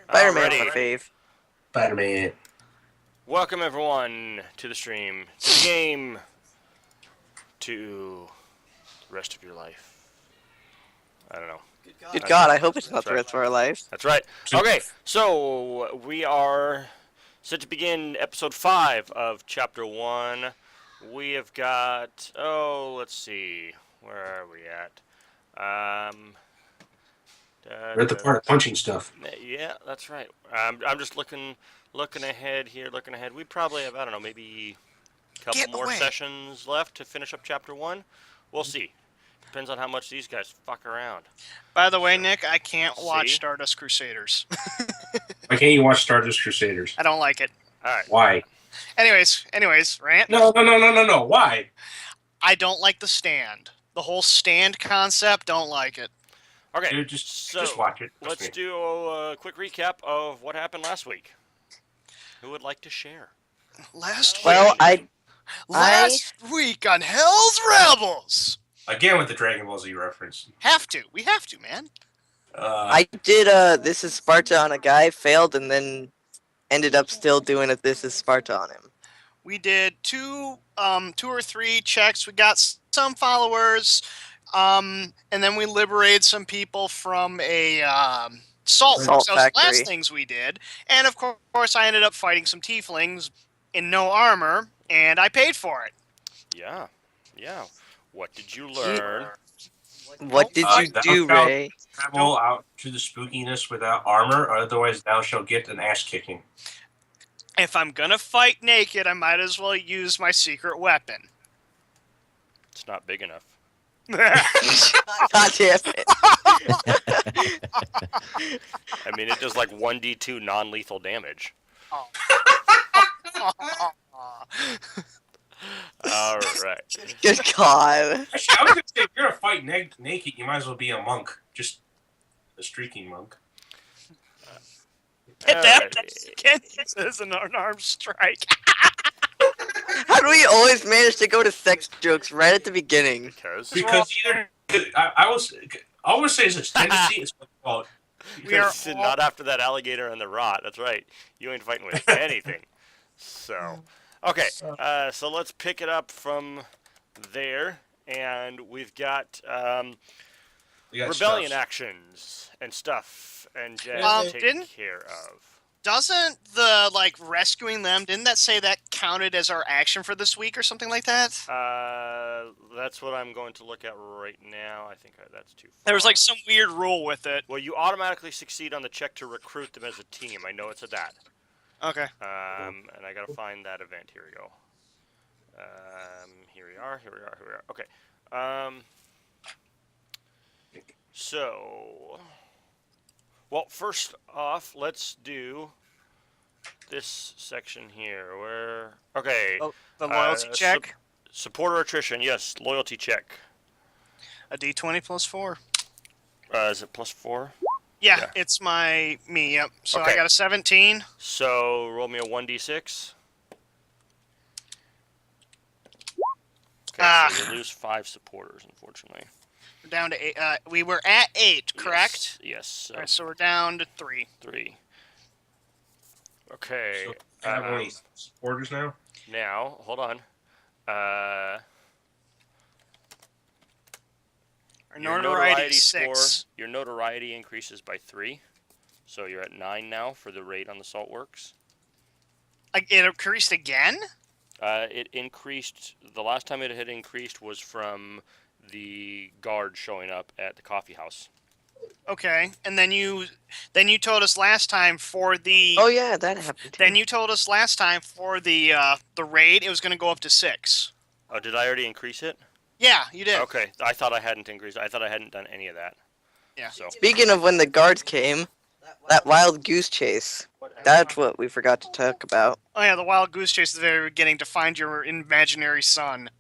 Spider-Man's my Alrighty. fave. Spider-Man. Welcome everyone to the stream, to the game, to the rest of your life. I don't know. Good That's God, right. I hope it's not That's the right. rest of our lives. That's right. Okay, so we are set to begin episode 5 of chapter 1. We have got, let's see, where are we at? We're at the part of punching stuff. Yeah, that's right. I'm just looking ahead here, We probably have, I don't know, maybe a couple more sessions left to finish up chapter 1. We'll see. Depends on how much these guys fuck around. By the way, Nick, I can't watch See? Stardust Crusaders. Why can't you watch Stardust Crusaders? I don't like it. All right. Why? Anyways, rant. No. Why? I don't like the stand. The whole stand concept, don't like it. Okay, Dude, just watch it. Trust let's me. do a quick recap of what happened last week. Who would like to share? Last week on Hell's Rebels. Again with the Dragon Ball Z reference. We have to, man. I did This is Sparta on a guy, failed, and then ended up still doing a This is Sparta on him. We did two or three checks. We got some followers, and then we liberated some people from a salt Salt works. Those factory. last things we did, and of course, I ended up fighting some tieflings in no armor, and I paid for it. Yeah. What did you learn? What did you do, shalt Ray? Travel out to the spookiness without armor, or otherwise thou shalt get an ass kicking. If I'm gonna fight naked, I might as well use my secret weapon. It's not big enough. God damn it. I mean, it does like 1d2 non-lethal damage. Oh. All right. Good God. Actually, I was going to say, if you're going to fight naked, you might as well be a monk. Just a streaking monk. Hit that Alrighty. again as an unarmed strike. How do we always manage to go to sex jokes right at the beginning? Because either... I always say it's a tendency, it's my fault. We are Because not after that alligator and the rot. That's right. You ain't fighting with anything. So, okay. So let's pick it up from there, and we've got We got rebellion stuff. actions and stuff, and jazz to take care of. Doesn't the rescuing them? Didn't that say that counted as our action for this week or something like that? That's what I'm going to look at right now. I think that's too far. There was some weird rule with it. Well, you automatically succeed on the check to recruit them as a team. I know it's a that. Okay. And I gotta find that event. Here we go. Here we are. Okay. So, well, first off, let's do this section here. Okay. The loyalty check. Supporter attrition. Yes, loyalty check. A D20 plus 4. Is it plus 4? Yeah, it's me. Yep. So Okay. I got a 17. So roll me a 1d6. Okay, so you lose 5 supporters, unfortunately. We're down to 8. We were at 8, correct? Yes. All right, so we're down to 3. 3. Okay. So, I have only supporters now? Now, hold on. Our notoriety is 6. Your notoriety increases by 3. So you're at 9 now for the raid on the salt works. It increased again? It increased. The last time it had increased was from the guard showing up at the coffee house. Okay, and then you told us last time for the. Oh yeah, that happened too. Then you told us last time for the raid it was going to go up to 6. Oh, did I already increase it? Yeah, you did. Okay, I thought I hadn't increased. I thought I hadn't done any of that. Yeah. So. Speaking of when the guards came, that wild goose chase. That's what we forgot to talk about. Oh yeah, the wild goose chase at the very beginning to find your imaginary son.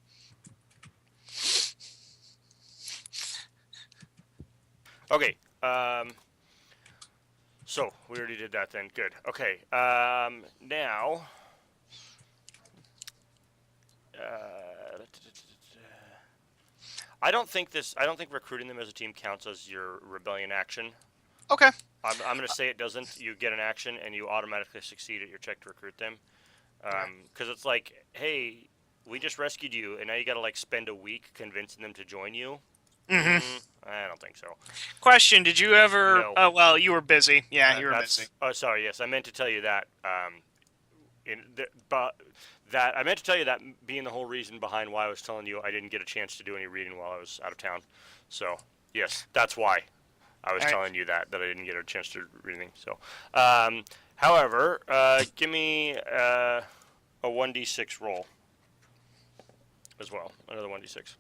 Okay. So we already did that then. Good. Okay. Now. I don't think recruiting them as a team counts as your rebellion action. Okay. I'm going to say it doesn't. You get an action, and you automatically succeed at your check to recruit them. Because it's like, hey, we just rescued you, and now you got to like spend a week convincing them to join you. I don't think so. Question: did you ever? No. Oh well, you were busy. Yeah, you were busy. Oh, sorry. Yes, I meant to tell you that. I meant to tell you that being the whole reason behind why I was telling you I didn't get a chance to do any reading while I was out of town. So yes, that's why I was telling you that I didn't get a chance to read anything. So, however, give me a 1d6 roll as well. Another 1d6.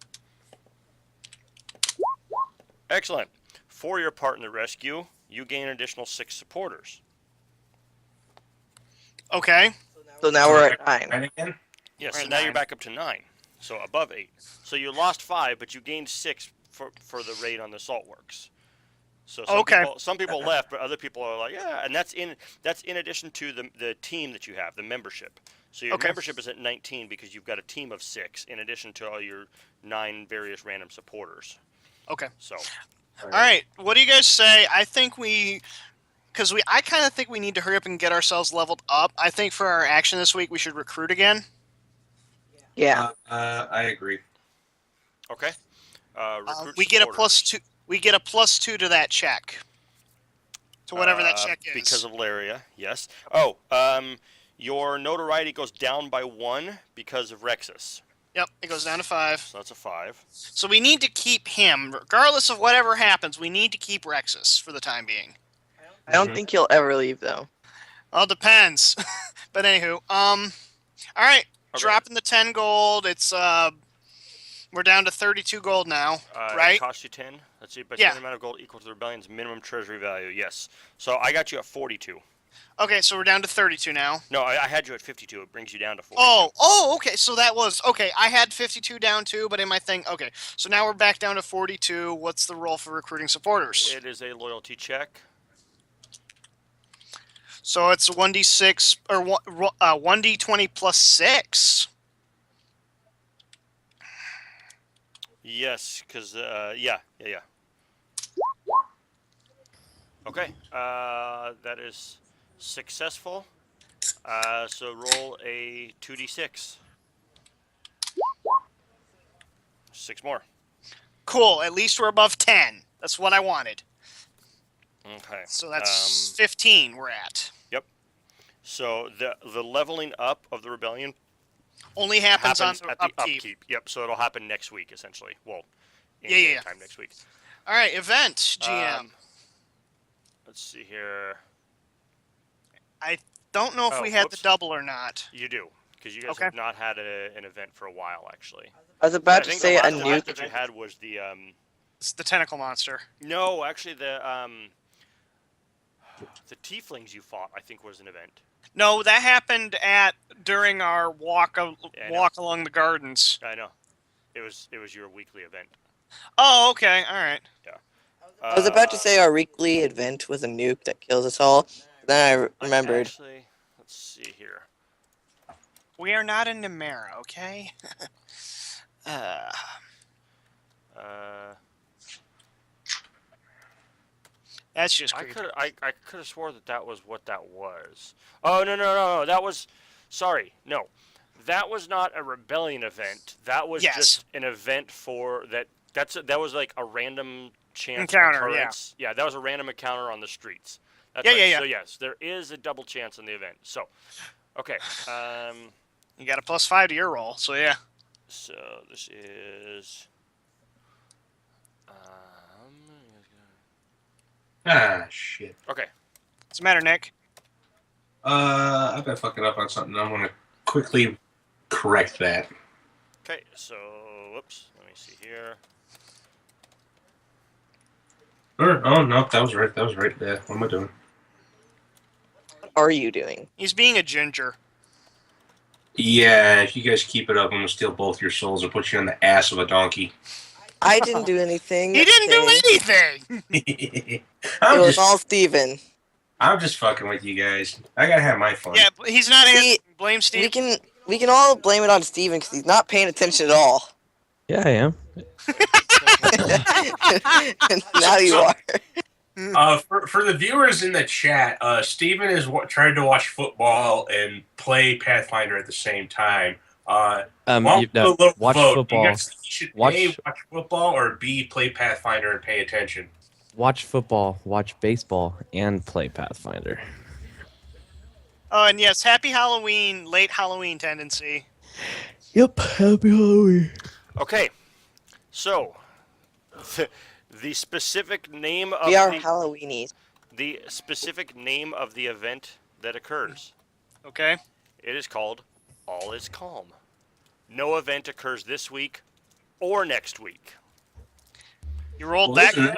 Excellent. For your part in the rescue, you gain an additional 6 supporters. Okay. So now we're at 9. Right again? Yes, We're so at now 9. you're back up to 9. So above 8. So you lost 5, but you gained 6 for the raid on the salt works. So some people left, but other people are like, yeah, and that's in addition to the team that you have, the membership. So your membership is at 19 because you've got a team of 6 in addition to all your 9 various random supporters. Okay. So. All right. What do you guys say? I think I kind of think we need to hurry up and get ourselves leveled up. I think for our action this week, we should recruit again. Yeah. I agree. Okay. Recruit we get a supporters. +2. We get a +2 to that check. To whatever that check is. Because of Laria, yes. Oh, your notoriety goes down by 1 because of Rexus. Yep, it goes down to 5. So that's a 5. So we need to keep him, regardless of whatever happens. We need to keep Rexus for the time being. I don't think he'll ever leave, though. Well, it depends. But anywho, all right, Okay. dropping the 10 gold. It's we're down to 32 gold now, right? It costs you 10. Let's see, but Yeah. the amount of gold equal to the rebellion's minimum treasury value. Yes. So I got you at 42. Okay, so we're down to 32 now. No, I had you at 52. It brings you down to 40. Oh, okay. So that was okay. I had 52 down too, but in my thing, okay. So now we're back down to 42. What's the roll for recruiting supporters? It is a loyalty check. So it's 1d6 or 1d20 plus 6. Yes, because yeah. Okay, that is successful. So roll a 2d6. 6 more. Cool. At least we're above 10. That's what I wanted. Okay. So that's 15 we're at. Yep. So the leveling up of the rebellion Only happens on the at the upkeep. upkeep. Yep. So it'll happen next week, essentially. Well, Yeah. time next week. All right, event GM. Let's see here. I don't know if we had the double or not. You do, because you guys have not had an event for a while, actually. I was about to think say the a last nuke. event that you had was the It's the tentacle monster. No, actually the tieflings you fought, I think, was an event. No, that happened during our walk along the gardens. I know. It was your weekly event. Oh, okay. All right. Yeah. I was about to say our weekly event was a nuke that kills us all. Then I remembered. Actually, let's see here. We are not in Nemera, okay? That's just creepy. I could have swore that was what that was. Oh no. That was sorry. No. That was not a rebellion event. That was just an event for that that was like a random chance encounter, occurrence. Yeah, that was a random encounter on the streets. That's Yeah, right. yeah. So yes, there is a double chance in the event. So, okay. You got a +5 to your roll, so yeah. So this is. Shit. Okay. What's the matter, Nick? I better fuck it up on something. I'm gonna quickly correct that. Okay. So, whoops. Let me see here. Oh no, that was right. Yeah, what am I doing? What are you doing? He's being a ginger. Yeah, if you guys keep it up, I'm gonna steal both your souls and put you on the ass of a donkey. I didn't do anything. He didn't do anything! It was all Steven. I'm just fucking with you guys. I gotta have my fun. Yeah, but he's not answering. Blame Steve. We can all blame it on Steven because he's not paying attention at all. Yeah, I am. Now you are. For the viewers in the chat, Steven is trying to watch football and play Pathfinder at the same time. You, Do a little watch vote. football. You guys think you should A, watch football, or B, play Pathfinder and pay attention? Watch football, watch baseball, and play Pathfinder. Oh, and yes, happy Halloween, late Halloween tendency. Yep, happy Halloween. Okay, so the specific name of We are the Halloweenies. the specific name of the event that occurs. Okay. It is called All Is Calm. No event occurs this week or next week. You rolled that good.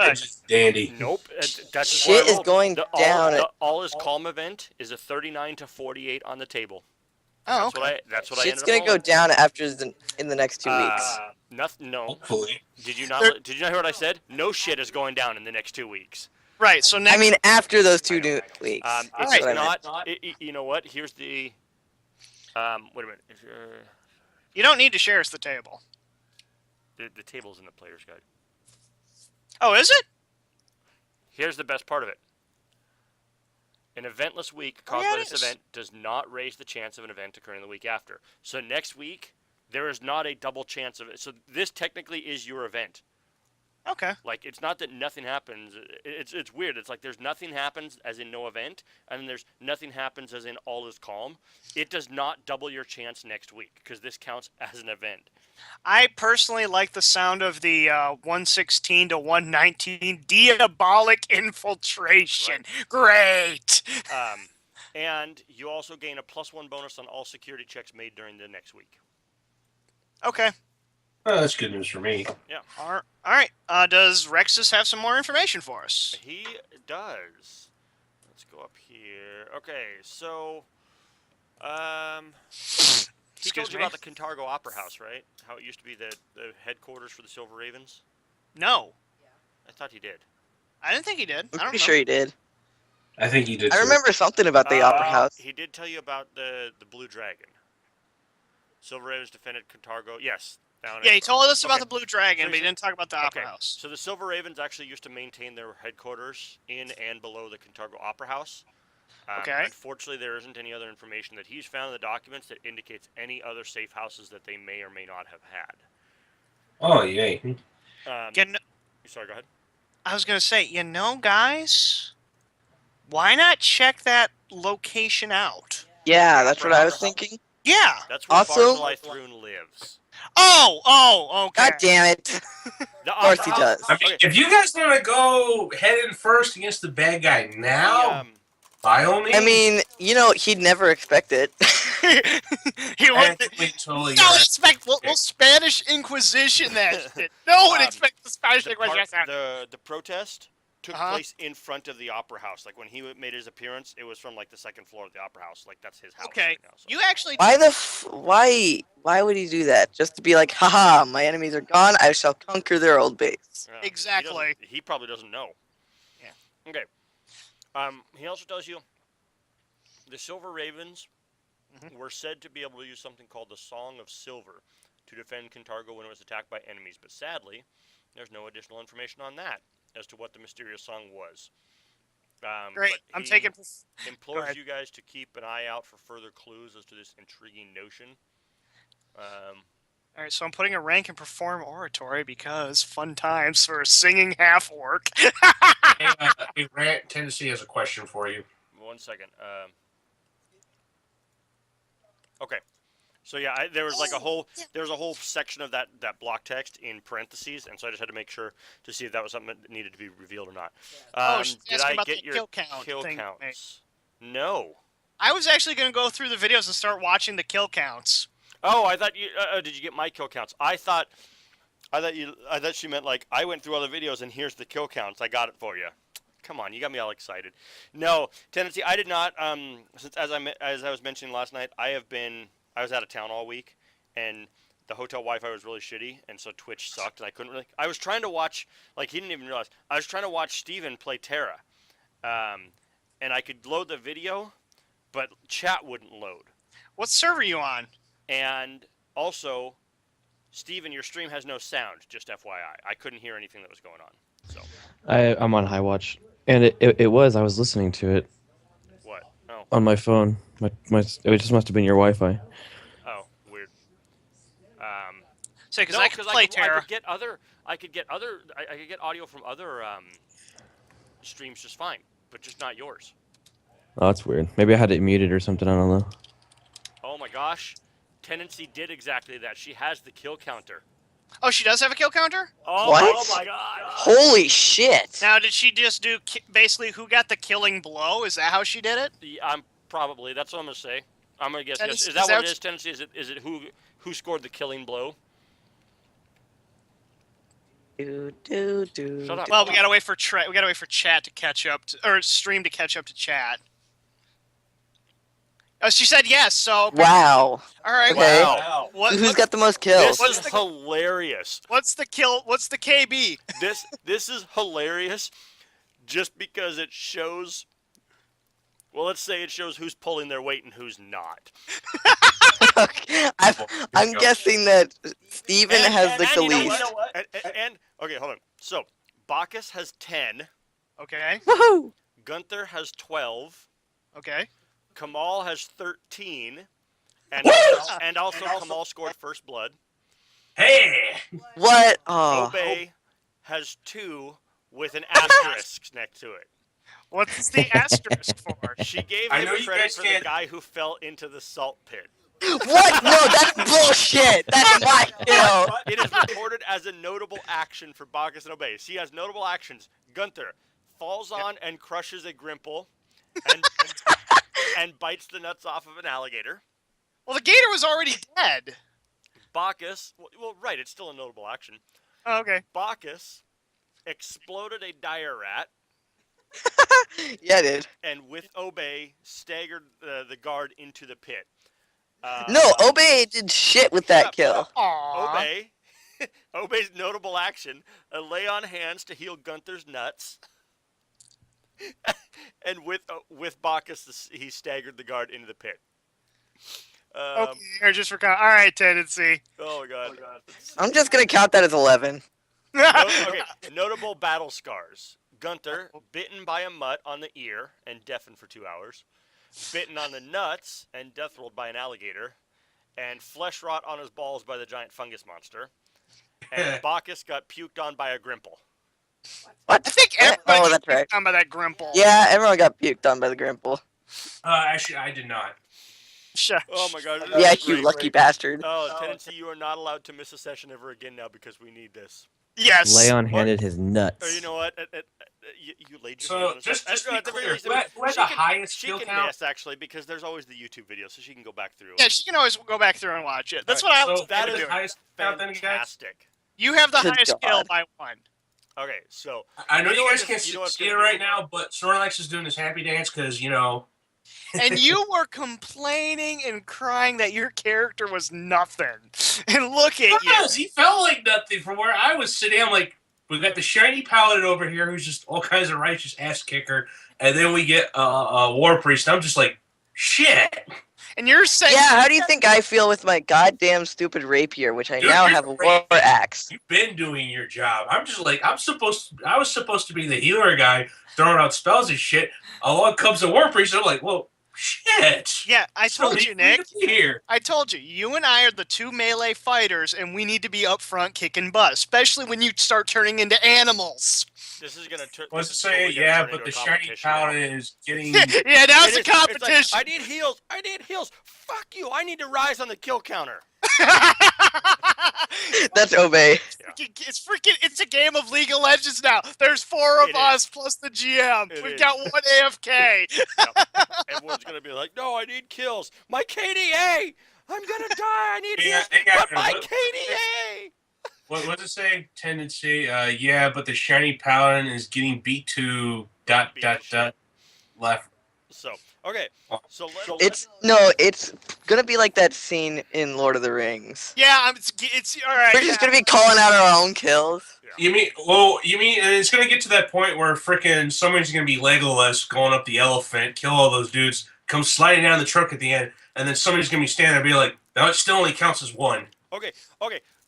Dandy. Nope. That's just Shit what I is rolled. going down. The All Is Calm event is a 39 to 48 on the table. Oh, That's okay. what I Shit's ended gonna up go rolling. down after in the next 2 weeks. Nothing. No. Hopefully. Did you not hear what I said? No shit is going down in the next 2 weeks. Right. So next. I mean, after those 2 weeks. It's That's what I meant. not. You know what? Here's the. Wait a minute. You don't need to share us the table. The table's in the player's guide. Oh, is it? Here's the best part of it. An eventless week caused yeah, by it this is. event does not raise the chance of an event occurring the week after. So next week, there is not a double chance of it. So this technically is your event. Okay. Like, it's not that nothing happens. It's weird. It's like there's nothing happens as in no event, and then there's nothing happens as in all is calm. It does not double your chance next week, because this counts as an event. I personally like the sound of the 116 to 119 diabolic infiltration. Great. And you also gain a +1 bonus on all security checks made during the next week. Okay. Oh, that's good news for me. Yeah. All right. Does Rexus have some more information for us? He does. Let's go up here. Okay, so he told you about the Cantargo Opera House, right? How it used to be the headquarters for the Silver Ravens? No. I thought he did. I didn't think he did. I'm I don't pretty know. sure he did. I think he did. I remember something about the Opera House. He did tell you about the Blue Dragon. Silver Ravens defended Cantargo. Yes. Yeah, he told us about Okay. the Blue Dragon, So but he didn't talk about the Opera Okay, House. so the Silver Ravens actually used to maintain their headquarters in and below the Cantargo Opera House. Okay. Unfortunately, there isn't any other information that he's found in the documents that indicates any other safe houses that they may or may not have had. Oh, yay. Sorry, go ahead. I was going to say, guys, why not check that location out? Yeah, that's what I was thinking. Yeah. That's where Also- Barzillai Thrun lives. Oh, okay. God damn it. The Of course Opera he House- does. I mean, Okay, if you guys want to go head in first against the bad guy now, by all means. I mean, he'd never expect it. He wouldn't. Actually, totally Don't right. expect we'll Spanish Inquisition that shit. No one expects the Spanish Inquisition. the protest took place in front of the Opera House. Like, when he made his appearance, it was from, like, the second floor of the Opera House. Like, that's his house Okay, right now. So. you actually. Why would he do that? Just to be like, haha, my enemies are gone, I shall conquer their old base. Yeah, Exactly. He probably doesn't know. Yeah. Okay. He also tells you the Silver Ravens were said to be able to use something called the Song of Silver to defend Cantargo when it was attacked by enemies, but sadly, there's no additional information on that as to what the mysterious song was. Great. But I'm he taking. implores ahead. you guys to keep an eye out for further clues as to this intriguing notion. All right, so I'm putting a rank in perform oratory because fun times for a singing half orc. Hey, Rant Tennessee has a question for you. 1 second. Okay. So yeah, there was like a whole section of that block text in parentheses, and so I just had to make sure to see if that was something that needed to be revealed or not. She's Did asking I about get the your kill count kill thing. counts? No. I was actually going to go through the videos and start watching the kill counts. Oh, I thought you. Did you get my kill counts? I thought she meant like I went through all the videos and here's the kill counts. I got it for you. Come on, you got me all excited. No, Tennessee, I did not. Since as I was mentioning last night, I was out of town all week, and the hotel Wi-Fi was really shitty, and so Twitch sucked, and I couldn't really. I was trying to watch, like he didn't even realize. I was trying to watch Steven play Terra, and I could load the video, but chat wouldn't load. What server are you on? And also, Steven, your stream has no sound, just FYI. I couldn't hear anything that was going on. So I'm on High Watch. And it was. I was listening to it What? Oh, on my phone. It just must have been your Wi-Fi. oh, weird. Um, Say, because no, I could play I Terra. could get other, I could get other, I could get audio from other streams just fine, but just not yours. Oh, that's weird. Maybe I had it muted or something. I don't know. Oh my gosh, Tendency did exactly that. She has the kill counter. Oh, she does have a kill counter? Oh, What? oh my god. Holy shit! Now, did she just do basically who got the killing blow? Is that how she did it? I'm probably, that's what I'm gonna say. I'm gonna guess. Tendency- Yes. Is that what is it is, Tendency? Is it who scored the killing blow? Do, Shut up. Well, we gotta wait for chat to catch up, or stream to catch up to chat. Oh, she said yes. So Wow. all right. Okay. Wow. Who's got the most kills? This is hilarious. What's the kill? What's the KB? This is hilarious, just because it shows. Well, let's say it shows who's pulling their weight and who's not. Okay, I'm guessing that Steven has the you know least. what? And okay, hold on. So Bacchus has 10, Okay. Woohoo! Gunther has 12, Okay. Kamal has 13, and also Kamal scored first blood. Hey! What? Oh. Obey has 2 with an asterisk next to it. What's the asterisk for? She gave I him know you credit guys for the can't- guy who fell into the salt pit. What? No, that's bullshit. That's my kill. It is reported as a notable action for Bacchus and Obey. She has notable actions. Gunther falls on and crushes a grimple and bites the nuts off of an alligator. Well, the gator was already dead. Bacchus, well, right, it's still a notable action. Oh, okay. Bacchus exploded a dire rat Yeah, dude. and with Obey staggered the guard into the pit. No, Obey did shit with that kill. Aww. Obey's notable action: a lay on hands to heal Gunther's nuts, and with Bacchus, he staggered the guard into the pit. Okay, or just for all right, Tendency. Oh my god! I'm just gonna count that as 11. Okay, notable battle scars: Gunther bitten by a mutt on the ear and deafened for 2 hours, bitten on the nuts and death rolled by an alligator, and flesh rot on his balls by the giant fungus monster. And Bacchus got puked on by a grimple. What? I think everybody Oh, that's right. done by that Grimple. Yeah, everyone got puked on by the Grimple. Actually, I did not. Shush. Oh my god! Yeah, that's you great. lucky bastard. Oh, Tendency, you are not allowed to miss a session ever again now because we need this. Yes. Leon handed his nuts. Or you know what? You laid your So, hand on just the to be at the very clear, least, who had the highest she skill can count? miss actually because there's always the YouTube video, so she can go back through. Yeah, she can always go back through and watch it. That's Alright, what I was so that who is had the highest count then, guys? fantastic. You have the Good highest God. skill by one. Okay, so I know You know you guys what- can't you know what's see it gonna right be- now, but Snorlax is doing his happy dance because, you know. And you were complaining and crying that your character was nothing. And look at you. Yes, he felt like nothing from where I was sitting. I'm like, we got the shiny paladin over here who's just all kinds of righteous ass kicker, and then we get a war priest. I'm just like, shit. And you're saying Yeah, how do you think I feel with my goddamn stupid rapier, which I Dude, now you're have a great. war axe? You've been doing your job. I'm just like, I was supposed to be the healer guy throwing out spells and shit. Along comes the war priest. I'm like, well, shit. Yeah, I So told leave you, me Nick. here. I told you. You and I are the two melee fighters, and we need to be up front kicking butt, especially when you start turning into animals. this is gonna turn. Was to say, yeah, but the shiny paladin is getting. Yeah, now it's a competition. I need heals. I need heals. Fuck you. I need to rise on the kill counter. That's Obey. It's a game of League of Legends now. There's 4 of It us plus the GM. It We've is. got one AFK. Everyone's gonna be like, no, I need kills. My KDA. I'm gonna die. I need Yeah, heals. yeah, But my but- KDA. What does it say? Tendency. Yeah, but the shiny paladin is getting beat to ... left. So okay. So It's gonna be like that scene in Lord of the Rings. Yeah, it's all right. We're just gonna be calling out our own kills. You mean, and it's gonna get to that point where frickin' somebody's gonna be Legolas going up the elephant, kill all those dudes, come sliding down the truck at the end, and then somebody's gonna be standing there and be like, "No, it still only counts as one." Okay.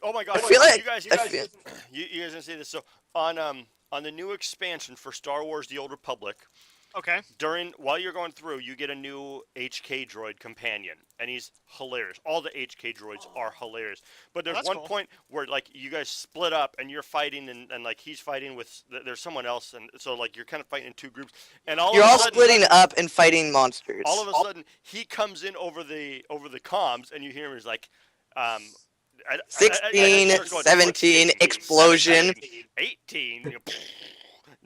Oh my God. I feel like- you guys I feel- you guys gonna see this. So on on the new expansion for Star Wars: The Old Republic. Okay. While you're going through, you get a new HK droid companion, and he's hilarious. All the HK droids are hilarious. But there's that's one cool. point where like you guys split up and you're fighting, and like he's fighting with there's someone else, and so like you're kind of fighting in two groups, and You're all sudden, splitting up and fighting monsters. all of a sudden he comes in over the comms, and you hear him. He's like, 16, 17, explosion. 18.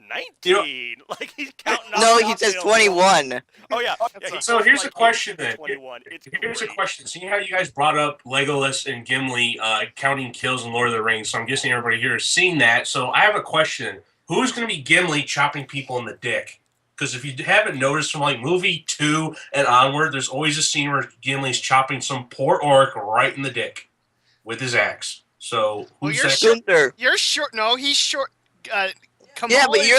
19. You know, like he's counting. No, he says 21. Oh yeah. So here's a question then. 21. It's Here's a great. question. Seeing how you guys brought up Legolas and Gimli counting kills in Lord of the Rings, so I'm guessing everybody here has seen that. So I have a question. Who's going to be Gimli chopping people in the dick? Because if you haven't noticed from like movie 2 and onward, there's always a scene where Gimli's chopping some poor orc right in the dick with his axe. So who's you're that? Gunther. You're short. No, he's short. Yeah, but you're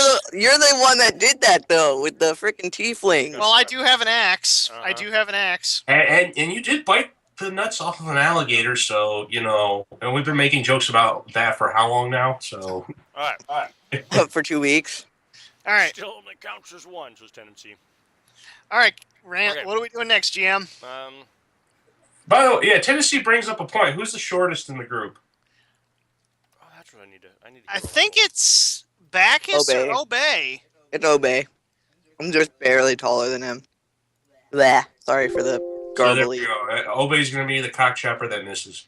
the one that did that though with the freaking tiefling. Well, I do have an axe. Uh-huh. I do have an axe. And you did bite the nuts off of an alligator, so you know. And we've been making jokes about that for how long now? So All right. For 2 weeks. All right. Still only counts as one, so it's tendency. All right, Rant. Okay. What are we doing next, GM? by the way, yeah, Tennessee brings up a point. Who's the shortest in the group? Oh, that's what I need to. I think it's Bacchus Obey. or Obey. It's Obey. I'm just barely taller than him. Bleh. Sorry for the So there garbly. we go. Obey's going to be the cock chopper that misses.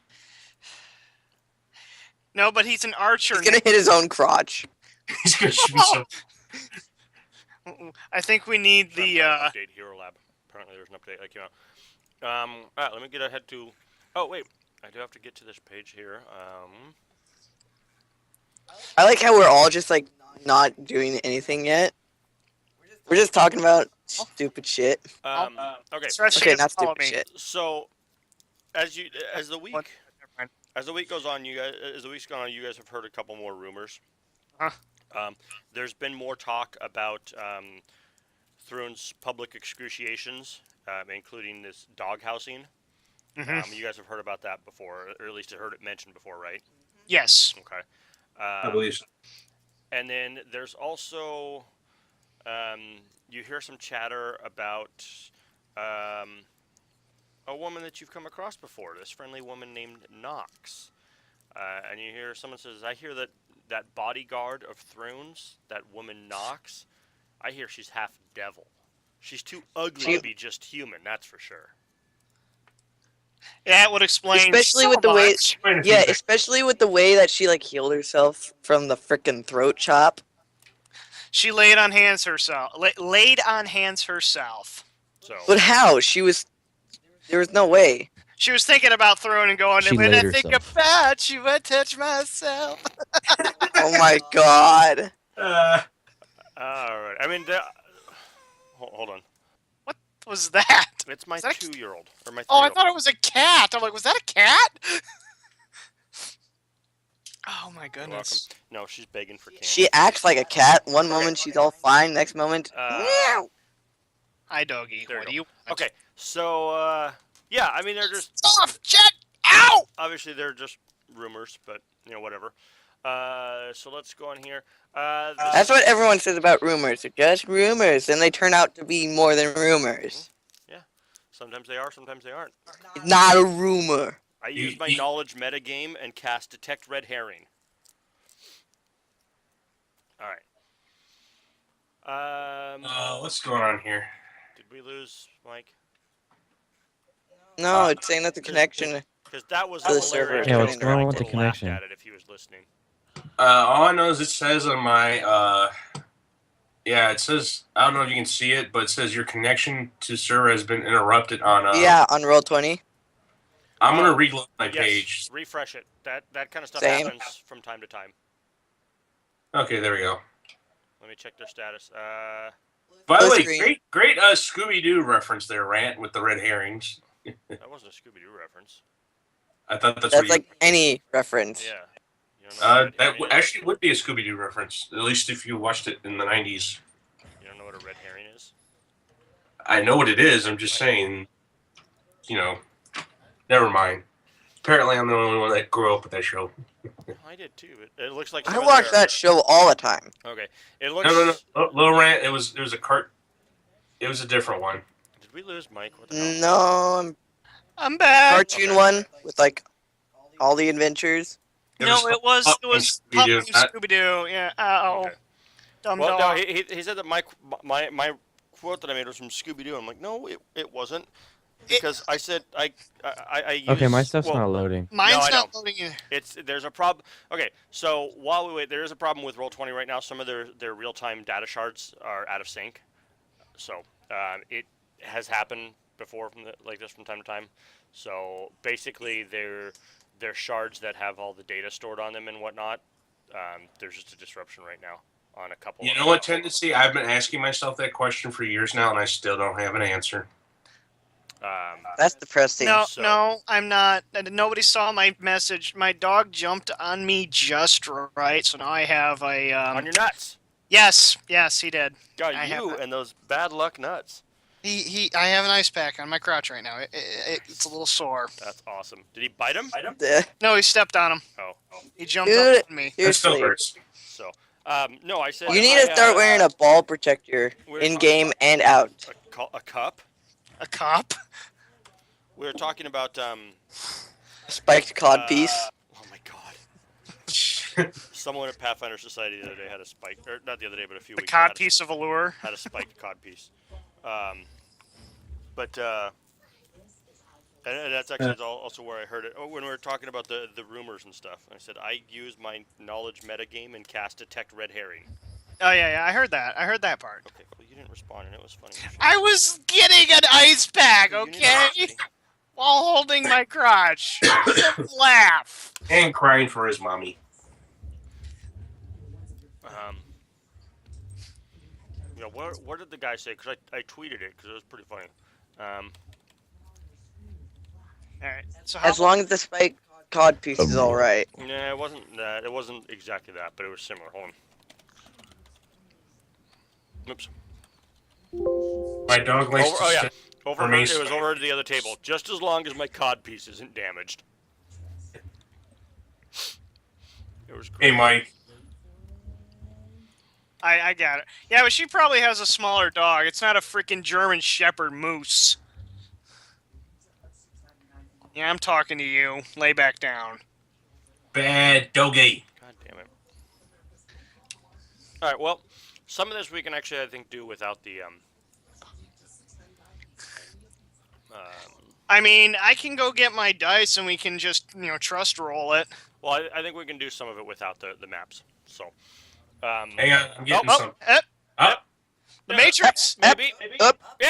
No, but he's an archer. He's gonna hit his own crotch. He's going to shoot me some. I think we need the. update Hero Lab. Apparently, there's an update that came out. All right, let me get ahead to. Oh wait, I do have to get to this page here. I like how we're all just like not doing anything yet. We're just talking about stupid shit. Okay. Especially Okay, if not you follow stupid me. shit. So, as the week What? Never mind. as the week goes on, as the week's gone on, you guys have heard a couple more rumors. Huh. There's been more talk about Thrune's public excruciations, including this dog housing. Mhm. You guys have heard about that before, or at least heard it mentioned before, right? Yes. Okay. I believe so. And then there's also, you hear some chatter about a woman that you've come across before, this friendly woman named Nox. And you hear someone says, I hear that bodyguard of Thrune's, that woman Nox, I hear she's half devil. She's too ugly to be just human, that's for sure. That would explain. Especially so with the way, much. yeah, especially with the way that she like healed herself from the frickin' throat chop. She laid on hands herself. Laid on hands herself. So, But how? There was no way. She was thinking about throwing and going. She And when laid I think herself. about you, I touch myself. Oh my god. Uh, all right. I mean, hold on. What was that? It's my Is that a- 2-year-old or my 3-year-old. Oh, I thought it was a cat. I'm like, was that a cat? Oh my You're welcome. goodness. No, she's begging for candy. She acts like a cat. One moment she's all fine, next moment, meow. Hi, doggy. There you What go. do you want? Okay, so yeah, I mean they're just Off, Jet! Ow! obviously they're just rumors, but you know whatever. So let's go on here. That's what everyone says about rumors. They're just rumors, and they turn out to be more than rumors. Sometimes they are, sometimes they aren't. It's not a rumor. I use my knowledge metagame and cast detect red herring. All right. what's going on here? Did we lose Mike? No, it's saying that the connection. Because that was To the server. hilarious. Yeah, what's Mike going on with the laughed connection? At it if he was listening. All I know is it says on my yeah, it says I don't know if you can see it, but it says your connection to server has been interrupted on Yeah, on Roll20. I'm gonna reload my Yes, page. refresh it. That kind of stuff Same. happens from time to time. Okay, there we go. Let me check their status. By the Full way, screen. great Scooby Doo reference there, Rant, with the red herrings. That wasn't a Scooby Doo reference. I thought that's That's what like any reference. Yeah. You don't know what a red that herring is? actually would be a Scooby Doo reference, at least if you watched it in the 90s. You don't know what a red herring is? I know what it is. I'm just saying, you know, never mind. Apparently, I'm the only one that grew up with that show. I did too. It looks like I some of watch their- that show all the time. Okay, it looks. No. Little Rant. It was a cart. It was a different one. Did we lose Mike? What the hell? No, I'm back. cartoon one with like all the adventures. No, it was Scooby-Doo. Scooby Doo. Yeah. Oh, Okay. dumb Well, dog. no, he said that my quote that I made was from Scooby Doo. I'm like, no, it wasn't, because I said I used, Okay, my stuff's well, not loading. Mine's I not know. loading in. There's a problem. Okay, so while we wait, there is a problem with Roll20 right now. Some of their real-time data shards are out of sync. So it has happened before like this from time to time. So basically, they're shards that have all the data stored on them and whatnot. There's just a disruption right now on a couple. You know what, Tendency? I've been asking myself that question for years now, and I still don't have an answer. That's depressing. No, I'm not. Nobody saw my message. My dog jumped on me just right, so now I have a. On your nuts. Yes, he did. God, I have you that. and those bad luck nuts. I have an ice pack on my crotch right now. It's a little sore. That's awesome. Did he bite him? No, he stepped on him. Oh. He jumped Dude, up on me. That still seriously. hurts. So, no, I said You need to start wearing a ball protector in game and out. a cup. A cop? We were talking about Spiked cod piece. Oh my god! Someone at Pathfinder Society the other day had a spike, or not the other day, but a few The weeks ago. cod had a- piece of allure. Had a spiked cod piece. And that's actually also where I heard it. Oh, when we were talking about the rumors and stuff. I said I use my knowledge metagame and cast detect red herring. Oh yeah, I heard that. I heard that part. Okay, well you didn't respond, and it was funny. I was getting an ice pack, You didn't okay? ask me. While holding my crotch. Don't laugh. And crying for his mommy. You know, what did the guy say? Because I tweeted it because it was pretty funny. All right. So As long as the spiked cod piece is all right. Yeah, it wasn't that. It wasn't exactly that, but it was similar. Hold on. Oops. My dog likes to Yeah. sit Over. for me. It was over to the other table. Just as long as my cod piece isn't damaged. It was great. Hey, Mike. I got it. Yeah, but she probably has a smaller dog. It's not a freaking German Shepherd moose. Yeah, I'm talking to you. Lay back down. Bad doggy. God damn it. All right. Well, some of this we can actually, I think, do without the I mean, I can go get my dice and we can just, trust roll it. Well, I think we can do some of it without the maps. So. Hang on, I'm getting some. The Matrix. Maybe. Up, Yay!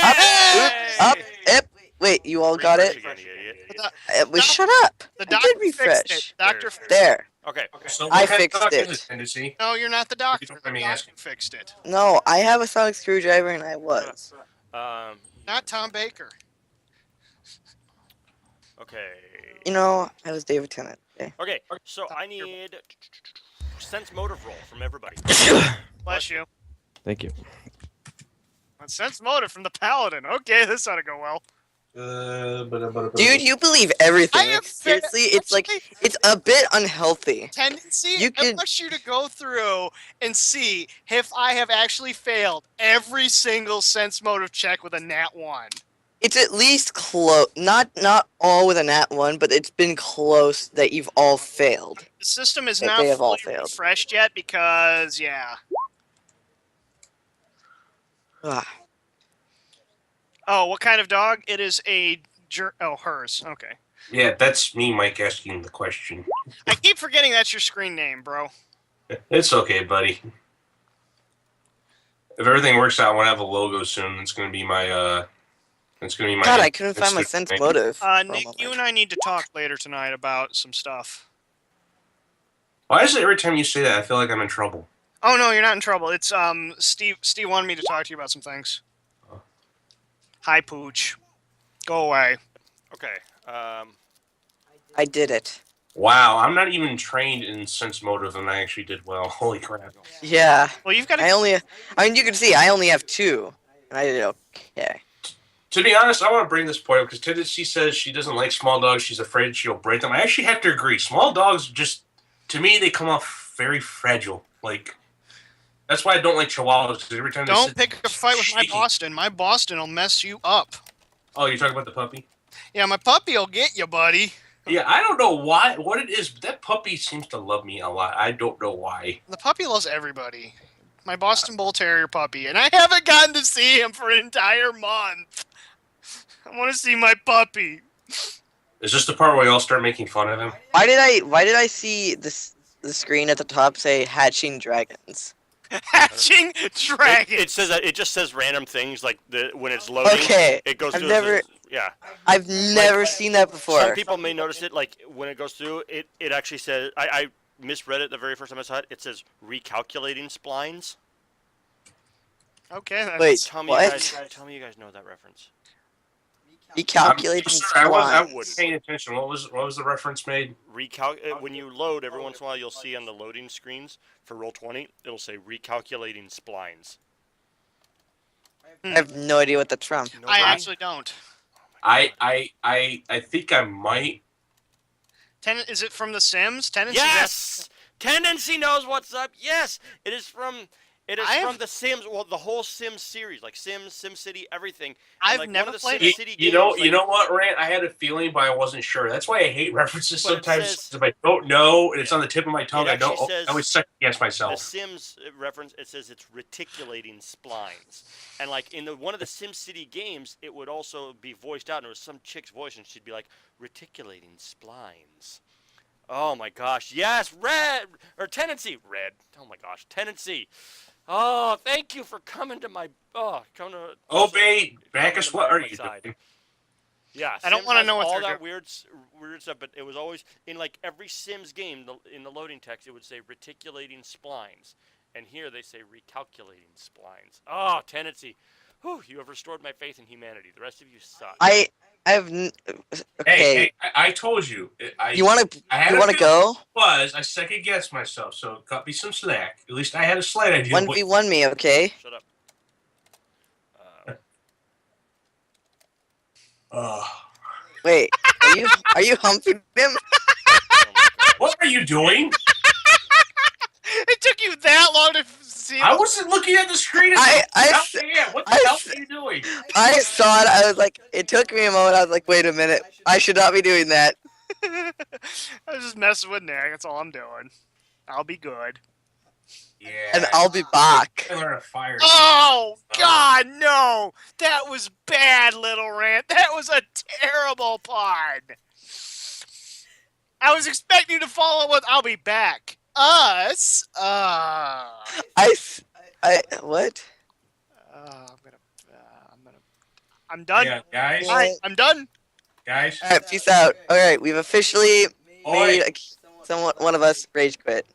up, up. Wait, you all got it? Refresh again, you idiot. Shut up. The I doctor did fixed refresh. it. Doctor fixed it. There. Okay. So I what kind of fixed dog it. is Tendency? No, you're not the doctor. Let The me doctor ask you. fixed it. No, I have a sonic screwdriver and I was. Not Tom Baker. Okay. You know, I was David Tennant. Okay. Okay. So I need sense motive roll from everybody. Bless you. Thank you. Sense motive from the Paladin. Okay, this ought to go well. Dude, you believe everything. I have Seriously, it's like, it's a bit unhealthy. Tendency, You I can- want you to go through and see if I have actually failed every single sense motive check with a nat 1. It's at least close. Not all with a nat 1, but it's been close that you've all failed. The system is That not they have all fully failed. refreshed yet because, yeah. Ah. Oh, what kind of dog? It is a hers. Okay. Yeah, that's me, Mike, asking the question. I keep forgetting that's your screen name, bro. It's okay, buddy. If everything works out, when I have a logo soon, it's gonna be my God, I couldn't find my Instagram sense name. motive. for a Nick, moment. you and I need to talk later tonight about some stuff. Why is it every time you say that I feel like I'm in trouble? Oh no, you're not in trouble. It's Steve wanted me to talk to you about some things. Hi, Pooch. Go away. Okay. I did it. Wow, I'm not even trained in sense motive, and I actually did well. Holy crap! Yeah. Well, you've got I mean, you can see I only have 2. And I did okay. To be honest, I want to bring this point up because she says she doesn't like small dogs. She's afraid she'll break them. I actually have to agree. Small dogs just, to me, they come off very fragile. Like, that's why I don't like Chihuahuas. Because every time Don't pick a fight with my Boston. My Boston will mess you up. Oh, you're talking about the puppy? Yeah, my puppy will get you, buddy. Yeah, I don't know what it is, but that puppy seems to love me a lot. I don't know why. The puppy loves everybody. My Boston Bull Terrier puppy, and I haven't gotten to see him for an entire month. I want to see my puppy. Is this the part where we all start making fun of him? Why did I see the screen at the top say hatching dragons? Hatching dragon. It says that. It just says random things like when it's loading. Okay, It goes I've through. never- Yeah. I've never seen that before. Some people may notice it. Like when it goes through, it actually says. I misread it the very first time I saw it. It says recalculating splines. Okay. That's... Wait, Tell me what? you guys know that reference. Recalculating I splines. wasn't paying attention. What was the reference made? When you load, every once in a while you'll see on the loading screens for Roll20, it'll say recalculating splines. I have no idea what that's from. Nobody? I actually don't. I think I might. Is it from The Sims? Tendency. Yes! Tendency knows what's up. Yes! It is from The Sims, well, the whole Sims series, like Sims, SimCity, everything. I've like never one of the played Sim it. City You games, know what, Rant? I had a feeling, but I wasn't sure. That's why I hate references But it sometimes. says- If I don't know and it's on the tip of my tongue, It I don't. actually says- I always second guess The myself. Sims reference, it says it's reticulating splines. And like in one of the SimCity games, it would also be voiced out, and it was some chick's voice, and she'd be like, reticulating splines. Oh my gosh, yes, Tendency, Red. Oh my gosh, Tendency. Oh, thank you for coming to my, come to. Obey, Bacchus, coming to what my are you side. doing? Yeah, I don't Sims wanna has know what all they're that weird stuff, but it was always in like every Sims game. In the loading text, it would say reticulating splines, and here they say recalculating splines. Oh, Tendency, whew, you have restored my faith in humanity. The rest of you suck. Okay. Hey, I told you. You wanna go? I second guessed myself, so cut me some slack. At least I had a slight idea. 1v1 me, okay? Shut up. Wait, are you humping him? Oh my God. What are you doing? It took you that long to see. I wasn't looking at the screen. I- What the hell are you doing? I saw it. I was like, it took me a moment. I was like, wait a minute. I should not be doing that. I was just messing with Nick. That's all I'm doing. I'll be good. Yeah. And I'll be back. I learned a fire. Oh, God, no. That was bad, Little Rant. That was a terrible pun. I was expecting you to follow with, I'll be back. Us? What? I'm done. Yeah, guys. All right, I'm done. Guys. All right, peace out. All right, we've officially made one of us rage quit.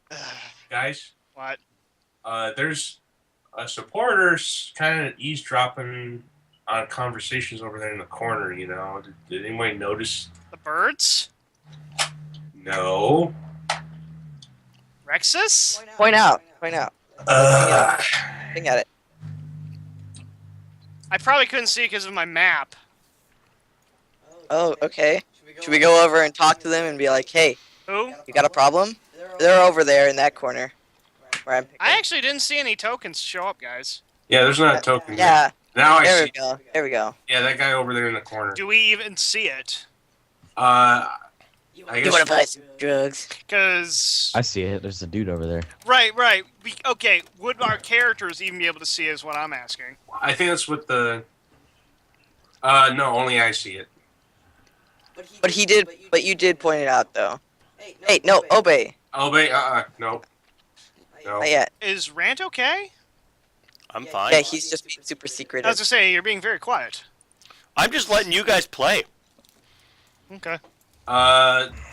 Guys. What? There's a supporter kind of eavesdropping on conversations over there in the corner, you know. Did anybody notice? The birds? No. Rexus? Point out. Point out. Looking at it. I probably couldn't see because of my map. Oh, okay. Should we go over and talk to them and be like, hey, Who? you got a problem? They're over there in that corner. Where I'm picking. I actually didn't see any tokens show up, guys. Yeah, there's not a token. Yeah. Now I There see. we go. There we go. Yeah, that guy over there in the corner. Do we even see it? I You guess. want to buy some drugs? Because... I see it. There's a dude over there. Right. Okay, would our characters even be able to see is what I'm asking. I think that's what the. No, only I see it. But you did point it out though. Hey, no, obey. Obey. No. No. Not yet. Is Rant okay? I'm fine. Yeah, he's just being super I was secretive. gonna say, you're being very quiet. I'm just letting you guys play. Okay.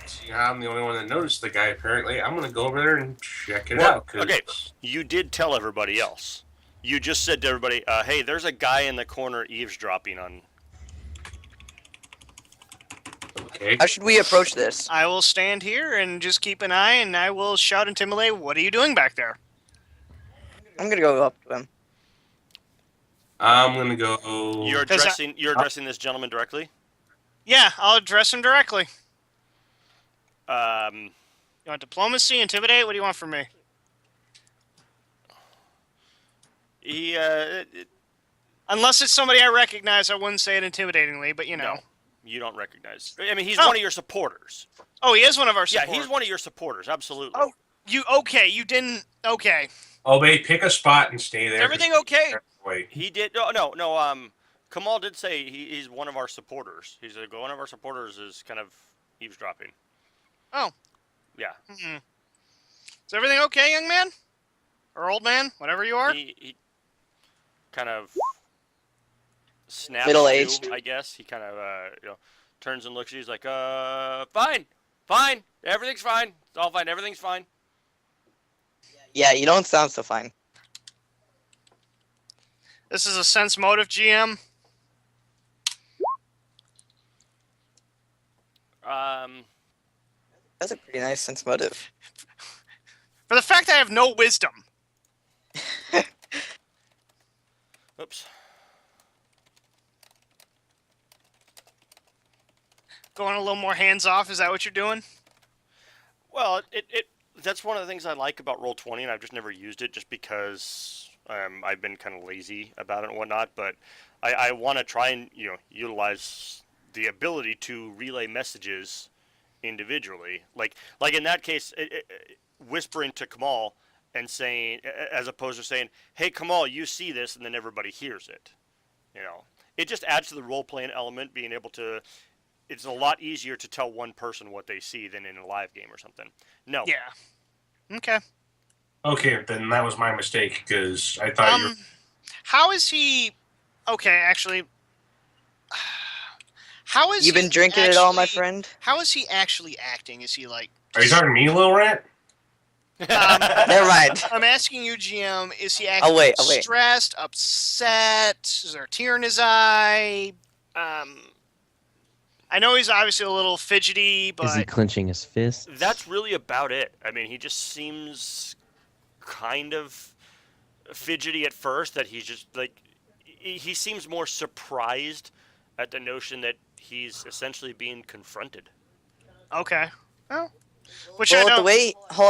See, I'm the only one that noticed the guy. Apparently, I'm gonna go over there and check it out. 'Cause- Okay, you did tell everybody else. You just said to everybody, hey, there's a guy in the corner eavesdropping on. Okay. How should we approach this? I will stand here and just keep an eye, and I will shout and Timberlake, what are you doing back there? I'm gonna go up to him. I'm gonna go. You're addressing this gentleman directly. Yeah, I'll address him directly. Um, You want diplomacy, intimidate? What do you want from me? he Unless it's somebody I recognize, I wouldn't say it intimidatingly, but you know. No, you don't recognize. I mean, he's Oh. one of your supporters. Oh, he is one of our Yeah, supporters. he's one of your supporters. Absolutely. Oh, you didn't, okay. Obey, pick a spot and stay there. Everything okay? Wait. He did. No. Kamal did say he's one of our supporters. He's one of our supporters is kind of eavesdropping. Oh. Yeah. Mm-mm. Is everything okay, young man? Or old man? Whatever you are? He kind of snaps Middle-aged. to, I guess. He kind of turns and looks at you. He's like, fine. Everything's fine. It's all fine. Everything's fine. Yeah, you don't sound so fine. This is a sense motive, GM. That's a pretty nice sense motive. For the fact I have no wisdom. Oops. Going a little more hands off, is that what you're doing? Well, that's one of the things I like about Roll20, and I've just never used it just because I've been kind of lazy about it and whatnot. But I want to try and utilize the ability to relay messages individually, like in that case, whispering to Kamal and saying, as opposed to saying, "Hey, Kamal, you see this," and then everybody hears it. It just adds to the role-playing element, being able to. It's a lot easier to tell one person what they see than in a live game or something. No. Yeah. Okay. Okay, then that was my mistake because I thought you were. How is he? Okay, actually. How is You been he drinking it all, my actually- friend? How is he actually acting? Is he like? Are you talking to me, little rat? Never mind. I'm asking you, GM. Is he acting I'll wait. stressed, upset? Is there a tear in his eye? I know he's obviously a little fidgety, but Is he clenching his fist? That's really about it. I mean, he just seems kind of fidgety at first, that he's just like, he seems more surprised at the notion that he's essentially being confronted. okay. Well, which I Well,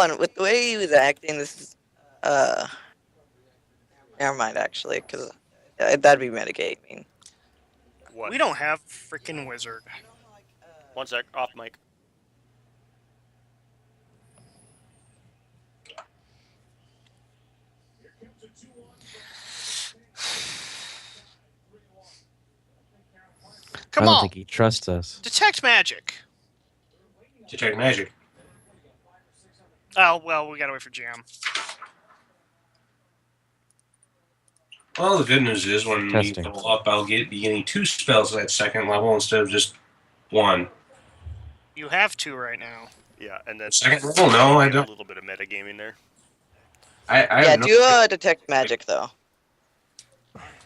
know. with the way he was acting, this is, never mind, actually, because that'd be metagaming. What? We don't have freaking wizard. One sec, off mic. Come I don't on, think he trusts us. detect magic. Detect magic. Oh well, we gotta wait for GM. Well, the good news is when Testing. we level up, I'll be getting 2 spells at second level instead of just 1. You have 2 right now. Yeah, and then Second level? No, I don't. A little bit of metagaming there. I Yeah, have no- do detect magic though.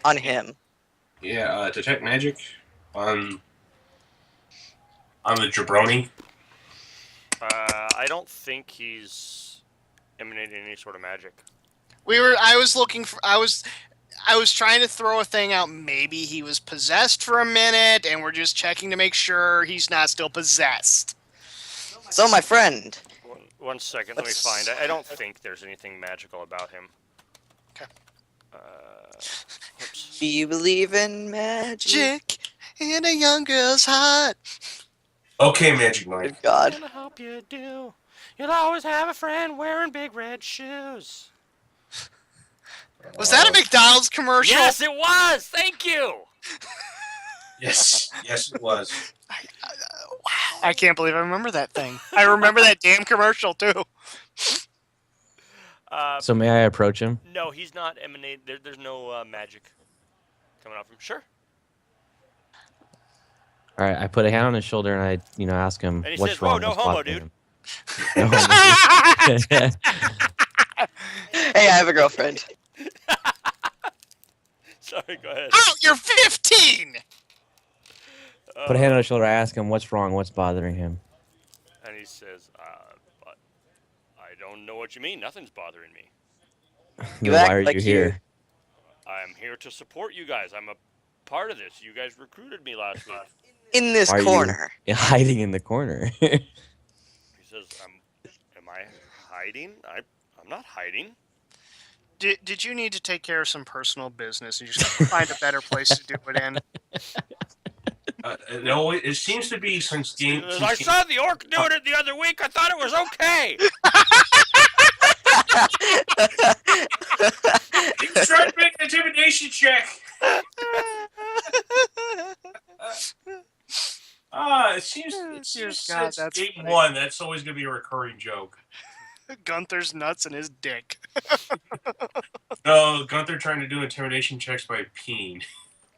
On him. Yeah, detect magic on the jabroni. I don't think he's emanating any sort of magic. I was trying to throw a thing out. Maybe he was possessed for a minute, and we're just checking to make sure he's not still possessed. So, my friend, One second, let me find. I don't think there's anything magical about him. Okay. Oops. do you believe in magic? Magic in a young girl's heart. Okay, Magic Mike. Good God. I hope you do. You'll always have a friend wearing big red shoes. Was that a McDonald's commercial? Yes, it was. Thank you. Yes, it was. I can't believe I remember that thing. I remember that damn commercial too. So may I approach him? No, he's not emanating. There's no magic coming off him. Sure. All right, I put a hand on his shoulder and I, ask him And he what's says, "Whoa, wrong. no what's homo, bothering dude." him. No homo. Hey, I have a girlfriend. Sorry, go ahead. Oh, you're 15. Put a hand on his shoulder. I ask him what's wrong. What's bothering him. And he says, but I don't know what you mean. Nothing's bothering me. Then why are you here? I'm here to support you guys. I'm a part of this. You guys recruited me last week. In this Are you- corner. Hiding in the corner. He says, am I hiding? I'm not hiding. Did you need to take care of some personal business and you just find a better place to do it in? No, it seems to be since game. I saw the orc doing it the other week. I thought it was okay. He's trying to make an intimidation check. It seems Dear since God, that's game funny. 1, that's always going to be a recurring joke. Gunther's nuts and his dick. No, Gunther trying to do intimidation checks by peeing,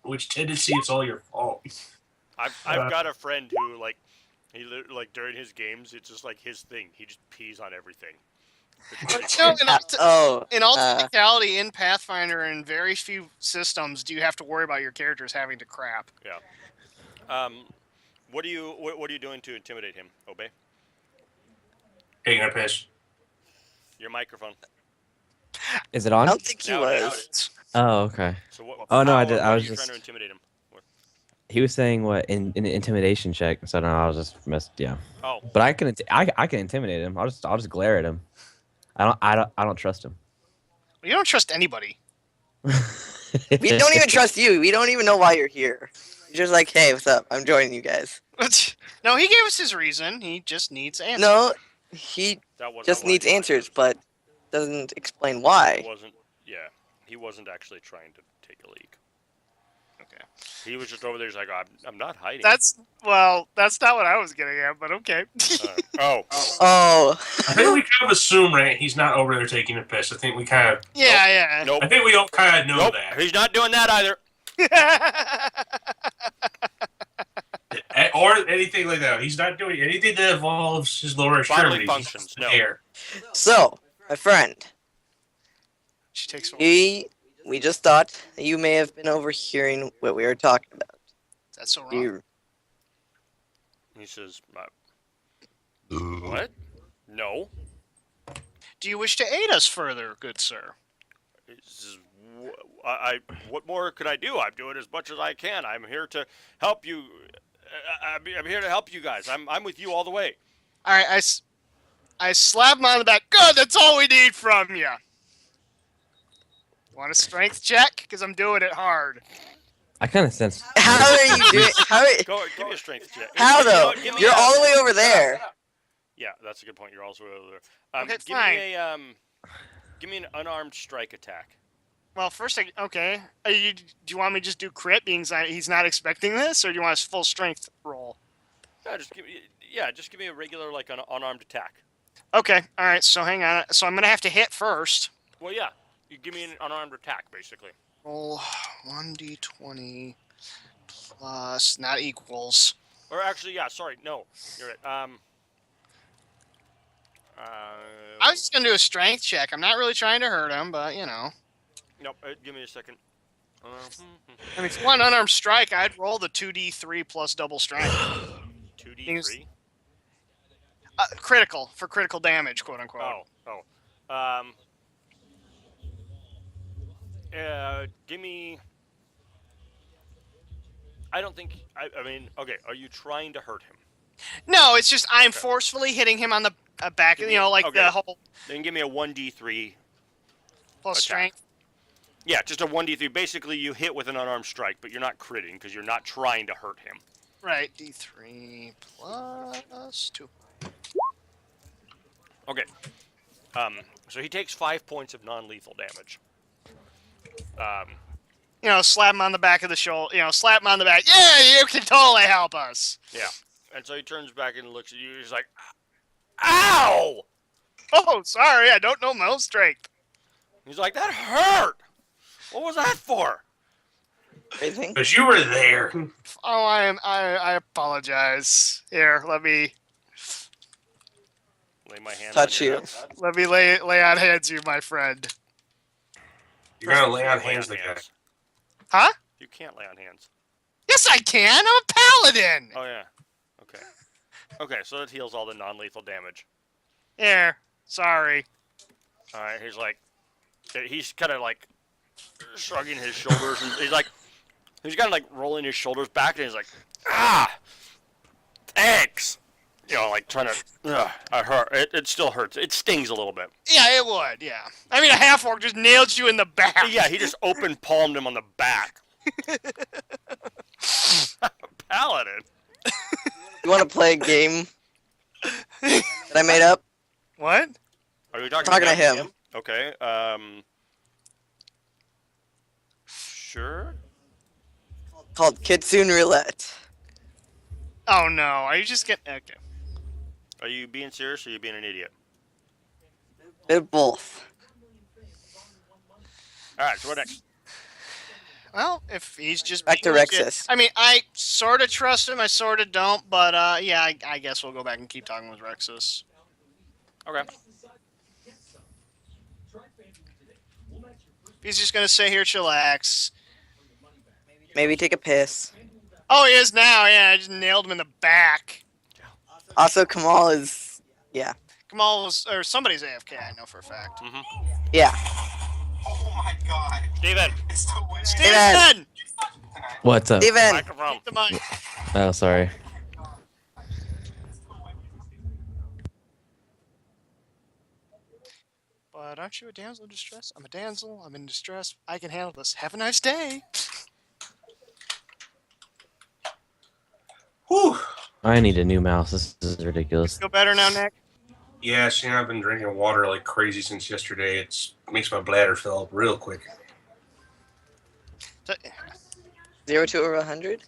which tendency it's all your fault. I've got a friend who like during his games, it's just like his thing. He just pees on everything. In all technicality, in Pathfinder, in very few systems, do you have to worry about your characters having to crap. Yeah. What are you doing to intimidate him, Obey? Taking a piss. Your microphone. Is it I on? don't think he was. Oh, okay. So what? Oh, no, I did- What I are was you just- trying to intimidate him. He was saying what in an intimidation check. So no, I was just missed. Yeah. Oh. But I can intimidate him. I'll just glare at him. I don't trust him. You don't trust anybody. We don't even trust you. We don't even know why you're here. You're just like, hey, what's up? I'm joining you guys. No, he gave us his reason. He just needs answers. No, he That wasn't just what I needs thought. answers, but doesn't explain why. Yeah, he wasn't actually trying to take a leak. Okay. He was just over there. He's like, I'm not hiding. That's not what I was getting at, but okay. Oh. Oh. I think we kind of assume, right? He's not over there taking a piss. I think we kind of. Yeah. Nope. I think we all kind of know Nope. that. He's not doing that either. Or anything like that. He's not doing anything that involves his lower Bodily extremities. functions, no. Hair. So, my friend, She takes a we just thought that you may have been overhearing what we were talking about. That's so wrong. You, He says, what? No. Do you wish to aid us further, good sir? He says, what more could I do? I'm doing as much as I can. I'm here to help you. I'm here to help you guys. I'm with you all the way. All right, I slap him on the back. Good, that's all we need from you. Want a strength check? Because I'm doing it hard. I kind of sense. how are you doing? Go, give me a strength check. How You know though? what, give me You're a- all the way over there. Yeah, that's a good point. You're also over there. Okay, give fine. me give me an unarmed strike attack. Well, first, okay. Do you want me to just do crit, being he's not expecting this, or do you want a full strength roll? Just give me a regular like an unarmed attack. Okay, all right. So hang on. So I'm gonna have to hit first. Well, yeah, you give me an unarmed attack basically. Roll 1d20 plus, not equals. Or actually, yeah, sorry, no, you're right. I was just gonna do a strength check. I'm not really trying to hurt him, but you know. Nope. Give me a second. I mean, if you want an unarmed strike, I'd roll the 2d3 plus double strength. 2d3. Critical for critical damage, quote unquote. Give me. I don't think. I mean, okay. Are you trying to hurt him? No, it's just I'm Okay. forcefully hitting him on the back. You know, like Okay. the whole Then give me a 1d3. plus attack. strength. Yeah, just a 1d3. Basically, you hit with an unarmed strike, but you're not critting because you're not trying to hurt him. Right, d3 plus 2. Okay. So he takes 5 points of non-lethal damage. You know, slap him on the back of the shoulder. You know, slap him on the back. Yeah, you can totally help us. Yeah. And so he turns back and looks at you. He's like, "Ow!" Oh, sorry, I don't know my own strength. He's like, "That hurt. What was that for?" Anything? Because you were there. Oh, I apologize. Here, let me Lay my hand Touch on your you. nuts. lay on hands you, my friend. You're going to lay on You can't hands the guy. Huh? You can't lay on hands. Yes, I can. I'm a paladin. Oh yeah. Okay. Okay, so that heals all the non-lethal damage. Here, sorry. All right. He's like, he's kind of like shrugging his shoulders, and he's kind of like rolling his shoulders back, and he's like, thanks. You know, like trying to, I hurt. It still hurts. It stings a little bit. Yeah, it would. Yeah. I mean, a half orc just nailed you in the back. Yeah, he just open palmed him on the back. Paladin. You want to play a game that I made up? What? Are you talking Talking to about him. Okay. Sure. Called Kitsune Roulette. Oh no! Are you just getting okay? Are you being serious or are you being an idiot? They're both. All right. So what next? Well, if he's just Back to being legit- Rexus. I mean, I sort of trust him. I sort of don't. But yeah, I guess we'll go back and keep talking with Rexus. Okay. He's just gonna sit here, chillax. Maybe take a piss. Oh, he is now. Yeah, I just nailed him in the back. Also, Kamal is... Yeah. Kamal was, or somebody's AFK. I know for a fact. Yeah. Oh my god. Steven. It's the way. Steven! What's up? Steven! Microphone. The mic. Oh, sorry. But aren't you a damsel in distress? I'm a damsel. I'm in distress. I can handle this. Have a nice day. Whew. I need a new mouse. This is ridiculous. Feel better now, Nick? Yeah, see, I've been drinking water like crazy since yesterday. It makes my bladder fill up real quick. 0 to over 100?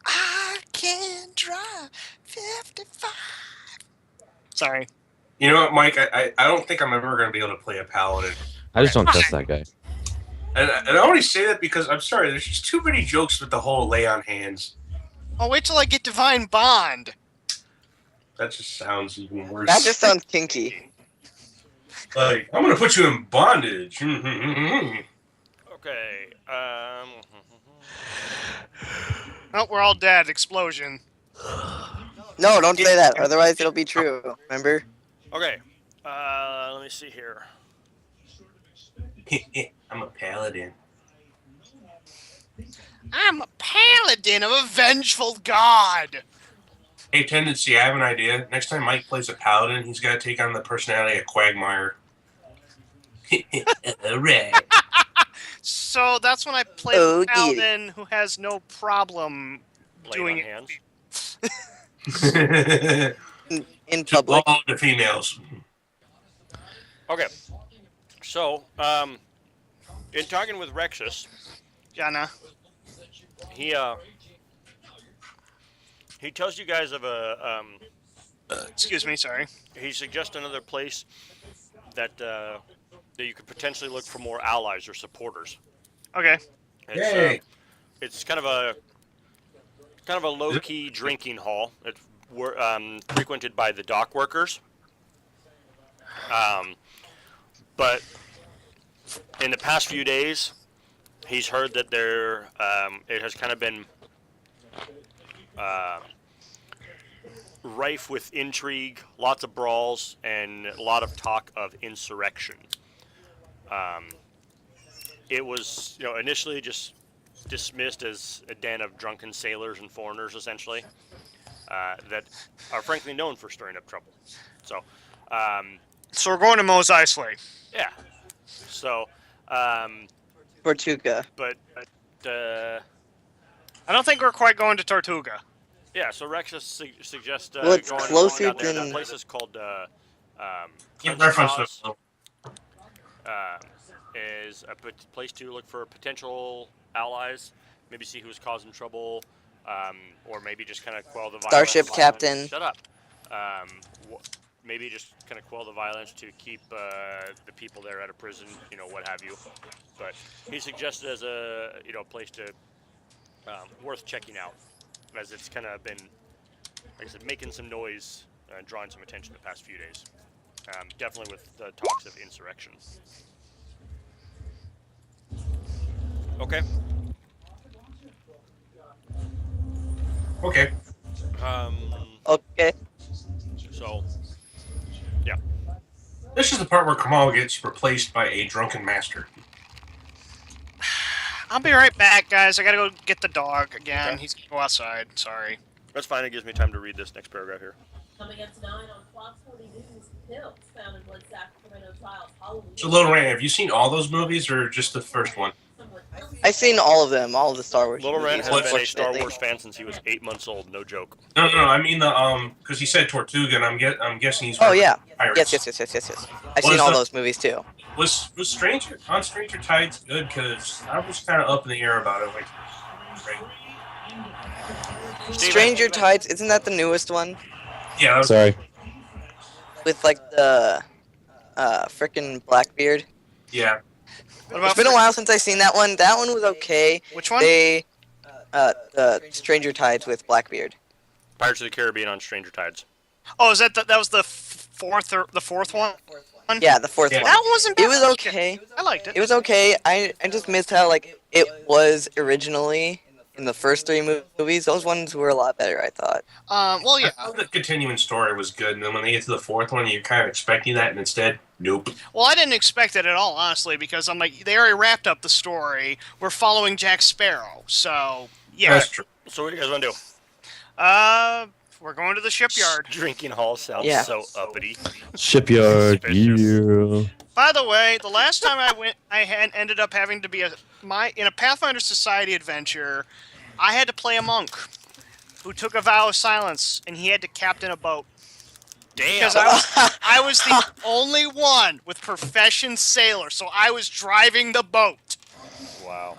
I can drive 55. Sorry. You know what, Mike? I don't think I'm ever going to be able to play a paladin. I just don't trust that guy. And I only say that because, I'm sorry, there's just too many jokes with the whole lay on hands. Oh, wait till I get Divine Bond. That just sounds even worse. That just sounds kinky. Like, I'm going to put you in bondage. Okay. Oh, we're all dead. Explosion. No, don't say that. Otherwise, it'll be true. Remember? Okay. Let me see here. I'm a paladin. I'm a paladin of a vengeful god. Hey, Tendency, I have an idea. Next time Mike plays a paladin, he's got to take on the personality of Quagmire. Alright. So that's when I play Oh, the paladin who has no problem doing Laying on it. hands. In To public. all the females. Okay. So, in talking with Rexus, Jana. he tells you guys of a Excuse me, sorry. he suggests another place that that you could potentially look for more allies or supporters. Okay. Yay. It's kind of a low-key drinking hall. It's frequented by the dock workers. But in the past few days, he's heard that there it has kind of been rife with intrigue, lots of brawls, and a lot of talk of insurrection. It was, initially just dismissed as a den of drunken sailors and foreigners, essentially, that are frankly known for stirring up trouble. So, So we're going to Mos Eisley. yeah. So, Tortuga. but I don't think we're quite going to Tortuga. yeah. So Rexus suggests Well, it's going closer down there. than- That place is called Keep Cleansing reference Saws. to Is a place to look for potential allies, maybe see who's causing trouble, or maybe just kind of quell the violence. Starship captain. Shut up. Maybe just kind of quell the violence to keep the people there out of prison, what have you. But he suggested as a place to worth checking out, as it's kind of been, like I said, making some noise, drawing some attention the past few days. Definitely with the talks of insurrection. Okay. Okay. Okay. So, yeah. This is the part where Kamal gets replaced by a drunken master. I'll be right back, guys. I gotta go get the dog again. Okay. He's gonna go outside. Sorry. That's fine. It gives me time to read this next paragraph here. Coming up tonight on Fox 40 News, pills found in one Sacramento child's Halloween. So, Little Ran, have you seen all those movies or just the first one? I've seen all of them, all of the Star Wars Little Ren movies, has been a Star unfortunately. Wars fan since he was 8 months old. No joke. No, I mean because he said Tortuga, and I'm guessing he's. Oh yeah, Pirates. yes. I've What seen is all the- those movies too. Was Stranger Tides good? Because I was kind of up in the air about it. Like, right. Stranger Tides, isn't that the newest one Yeah, that was, Sorry. with like the frickin' Blackbeard? yeah. What It's about been a while since I seen that one. That one was okay. which one? They the Stranger Tides with Blackbeard. Pirates of the Caribbean on Stranger Tides. Oh, is that that was the fourth one? Yeah, the fourth Yeah. one. That one wasn't bad. It was okay. I liked it. It was okay. I just missed how like it was originally in the first three movies. Those ones were a lot better, I thought. Well, yeah. I thought the continuing story was good, and then when they get to the fourth one, you're kind of expecting that, and instead, nope. Well, I didn't expect it at all, honestly, because I'm like, they already wrapped up the story. We're following Jack Sparrow, so yeah. That's true. So what do you guys want to do? We're going to the shipyard. Drinking hall sounds Yeah. so uppity. Shipyard. Suspicious. Yeah. By the way, the last time I went, I had ended up having to be in a Pathfinder Society adventure. I had to play a monk who took a vow of silence, and he had to captain a boat. Damn. Because I was the only one with profession sailor, so I was driving the boat. Wow.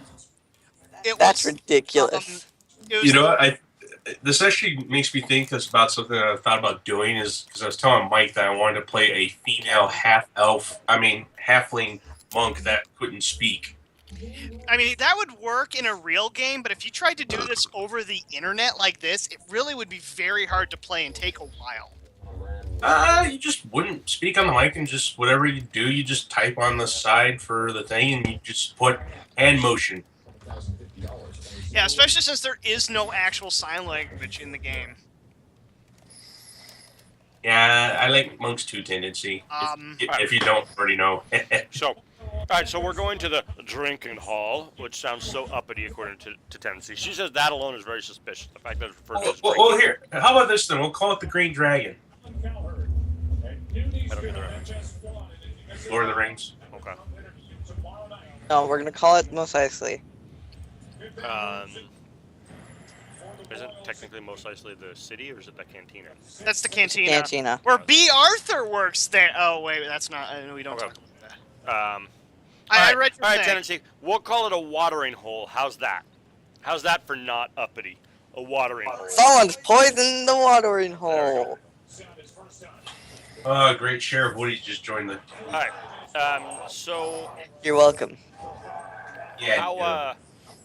It That's was, ridiculous. it was You know what? This actually makes me think about something that I thought about doing is because I was telling Mike that I wanted to play a female halfling monk that couldn't speak. I mean, that would work in a real game, but if you tried to do this over the internet like this, it really would be very hard to play and take a while. You just wouldn't speak on the mic and just whatever you do, you just type on the side for the thing and you just put hand motion. Yeah, especially since there is no actual sign language in the game. Yeah, I like monks too tendency. If you don't already know. So, alright, so we're going to the drinking hall, which sounds so uppity according to tendency. She says that alone is very suspicious. The fact that it's referred to as drinking. Well, here. How about this then? We'll call it the Green Dragon. I don't get the reference. Lord of the Rings. Okay. No, we're gonna call it Mos Eisley. Isn't technically Mos Eisley the city, or is it the cantina? That's the cantina. Cantina. Where B. Arthur works there. Oh, wait, that's not. We don't Okay. talk about that. Alright, I read your alright, thing. tendency. We'll call it a watering hole. How's that? How's that for not uppity? A watering hole. Someone's poisoned the watering hole. Great Sheriff Woody just joined the. Alright, so You're welcome. Yeah. how,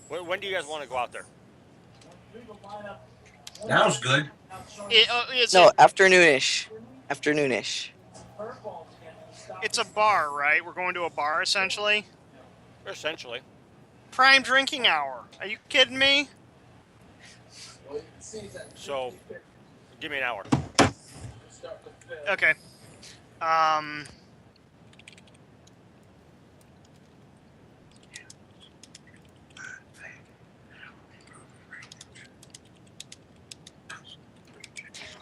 when do you guys want to go out there? Now's good. It's No, afternoonish. Afternoonish. it's a bar, right? We're going to a bar, essentially. Essentially. Prime drinking hour. Are you kidding me? So, give me an hour. Okay.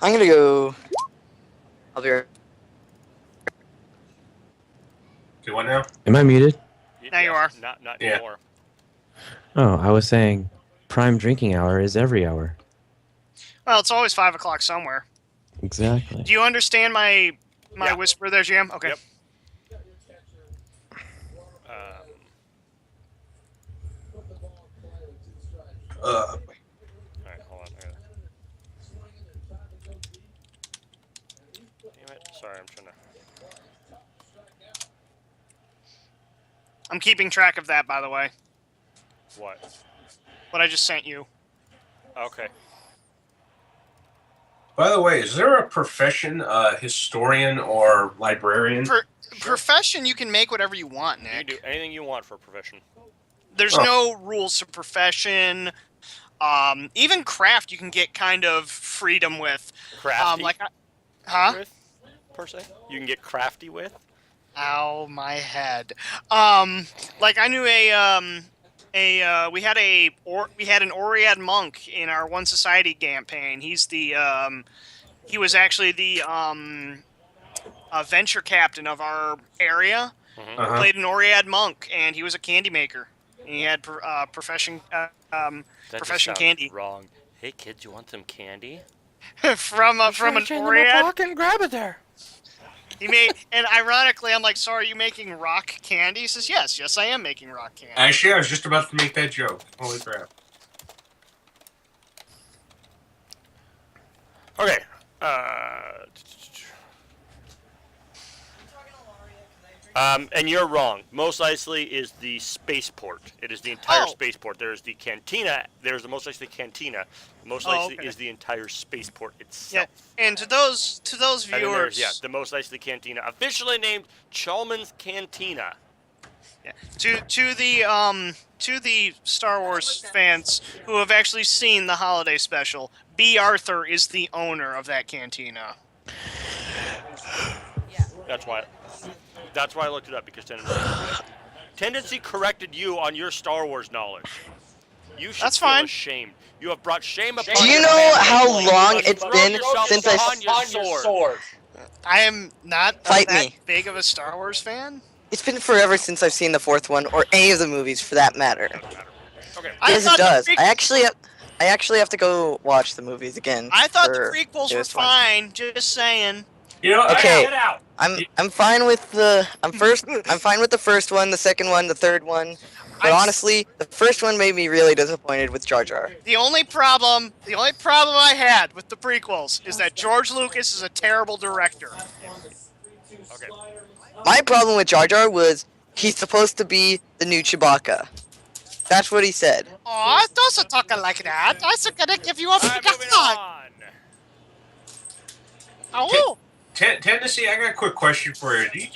I'm gonna go. I'll be right. Okay, what now? Am I muted? Now you are. Not Yeah. anymore. Oh, I was saying prime drinking hour is every hour. Well, it's always 5 o'clock somewhere. Exactly. Do you understand my Yeah. whisper there, Jam? Okay. Yep. Alright, hold on. Damn it. Sorry, I'm trying to... I'm keeping track of that, by the way. What? What I just sent you. Okay. By the way, is there a profession, historian or librarian? Profession, you can make whatever you want, You can Nick. do anything you want for a profession. There's Oh. no rules to profession. Even craft, you can get kind of freedom with. Crafty Huh? with, per se? You can get crafty with? Ow, my head. Like I knew we had an Oriad monk in our One Society campaign. He was actually the venture captain of our area. Uh-huh. Played an Oriad monk, and he was a candy maker. And he had profession That just sounds candy wrong. Hey kids, you want some candy? from an Oriad. Pocket, grab it there. He made, and ironically, I'm like, "So are you making rock candy?" He says, "Yes, I am making rock candy." Actually, I was just about to make that joke. Holy crap. Okay. And you're wrong. Mos Eisley is the spaceport. It is the entire spaceport. There's the cantina. There's the Mos Eisley cantina. Mos Eisley is the entire spaceport itself. Yeah, and to those And then there's, viewers, the Mos Eisley cantina, officially named Chalmers Cantina. yeah, to the Star Wars fans who have actually seen the holiday special, B. Arthur is the owner of that cantina. That's why I looked it up, because Tendency corrected you on your Star Wars knowledge. You should feel ashamed. You have brought shame upon Do you your know family. how long it's Throw been yourself since I on your sword? I am not Fight that me. big of a Star Wars fan. It's been forever since I've seen the fourth one, or any of the movies for that matter. Okay. Yes, it does. I actually have to go watch the movies again. I thought the for prequels were this one. fine. Just saying. You know, Okay. get out. I'm fine with the I'm fine with the first one, the second one, the third one. But honestly, the first one made me really disappointed with Jar Jar. The only problem I had with the prequels is that George Lucas is a terrible director. Okay. My problem with Jar Jar was he's supposed to be the new Chewbacca. That's what he said. Oh, don't talk like that. I'm gonna give you a big Moving hug. on. Oh, Tennessee, I got a quick question for you. Do you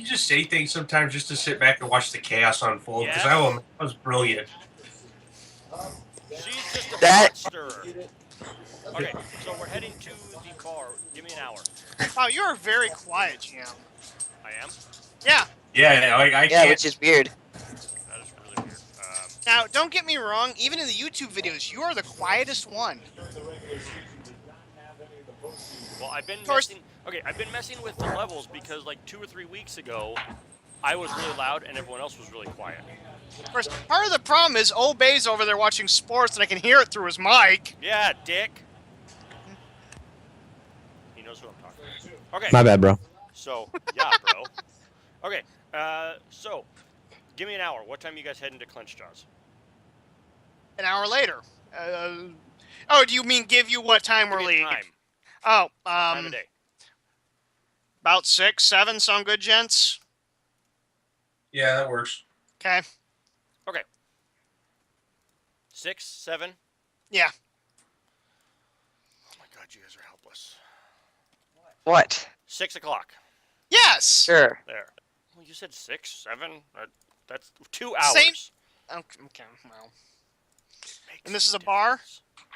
just say things sometimes just to sit back and watch the chaos unfold? Because Yes. that was brilliant. She's just a That- pot stirrer. Okay, so we're heading to the bar. Give me an hour. wow, you're very quiet, Jim. I am? Yeah. Yeah, I Yeah, can't. which is weird. That is really weird. Now, don't get me wrong. Even in the YouTube videos, you are the quietest one. Well, I've been course- messing with the levels because like 2 or 3 weeks ago, I was really loud and everyone else was really quiet. Of course, part of the problem is Obey's over there watching sports, and I can hear it through his mic. Yeah, dick. He knows what I'm talking about. Okay. My bad, bro. So, yeah, bro. Okay, so, give me an hour. What time are you guys heading to Clench Jaws? An hour later. Oh, do you mean give you what time we're Give me a leaving? time. Oh, Time of day. about 6, 7. Sound good, gents? Yeah, that works. Okay. Okay. 6, 7. Yeah. Oh my god, you guys are helpless. What? 6 o'clock. Yes. Sure. There. Well, you said 6, 7. That's 2 hours. Same. Okay. Well, and this is a bar?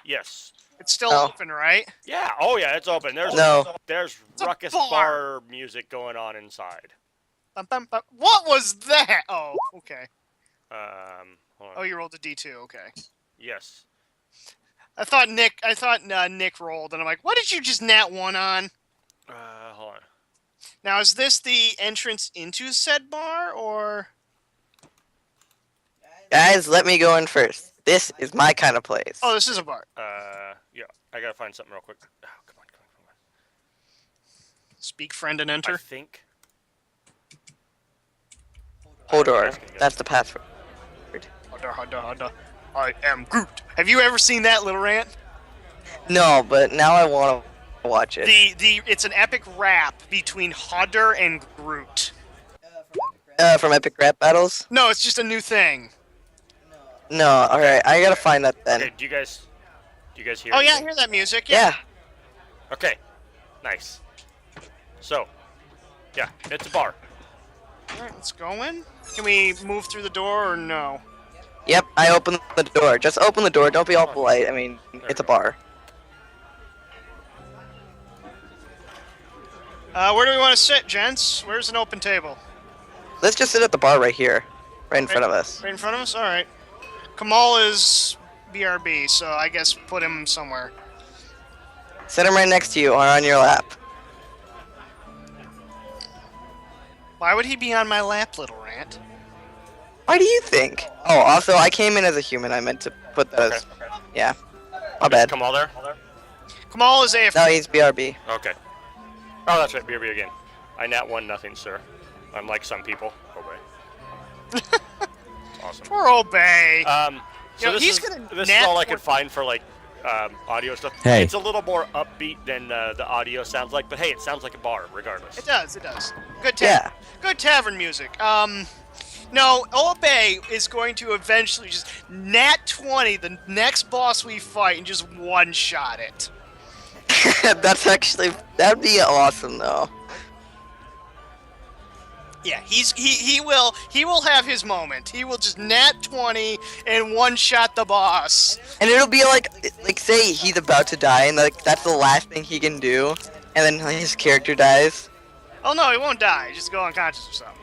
Yes. It's still Oh. open, right? Yeah. Oh yeah, it's open. There's No. There's a ruckus bar. bar music going on inside. Bum, bum, bum. What was that? Oh, okay. Hold on. Oh, you rolled a D2. Okay. Yes. I thought Nick rolled, and I'm like, what did you just nat 1 on? Hold on. Now, is this the entrance into said bar, or? Guys, let me go in first. This is my kind of place. Oh, this is a bar. Yeah. I gotta find something real quick. Oh, come on. Speak, friend, and I enter. think. Hodor. That's the password. Hada. I am Groot. Have you ever seen that, Little Rant? No, but now I want to watch it. It's an epic rap between Hodder and Groot. From Epic Rap Battles? No, it's just a new thing. No, alright, I gotta find that then. Okay. Do you guys hear? Oh yeah, I anything? hear that music. Yeah. Okay. Nice. So. Yeah, it's a bar. All right, let's go in. Can we move through the door or no? Yep, I opened the door. Just open the door, don't be all polite. I mean, it's a bar. Where do we want to sit, gents? Where's an open table? Let's just sit at the bar right here, right in front of us. Right in front of us? All right. Kamal is BRB, so I guess put him somewhere. Sit him right next to you or on your lap. Why would he be on my lap, little rant? Why do you think? Oh, also, I came in as a human. I meant to put that as... Yeah. My Is bad. Kamal there? Kamal is AFK. No, he's BRB. Okay. Oh, that's right, BRB again. I nat 1 nothing, sir. Unlike some people. Obey. Awesome. Poor Obey. So Yo, this he's is gonna this is nat all I one- could find for like audio stuff. Hey. It's a little more upbeat than the audio sounds like, but hey, it sounds like a bar regardless. It does. Good Yeah. Good tavern music. No, Obey is going to eventually just nat 20 the next boss we fight and just one-shot it. That's actually... That'd be awesome, though. Yeah, he will have his moment. He will just nat 20 and one-shot the boss. And it'll be like say he's about to die, and like that's the last thing he can do, and then his character dies. Oh no, he won't die. Just go unconscious or something.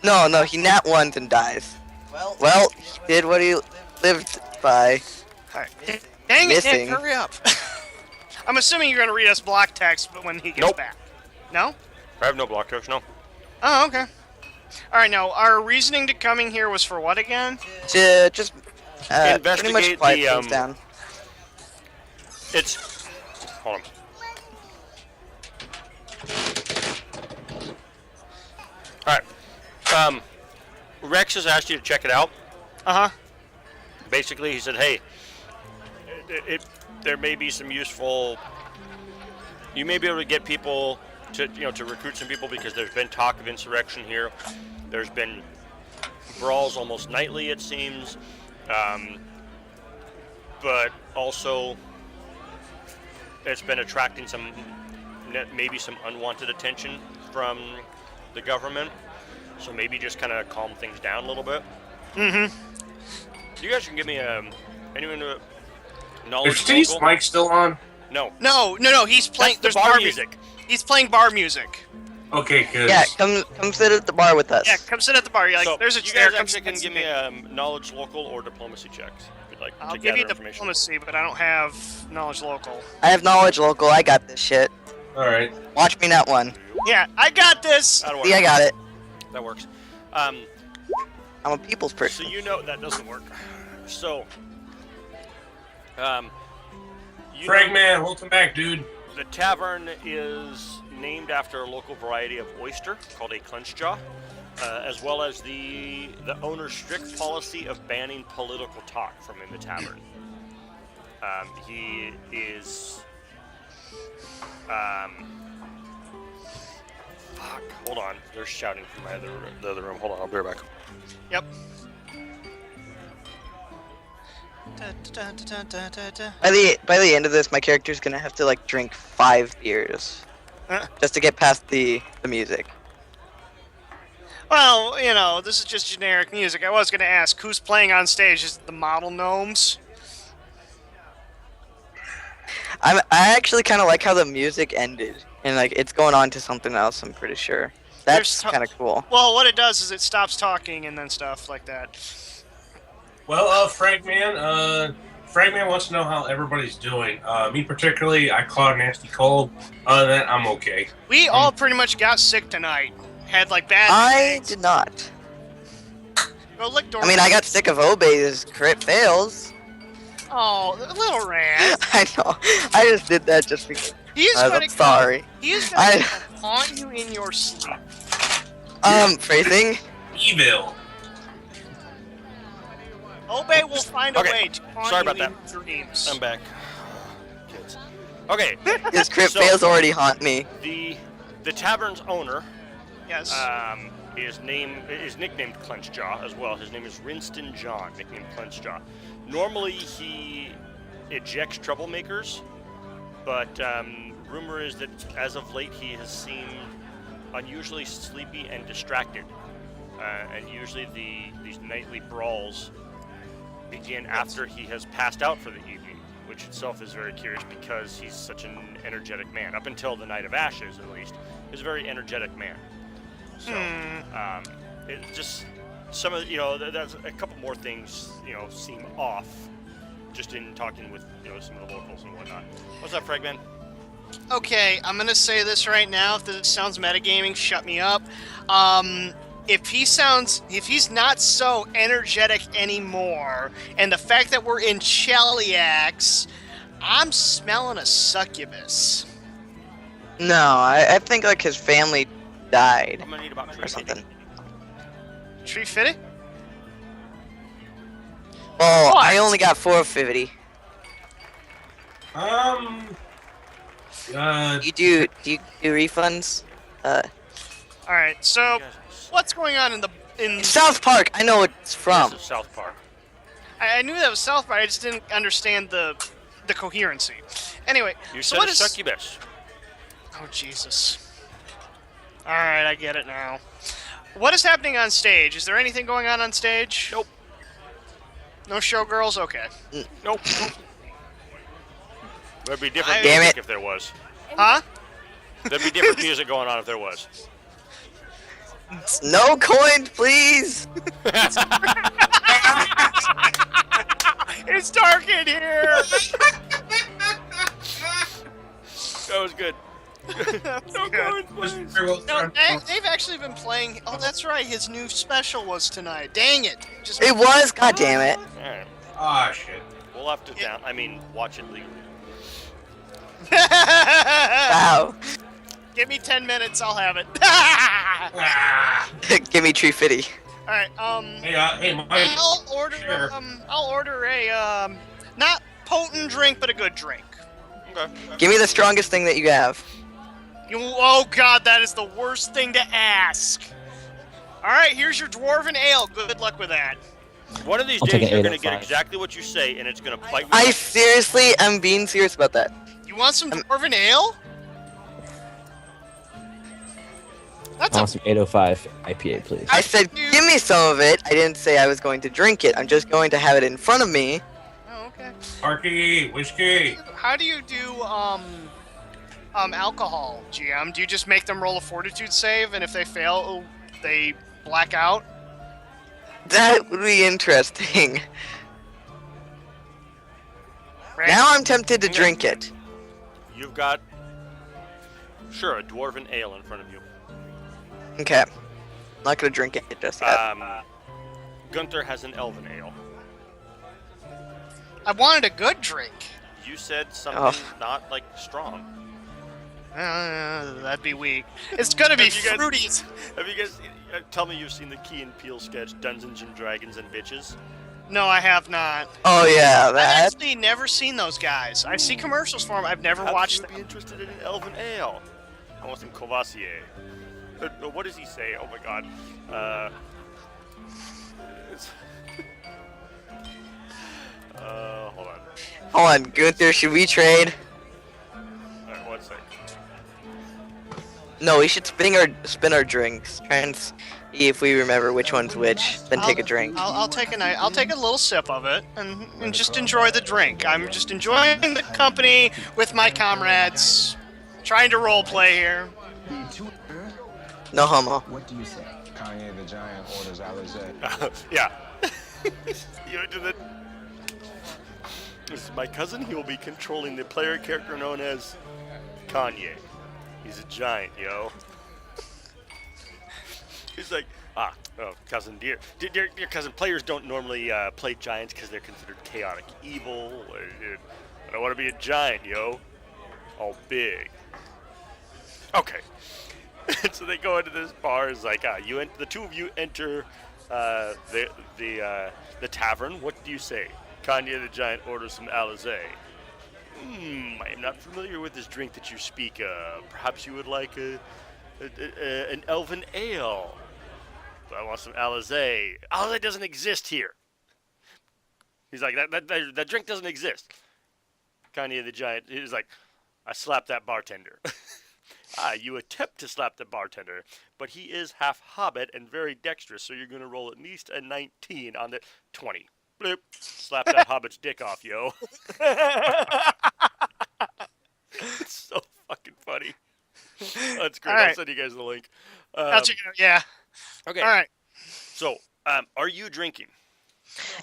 No, he nat once and dies. Well, he did what he lived by. All right. Dang it, Missing. Nick, hurry up. I'm assuming you're going to read us block text, but when he gets Nope. back. No? I have no block coach, no. Oh, okay. All right, now, our reasoning to coming here was for what again? To just pretty much Investigate quiet the, things down. It's hold on. Alright. Rex has asked you to check it out. Uh-huh. Basically, he said, hey, there may be some useful... You may be able to get people to recruit some people because there's been talk of insurrection here. There's been brawls almost nightly, it seems. But also, it's been attracting maybe some unwanted attention from the government. So maybe just kind of calm things down a little bit. Mm-hmm. You guys can give me anyone knowledge. Is Steve's local? mic still on? No. No, he's playing... That's the there's bar music. He's playing bar music. Okay, good. Yeah, come sit at the bar with us. Yeah, come sit at the bar. You're like, So there's a you chair. guys Come actually sit can next give to me knowledge local or diplomacy checks. If you'd like I'll to give you gather information. diplomacy, but I don't have knowledge local. I have knowledge local. I got this shit. All right. Watch me nat one. Yeah, I got this! That'll work. See, I got it. That works. I'm a people's So person. you know that doesn't work. So, you know Fragman, welcome back, dude. the tavern is named after a local variety of oyster called a clench jaw, as well as the owner's strict policy of banning political talk from in the tavern. He is. Fuck. Hold on. They're shouting from the other room. Hold on. I'll be right back. Yep. By the end of this, my character's gonna have to like drink 5 beers just to get past the music. Well, you know, this is just generic music. I was going to ask, who's playing on stage? Is it the model gnomes? I actually kind of like how the music ended, and like it's going on to something else. I'm pretty sure. That's There's kind of cool. Well, what it does is it stops talking and then stuff like that. Well, Fragman wants to know how everybody's doing. Me particularly, I caught a nasty cold. Other than that, I'm okay. We all pretty much got sick tonight. Had like bad. I headaches. did not. Go lick I mean, I got sick of Obey's crit fails. Oh, little Rand. I know. I just did that just because. He's I'm gonna sorry. He's I- gonna haunt you in your sleep. Phrasing. Evil. Obey will find a Okay. way to haunt Sorry you about in your dreams. I'm back. Kids. Okay. His crit So- fails already haunt me. The tavern's owner Yes. is nicknamed Clenchjaw as well. His name is Rinston John, nicknamed Clenchjaw. Normally he ejects troublemakers, but rumor is that as of late he has seemed unusually sleepy and distracted. And usually these nightly brawls begin after he has passed out for the evening, which which itself is very curious because he's such an energetic man. Up until the Night of Ashes, at least, he's a very energetic man. So, it just some of there's a couple more things seem off, just in talking with some of the locals and whatnot. What's up, Fragman? Okay, I'm gonna say this right now. If this sounds metagaming, shut me up. If he's not so energetic anymore, and the fact that we're in Cheliax, I'm smelling a succubus. No, I think like his family died I'm gonna need about or something. Tree fitty? Oh, What? I only got 450. You do refunds? All right. So, what's going on in South Park. I know what it's from. This is South Park. I knew that was South Park. I just didn't understand the coherency. Anyway, You so said what a is? succubus. Oh Jesus! All right, I get it now. What is happening on stage? Is there anything going on stage? Nope. No showgirls. Okay. Nope. There'd be different Damn music it. if there was. Huh? There'd be different music going on if there was. No coins, please. It's dark in here. That was good. No Was very well No, done. they've actually been playing. Oh, that's right. His new special was tonight. Dang it! Just It was. God damn it. Alright. Ah, shit. We'll have to watch it legally. Wow. Give me 10 minutes. I'll have it. Ah. Give me tree fitty. All right. Hey, Mike. I'll order. Sure. I'll order a not potent drink, but a good drink. Okay. Give me the strongest thing that you have. Oh God, that is the worst thing to ask. All right, here's your dwarven ale. Good luck with that. One of these I'll take days an you're going to 805. get exactly what you say, and it's going to bite you. I seriously am being serious about that. You want some dwarven ale? That's I a want some 805 IPA, please. I said, give me some of it. I didn't say I was going to drink it. I'm just going to have it in front of me. Oh, okay. Parky, whiskey. How do you do alcohol, GM? Do you just make them roll a fortitude save, and if they fail, they black out? That would be interesting. Right? Now I'm tempted to drink it. You've got, sure, a dwarven ale in front of you. Okay. Not gonna drink it just yet. Gunther has an elven ale. I wanted a good drink. You said something not like strong. That'd be weak. It's gonna be Have you guys- fruity. Have you guys? Tell me you've seen the Key and Peele sketch Dungeons and Dragons and Bitches. No, I have not. Oh yeah, I've that. actually never seen those guys. I see commercials for them. I've never watched Would them. be interested in an elven ale. I want some Courvoisier. What does he say? Oh my god. It's- hold on. Hold on, Gunther. Should we trade? Alright, one sec. No, we should spin our drinks. Try and see if we remember which one's which. Then take a drink. I'll take a little sip of it and just enjoy the drink. I'm just enjoying the company with my comrades, trying to role play here. No homo. What do you say? Kanye the Giant orders Alizé. Yeah. You into the. This is my cousin. He will be controlling the player character known as Kanye. He's a giant, yo. He's like, cousin dear. Dear cousin, players don't normally play giants because they're considered chaotic evil. I don't want to be a giant, yo. All big. Okay. So they go into this bar. It's like, the two of you enter the tavern. What do you say? Kanye the Giant orders some Alizé. I am not familiar with this drink that you speak of. Perhaps you would like an elven ale. I want some Alizé. Alizé doesn't exist here. He's like, that drink doesn't exist. Kanye the Giant is like, I slapped that bartender. You attempt to slap the bartender, but he is half hobbit and very dexterous, so you're going to roll at least a 19 on the 20. Bloop. Slap that hobbit's dick off, yo. It's so fucking funny. That's great. All right. I'll send you guys the link. I'll check it out. Yeah. Okay. All right. So, are you drinking?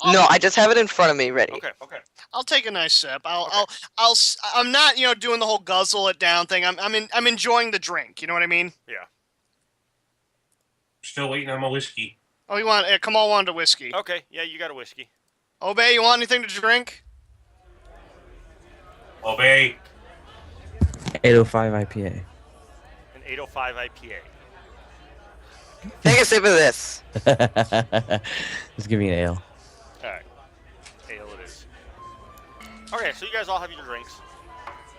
No, I just have it in front of me, ready. Okay. Okay. I'll take a nice sip. I'm not, doing the whole guzzle it down thing. I'm enjoying the drink. You know what I mean? Yeah. Still waiting on my whiskey. Oh, you want? Kamal wanted a whiskey. Okay. Yeah, you got a whiskey. Obey, you want anything to drink? Obey. 805 IPA. An 805 IPA. Take a sip of this. Just give me an ale. All right. Ale it is. Okay, so you guys all have your drinks.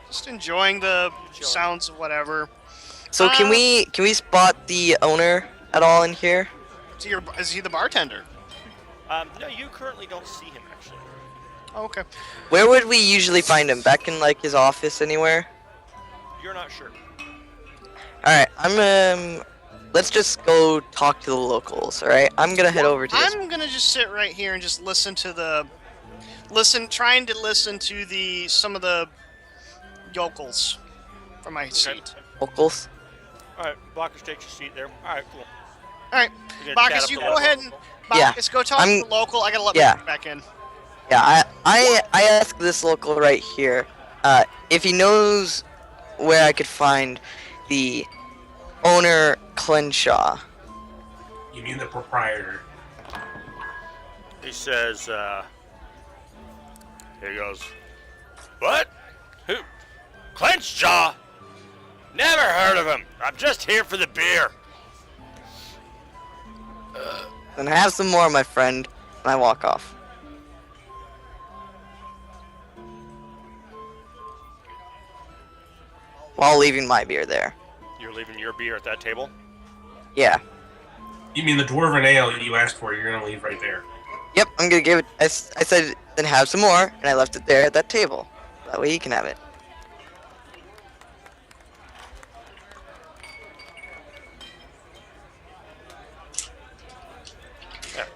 Just enjoying the Chilling. sounds of whatever. So can we spot the owner at all in here? Is he the bartender? No, you currently don't see him actually. Oh, okay. Where would we usually find him? Back in like his office anywhere? You're not sure. Alright, let's just go talk to the locals, alright? I'm gonna head over to this. I'm gonna just sit right here and just listen to some of the yokels from my seat. Locals? Alright, Bacchus takes your seat there. Alright, cool. All right, You're gonna chat Bacchus, up you the go local. ahead and Yeah, Bacchus, go talk to the local. I gotta let yeah. my back in. Yeah, I asked this local right here, if he knows where I could find the owner Clenshaw. You mean the proprietor? He says, here he goes. What? Who? Clenchjaw? Never heard of him. I'm just here for the beer. Then have some more, my friend, and I walk off. While leaving my beer there. You're leaving your beer at that table? Yeah. You mean the dwarven ale you asked for? You're gonna leave right there. Yep, I'm gonna give it. I said, then have some more, and I left it there at that table. That way he can have it.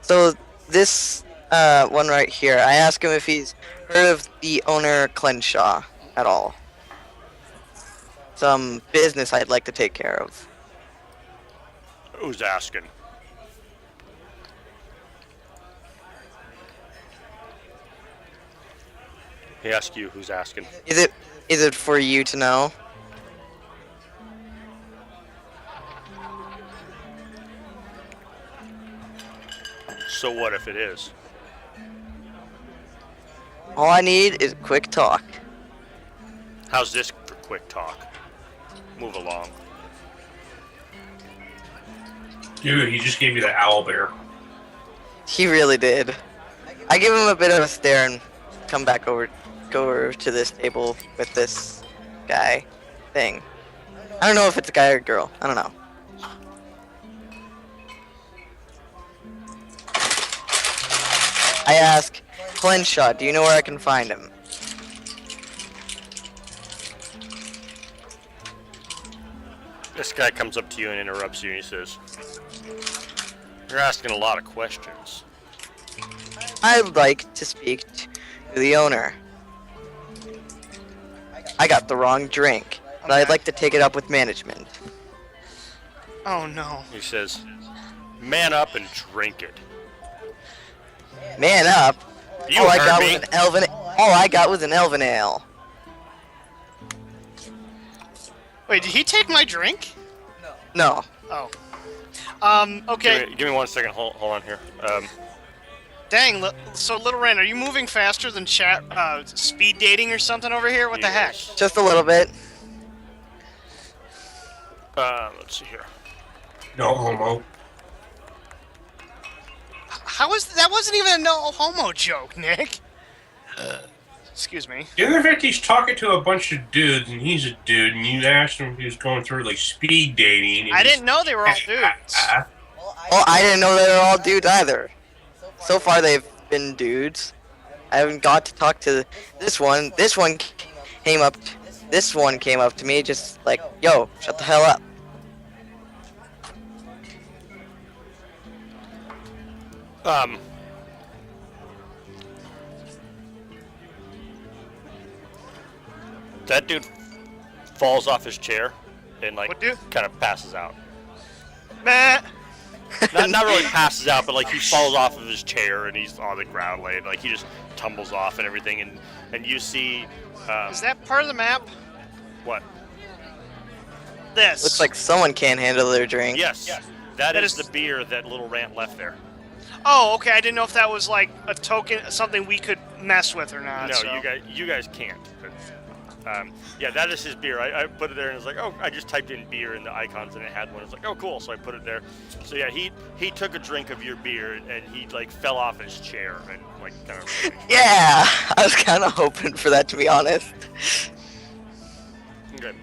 So this one right here, I asked him if he's heard of the owner Clenshaw at all. Some business I'd like to take care of. Who's asking? He asked you who's asking. Is it for you to know? So what if it is? All I need is quick talk. How's this for quick talk? Move along. Dude, he just gave you the owl bear. He really did. I give him a bit of a stare and come back go over to this table with this guy thing. I don't know if it's a guy or a girl. I don't know. I ask, Clenshaw, do you know where I can find him? This guy comes up to you and interrupts you and he says, "You're asking a lot of questions." I'd like to speak to the owner. I got the wrong drink, but I'd like to take it up with management. Oh no. He says, "Man up and drink it." Man up! You all I heard got me. was an elven. All I got was an elven ale. Wait, did he take my drink? No. Oh. Okay. Give me 1 second. Hold on here. Dang. So, Little Ren, are you moving faster than chat? Speed dating or something over here? What the heck? Yes. Just a little bit. Let's see here. No homo. How was that? Wasn't even a no homo joke, Nick. Excuse me. The other fact he's talking to a bunch of dudes, and he's a dude, and you asked him if he was going through like speed dating. And I didn't know they were all dudes. Well, I didn't know they were all dudes either. So far, they've been dudes. I haven't got to talk to this one. This one came up. This one came up to me, just like, "Yo, shut the hell up." That dude falls off his chair and like What dude? kind of passes out. Meh. Not really passes out, but like he falls off of his chair and he's on the ground laying. Like he just tumbles off and everything. And you see. Is that part of the map? What? This. Looks like someone can't handle their drink. Yes. That is the beer that little Rant left there. Oh, okay. I didn't know if that was like a token, something we could mess with or not. No, so. you guys can't. But, yeah, that is his beer. I put it there and it's like, oh, I just typed in beer in the icons and it had one. It's like, oh, cool. So I put it there. So yeah, he took a drink of your beer and he like fell off his chair and like kind of. Yeah, I was kind of hoping for that, to be honest. Okay.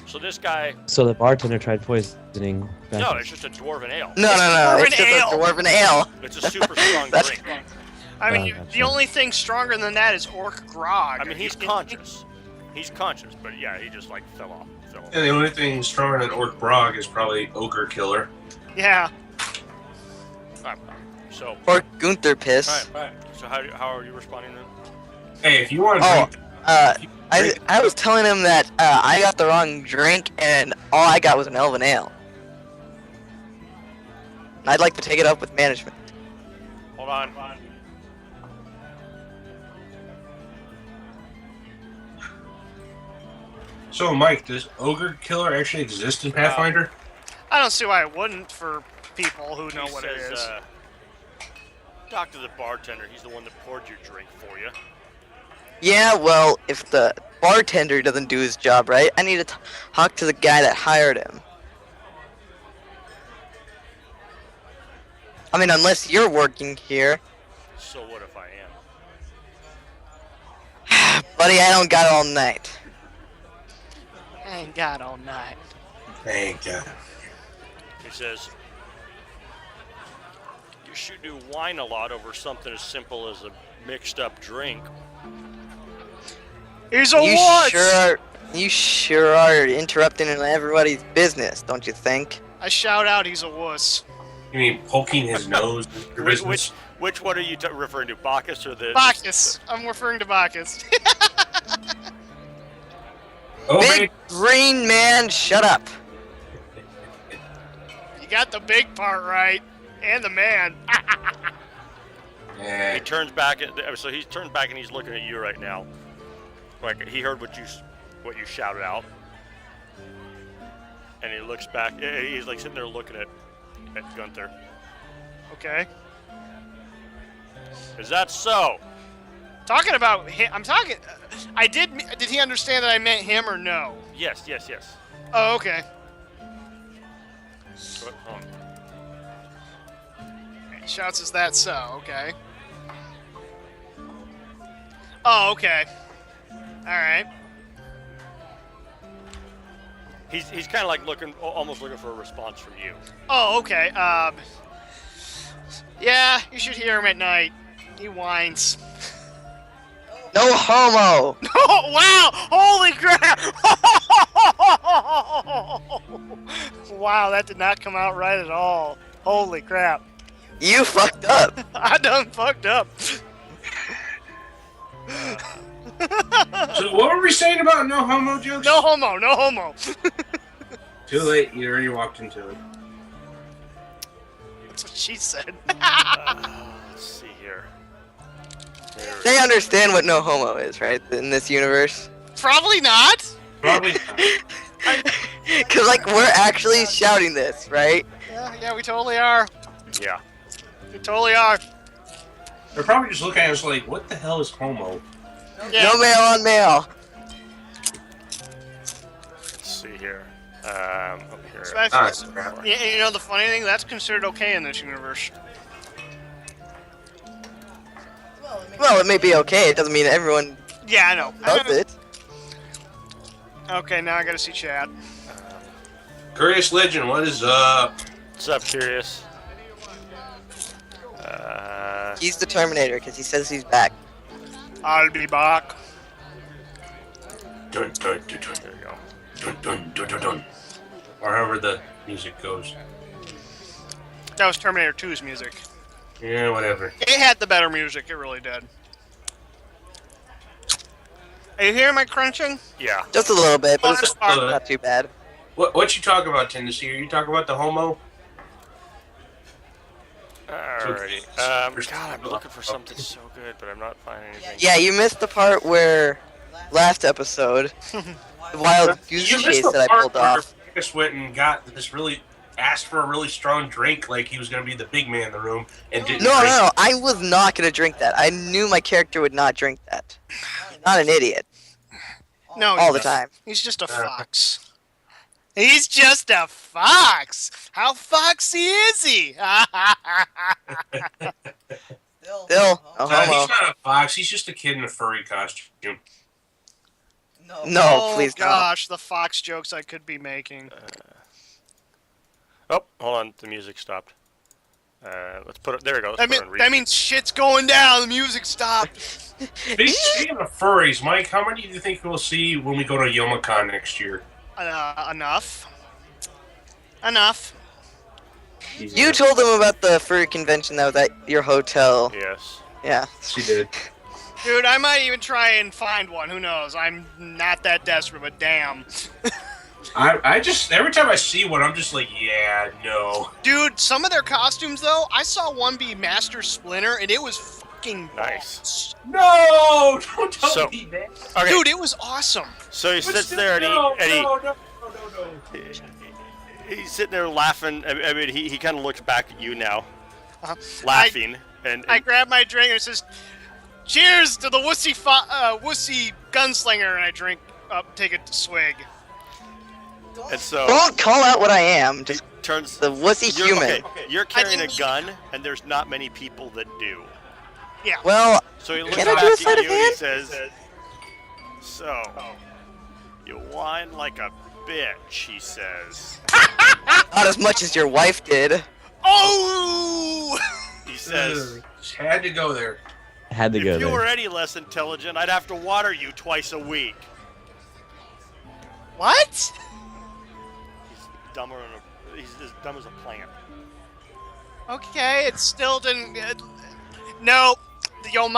So this guy. So the bartender tried poisoning. No, it's just a dwarven ale. No, it's just a dwarven ale. It's a super strong That's- drink. I mean, gotcha. the only thing stronger than that is orc grog. I mean, he's conscious. He's conscious, but yeah, he just like fell off. And the only thing stronger than Orc Brog is probably Ogre Killer. Yeah. Alright, so. Or Gunther piss. Alright. So how are you responding then? Hey, if you want to Oh, drink, I was telling him that I got the wrong drink and all I got was an elven ale. I'd like to take it up with management. Hold on. so Mike, does Ogre Killer actually exist in Pathfinder? I don't see why it wouldn't for people who know He what says, it is. talk to the bartender. He's the one that poured your drink for you. Yeah, well, if the bartender doesn't do his job right, I need to talk to the guy that hired him. I mean, unless you're working here. So what if I am? Buddy, I don't got all night. I ain't got all night. Thank God. He says, you should do wine a lot over something as simple as a mixed up drink. He's a what? You sure are interrupting everybody's business, don't you think? I shout out, he's a wuss. You mean poking his nose in your business? Which one are you referring to, Bacchus or the... Bacchus. I'm referring to Bacchus. Oh, Big green man, shut up. You got the big part right. And the man. He turns back, so he's turned back and he's looking at you right now. Like, he heard what you shouted out. And he looks back, he's like sitting there looking at Gunther. Okay. Is that so? Talking about him, I'm talking... did he understand that I meant him or no? Yes. Oh, okay. Shouts, is that so? Okay. Oh, okay. Alright. He's kind of like almost looking for a response from you. Oh, okay. Yeah, you should hear him at night. He whines. No homo! Oh, wow! Holy crap! Wow, that did not come out right at all. Holy crap. You fucked up. I done fucked up. So what were we saying about no homo jokes? No homo, no homo. Too late. You already walked into it. That's what she said. Let's see here. They understand what no homo is, right? In this universe. Probably not. Probably not. Cause like we're actually shouting this, right? Yeah, we totally are. Yeah. We totally are. They're probably just looking at us like, what the hell is homo? Yeah. No male on male. Let's see here. Up here. So that's, Ah, that's crap. yeah, you know the funny thing? That's considered okay in this universe. Well, it may be okay. It doesn't mean everyone Yeah, I know. does it. Okay, now I gotta see chat. Curious Legend, what is up? What's up, Curious? He's the Terminator because he says he's back. I'll be back. Dun, dun, dun, dun. There you go. Dun, dun, dun, dun, dun. Or however the music goes. That was Terminator 2's music. Yeah, whatever. It had the better music, it really did. Are you hearing my crunching? Yeah. Just a little bit, but Oh, it's that's fine. not too bad. What you talking about, Tennessee? Are you talking about the homo? Alrighty. God, I'm looking for something so good, but I'm not finding anything. Yeah, you missed the part where last episode, the wild goose You missed chase the that I part pulled where off. Rexus went and got this asked for a really strong drink, like he was going to be the big man in the room, and didn't. No, drink no, no, it. I was not gonna drink that. I knew my character would not drink that. Not an idiot. No, All the time. he's just a fox. He's just a fox. How foxy is he? Still, a homo. He's not a fox. He's just a kid in a furry costume. No, Oh please don't. gosh, the fox jokes I could be making. Oh, hold on. The music stopped. Let's put it. There we go. That means shit's going down. The music stopped. Speaking of furries, Mike, how many do you think we'll see when we go to Yomicon next year? Enough. You told them about the furry convention that was at your hotel. Yes. Yeah. She did. Dude, I might even try and find one. Who knows? I'm not that desperate, but damn. I just, every time I see one, I'm just like, yeah, no. Dude, some of their costumes, though, I saw one be Master Splinter, and it was fucking Nice. No! Don't tell So- me that. Okay. Dude, it was awesome. So he sits there and he's sitting there laughing. I mean, he kind of looks back at you now, laughing, and I grab my drink and it says, "Cheers to the wussy gunslinger," and I drink up, take a swig. and so Don't call out what I am. Just turns the wussy you're, human. okay, you're carrying a didn't- gun, and there's not many people that do. Yeah. Well, So he looks Can I back do a at sleight of you and he hand? says, "So, you whine like a bitch," he says. not as much as your wife did. Oh! He says, Just had to go there. Had to go "If you were there. any less intelligent, I'd have to water you twice a week." What? He's dumber than he's as dumb as a plant. Okay, it still didn't. No, your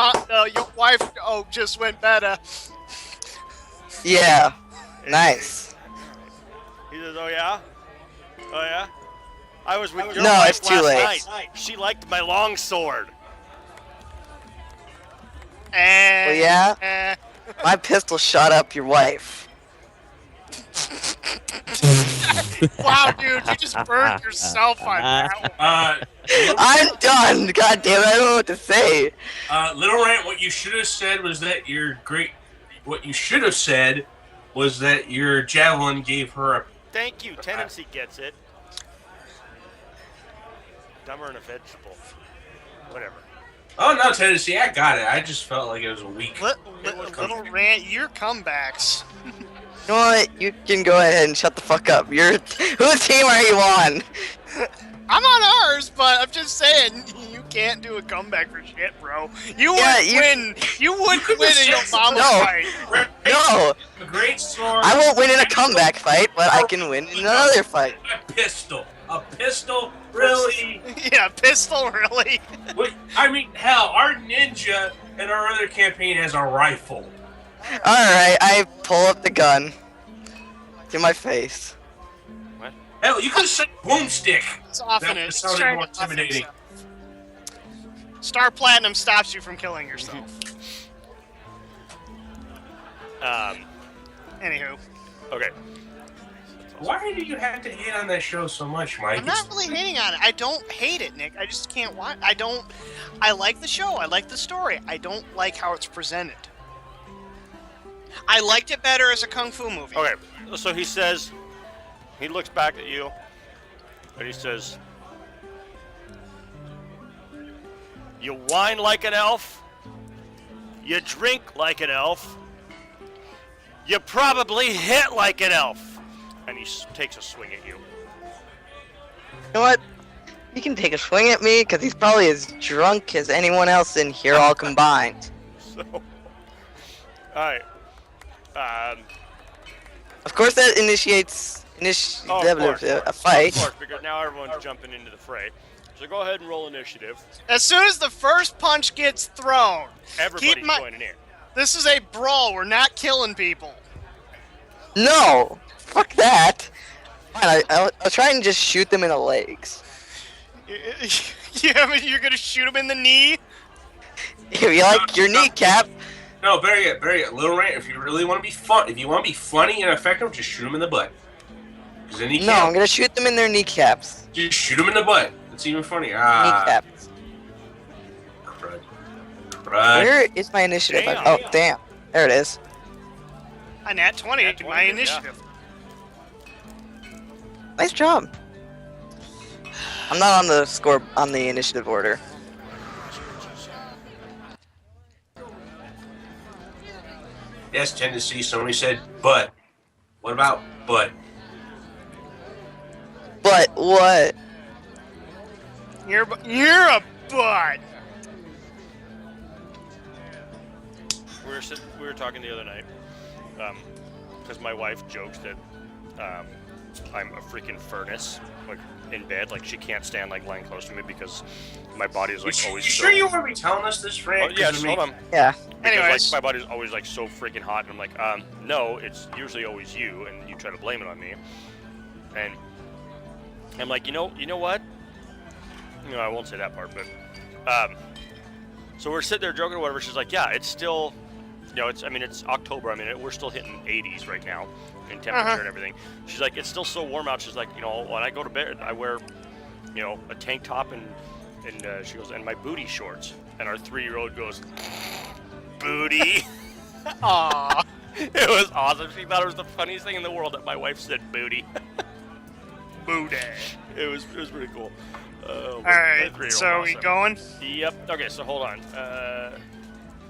wife just went better. Yeah. Nice. He says, "Oh yeah? Oh yeah? I was with your No, wife it's too last late. night. She liked my long sword." And, Well, yeah? My pistol shot up your wife. Wow, dude, you just burned yourself on that one. I'm done. God damn it, I don't know what to say. Little Rant, what you should have said was that what you should have said was that your javelin gave her a. Thank you. Tendency gets it. Dumber than a vegetable. Whatever. Oh no, Tennessee, I got it. I just felt like it was a weak. Little rant, your comebacks. You know what? You can go ahead and shut the fuck up. Whose team are you on? I'm on ours, but I'm just saying, you can't do a comeback for shit, bro. You wouldn't win. You wouldn't win in your mama No. fight. No, A great sword. I won't win in a comeback fight, but I can win in another fight. A pistol. A pistol? Really? Yeah, pistol, really? Wait, I mean, hell, our ninja in our other campaign has a rifle. Alright, I pull up the gun to my face. Hell, you could have said boomstick. Soften That it. sounded Trying more to soften intimidating. itself. Star Platinum stops you from killing yourself. Anywho. Okay. Why do you have to hate on that show so much, Mike? I'm not really hating on it. I don't hate it, Nick. I just can't watch. I like the show. I like the story. I don't like how it's presented. I liked it better as a kung fu movie. Okay. So he says, he looks back at you, and he says, "You whine like an elf. You drink like an elf. You probably hit like an elf." And he takes a swing at you. You know what? He can take a swing at me, because he's probably as drunk as anyone else in here all combined. So, alright. Of course that initiates Oh, of course, a fight. Of course, because now everyone's jumping into the fray. So go ahead and roll initiative. As soon as the first punch gets thrown, Everybody's keep my joining in. This is a brawl. We're not killing people. No! Fuck that! Fine, I'll try and just shoot them in the legs. You're gonna shoot him in the knee? If you like your kneecap. No, better yet, Little Rant, if you really want to be funny and effective, just shoot them in the butt. No, I'm gonna shoot them in their kneecaps. Just shoot them in the butt. It's even funnier. Kneecaps. Crud. Where is my initiative? Damn. Oh, damn. There it is. A nat 20 Nat to 20, my yeah. initiative. Nice job. I'm not on the initiative order. Yes, Tennessee, somebody said butt. What about butt? But what? You're a butt. We were talking the other night, because my wife jokes that I'm a freaking furnace, like in bed, like she can't stand like lying close to me because my body is like always. You sure you want to be telling us this, Frank? Oh, yeah, just hold on. Yeah. Because Anyways. like, my body's always like so freaking hot, and I'm like, no, it's usually always you, and you try to blame it on me, and I'm like, you know what? No, I won't say that part, but so we're sitting there joking or whatever. She's like, yeah, it's still, it's October. I mean, we're still hitting 80s right now in temperature and everything. She's like, it's still so warm out. She's like, when I go to bed, I wear, a tank top and she goes, and my booty shorts. And our 3-year-old goes, booty. Aww. It was awesome. She thought it was the funniest thing in the world that my wife said booty. Booty. It was pretty cool. Alright, so we going? Yep. Okay, so hold on.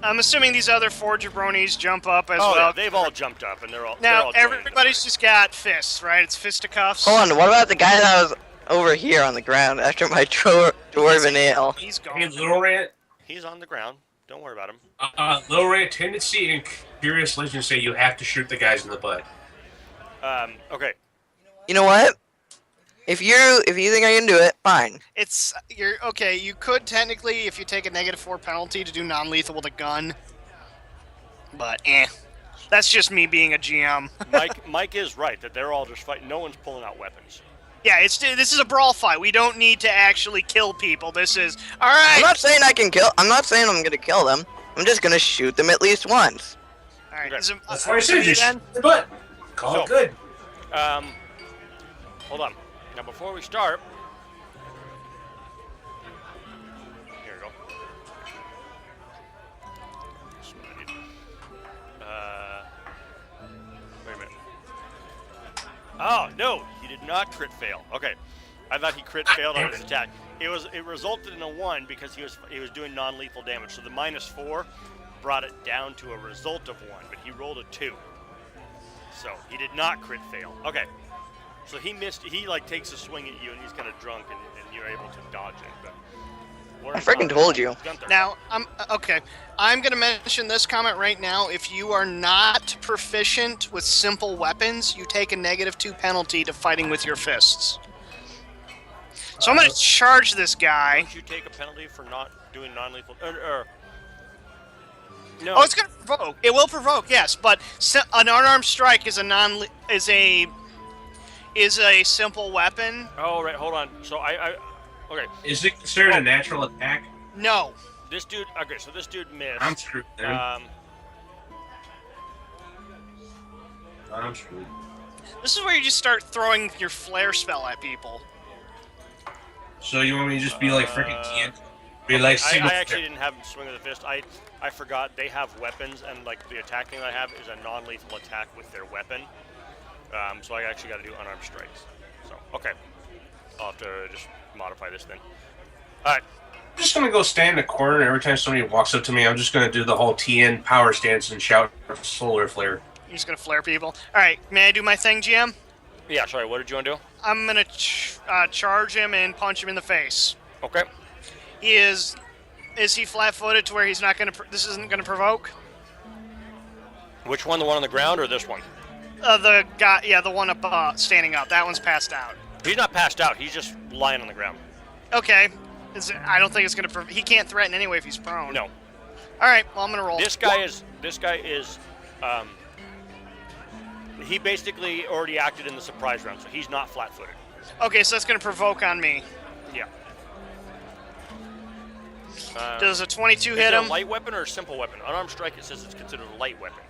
I'm assuming these other 4 jabronis jump up as Oh, well. yeah, they've all jumped up, and they're all Now, joining the everybody's just got fists, right? It's fisticuffs. Hold on, what about the guy that was over here on the ground after my dwarven ale? He's Hey, gone. Little Rant. He's on the ground. Don't worry about him. Little Rant, Tendency and Curious Legend say you have to shoot the guys in the butt. Okay. You know what? If you think I can do it, fine. You're okay. You could technically, if you take a -4 penalty, to do non-lethal with a gun, but that's just me being a GM. Mike is right that they're all just fighting. No one's pulling out weapons. Yeah, this is a brawl fight. We don't need to actually kill people. This is all right. I'm not saying I can kill. I'm not saying I'm gonna kill them. I'm just gonna shoot them at least once. All right. Okay. That's why I said you shoot the butt. Call it good. Hold on. Now, before we start, here we go. That's what I need. Wait a minute. Oh no, he did not crit fail. Okay, I thought he crit failed on his attack. It resulted in a 1 because he was doing non-lethal damage. So the -4 brought it down to a result of 1, but he rolled a 2. So he did not crit fail. Okay. So he missed. He takes a swing at you, and he's kind of drunk, and you're able to dodge it. But I freaking told you. Gunther. Now, I'm going to mention this comment right now. If you are not proficient with simple weapons, you take a -2 penalty to fighting with your fists. So I'm going to charge this guy. Don't you take a penalty for not doing non-lethal? No. Oh, it's going to provoke. It will provoke, yes, but an unarmed strike is a simple weapon. Oh, right. Hold on. So okay. Is it considered a natural attack? No. This dude. Okay, so this dude missed. I'm screwed there. I'm screwed. This is where you just start throwing your flare spell at people. So you want me to just be like freaking TN? Be like I single. actually didn't have him swing with the fist. I forgot they have weapons, and the attack thing I have is a non-lethal attack with their weapon. So I actually got to do unarmed strikes. So okay, I'll have to just modify this then. All right. I'm just gonna go stand in the corner, and every time somebody walks up to me, I'm just gonna do the whole TN power stance and shout solar flare. You're just going to flare people. All right, may I do my thing, GM? Yeah. Sorry. What did you want to do? I'm going to charge him and punch him in the face. Okay. Is he flat-footed to where he's not going to? This isn't going to provoke. Which one? The one on the ground or this one? The guy, yeah, the one up, standing up. That one's passed out. He's not passed out. He's just lying on the ground. Okay. I don't think it's going to. He can't threaten anyway if he's prone. No. All right. Well, I'm gonna roll. This guy is. He basically already acted in the surprise round, so he's not flat-footed. Okay, so that's gonna provoke on me. Yeah. Does a 22 Is hit it a him? light weapon or a simple weapon? Unarmed strike, it says it's considered a light weapon.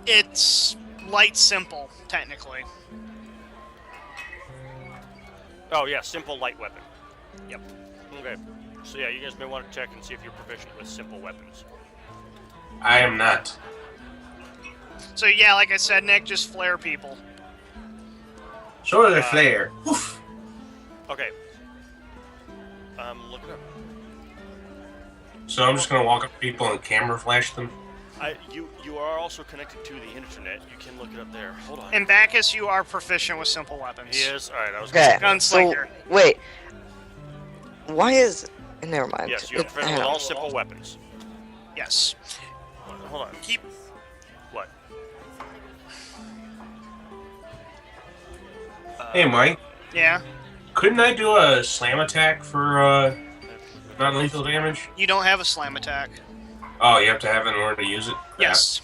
It's light simple, technically. Oh yeah, simple light weapon. Yep. Okay. So yeah, you guys may want to check and see if you're proficient with simple weapons. I am not. So yeah, like I said, Nick, just flare people. Show her the flare. Oof. Okay. Look it up. So I'm just gonna walk up to people and camera flash them. You are also connected to the internet. You can look it up there. Hold on. And Bacchus, you are proficient with simple weapons. He is. All right. I was. Okay. Gunslinger. So, wait. Why is? Never mind. Yes, you're proficient with all simple weapons. Yes. Hold on. Keep. What? Hey, Mike. Yeah. Couldn't I do a slam attack for non-lethal damage? You don't have a slam attack. Oh, you have to have it in order to use it? Yes.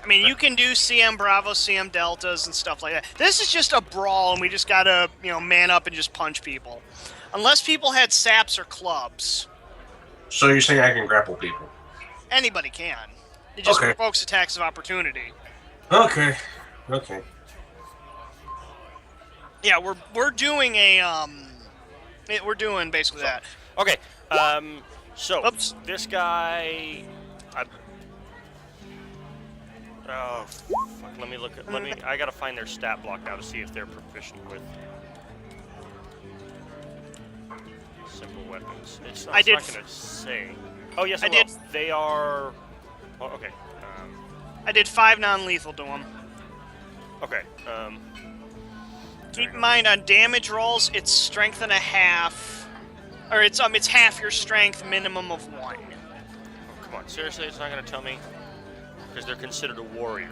I mean, you can do CM Bravo, CM Deltas, and stuff like that. This is just a brawl, and we just gotta, man up and just punch people. Unless people had saps or clubs. So you're saying I can grapple people? Anybody can. It just Okay. provokes attacks of opportunity. Okay. Yeah, we're doing a we're doing basically that. Okay. So Oops. this guy. Oh fuck! Let me look at. I gotta find their stat block now to see if they're proficient with simple weapons. It's not gonna say. Oh yes, I it will. did. They are. Oh, okay. I did 5 non-lethal to him. Okay. Keep in mind on damage rolls, it's strength and a half, or it's half your strength, minimum of 1. Oh, come on, seriously, it's not gonna tell me because they're considered a warrior.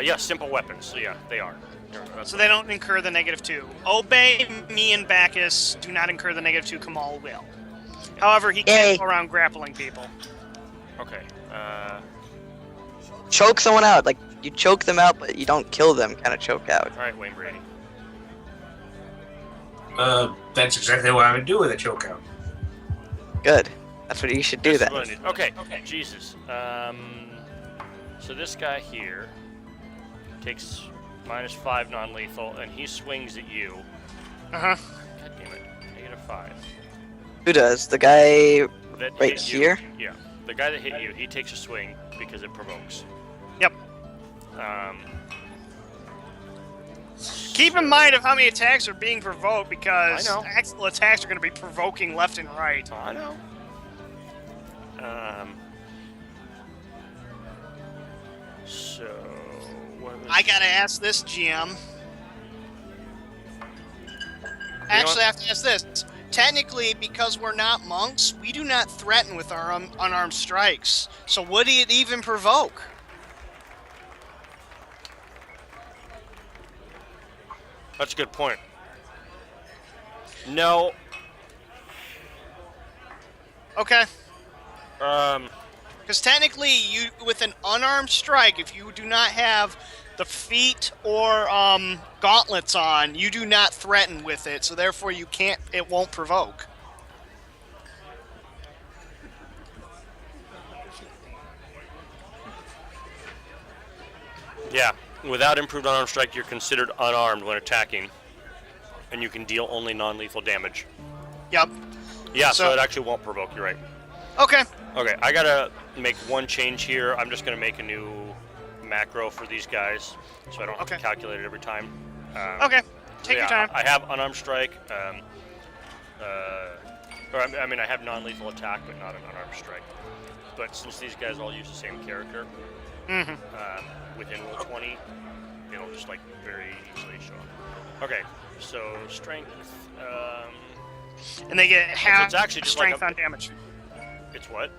Yeah, simple weapons. So yeah, they are. So they don't incur the -2. Obey me and Bacchus do not incur the -2. Kamal will. However, he can't go around grappling people. Okay. Choke someone out. Like, you choke them out, but you don't kill them. Kind of choke out. All right, Wayne Brady. That's exactly what I would do with a chokeout. Good. That's what you should do This is then. what I need. Okay. Jesus. So this guy here takes -5 non-lethal, and he swings at you. Uh-huh. God damn it. -5. Who does? The guy That right hit you- here? Yeah. The guy that hit you, he takes a swing because it provokes. Yep. Keep in mind of how many attacks are being provoked, because I know. actual attacks are going to be provoking left and right. I know. So what was I gotta ask this, GM. Actually, I have to ask this. Technically, because we're not monks, we do not threaten with our unarmed strikes. So would it even provoke? That's a good point. No. Okay. Um. Because technically, you with an unarmed strike, if you do not have the feet or gauntlets on, you do not threaten with it. So therefore, you can't. It won't provoke. Yeah. Without improved unarmed strike, you're considered unarmed when attacking, and you can deal only non-lethal damage. Yep. Yeah. So it actually won't provoke. You're right. Okay. Okay, I gotta make one change here. I'm just gonna make a new macro for these guys, so I don't have to calculate it every time. Okay, take your time. I have unarmed strike, I mean I have non-lethal attack, but not an unarmed strike. But since these guys all use the same character, within roll 20, it'll just like very easily show up. Okay, so strength. And they get half it's actually just strength like on damage. It's what?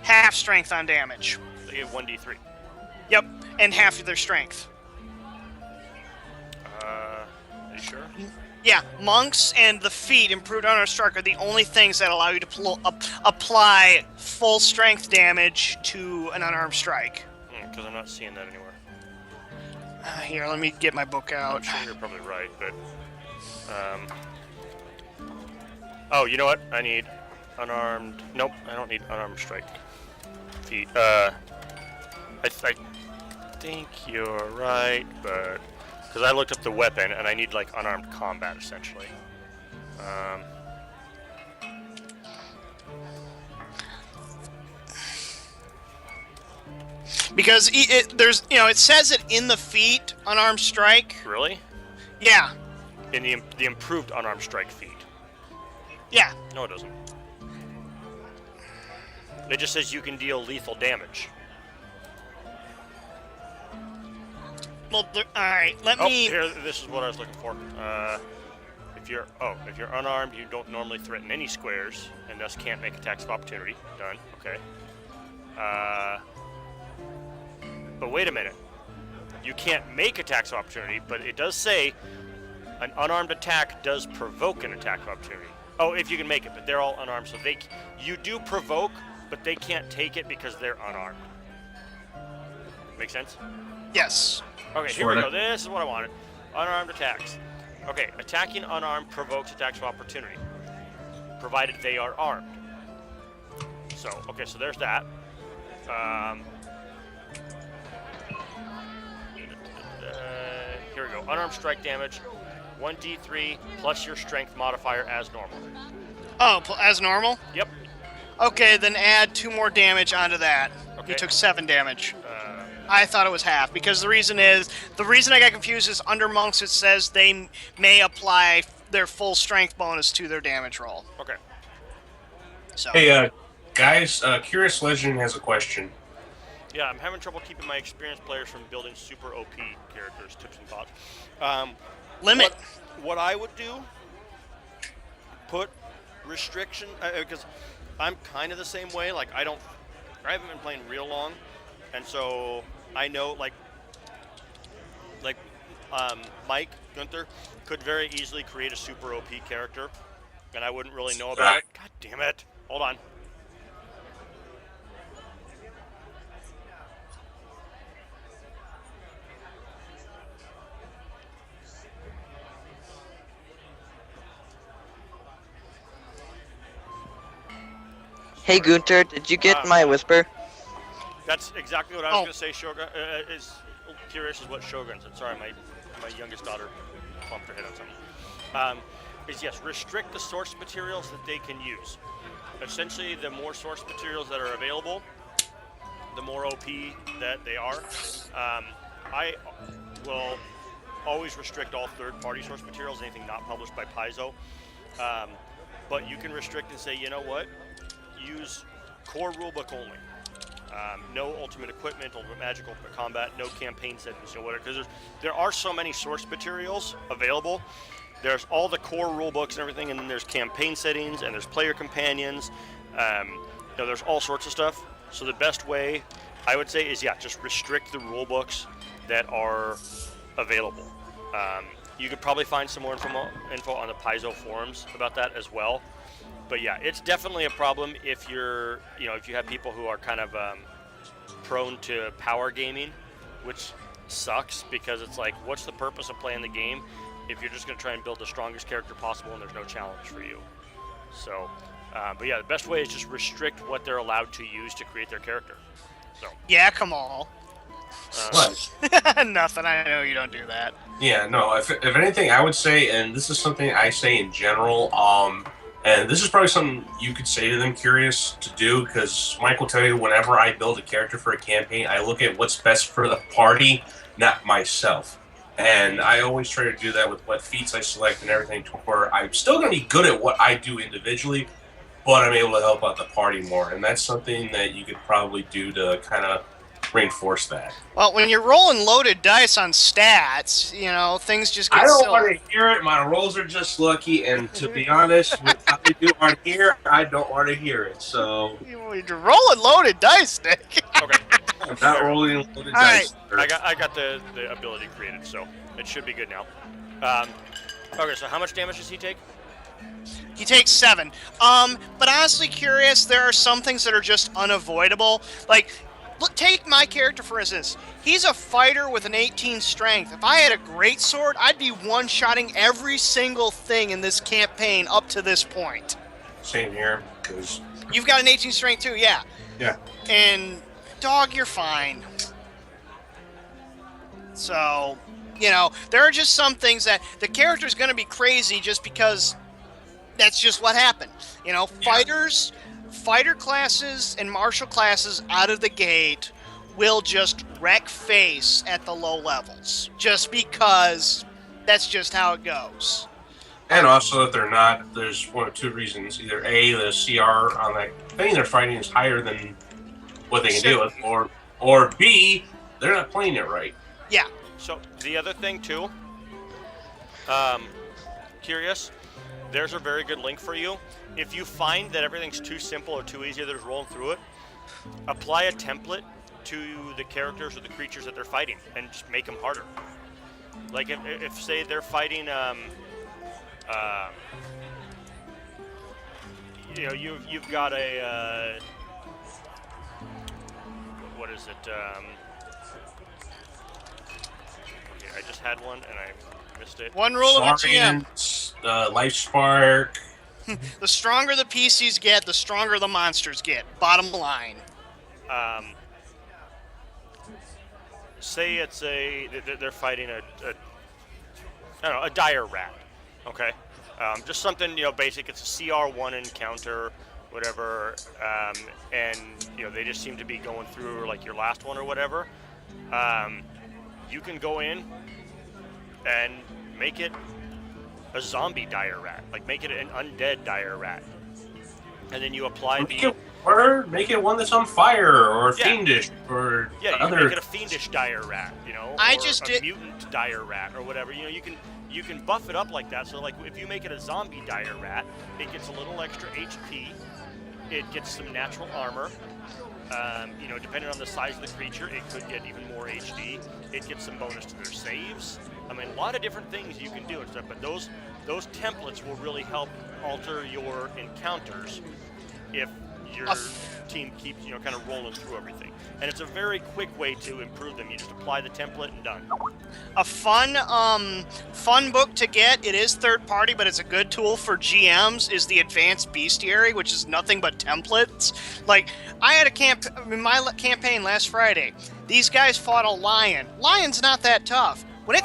Half strength on damage. They get 1d3. Yep, and half of their strength. Are you sure? Yeah, monks and the feet, improved unarmed strike, are the only things that allow you to apply full strength damage to an unarmed strike. Because I'm not seeing that anywhere. Here, let me get my book out. I'm sure you're probably right, but... Oh, you know what? I need unarmed... Nope, I don't need unarmed strike. Feet. I think you're right, but... Because I looked up the weapon, and I need, like, unarmed combat, essentially. Because there's, it says it in the feat, unarmed strike. Really? Yeah. In the improved unarmed strike feat. Yeah. No, it doesn't. It just says you can deal lethal damage. Well, alright, let me... Here, this is what I was looking for. If you're unarmed, you don't normally threaten any squares, and thus can't make attacks of opportunity. Done. Okay. But wait a minute. You can't make attacks of opportunity, but it does say an unarmed attack does provoke an attack of opportunity. Oh, if you can make it, but they're all unarmed, so you do provoke, but they can't take it because they're unarmed. Make sense? Yes. Okay, here we go. This is what I wanted. Unarmed attacks. Okay, attacking unarmed provokes attacks of opportunity, provided they are armed. So, okay, so there's that. Here we go. Unarmed strike damage, 1d3 plus your strength modifier as normal. Oh, as normal? Yep. Okay, then add 2 more damage onto that. Okay. You took 7 damage. I thought it was half, because the reason I got confused is under monks it says they may apply their full strength bonus to their damage roll. Okay. So. Hey, guys, Curious Legend has a question. Yeah, I'm having trouble keeping my experienced players from building super OP characters. Tips and thoughts. Limit. What I would do, put restriction, because I'm kind of the same way. Like, I haven't been playing real long, and so I know, like Mike Gunther could very easily create a super OP character, and I wouldn't really know about it. God damn it. Hold on. Hey Gunter, did you get my whisper? That's exactly what I was going to say. Shogun is curious as what Shogun said. Sorry, my youngest daughter bumped her head on something. Is yes, restrict the source materials that they can use. Essentially, the more source materials that are available, the more OP that they are. I will always restrict all third-party source materials, anything not published by Paizo. But you can restrict and say, you know what? Use core rulebook only. No ultimate equipment, ultimate magical combat, no campaign settings, whatever. Because there are so many source materials available. There's all the core rulebooks and everything, and then there's campaign settings, and there's player companions. There's all sorts of stuff. So the best way, I would say, is just restrict the rulebooks that are available. You could probably find some more info on the Paizo forums about that as well. But yeah, it's definitely a problem if if you have people who are kind of prone to power gaming, which sucks because it's like, what's the purpose of playing the game if you're just going to try and build the strongest character possible and there's no challenge for you? So, but yeah, the best way is just restrict what they're allowed to use to create their character. So. Yeah, come on. What? Nothing. I know you don't do that. Yeah, no. If anything, I would say, and this is something I say in general, and this is probably something you could say to them, Curious, to do, because Mike will tell you, whenever I build a character for a campaign, I look at what's best for the party, not myself. And I always try to do that with what feats I select and everything, to where I'm still going to be good at what I do individually, but I'm able to help out the party more. And that's something that you could probably do to kind of reinforce that. Well, when you're rolling loaded dice on stats, things just get I don't silly. want to hear it. My rolls are just lucky, and to be honest, with how they do on here, I don't want to hear it. So You're rolling loaded dice, Nick. Okay. I'm not rolling loaded All dice. I got the ability created, so it should be good now. Okay, so how much damage does he take? He takes 7. But honestly curious, there are some things that are just unavoidable. Like, look, take my character for instance. He's a fighter with an 18 strength. If I had a great sword, I'd be one-shotting every single thing in this campaign up to this point. Same here, because... You've got an 18 strength too, yeah. Yeah. And, dog, you're fine. So, you know, there are just some things that the character's going to be crazy just because that's just what happened. You know, fighters, fighter classes, and martial classes out of the gate will just wreck face at the low levels. Just because that's just how it goes. And also, if they're not, there's one of 2 reasons. Either A, the CR on that thing they're fighting is higher than what they can deal with, or B, they're not playing it right. Yeah. So the other thing too, curious, there's a very good link for you. If you find that everything's too simple or too easy, they're just rolling through it, apply a template to the characters or the creatures that they're fighting and just make them harder. Like if say they're fighting, you know, you've got a, what is it? Okay, I just had one and I missed it. One rule of a GM. Life Spark. The stronger the PCs get, the stronger the monsters get. Bottom line. Say it's they're fighting I don't know, a dire rat. Okay. Just something, you know, basic. It's a CR1 encounter, whatever, and you know they just seem to be going through like your last one or whatever. You can go in and make it a zombie dire rat, like make it an undead dire rat, and then you apply Make it one that's on fire or fiendish or you other. can make it a fiendish dire rat, you know, or mutant dire rat or whatever. You know, you can buff it up like that. So like if you make it a zombie dire rat, it gets a little extra HP. It gets some natural armor. You know, depending on the size of the creature, it could get even more HD. It gets some bonus to their saves. I mean, a lot of different things you can do and stuff. But those templates will really help alter your encounters if your team keeps, you know, kind of rolling through everything. And it's a very quick way to improve them. You just apply the template and done. A fun book to get, it is third party, but it's a good tool for GMs, is the Advanced Bestiary, which is nothing but templates. Like, I had in my campaign last Friday, these guys fought a lion. Lion's not that tough. When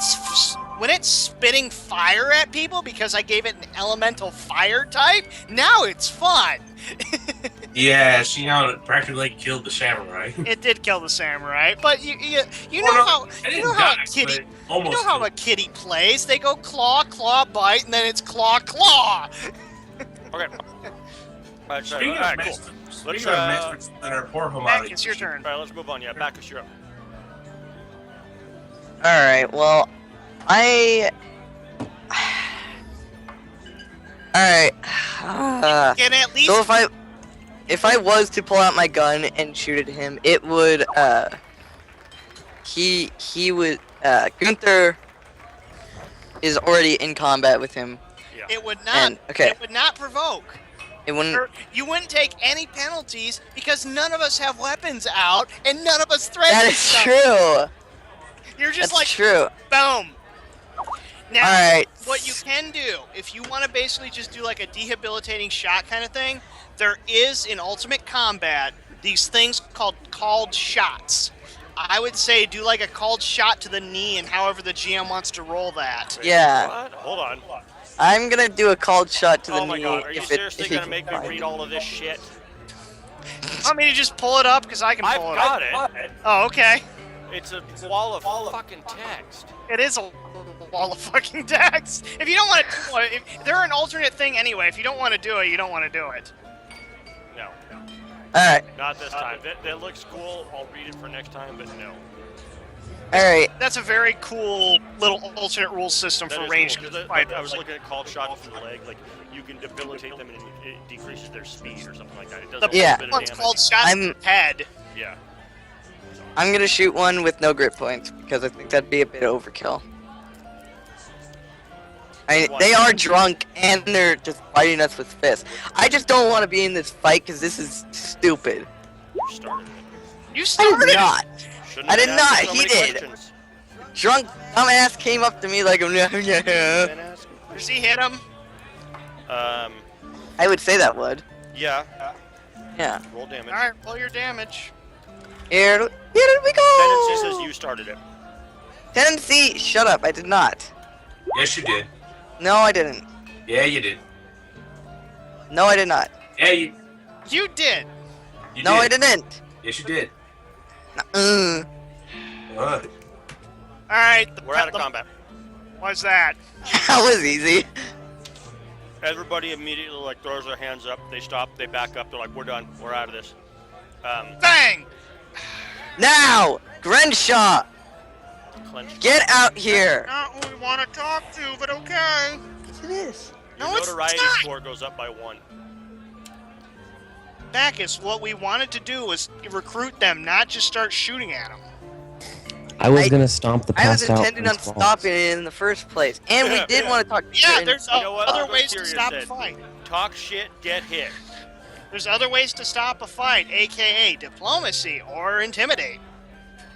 it's spitting fire at people because I gave it an elemental fire type, now it's fun. Yeah, see how it practically killed the samurai. It did kill the samurai, but you know how a kitty plays. They go claw, claw, bite, and then it's claw, claw. Okay. Alright, Speaking of cool. Speaking of masters that are poor Back, it's your turn. Alright, let's move on. Yeah, Bacchus, you're up. Alright, well, Alright. Can at least. So if I was to pull out my gun and shoot at him, it would he would Gunther is already in combat with him. Yeah. It would not. Okay. It would not provoke. It wouldn't. You wouldn't take any penalties because none of us have weapons out and none of us threaten. That is true. You're just That's like true. boom. Now, Alright. what you can do, if you want to basically just do like a debilitating shot kind of thing, there is in Ultimate Combat these things called shots. I would say do like a called shot to the knee and however the GM wants to roll that. Yeah. What? Hold on. I'm gonna do a called shot to the knee. Oh my god, are you seriously gonna can make me find read it. all of this shit? Want me to just pull it up because I can I've pull it got up? it. Oh, okay. It's a wall of fucking text. It is a wall of fucking text. If you don't want to do it, if they're an alternate thing anyway. If you don't want to do it, you don't want to do it. No, Alright. not this time. That looks cool. I'll read it for next time, but no. Alright. That's a very cool little alternate rule system That for is ranged cool, 'cause fighters. I was looking at called shot from the leg. Like you can debilitate them and it decreases their speed or something like that. It does a The Yeah. little bit of one's damage. called shot to the head. Yeah. I'm gonna shoot one with no grip points because I think that'd be a bit overkill. They are drunk and they're just fighting us with fists. I just don't want to be in this fight because this is stupid. You started it. You I started. did not. Shouldn't I have did asked not. so He many did. questions. Drunk dumbass came up to me like, Been asking. Does he hit him? I would say that would. Yeah. Yeah. Roll damage. All right, roll your damage. Here we go. Tendency says you started it. Tendency, shut up. I did not. Yes, you did. No, I didn't. Yeah, you did. No, I did not. Yeah, you. You did. You No, did. I didn't. Yes, you did. Uh, Uh, All right. We're out of combat. What's that? that was easy. Everybody immediately like throws their hands up. They stop. They back up. They're like, "We're done. We're out of this." Bang! Now, Grenshaw, Clench. get out here. Not who we want to talk to, but okay. Yes, it is. Your No, it's notoriety not. score goes up by 1. Bacchus, what we wanted to do was recruit them, not just start shooting at them. I was I- gonna stomp the I was passed out. intending on response. stopping it in the first place, and we did want to talk. Yeah, there's You know what? other I'll go ways to serious stop a then. fight. Talk shit, get hit. There's other ways to stop a fight, aka diplomacy or intimidate.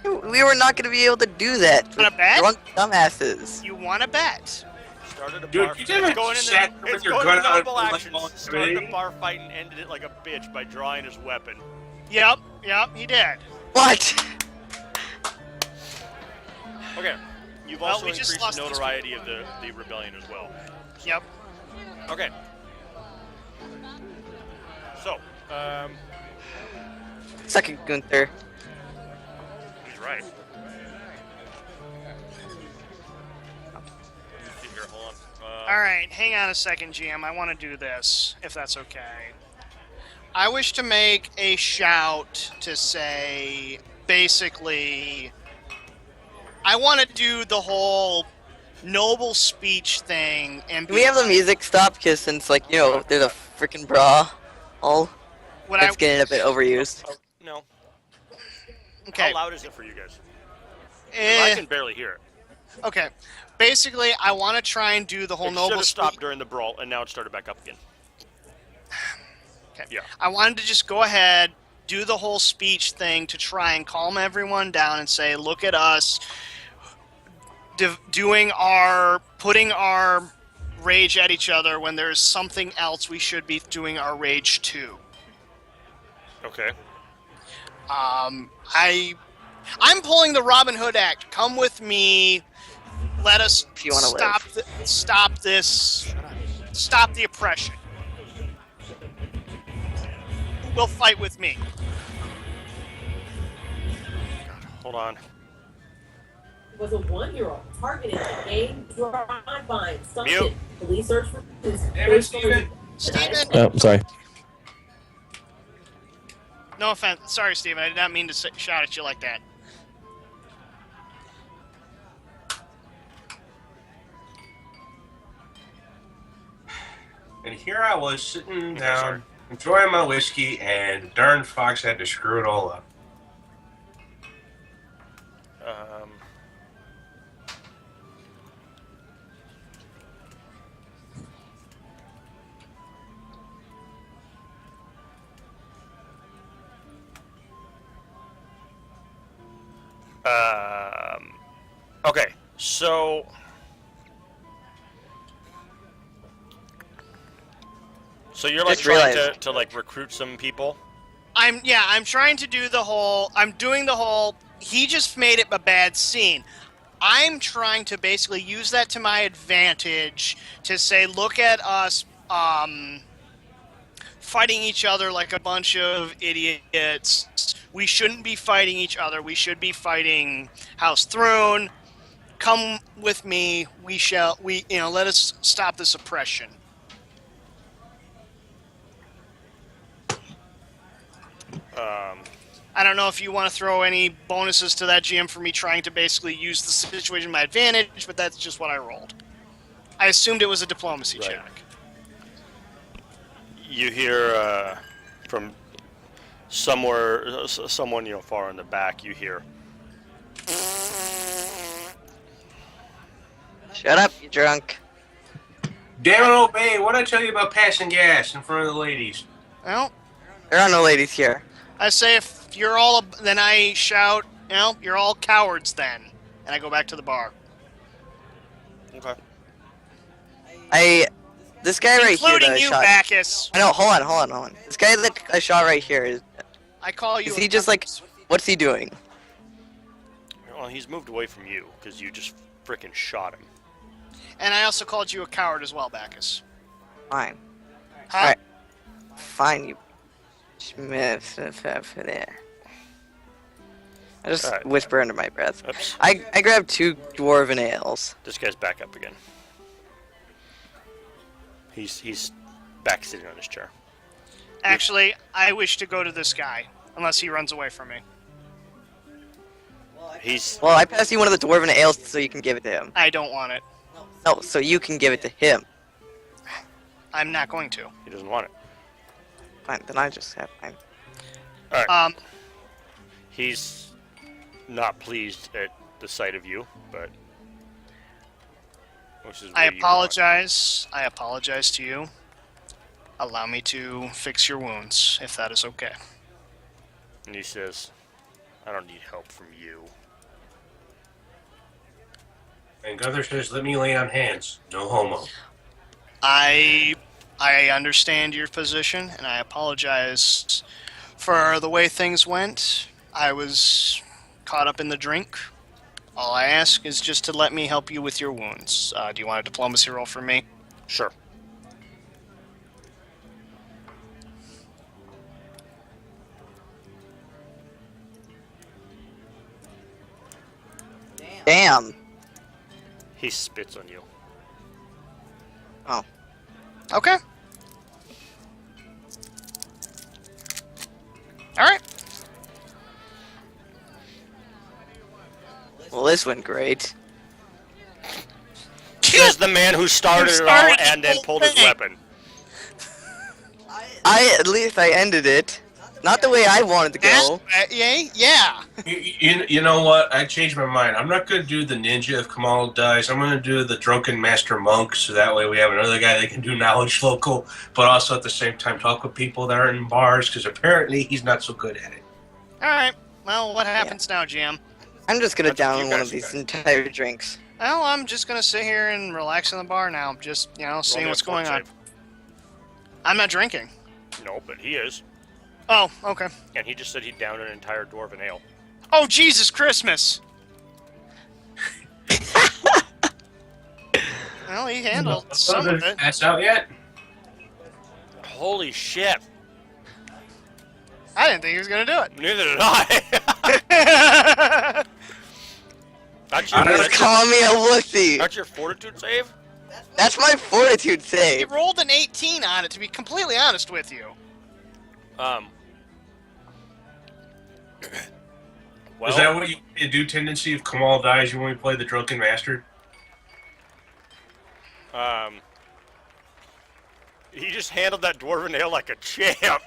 We were not going to be able to do that. Wanna with bet? Drunk dumbasses. You want to bet? Started a Dude, bar. you didn't going in sat the, with it's your going gun into out noble like actions. all Started a three. bar fight and ended it like a bitch by drawing his weapon. Yep, he did. What? Okay. You've Well, also we just increased lost the these notoriety of the rebellion as well. Yep. Okay. So, Second Gunther. he's right. Here, hold on. All right, hang on a second, GM. I want to do this, if that's okay. I wish to make a shout to say, basically, I want to do the whole noble speech thing and Can we have the music stop? Because since, like, you know, there's a freaking bra. All what that's getting a bit overused. No. Okay. How loud is it for you guys? 'Cause Eh, I can barely hear it. okay. Basically, I want to try and do the whole It should noble have speech. stopped during the brawl, and now it started back up again. Okay. Yeah. I wanted to just go ahead, do the whole speech thing to try and calm everyone down and say, look at us putting our rage at each other when there's something else we should be doing our rage to. Okay. I'm pulling the Robin Hood Act. Come with me. Let us If you wanna stop the oppression. Will fight with me. Hold on. Was a 1-year-old targeted at gang drive-by and stopped Mute. it. Police search for clues. Damn it, Steven. Steven! Oh, sorry. No offense. Sorry, Steven. I did not mean to shout at you like that. And here I was sitting sorry. down, enjoying my whiskey, and darn Fox had to screw it all up. Okay, so you're like Just trying realized. to like recruit some people. I'm trying to do the whole. I'm doing the whole. He just made it a bad scene. I'm trying to basically use that to my advantage to say, look at us fighting each other like a bunch of idiots. We shouldn't be fighting each other. We should be fighting House Throne. Come with me. Let us stop this oppression. I don't know if you want to throw any bonuses to that, GM, for me trying to basically use the situation to my advantage, but that's just what I rolled. I assumed it was a diplomacy Right. check. You hear from somewhere, someone far in the back. You hear. Shut up, you drunk. Damn it, Obey! What'd I tell you about passing gas in front of the ladies? Well, There are no ladies here. I say if you're all, then I shout, you're all cowards then. And I go back to the bar. Okay. This guy right here Including that I you, shot. Bacchus. I know. Hold on. This guy that I shot right here I call you. is he just like? What's he doing? Well, he's moved away from you because you just frickin' shot him. And I also called you a coward as well, Bacchus. Fine. Huh? Alright. Fine, you. Smith there. I just Alright. whisper under my breath. Oops. I grabbed 2 dwarven ales. This guy's back up again. He's back sitting on his chair. Actually, I wish to go to this guy, unless he runs away from me. He's Well, I passed you one of the dwarven ales so you can give it to him. I don't want it. No, so you can give it to him. I'm not going to. he doesn't want it. Fine, then I just have mine. All right. Um, He's not pleased at the sight of you, but which is I what you apologize. I apologize to you. Allow me to fix your wounds, if that is okay. want. And he says, "I don't need help from you." And Gunther says, let me lay on hands. No homo. I understand your position, and I apologize for the way things went. I was caught up in the drink. All I ask is just to let me help you with your wounds. Do you want a diplomacy roll for me? Sure. Damn. He spits on you. Oh. Okay. All right. Well, this went great. Says the man who started it all started the and then whole pulled his thing. weapon. At least I ended it. Not the way I wanted to go. Yeah. You know what? I changed my mind. I'm not going to do the ninja if Kamal dies. I'm going to do the drunken master monk, so that way we have another guy that can do knowledge local, but also at the same time talk with people that are in bars, because apparently he's not so good at it. All right. Well, what happens now, GM? I'm just gonna That's what you down one guys of these got. entire drinks. Well, I'm just gonna sit here and relax in the bar now. Just Roll seeing me a what's going fort on. save. I'm not drinking. No, but he is. Oh, okay. And he just said he downed an entire dwarven ale. Oh, Jesus Christmas! Well, he handled some of it. That's out yet? Holy shit! I didn't think he was gonna do it. Neither did I. That's your, I don't Just call me a wussy. that's your fortitude save? That's my fortitude He save. rolled an 18 on it, to be completely honest with you. Well, Is that what you do, tendency if Kamal dies, you only play the drunken master? he just handled that dwarven ale like a champ.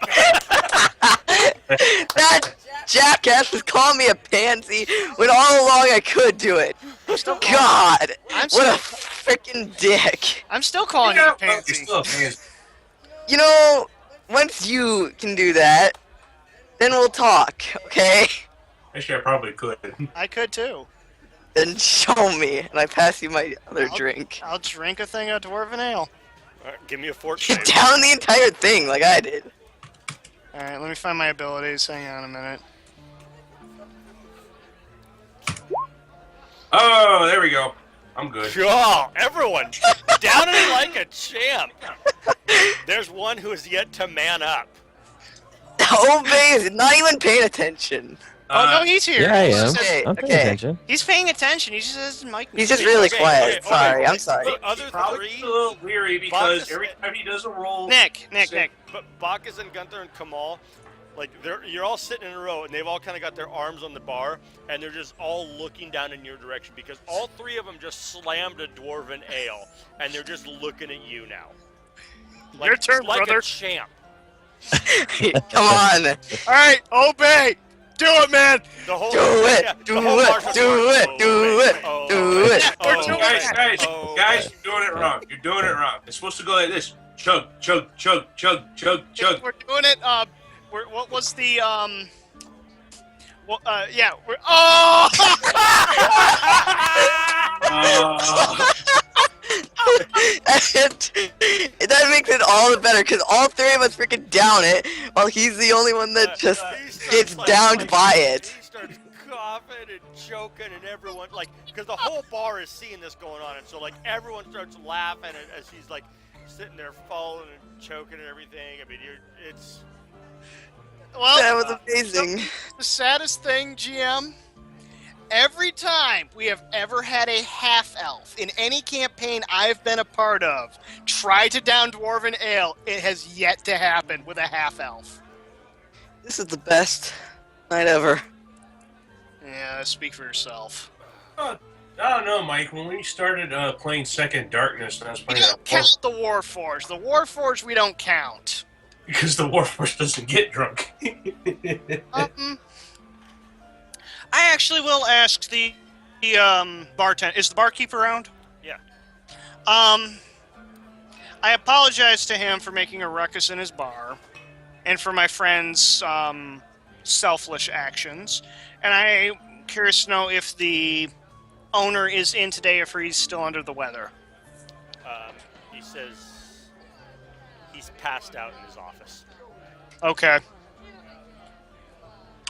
That jackass was calling me a pansy when all along I could do it. God, I'm what a still, freaking dick. I'm still calling you a You're pansy. still a pansy. You know, once you can do that, then we'll talk, okay? Actually, I probably could. I could too. Then show me, and I pass you my other drink. I'll drink a thing of dwarven ale. Alright, give me a fort You save. down the entire thing like I did. Alright, let me find my abilities. Hang on a minute. Oh, there we go. I'm good. Oh, everyone downing it like a champ. There's one who is yet to man up. Obey is not even paying attention. Oh no, he's here. Yeah, I He's am. just- Okay, I'm paying okay. attention. He's paying attention. He just says, "Mike." He's just really Okay, quiet. okay, Sorry, okay. I'm sorry. The other Probably three, a little weary because Bacchus- every time he does a roll... Nick. but Bacchus and Gunther and Kamal, like you're all sitting in a row, and they've all kind of got their arms on the bar, and they're just all looking down in your direction because all three of them just slammed a dwarven ale, and they're just looking at you now. Like, Your turn, like brother. a champ. Come on. All right, obey. Do it, man. The whole Do it. yeah, Do the whole it. martial Do arts. it. Do it. Oh, Do it. oh, Do You guys guys, you're doing it wrong. You're doing it wrong. It's supposed to go like this: chug, chug, chug, chug, chug, chug. We're doing it. What was the Well, yeah. That makes it all the better because all three of us freaking down it, while he's the only one that just gets downed by it. He starts coughing and choking, and everyone because the whole bar is seeing this going on, and so everyone starts laughing as he's sitting there falling and choking and everything. I mean, it's. Well, that was amazing. The saddest thing, GM. Every time we have ever had a half-elf in any campaign I've been a part of try to down Dwarven Ale, it has yet to happen with a half-elf. This is the best night ever. Yeah, speak for yourself. I don't know, Mike. When we started playing Second Darkness, and I was We playing don't count the Warforged. The Warforged we don't count. because the Warforged doesn't get drunk. I actually will ask the bartender. Is the barkeep around? Yeah. I apologize to him for making a ruckus in his bar, and for my friend's selfish actions. And I'm curious to know if the owner is in today, or if he's still under the weather. He says he's passed out in his office. Okay.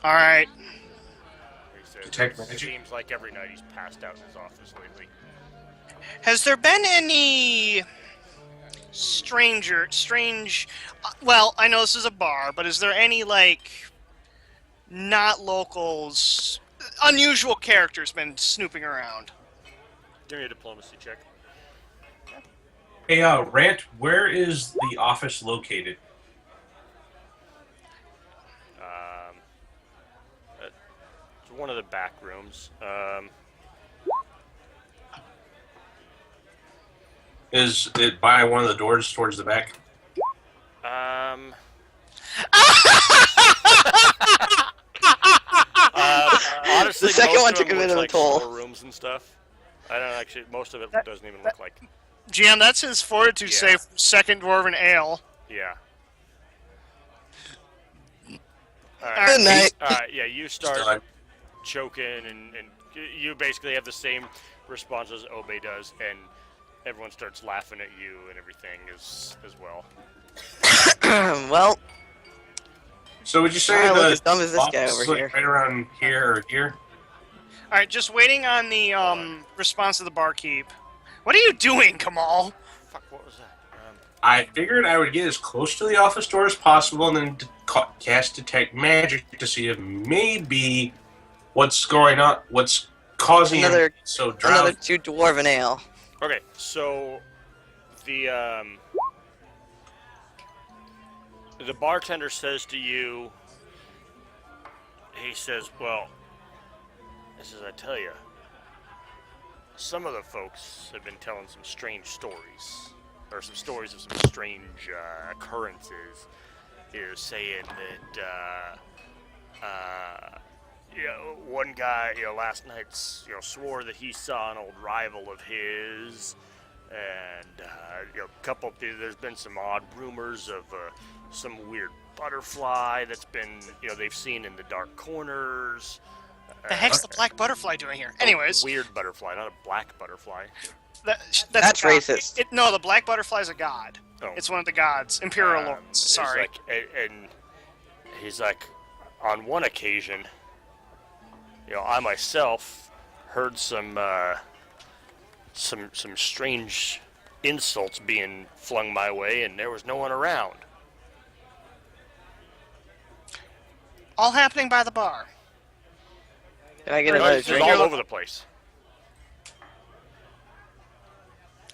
All right. He says Detect it magic. seems like every night he's passed out in his office lately. Has there been any strange? Well, I know this is a bar, but is there any not locals, unusual characters been snooping around? Give me a diplomacy check. Hey, Rant, where is the office located? It's one of the back rooms. Is it by one of the doors towards the back? Honestly, The second most one of took a them bit looks of a like toll. storerooms and stuff. I don't actually. Most of it doesn't even look like. GM, that's his fortitude Yeah. save. Second Dwarven Ale. Yeah. Good night. Yeah, you start Still, choking, and you basically have the same response as Obe does, and everyone starts laughing at you and everything as well. Well, so would you say I look the as dumb as this guy office over is, here. right around here or here? All right, just waiting on the response of the barkeep. What are you doing, Kamal? Fuck, what was that? I figured I would get as close to the office door as possible and then cast Detect Magic to see if maybe what's going on, what's causing Another- him to be so another drowsy. 2 Dwarven Ale. Okay, so the bartender says to you, he says, well, he says, I tell you, some of the folks have been telling some strange stories, or some stories of some strange occurrences. Is saying that, one guy, last night, swore that he saw an old rival of his, and there's been some odd rumors of some weird butterfly that's been, they've seen in the dark corners. The heck's the black butterfly doing here? Anyways, Weird butterfly, not a black butterfly. that's That's a god. racist. No, the black butterfly's a god. Oh. It's one of the gods, Imperial Lords. He's Sorry. like, and he's like, on one occasion, I myself heard some strange insults being flung my way, and there was no one around. All happening by the bar. Can I get another It's drink? all over the place.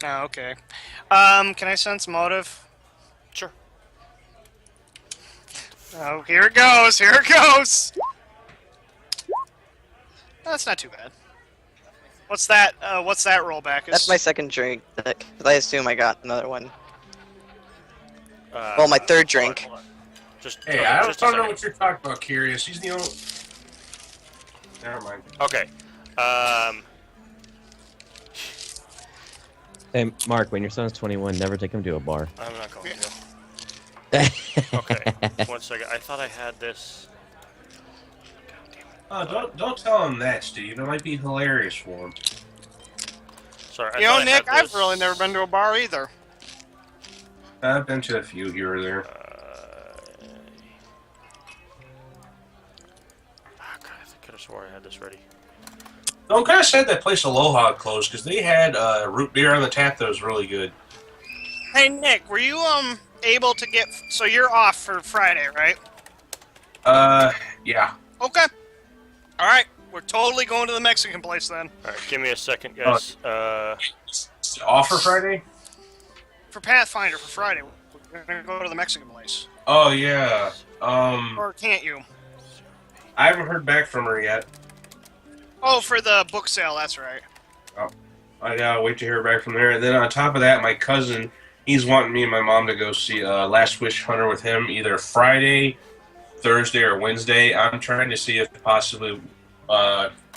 Oh, okay. Can I sense motive? Sure. Oh, here it goes. Here it goes. That's not too bad. What's that? What's that rollback? That's my second drink, because I assume I got another one. Well, my third drink. Hold on. Just, Hey, okay, I just a don't know second. what you're talking about, Curious. He's the only... Never mind. Okay. Hey, Mark, when your son's 21, never take him to a bar. I'm not going to. Okay, 1 second. I thought I had this. Don't tell him that, Steve. It might be hilarious for him. Sorry, You know, I Nick, had I've this. really never been to a bar either. I've been to a few here or there. God, I could have swore I had this ready. I'm kind of sad that place Aloha closed because they had root beer on the tap that was really good. Hey, Nick, were you able to get? So you're off for Friday, right? Yeah. Okay. All right, we're totally going to the Mexican place then. All right, give me a second, guys. Off for Friday? For Pathfinder for Friday, we're gonna go to the Mexican place. Oh yeah. Or can't you? I haven't heard back from her yet. Oh, for the book sale, that's right. I gotta wait to hear back from there. And then on top of that, my cousin, he's wanting me and my mom to go see Last Wish Hunter with him either Friday, Thursday, or Wednesday. I'm trying to see if possibly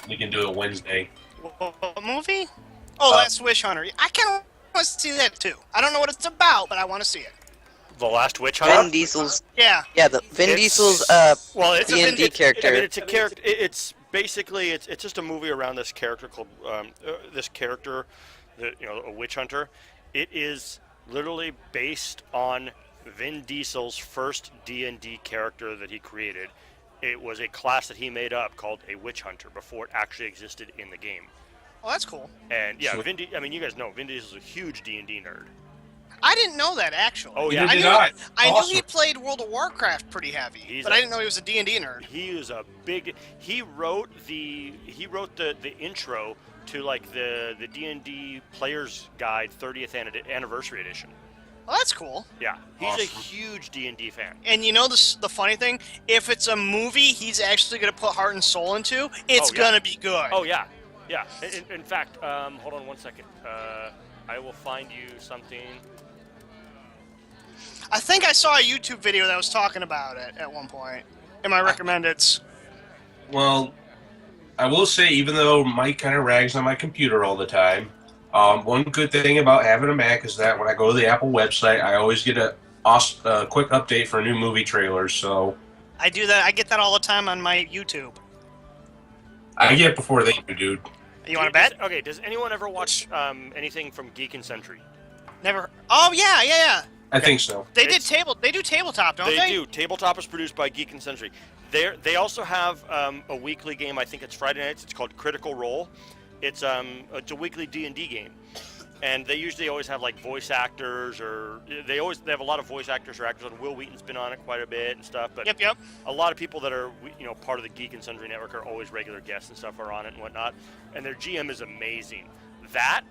we can do it Wednesday. What movie? Oh, Last Wish Hunter. I kind of want to see that too. I don't know what it's about, but I want to see it. The Last Witch Vin Hunter. Diesel's. Yeah. Yeah, the Vin Diesel's Well, it's a D&D character. I mean, it's a character. It's basically it's just a movie around this character called a witch hunter. It is literally based on Vin Diesel's first D&D character that he created. It was a class that he made up called a witch hunter before it actually existed in the game. Oh, that's cool. And yeah, I mean, you guys know Vin Diesel's a huge D&D nerd. I didn't know that actually. Oh yeah, I knew he played World of Warcraft pretty heavy, but I didn't know he was a D&D nerd. He was a big. He wrote the intro to like the D&D Player's Guide 30th Anniversary Edition. Well, that's cool. Yeah, he's a huge D&D fan. And you know the funny thing? If it's a movie he's actually going to put heart and soul into, it's going to be good. Oh yeah, yeah. In fact, hold on 1 second. I will find you something. I think I saw a YouTube video that was talking about it at one point in my recommendeds. Well, I will say, even though Mike kind of rags on my computer all the time, one good thing about having a Mac is that when I go to the Apple website, I always get a quick update for new movie trailers. So I do that. I get that all the time on my YouTube. I get it before they do, dude. You want to bet? Okay. Does anyone ever watch anything from Geek and Century? Never. Oh yeah. I think so. They do tabletop, don't they? They do. Tabletop is produced by Geek and Century. They also have a weekly game. I think it's Friday nights. It's called Critical Role. It's a weekly D&D game, and they usually always have like voice actors, or they have a lot of voice actors or actors. And Will Wheaton's been on it quite a bit and stuff. But Yep. a lot of people that are part of the Geek and Sundry network are always regular guests and stuff are on it and whatnot. And their GM is amazing. That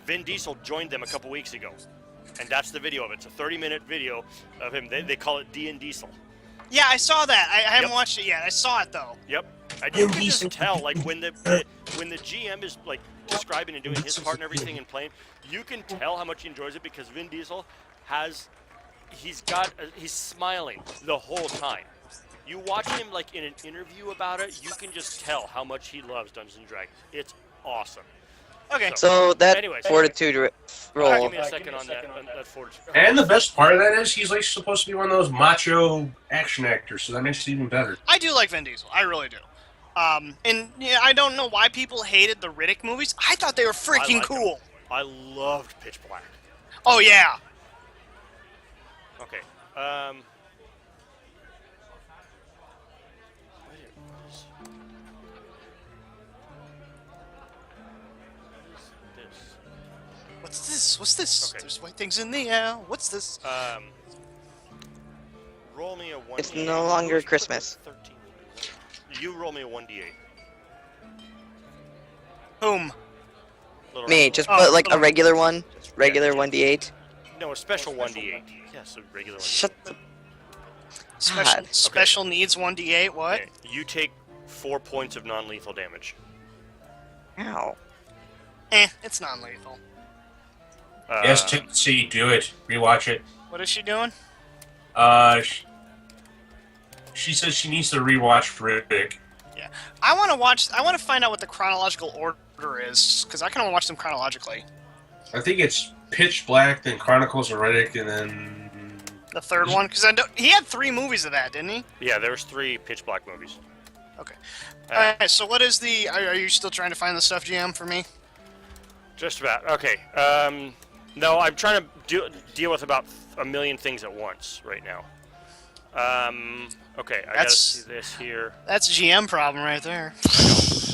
Vin Diesel joined them a couple weeks ago, and that's the video of it. It's a 30-minute video of him. They call it D and Diesel. Yeah, I saw that. I haven't watched it yet. I saw it though. Yep. And you can just tell, like when the GM is like describing and doing his part and everything and playing, you can tell how much he enjoys it because Vin Diesel he's smiling the whole time. You watch him like in an interview about it, you can just tell how much he loves Dungeons and Dragons. It's awesome. Okay. So that anyways, fortitude roll. Give me a second on that fortitude. And the best part of that is he's like supposed to be one of those macho action actors, so that makes it even better. I do like Vin Diesel. I really do. And yeah, I don't know why people hated the Riddick movies. I thought they were freaking cool. I loved Pitch Black. Oh yeah. Okay. What's this? Okay. There's white things in the air. What's this? Roll me a 1d8. It's no longer Christmas. 13. You roll me a 1d8. Whom? Little Me, round. just put like a regular one. Regular 1d8. No, a special 1d8. Yes, a regular 1d8. Shut the... Special needs 1d8. What? Okay. You take 4 points of non-lethal damage. Ow. It's non-lethal. Yes, see, do it. Rewatch it. What is she doing? She says she needs to rewatch Riddick. Yeah, I want to find out what the chronological order is because I kind of want to watch them chronologically. I think it's Pitch Black, then Chronicles of Riddick, and then The third one? Because he had 3 movies of that, didn't he? Yeah, there was 3 Pitch Black movies. Okay. Alright, so what is the... Are you still trying to find the stuff, GM, for me? Just about. Okay. No, I'm trying to deal with about a million things at once right now. Okay, I gotta see this here. That's a GM problem right there.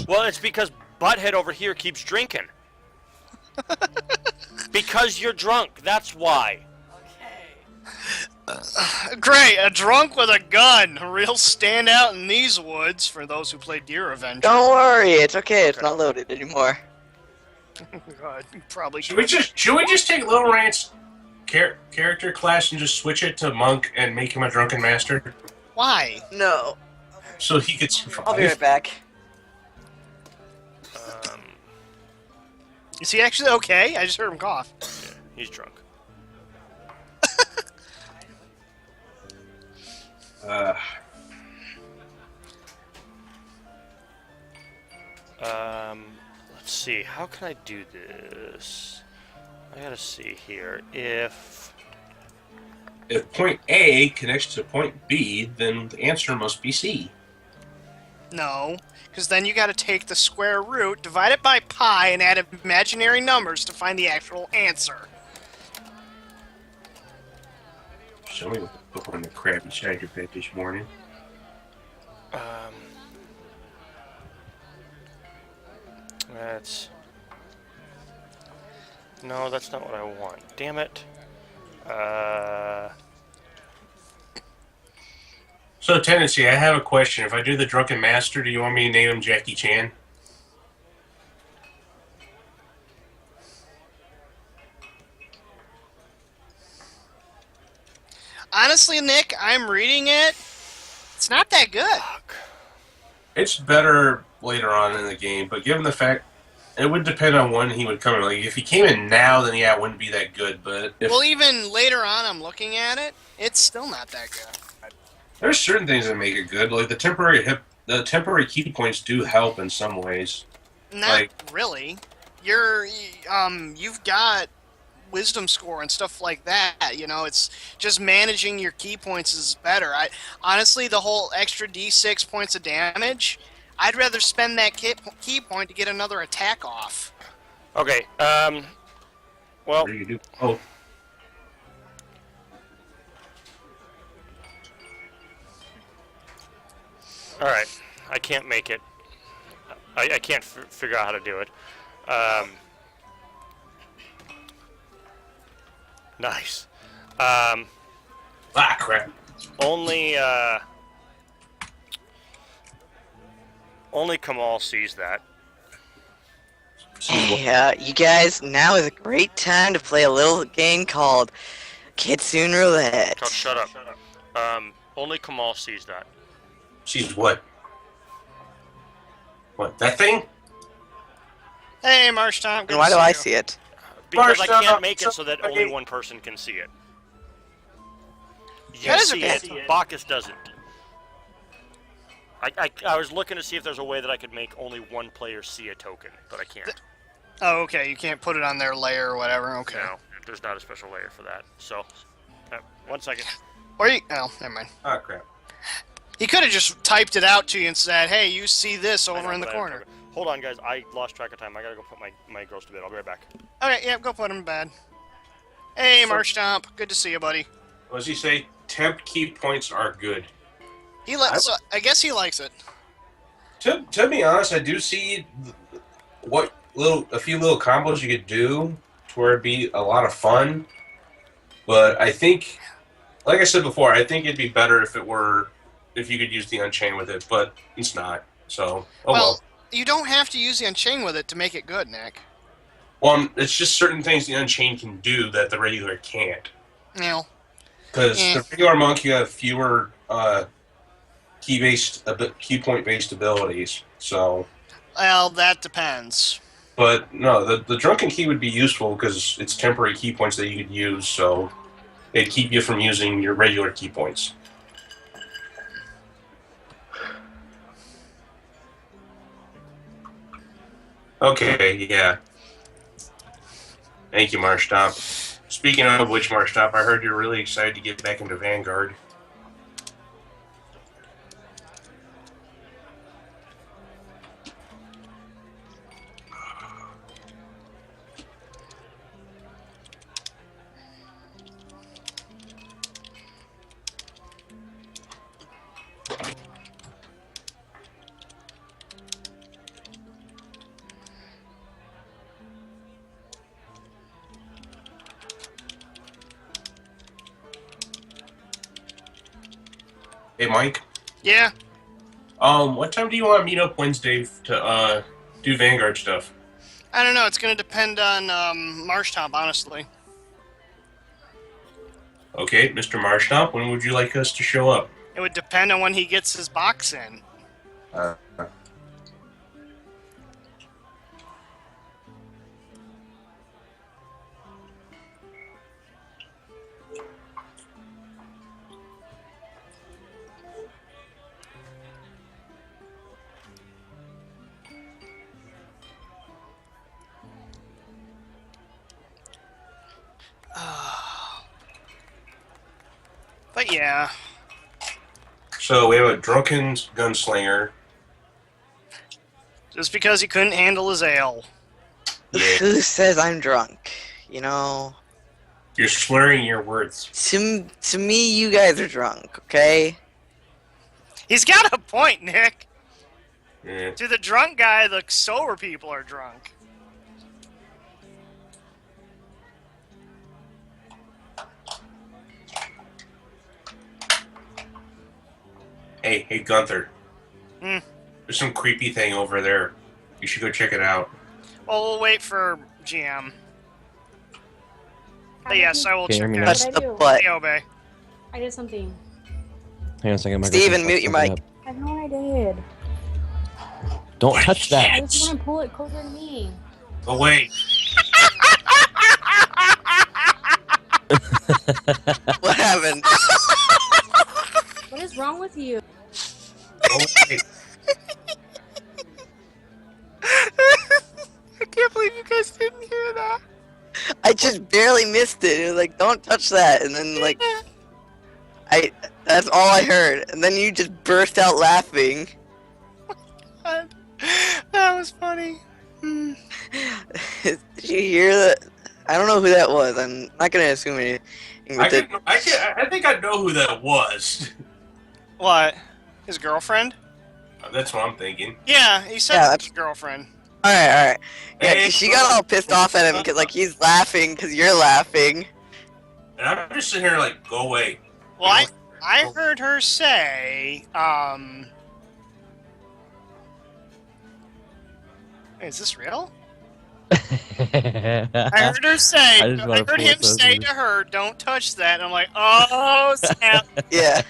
Well, it's because Butthead over here keeps drinking. Because you're drunk, that's why. Great, a drunk with a gun. A real standout in these woods for those who play Deer Avenger. Don't worry, it's okay. It's not loaded anymore. God, probably should we just take Little Rant's character class and just switch it to Monk and make him a drunken master? Why? No. So he could survive. I'll be right back. Is he actually okay? I just heard him cough. Yeah, he's drunk. Let's see. How can I do this? I gotta see here. If point A connects to point B, then the answer must be C. No, because then you got to take the square root, divide it by pi, and add imaginary numbers to find the actual answer. Show me what the book on the crab inside your bed this morning. No, that's not what I want. Damn it. So, Tendency, I have a question. If I do the Drunken Master, do you want me to name him Jackie Chan? Honestly, Nick, I'm reading it. It's not that good. It's better later on in the game, but given the fact, it would depend on when he would come in. Like, if he came in now, then yeah, it wouldn't be that good, but if... Well, even later on, I'm looking at it, it's still not that good. There's certain things that make it good, like the temporary key points do help in some ways. Not really. You've got wisdom score and stuff like that. You know, it's just managing your key points is better. Honestly, the whole extra D6 points of damage, I'd rather spend that key point to get another attack off. Okay. Well. What do you do? Oh. All right. I can't make it. I can't figure out how to do it. Nice. Crap. Only Kamal sees that. Yeah, you guys, now is a great time to play a little game called Kitsune Roulette. Oh, shut up. Only Kamal sees that. Sees what? What, that thing? Hey, Marsh Tom. And why do I see it? Because I can't make it so that only one person can see it. You see it, Bacchus doesn't. I was looking to see if there's a way that I could make only one player see a token, but I can't. Oh, okay. You can't put it on their layer or whatever. Okay. No, there's not a special layer for that. So, 1 second. Or you... Oh, never mind. Oh, crap. He could have just typed it out to you and said, hey, you see this over in the corner. Hold on, guys. I lost track of time. I gotta go put my girls to bed. I'll be right back. Okay, yeah, go put them to bed. Hey, Marsh Stomp. Good to see you, buddy. What does he say? Temp key points are good. So I guess he likes it. To be honest, I do see a few little combos you could do to where it'd be a lot of fun. But I think, like I said before, I think it'd be better if you could use the Unchain with it, but it's not. So, well. You don't have to use the Unchain with it to make it good, Nick. Well, it's just certain things the Unchain can do that the regular can't. No. Because the regular monk, you have fewer key point-based abilities. So. Well, that depends. But no, the drunken key would be useful because it's temporary key points that you could use, so it'd keep you from using your regular key points. Okay, yeah. Thank you, Marshtomp. Speaking of which, Marshtomp, I heard you're really excited to get back into Vanguard. Hey, Mike. Yeah. What time do you want to meet up Wednesday to do Vanguard stuff? I don't know. It's going to depend on Marshtomp, honestly. Okay, Mr. Marshtomp, when would you like us to show up? It would depend on when he gets his box in. But yeah. So we have a drunken gunslinger. Just because he couldn't handle his ale. Yeah. Who says I'm drunk? You know, You're slurring your words. to me, you guys are drunk, okay? He's got a point, Nick. Yeah. To the drunk guy, the sober people are drunk. Hey, Gunther. Hmm. There's some creepy thing over there. You should go check it out. Well, we'll wait for GM. But yes, I will Okay, check hear me it now? out. Touch the butt. Hey, obey. I did something. Hang on a second. Steven, microphone's mute your fucking mic. up. I know what I did. Don't touch that. I just want to pull it closer to me. Oh, wait. What happened? What is wrong with you? Oh, wait. I can't believe you guys didn't hear that. I just barely missed it. It was like, don't touch that. And then, like, that's all I heard. And then you just burst out laughing. That was funny. Did you hear that? I don't know who that was. I'm not going to assume anything. But I think I know who that was. What? His girlfriend? That's what I'm thinking. Yeah, he said Yeah, it's his girlfriend. Alright. Yeah, Hey, 'cause she got all pissed off at him because, like, he's laughing because you're laughing. And I'm just sitting here like, go away. Well, I heard her say, is this real? I heard her say, I just wanna I heard pull him it closer. say to her, don't touch that. And I'm like, oh, snap. Yeah.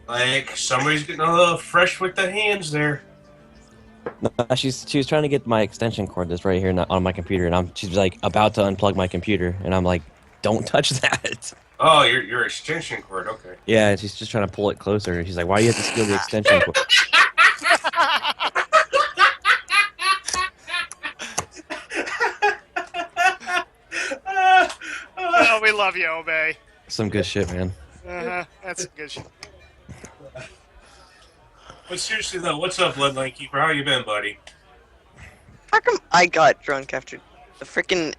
Like, somebody's getting a little fresh with the hands there. No, she was trying to get my extension cord that's right here on my computer, and she's like about to unplug my computer, and I'm like, don't touch that. Oh, your extension cord, okay. Yeah, and she's just trying to pull it closer, and she's like, why do you have to steal the extension cord? Oh, we love you, Obey. Some good shit, man. That's good shit. But seriously though, what's up, Bloodline Keeper? How you been, buddy? How come I got drunk after the freaking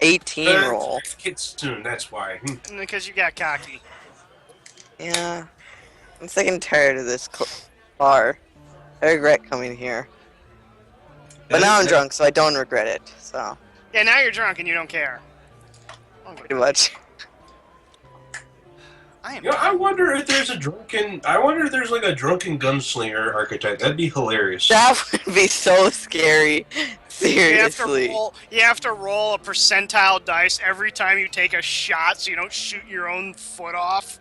18 roll? Kids soon, that's why. Because you got cocky. Yeah. I'm sick and tired of this bar. I regret coming here. But now I'm drunk, so I don't regret it. So, Yeah, now you're drunk and you don't care. pretty much. I am. You know, I wonder if there's like a drunken gunslinger archetype. That'd be hilarious. That would be so scary. Seriously. You have to roll a percentile dice every time you take a shot so you don't shoot your own foot off.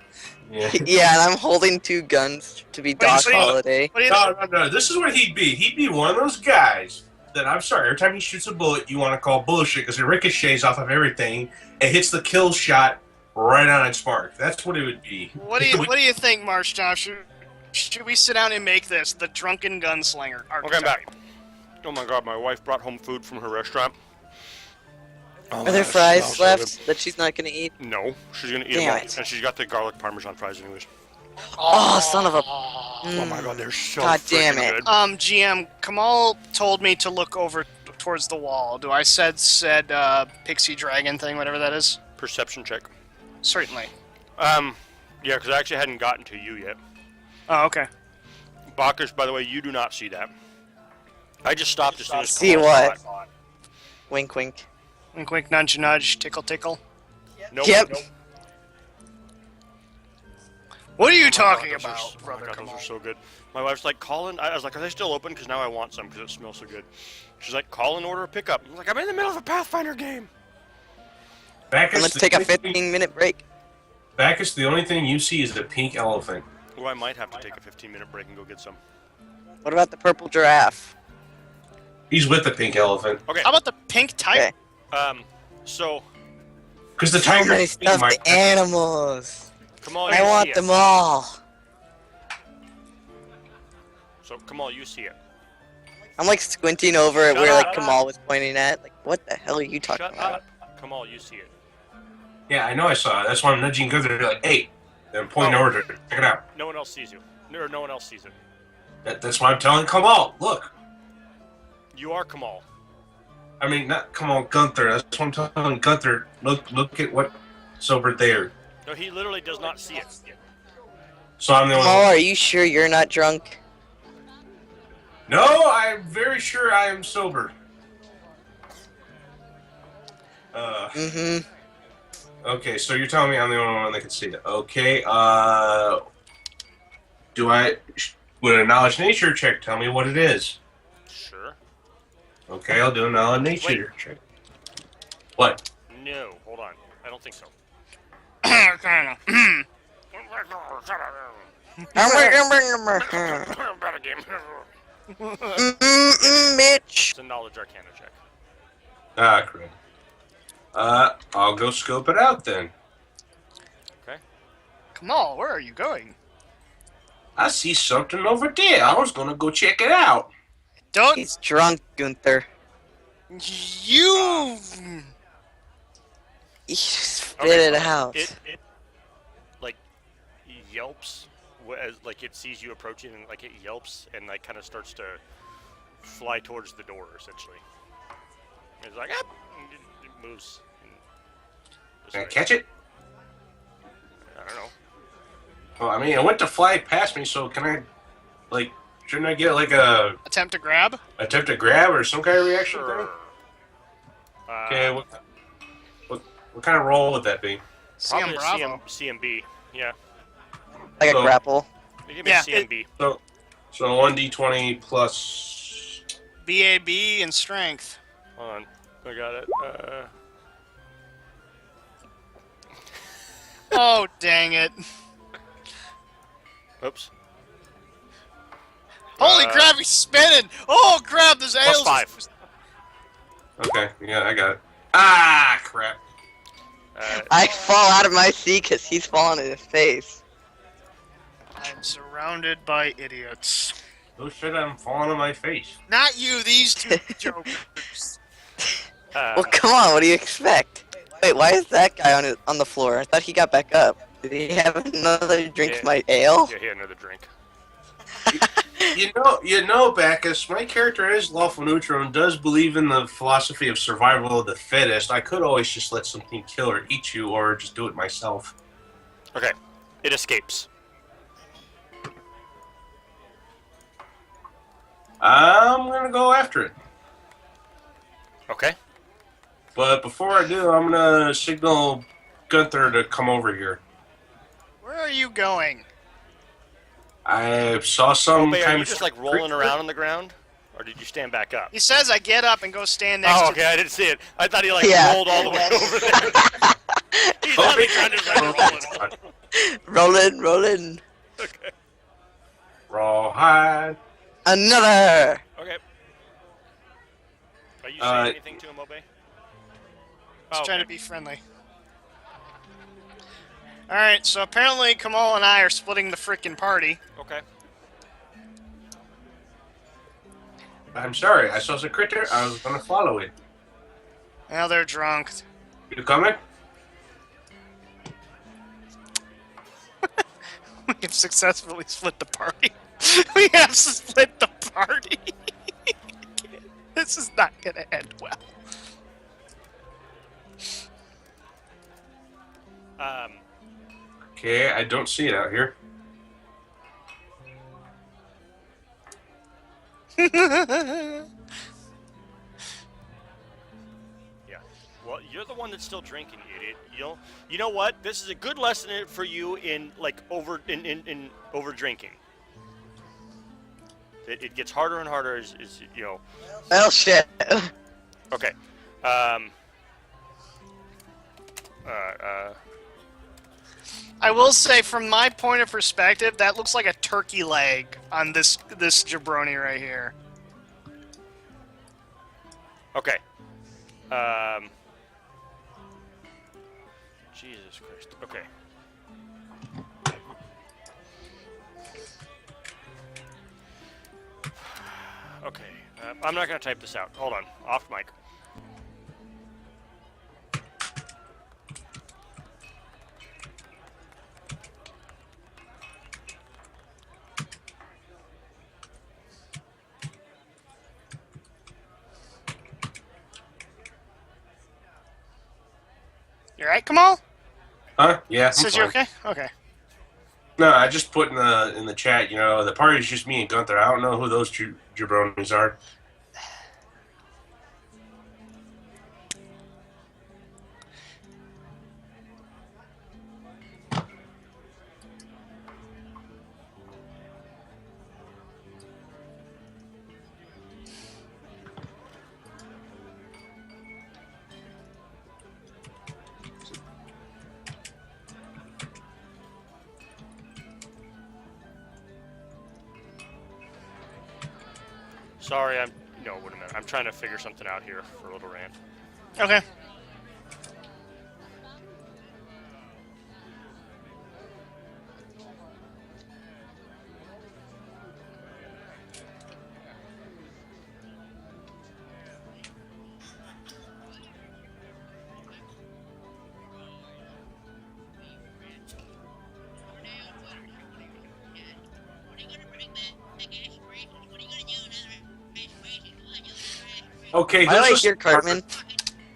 Yeah. Yeah, and I'm holding 2 guns to be Wait, Doc so Holiday. What do you No. This is what he'd be. He'd be one of those guys that, I'm sorry, every time he shoots a bullet, you want to call bullshit because it ricochets off of everything. It hits the kill shot right on its mark. That's what it would be. What do you think, Marsh Josh? Should we sit down and make this the drunken gunslinger archetype? Okay, I'm back. Oh my god, my wife brought home food from her restaurant. Oh, Are there that fries smells so left that she's not gonna eat? good. No, she's gonna eat Damn them all, it. and she's got the garlic parmesan fries anyways. Oh, son of a. Oh my god, they're so God damn freaking it. good. GM, Kamal told me to look over towards the wall. Do I said pixie dragon thing, whatever that is? Perception check. Certainly. Yeah, because I actually hadn't gotten to you yet. Oh, okay. Bacchus, by the way, you do not see that. I just stopped as soon as See Kamal what? saw it. Wink, wink. Wink, wink, nudge, nudge, tickle, tickle. Nope, Yep. nope. What are you Oh my talking God, those are about, s- oh brother my God, Kamal? those are so good. My wife's like, call in. I was like, are they still open? Because now I want some because it smells so good. She's like, call and order a pickup. I'm like, I'm in the middle of a Pathfinder game. Bacchus, And let's take a 15-minute break. Bacchus, the only thing you see is the pink elephant. Well, I might have to take a 15-minute break and go get some. What about the purple giraffe? He's with the pink elephant. Okay. How about the pink tiger? Okay. So, Because the So tiger. many stuffed animals. Kamal, I you want see them it. all. So, Kamal, you see it. I'm like squinting over at Shut where like up. Kamal was pointing at. Like, what the hell are you talking Shut about? up. Kamal, you see it. Yeah, I know I saw it. That's why I'm nudging Gunther. They're like, hey. Then I'm pointing Oh. over to it. Check it out. No one else sees you. Or no one else sees it. That's why I'm telling Kamal. Look. You are Kamal. I mean, not Kamal, Gunther. That's what I'm telling Gunther. Look at what's over there. No, he literally does not see it. So I'm the only Kamal, one. are you sure you're not drunk? No, I'm very sure I am sober. Mm-hmm. Okay, so you're telling me I'm the only one that can see it. Okay, would a knowledge nature check tell me what it is? Sure. Okay, I'll do a knowledge nature check. What? No, hold on. I don't think so. Bitch. It's a knowledge arcana check. Ah, correct. I'll go scope it out then. Kamal, where are you going? I see something over there. I was gonna go check it out. Don't He's drunk, Gunther. you? He spit Okay, it so out. It like yelps as like it sees you approaching, and like it yelps and like kind of starts to fly towards the door essentially. It's like ah, and it moves. Can I catch it? I don't know. Well, I mean, it went to fly past me, so can I, like, shouldn't I get like a Attempt to grab? attempt to grab or some kind of reaction Sure. thing? Okay, what kind of roll would that be? Probably CM a Bravo. CMB. Yeah. Like a So- grapple. Give me Yeah, a CMB. So 1d20 plus. BAB and strength. Hold on. I got it. Oh, dang it. Oops. Holy crap, he's spinning! Oh, crap, there's Plus ales. 5. Okay, yeah, I got it. Ah, crap. I fall out of my seat because he's falling in his face. I'm surrounded by idiots. Oh shit, I'm falling on my face. Not you, these two jokers. Well, come on. What do you expect? Wait, why is that guy on the floor? I thought he got back up. Did he have another drink of my ale? Yeah, he had another drink. You know, Bacchus, my character is lawful neutral and does believe in the philosophy of survival of the fittest. I could always just let something kill or eat you, or just do it myself. Okay. It escapes. I'm gonna go after it. Okay. But before I do, I'm gonna signal Gunther to come over here. Where are you going? I saw some Wait, are kind you of just like rolling around on the ground? Or did you stand back up? He says I get up and go stand next Oh, to okay, I didn't see it. I thought he like Yeah. rolled all the way over there. He's not even trying to Rolling, rolling. Okay. Rawhide. Another. Okay. Are you saying anything to him, Obe? Just trying to be friendly. Alright, so apparently Kamal and I are splitting the frickin' party. Okay. I'm sorry, I saw the critter. I was gonna follow it. Now they're drunk. You coming? We have successfully split the party. We have split the party. This is not gonna end well. Okay, I don't see it out here. Yeah. Well, you're the one that's still drinking, you idiot. You know what? This is a good lesson for you in like over drinking. It gets harder and harder as you know. Well, shit. Okay. I will say, from my point of perspective, that looks like a turkey leg on this jabroni right here. Okay. Jesus Christ. Okay. Okay. I'm not gonna type this out. Hold on. Off mic. You alright, Kamal? Huh? Yeah. I'm Says you're fine. okay? Okay. No, I just put in the chat. You know, the party's just me and Gunther. I don't know who those jabronis are. Sorry, wait a minute. I'm trying to figure something out here for a little rant. Okay. Okay, Why do I hear Cartman?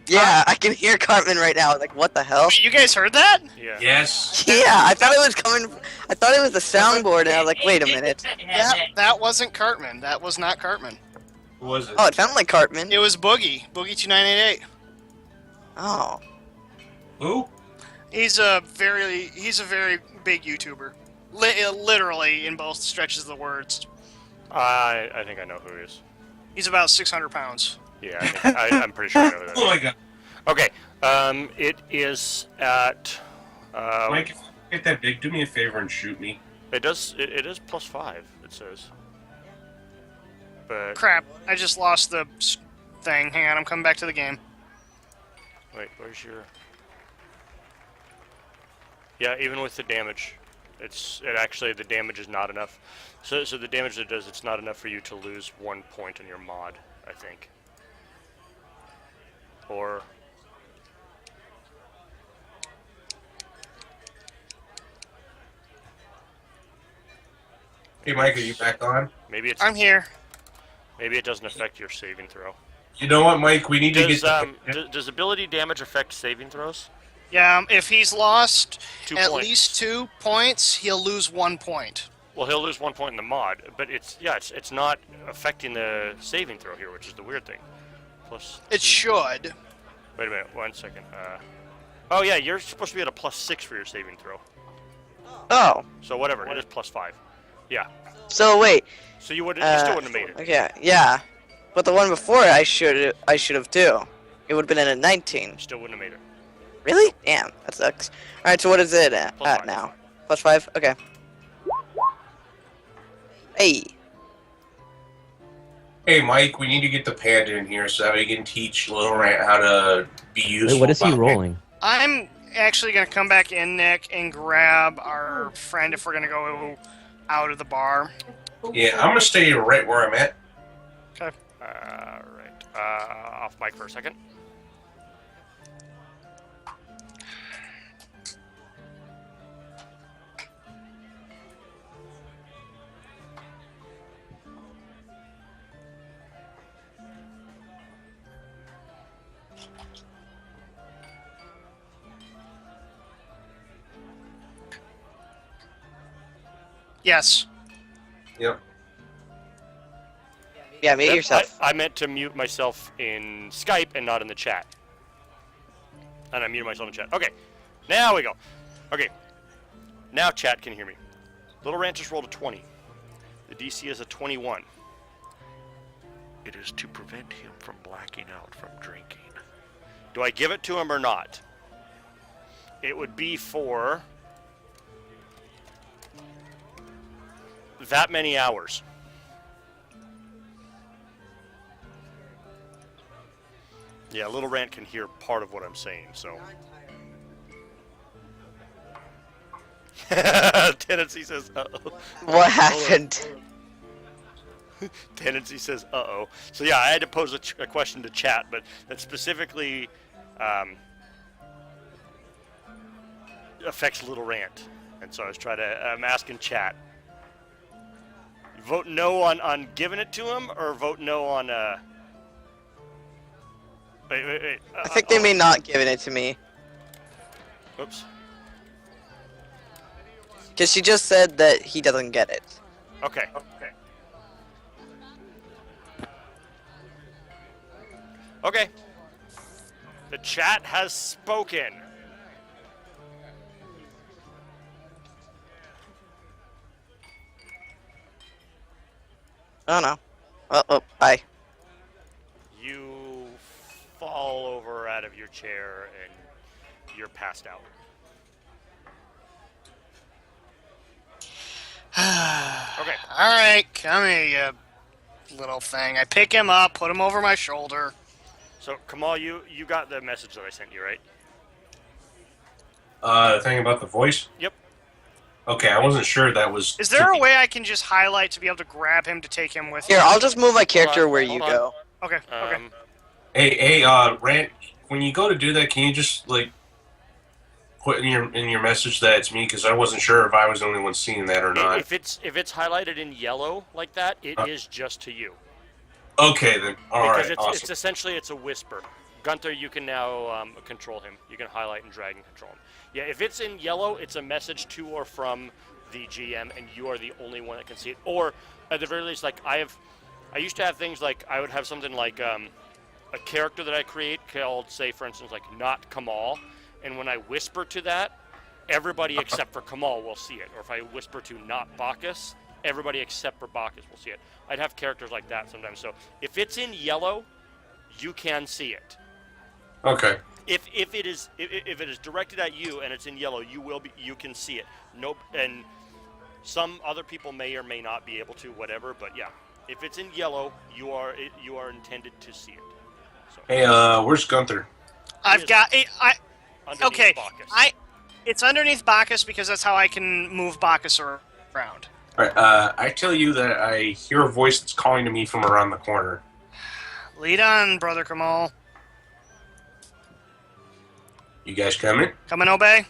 Yeah, I can hear Cartman right now. Like, what the hell? Wait, you guys heard that? Yeah. Yes. Yeah, I thought it was coming. I thought it was the soundboard, and I was like, wait a minute. That wasn't Cartman. That was not Cartman. Who was it? Oh, it sounded like Cartman. It was Boogie. Boogie2988. Oh. Who? He's a very big YouTuber. Literally in both stretches of the words. I think I know who he is. He's about 600 pounds. Yeah, I'm pretty sure I know who that Oh is. my god. Okay. It is at. Mike, if you get that big, do me a favor and shoot me. It is +5. It says. But Crap, I just lost the thing. Hang on, I'm coming back to the game. wait, where's your? Yeah, even with the damage, actually the damage is not enough. So the damage it does, it's not enough for you to lose 1 point on your mod, I think. Or Hey, Mike, are you back on? maybe it's I'm here. maybe it doesn't affect your saving throw. You know what, Mike? We need to Does get. does ability damage affect saving throws? Yeah, if he's lost 2 at points. least 2 points, he'll lose 1 point. Well, he'll lose 1 point in the mod, but it's not affecting the saving throw here, which is the weird thing. Plus, It should. wait a minute, 1 second. Oh yeah, you're supposed to be at a +6 for your saving throw. Oh. So whatever, it is +5. Yeah. So wait. So you still wouldn't have made it. Okay. Yeah. But the one before it, I should have too. It would have been at a 19. Still wouldn't have made it. Really? Damn. That sucks. All right. So what is it at +5. now? +5. Okay. Hey. Hey, Mike, we need to get the panda in here so that we can teach Little Rant how to be useful. Wait, what is he about it. rolling? I'm actually going to come back in, Nick, and grab our friend if we're going to go out of the bar. Yeah, I'm gonna stay right where I'm at. Right. Off mic for a second. Yes. Yep. Yeah, mute yourself. I meant to mute myself in Skype and not in the chat. And I muted myself in chat. Okay, now we go. Okay, now chat can hear me. Little Ranch just rolled a 20. The DC is a 21. It is to prevent him from blacking out from drinking. Do I give it to him or not? It would be for that many hours. Yeah, Little Rant can hear part of what I'm saying, so. Tendency says, uh-oh. What happened? Tendency says, uh-oh. So yeah, I had to pose a question to chat, but that specifically affects Little Rant. And so I was I'm asking chat. Vote no on giving it to him, or vote no on, Wait. I think they may not giving it to me. Oops. Because she just said that he doesn't get it. Okay. Okay. The chat has spoken. Oh no. Oh, bye. You fall over out of your chair and you're passed out. Okay. All right, come here, you little thing. I pick him up, put him over my shoulder. So, Kamal, you got the message that I sent you, right? The thing about the voice? Yep. Okay, I wasn't sure that was... Is there a way I can just highlight to be able to grab him to take him with Here, me? I'll just move my character Hold on, where hold you on. go. Okay, okay. Hey, Rant, when you go to do that, can you just, like, put in your message that it's me? Because I wasn't sure if I was the only one seeing that or not. If it's highlighted in yellow like that, it is just to you. Okay, then. All right, Because awesome. it's essentially a whisper. Gunther, you can now control him. You can highlight and drag and control him. Yeah, if it's in yellow, it's a message to or from the GM, and you are the only one that can see it. Or, at the very least, like, I used to have things like, I would have something like a character that I create called, say, for instance, like, not Kamal. And when I whisper to that, everybody except for Kamal will see it. Or if I whisper to not Bacchus, everybody except for Bacchus will see it. I'd have characters like that sometimes. So if it's in yellow, you can see it. Okay. If it is directed at you and it's in yellow, you can see it. Nope. And some other people may or may not be able to, whatever. But yeah, if it's in yellow, you are intended to see it. So, Hey, where's Gunther? I've got it. Okay, Bacchus. it's underneath Bacchus because that's how I can move Bacchus around. All right, I tell you that I hear a voice that's calling to me from around the corner. Lead on, Brother Kamal. You guys coming? Come and obey.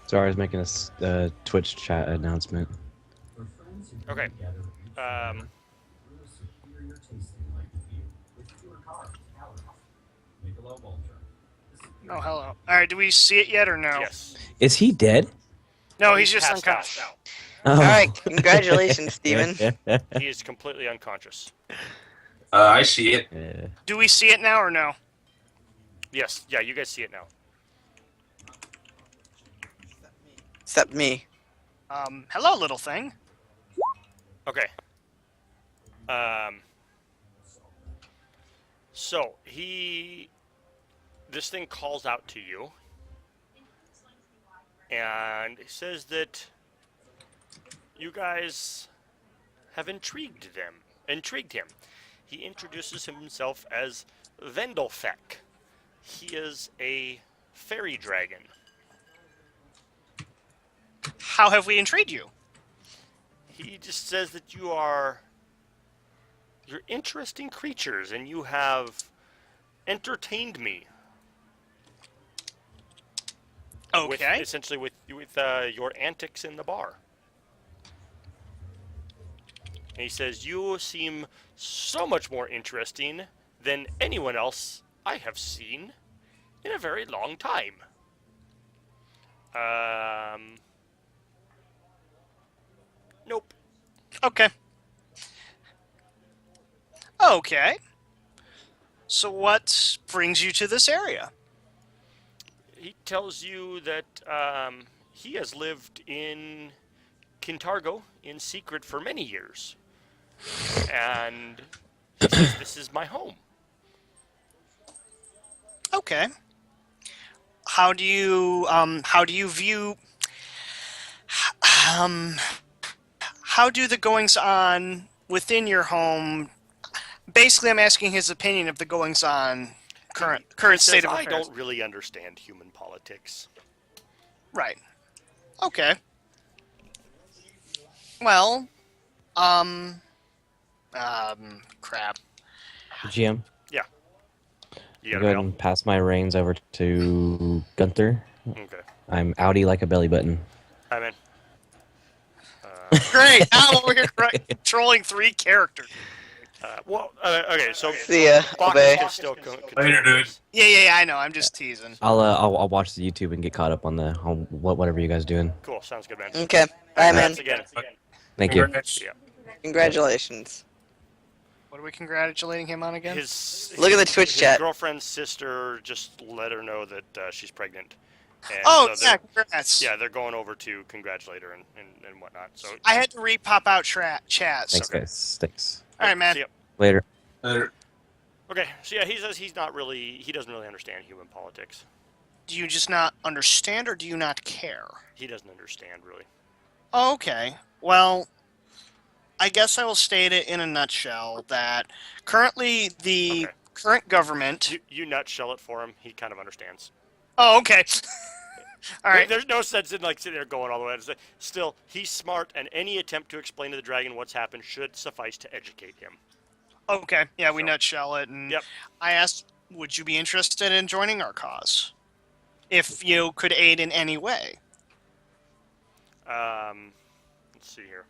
Sorry, I was making a Twitch chat announcement. Okay. Oh, hello. All right, do we see it yet or no? Yes. Is he dead? No, he's just passed out. unconscious. Oh. All right, congratulations, Steven. He is completely unconscious. I see it. Yeah. Do we see it now or no? Yes. Yeah, you guys see it now. Except me. Hello, little thing. Okay. So this thing calls out to you, and it says that you guys have intrigued him. He introduces himself as Vendelfek. He is a fairy dragon. How have we intrigued you? He just says that you're interesting creatures, and you have entertained me. Okay. Essentially with your antics in the bar. And he says, you seem so much more interesting than anyone else I have seen in a very long time. Nope. Okay. Okay. So what brings you to this area? He tells you that he has lived in Kintargo in secret for many years, and he says this is my home. Okay. How do you view how do the goings on within your home? Basically, I'm asking his opinion of the goings on current He state says, of I affairs. don't really understand human politics. Right. Okay. Well, crap. GM. Yeah. You Go got ahead a and pass my reins over to Gunther. Okay. I'm outie like a belly button. I'm in. Great. Now I'm over here controlling 3 characters. Okay, so See ya, Bach obey. can still Later, dude. Yeah, I know. I'm just teasing. I'll watch the YouTube and get caught up on the whatever you guys doing. Cool, sounds good, man. Okay. Bye, man. Congrats again. Thank you. Congrats. Yeah. Congratulations. What are we congratulating him on again? Look at the Twitch his chat. girlfriend's sister just let her know that she's pregnant. And Oh, so yeah, congrats. Yeah, they're going over to congratulate her and whatnot. So I had to re-pop out chats. Thanks, guys. Thanks. All right, man. See ya. Later. Later. Okay, so yeah, he says he doesn't really understand human politics. Do you just not understand, or do you not care? He doesn't understand really. Okay. Well, I guess I will state it in a nutshell that currently the current government... You nutshell it for him. He kind of understands. Oh, okay. All right. There's no sense in like sitting there going all the way. Still, he's smart, and any attempt to explain to the dragon what's happened should suffice to educate him. Okay. Yeah, we nutshell it, and I asked, would you be interested in joining our cause? If you could aid in any way. Let's see here.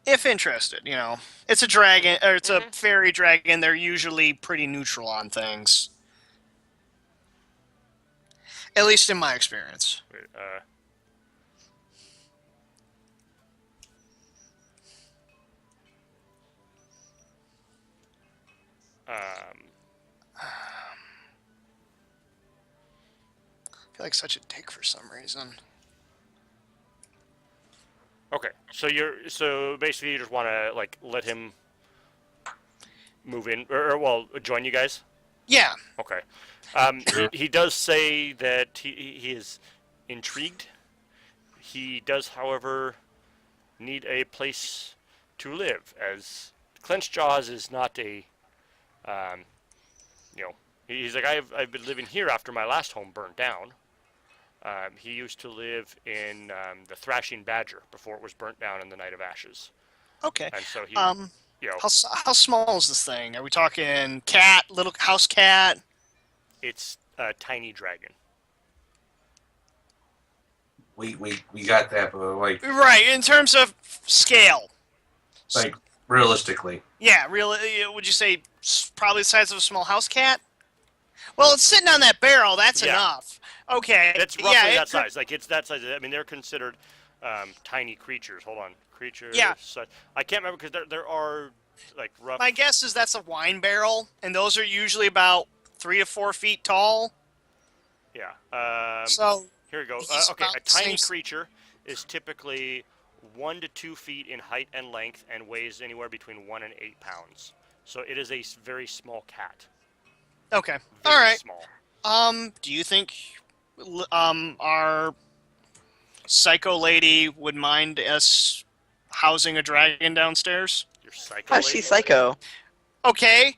If interested, you know. It's a dragon, or it's a fairy dragon. They're usually pretty neutral on things. At least in my experience. Wait, I feel like such a dick for some reason. Okay, so basically you just want to like let him move in or join you guys. Yeah. Okay. He does say that he is intrigued. He does, however, need a place to live, as Clenched Jaws is not a, he's like, I've been living here after my last home burned down. He used to live in the Thrashing Badger before it was burnt down in the Night of Ashes. Okay. And so he, how small is this thing? Are we talking cat, little house cat? It's a tiny dragon. We got that, but like Right, in terms of scale. like realistically. Yeah, would you say probably the size of a small house cat? Well, it's sitting on that barrel. That's enough. Okay. It's roughly that size. Like it's that size. I mean, they're considered tiny creatures. Hold on, creatures. Yeah. I can't remember because there are like rough. My guess is that's a wine barrel, and those are usually about 3 to 4 feet tall. Yeah. So here we go. he's Okay, about a the same tiny creature is typically 1 to 2 feet in height and length, and weighs anywhere between 1 and 8 pounds. So it is a very small cat. Okay. Very All right. small. Do you think our psycho lady would mind us housing a dragon downstairs? Your psycho How's lady? she psycho? Okay.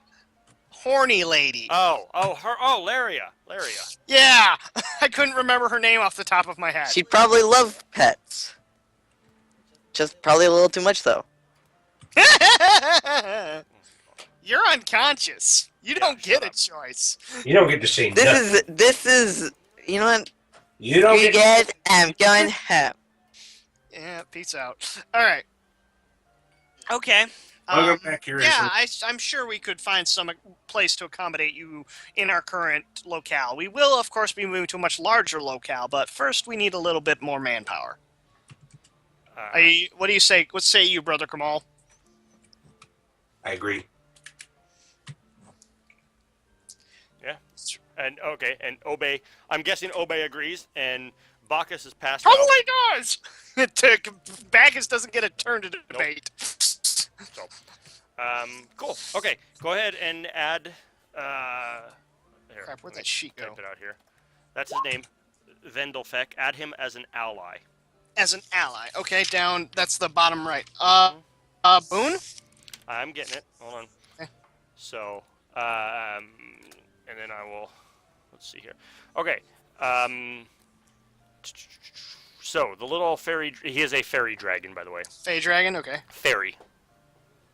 Horny lady. Laria. Yeah. I couldn't remember her name off the top of my head. She'd probably love pets. Just probably a little too much, though. You're unconscious. You don't get a choice. You don't get to see nothing. This is, you know what? You don't You get. guys, I'm going home. Yeah, peace out. All right. Okay. Welcome back here. Yeah, I'm sure we could find some place to accommodate you in our current locale. We will, of course, be moving to a much larger locale, but first we need a little bit more manpower. What do you say? What say you, Brother Kamal? I agree. Yeah. And okay, and Obey. I'm guessing Obey agrees, and Bacchus is passed Probably out. does. Bacchus doesn't get a turn to debate. So, cool. Okay, go ahead and add. Here, Crap, where'd let me that sheet go? type it out here. That's his name, Vendelfek. Add him as an ally. As an ally. Okay, down. That's the bottom right. Boone. I'm getting it. Hold on. Okay. So, and then I will. Let's see here. Okay. So the little fairy. He is a fairy dragon, by the way. Fey dragon. Okay. Fairy.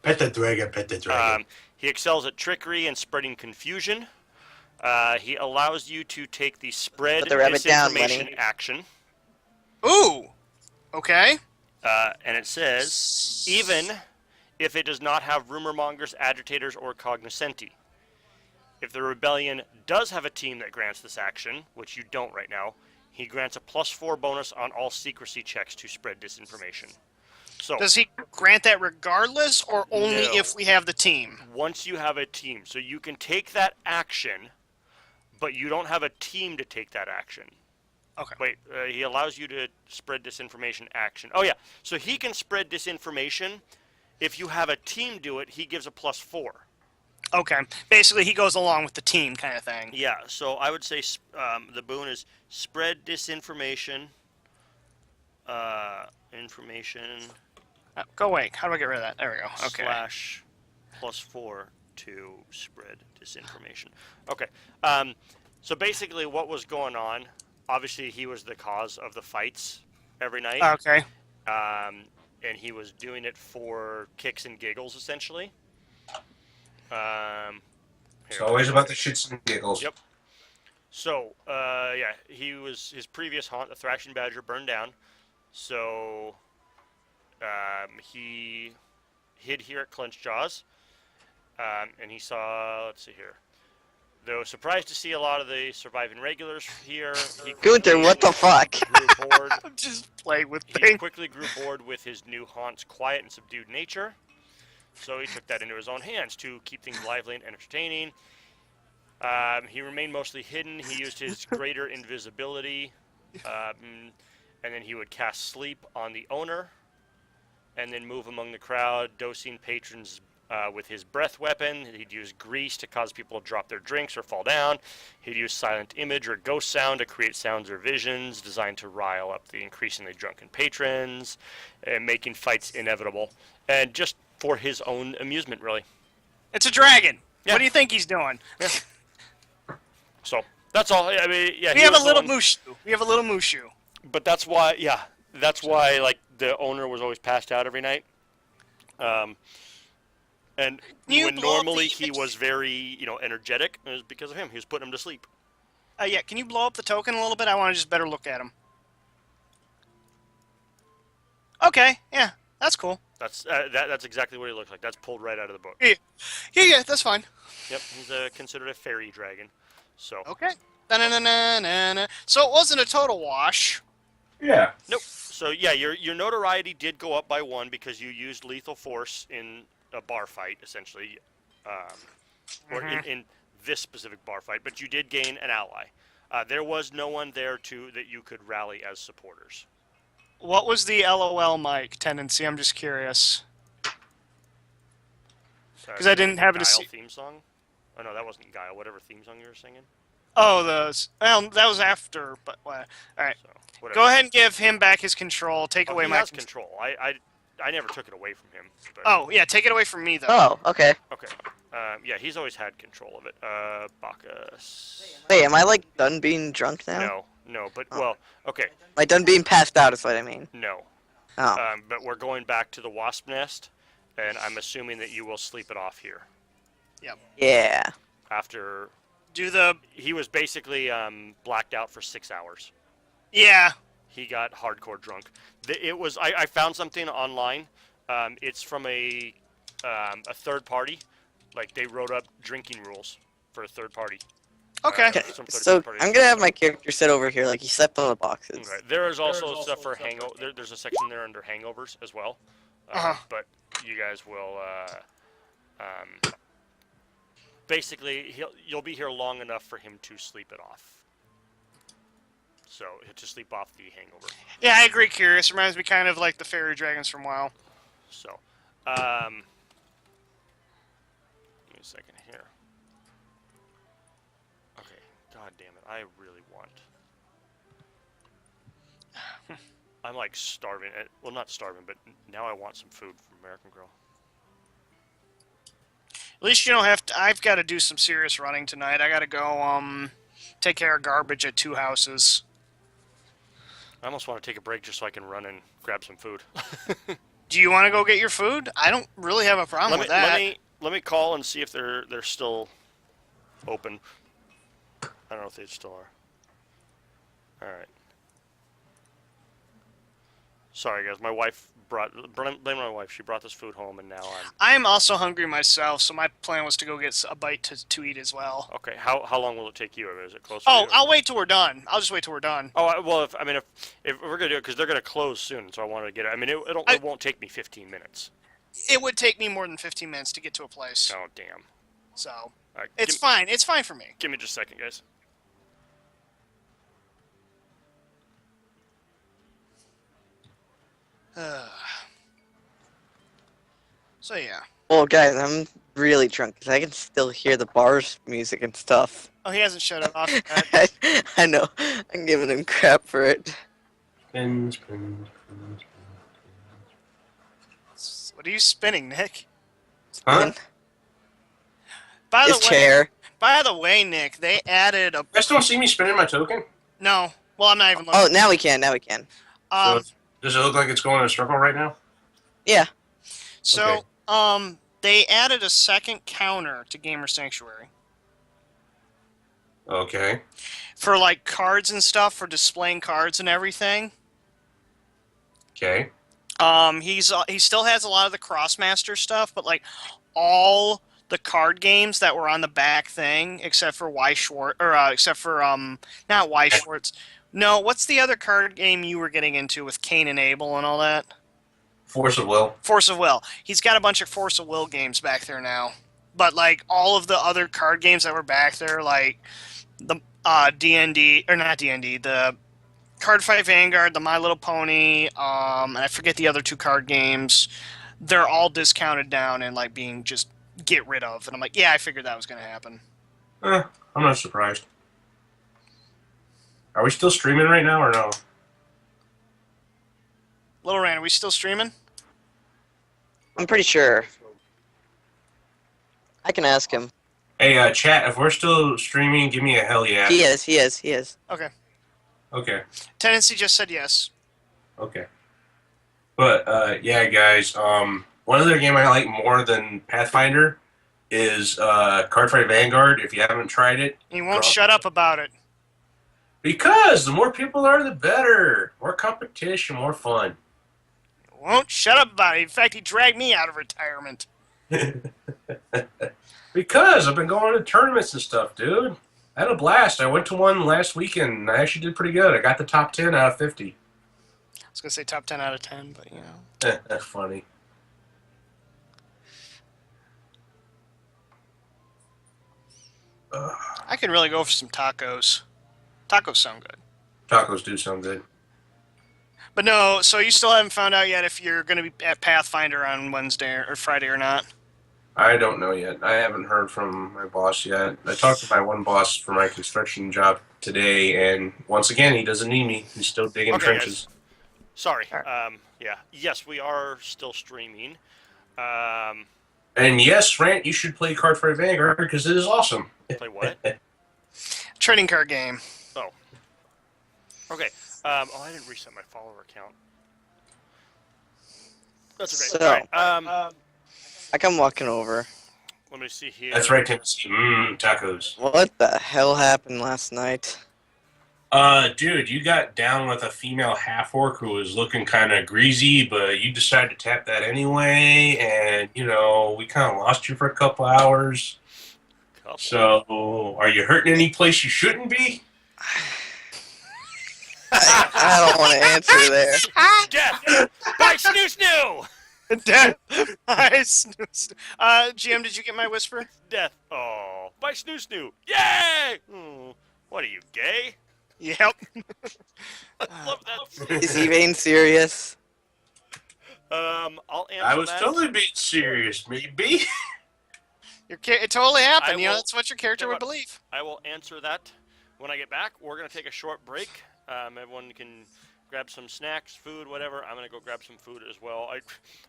Pet the dragon, pet the dragon. He excels at trickery and spreading confusion. He allows you to take the spread Put the rabbit down, disinformation Lenny. action. Ooh. Okay. And it says, even if it does not have rumor mongers, agitators, or cognoscenti. If the rebellion does have a team that grants this action, which you don't right now, he grants a +4 bonus on all secrecy checks to spread disinformation. So, Does he grant that regardless, or only No. if we have the team? once you have a team, so you can take that action, but you don't have a team to take that action. Okay. Wait, he allows you to spread disinformation action. Oh yeah, so he can spread disinformation. If you have a team do it, he gives a +4. Okay. Basically, he goes along with the team kind of thing. Yeah, so I would say the boon is spread disinformation. Information Go away. How do I get rid of that? There we go. Okay. slash +4 to spread disinformation. Okay. So basically, what was going on? Obviously, he was the cause of the fights every night. Okay. And he was doing it for kicks and giggles, essentially. It's always about the shits and giggles. Yep. So, yeah, his previous haunt, the Thrashing Badger, burned down. So, he hid here at Clenched Jaws, and he saw, let's see here. Though surprised to see a lot of the surviving regulars here, he Gunther, what the fuck? grew bored. I'm just playing with He things. quickly grew bored with his new haunt's quiet and subdued nature, so he took that into his own hands to keep things lively and entertaining. He remained mostly hidden. He used his greater invisibility, and then he would cast sleep on the owner, and then move among the crowd, dosing patrons with his breath weapon. He'd use grease to cause people to drop their drinks or fall down. He'd use silent image or ghost sound to create sounds or visions designed to rile up the increasingly drunken patrons, and making fights inevitable, and just for his own amusement, really. It's a dragon. Yeah. What do you think he's doing? So that's all. I mean, yeah. We he have a was the little one- Mushu. We have a little Mushu. But that's why, yeah, that's why like the owner was always passed out every night. And You when blow up normally the he image? was very, energetic, it was because of him. He was putting him to sleep. Yeah, can you blow up the token a little bit? I want to just better look at him. Okay, yeah, that's cool. That's exactly what he looks like. That's pulled right out of the book. Yeah, that's fine. Yep, he's considered a fairy dragon. So Okay. Na-na-na-na-na-na. So it wasn't a total wash. Yeah. nope. So yeah, your notoriety did go up by 1 because you used lethal force in a bar fight, essentially, or in this specific bar fight. But you did gain an ally. There was no one there that you could rally as supporters. What was the LOL mic tendency? I'm just curious. So 'Cause I didn't happen to Guile see- theme song. Oh no, that wasn't Guile. Whatever theme song you were singing. Oh, that was after, but all right. So whatever. Go ahead and give him back his control. Take Oh, away he my has control. I never took it away from him. But, Oh, yeah, take it away from me though. Oh, okay. Okay. Yeah, he's always had control of it. Bacchus. Wait, am I like done being drunk now? No, but Oh. well, okay, Am I done being passed out is what I mean. no. Oh. But we're going back to the wasp nest, and I'm assuming that you will sleep it off here. Yeah. After he was basically blacked out for 6 hours. Yeah. He got hardcore drunk. It was I found something online. It's from a a third party. Like they wrote up drinking rules for a third party. Okay. Some third So party I'm gonna have stuff. my character sit over here, like he slept on the boxes. Okay. There is also stuff for hangover. There's a section there under hangovers as well. But you guys will basically you'll be here long enough for him to sleep it off. So he'll just sleep off the hangover. Yeah, I agree, Curious. Reminds me kind of like the fairy dragons from WoW. So, give me a second here. Okay, god damn it, I really want. I'm like starving. Well, not starving, but now I want some food from American Grill. At least you don't have to. I've got to do some serious running tonight. I got to go take care of garbage at 2 houses. I almost want to take a break just so I can run and grab some food. Do you want to go get your food? I don't really have a problem with that. Let me call and see if they're still open. I don't know if they still are. All right. Sorry guys, my wife blame my wife. She brought this food home, and now I'm also hungry myself, so my plan was to go get a bite to eat as well. Okay. How long will it take you? Is it close? Oh, I'll wait till we're done. I'll just wait till we're done. Oh well, if we're gonna do it, because they're gonna close soon, so I wanted to get it. I mean, it won't take me 15 minutes. It would take me more than 15 minutes to get to a place. Oh damn. So Right, it's fine. It's fine for me. Give me just a second, guys. So yeah. Well, guys, I'm really drunk because I can still hear the bar's music and stuff. Oh, he hasn't shut it off yet. I know. I'm giving him crap for it. What are you spinning, Nick? Huh? By His chair. By the way, Nick, they added a. You guys don't see me spinning my token? No. Well, I'm not even looking. Oh, now we can. Now we can. So does it look like it's going in a circle right now? Yeah. So, they added a second counter to Gamer Sanctuary. Okay. For, like, cards and stuff, for displaying cards and everything. Okay. He still has a lot of the Crossmaster stuff, but, like, all the card games that were on the back thing, except for not Y Schwartz. No, what's the other card game you were getting into with Cain and Abel and all that? Force of Will. Force of Will. He's got a bunch of Force of Will games back there now. But, like, all of the other card games that were back there, like the D&D, or not D&D, the Cardfight Vanguard, the My Little Pony, and I forget the other 2 card games, they're all discounted down and, like, being just get rid of. And I'm like, yeah, I figured that was going to happen. I'm not surprised. Are we still streaming right now or no? Little Ran, are we still streaming? I'm pretty sure. I can ask him. Hey, chat, if we're still streaming, give me a hell yeah. He is. Okay. Okay. Tendency just said yes. Okay. But, yeah, guys, one other game I like more than Pathfinder is Cardfight Vanguard, if you haven't tried it. He won't shut up about it. Because the more people are, the better. More competition, more fun. Won't shut up about it. In fact, he dragged me out of retirement. Because I've been going to tournaments and stuff, dude. I had a blast. I went to one last weekend, and I actually did pretty good. I got the top 10 out of 50. I was going to say top 10 out of 10, but, you know. That's funny. I could really go for some tacos. Tacos sound good. Tacos do sound good. But no, so you still haven't found out yet if you're going to be at Pathfinder on Wednesday or Friday or not? I don't know yet. I haven't heard from my boss yet. I talked to my one boss for my construction job today, and once again, he doesn't need me. He's still digging trenches. Guys. Sorry. Yeah. Yes, we are still streaming. And yes, Rant, you should play Cardfight Vanguard because it is awesome. Play what? Trading card game. Oh. Okay. I didn't reset my follower count. That's okay. So, All right. I come walking over. Let me see here. That's right, Tennessee. Tacos. What the hell happened last night? Dude, you got down with a female half-orc who was looking kind of greasy, but you decided to tap that anyway, and, we kind of lost you for a couple hours. So, are you hurting any place you shouldn't be? I don't want to answer there. Death by Snoo Snoo! Death. Nice. GM, did you get my whisper? Death. Oh, by Snoo Snoo. Yay! What are you, gay? Yep. I love that. Is he being serious? I'll answer I was that. totally being serious, maybe. It totally happened. I will- That's what your character would believe. I will answer that when I get back. We're going to take a short break. Everyone can grab some snacks, food, whatever. I'm going to go grab some food as well.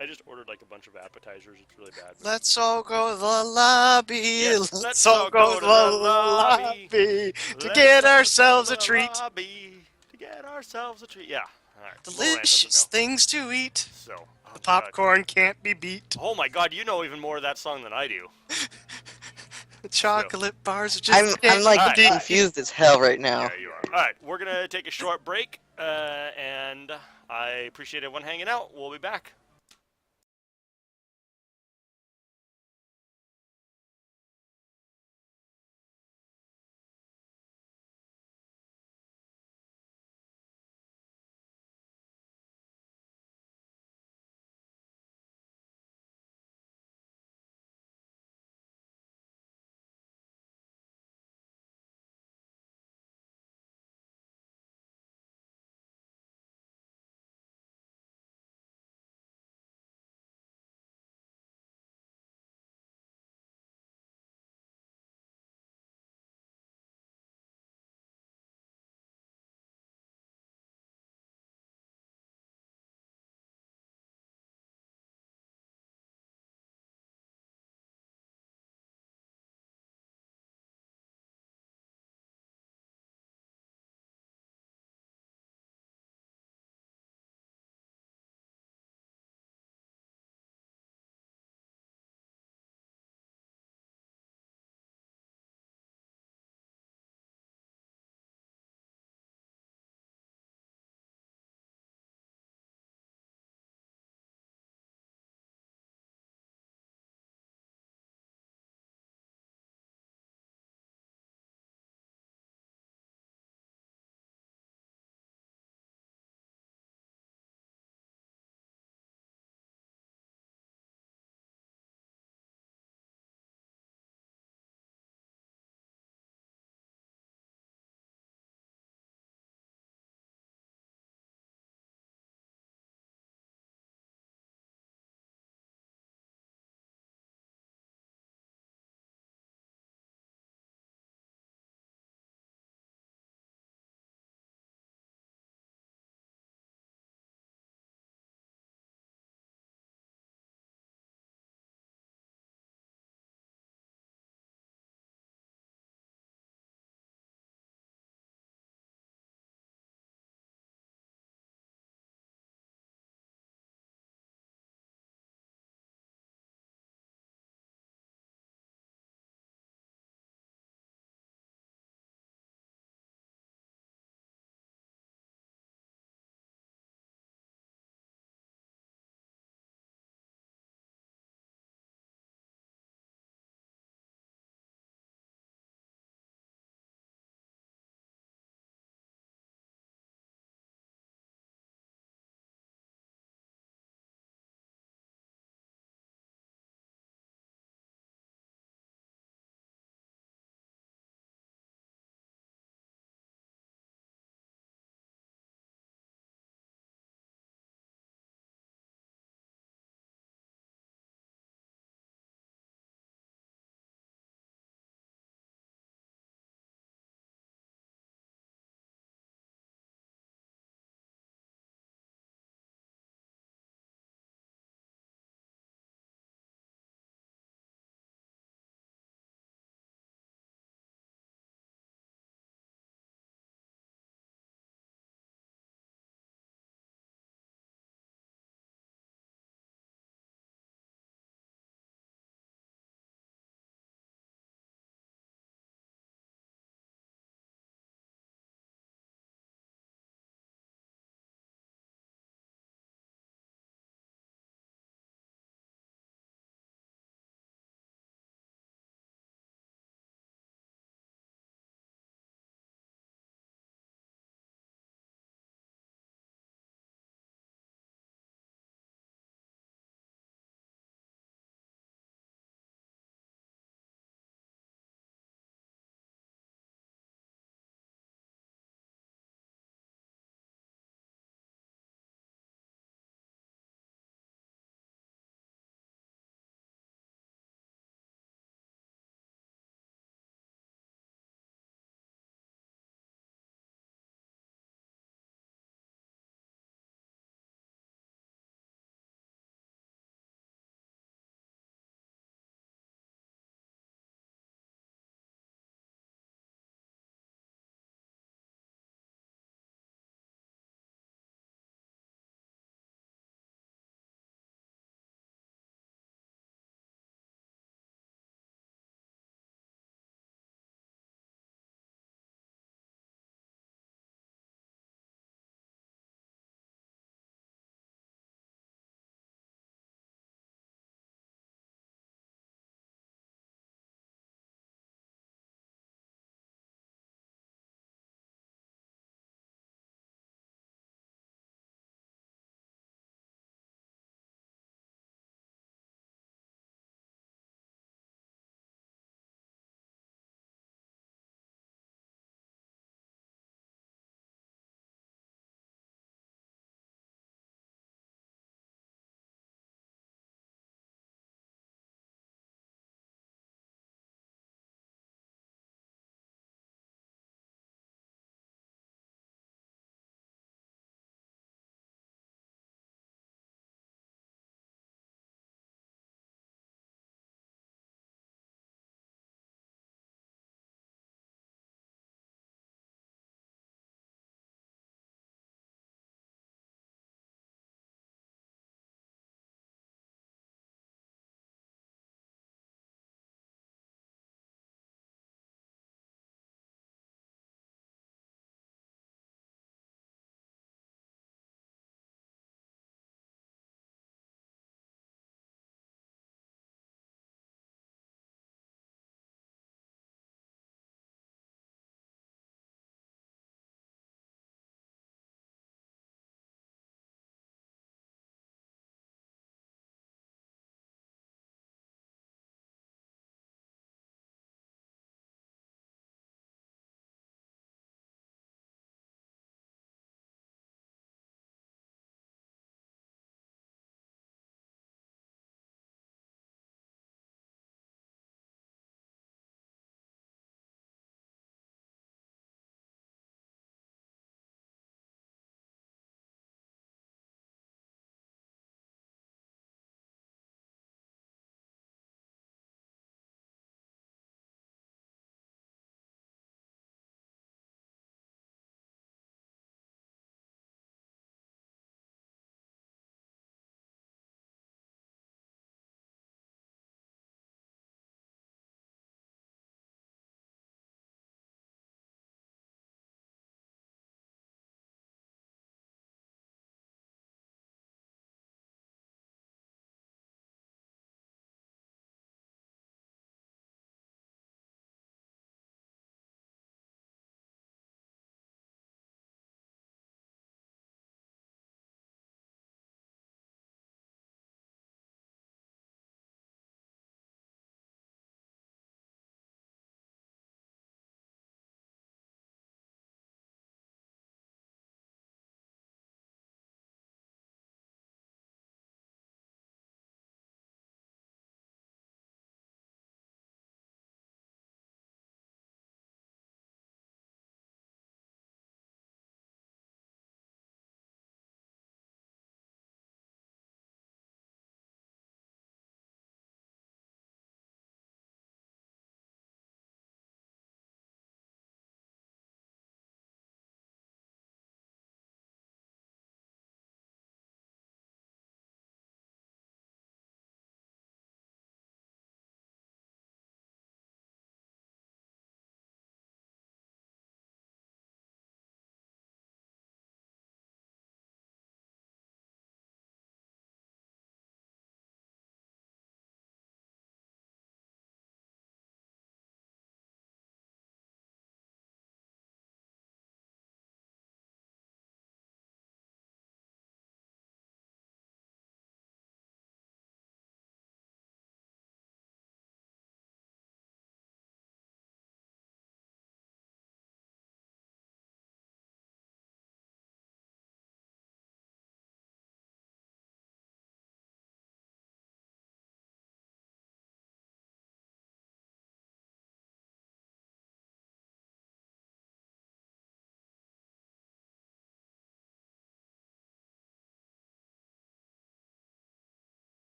I just ordered like a bunch of appetizers. It's really bad. Let's all go to the lobby. Yes, let's all go to the lobby to get ourselves a treat. To get ourselves a treat. Yeah. All right. Delicious things to eat. So, The popcorn can't be beat. Oh my God, you know even more of that song than I do. The chocolate bars are just I'm like Alright. confused as hell right now. Yeah, you are. All right, we're gonna take a short break, and I appreciate everyone hanging out. We'll be back.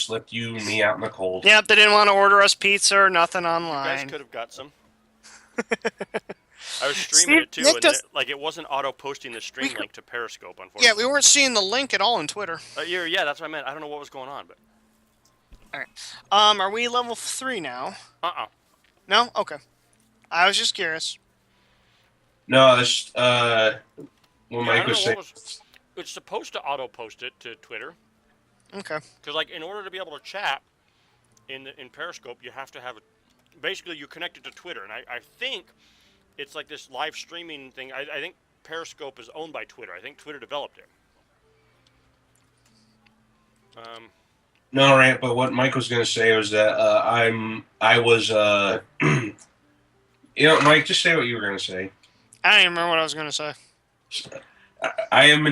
just left you and me out in the cold. Yep, they didn't want to order us pizza or nothing You guys online. could have got some. I was streaming it too, Nick and does- it wasn't auto posting the stream link to Periscope. Unfortunately. Yeah, we weren't seeing the link at all on Twitter. Yeah, that's what I meant. I don't know what was going on, but. All right. Are we level 3 now? No? Okay. I was just curious. No, that's what Yeah, Mike was saying. It's supposed to auto post it to Twitter. Okay. Because like in order to be able to chat in Periscope, you have to have basically you connect it to Twitter, and I think it's like this live streaming thing. I think Periscope is owned by Twitter. I think Twitter developed it. No, Rant, but what Mike was going to say was that Mike, just say what you were going to say. I don't even remember what I was going to say. I am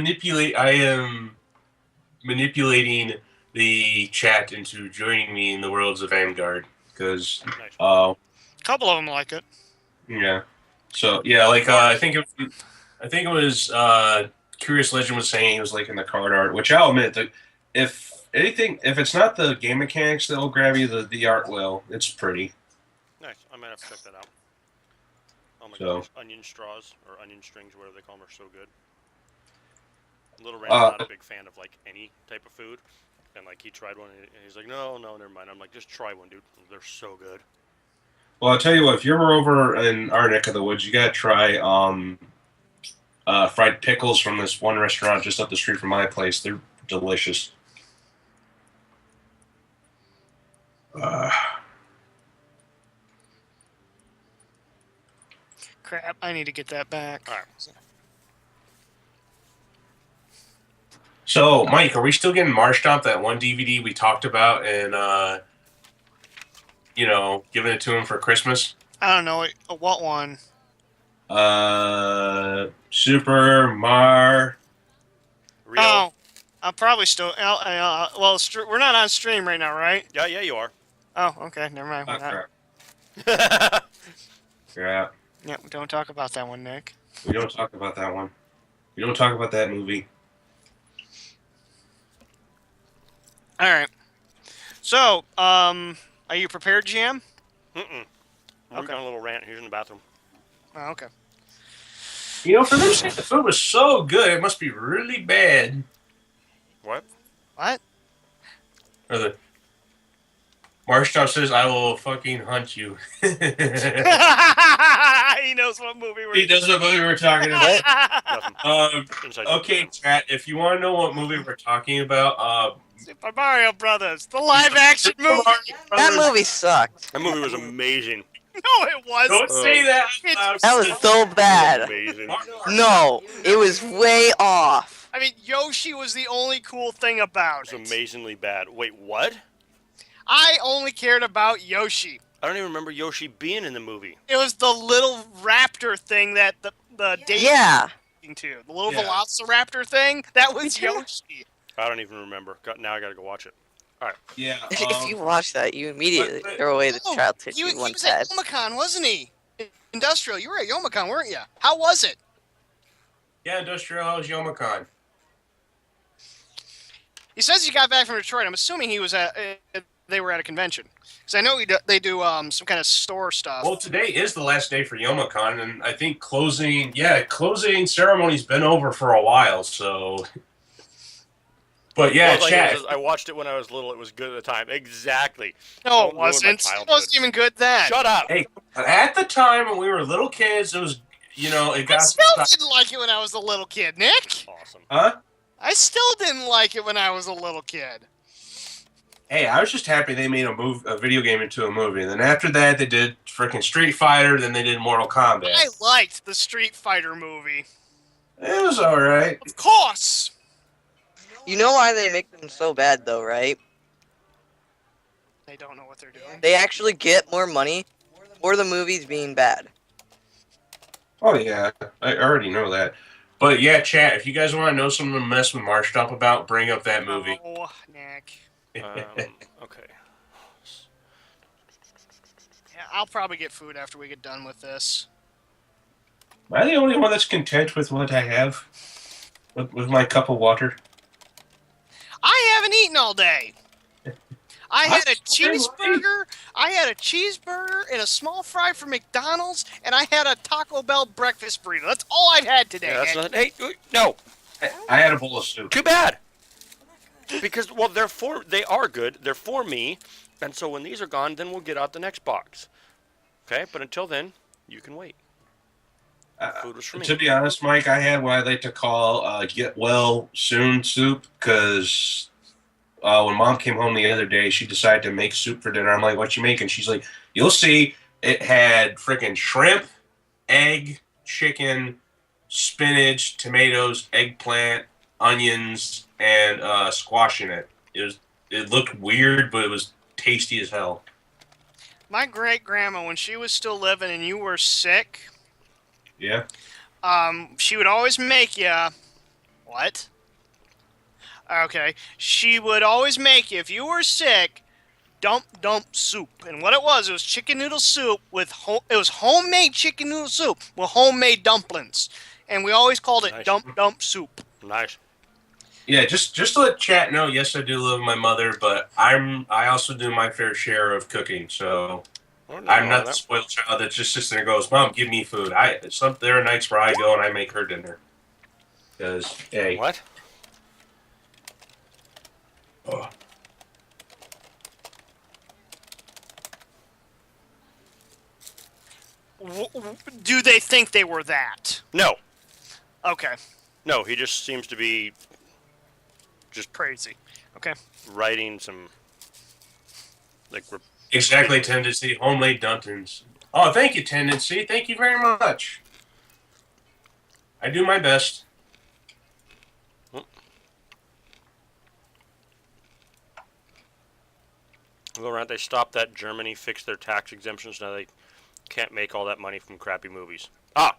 manipulating the chat into joining me in the worlds of Vanguard because, A couple of them like it. yeah. So yeah, like I think it was Curious Legend was saying he was liking the card art, which I'll admit that if it's not the game mechanics that will grab you, the art will. It's pretty. Nice. I might have to check that out. Oh my So- gosh, onion straws or onion strings, whatever they call them, are so good. Little Rand's not a big fan of like any type of food, and like he tried one and he's like, no, never mind. I'm like, just try one, dude. They're so good. Well, I'll tell you what. If you're ever over in our neck of the woods, you gotta try fried pickles from this one restaurant just up the street from my place. They're delicious. Crap, I need to get that back. All right. So, Mike, are we still getting Marshtomp, that one DVD we talked about, and giving it to him for Christmas? I don't know. What one? Super Mar. Real? Oh, I'm probably still... we're not on stream right now, right? Yeah, you are. Oh, okay. Never mind. We're not. Crap. Crap. Yeah, don't talk about that one, Nick. We don't talk about that one. We don't talk about that movie. All right. So, are you prepared, GM? Mm-mm. I'm Okay. on a little rant. He's in the bathroom. Oh, okay. For them saying the food was so good, it must be really bad. What? What? Or the Marshtomp says, "I will fucking hunt you." He knows what movie we're... He does what movie we're talking about. Nothing. Inside Okay, joke. chat. If you want to know what movie we're talking about, Super Mario Brothers, the live-action movie. That movie sucked. That movie was amazing. No, it wasn't. Don't say that. That was so bad. Amazing. No, it was way off. I mean, Yoshi was the only cool thing about It it. was amazingly bad. Wait, what? I only cared about Yoshi. I don't even remember Yoshi being in the movie. It was the little raptor thing that the Daisy Yeah. was to. The little Yeah. velociraptor thing, that was Yeah. Yoshi. I don't even remember. Now I gotta go watch it. Yeah. If you watch that, you immediately throw away the childhood he you was once at had. Yomicon, wasn't he? Industrial, you were at Yomicon, weren't you? How was it? Yeah, Industrial House Yomicon. He says he got back from Detroit. I'm assuming he was they were at a convention. Because I know they do some kind of store stuff. Well, today is the last day for Yomicon, and I think closing ceremony's been over for a while, so... But yeah, Well, like, chat. I watched it when I was little. It was good at the time. Exactly. No, Don't it ruin my wasn't. It childhood. wasn't even good then. Shut up. Hey, at the time when we were little kids, it was, it I got... still didn't like it when I was a little kid, Nick. Awesome. Huh? I still didn't like it when I was a little kid. Hey, I was just happy they made a video game into a movie. And then after that, they did freaking Street Fighter, then they did Mortal Kombat. I liked the Street Fighter movie. It was alright. Of course. You know why they make them so bad, though, right? They don't know what they're doing. They actually get more money for the movies being bad. Oh, yeah. I already know that. But yeah, chat, if you guys want to know something to mess with Marshtomp about, bring up that movie. Oh, Nick. Okay. Yeah, I'll probably get food after we get done with this. Am I the only one that's content with what I have? With my cup of water? I haven't eaten all day. I had a cheeseburger. I had a cheeseburger and a small fry from McDonald's, and I had a Taco Bell breakfast burrito. That's all I've had today. Yeah, that's not. Hey, no. I had a bowl of soup. Too bad. Because they are good. They're for me, and so when these are gone, then we'll get out the next box. Okay, but until then, you can wait. Food was for me. To be honest, Mike, I had what I like to call get well soon soup because when Mom came home the other day, she decided to make soup for dinner. I'm like, what you making? She's like, you'll see. It had freaking shrimp, egg, chicken, spinach, tomatoes, eggplant, onions, and squash in it. It looked weird, but it was tasty as hell. My great-grandma, when she was still living and you were sick... Yeah. She would always make you... What? Okay. She would always make you, if you were sick, dump soup. And what it was chicken noodle soup with... It was homemade chicken noodle soup with homemade dumplings. And we always called it Nice. dump soup. Nice. Yeah, just to let chat know, yes, I do love my mother, but I also do my fair share of cooking, so... I'm not the spoiled child that just sits there and goes, Mom, give me food. There are nights where I go and I make her dinner. Because, hey. What? Oh. Do they think they were that? No. Okay. No, he just seems to be just crazy. Okay. writing some Exactly, Tendency. Homemade dumplings. Oh, thank you, Tendency. Thank you very much. I do my best. Well, aren't they stopped that Germany fixed their tax exemptions? Now they can't make all that money from crappy movies. Ah!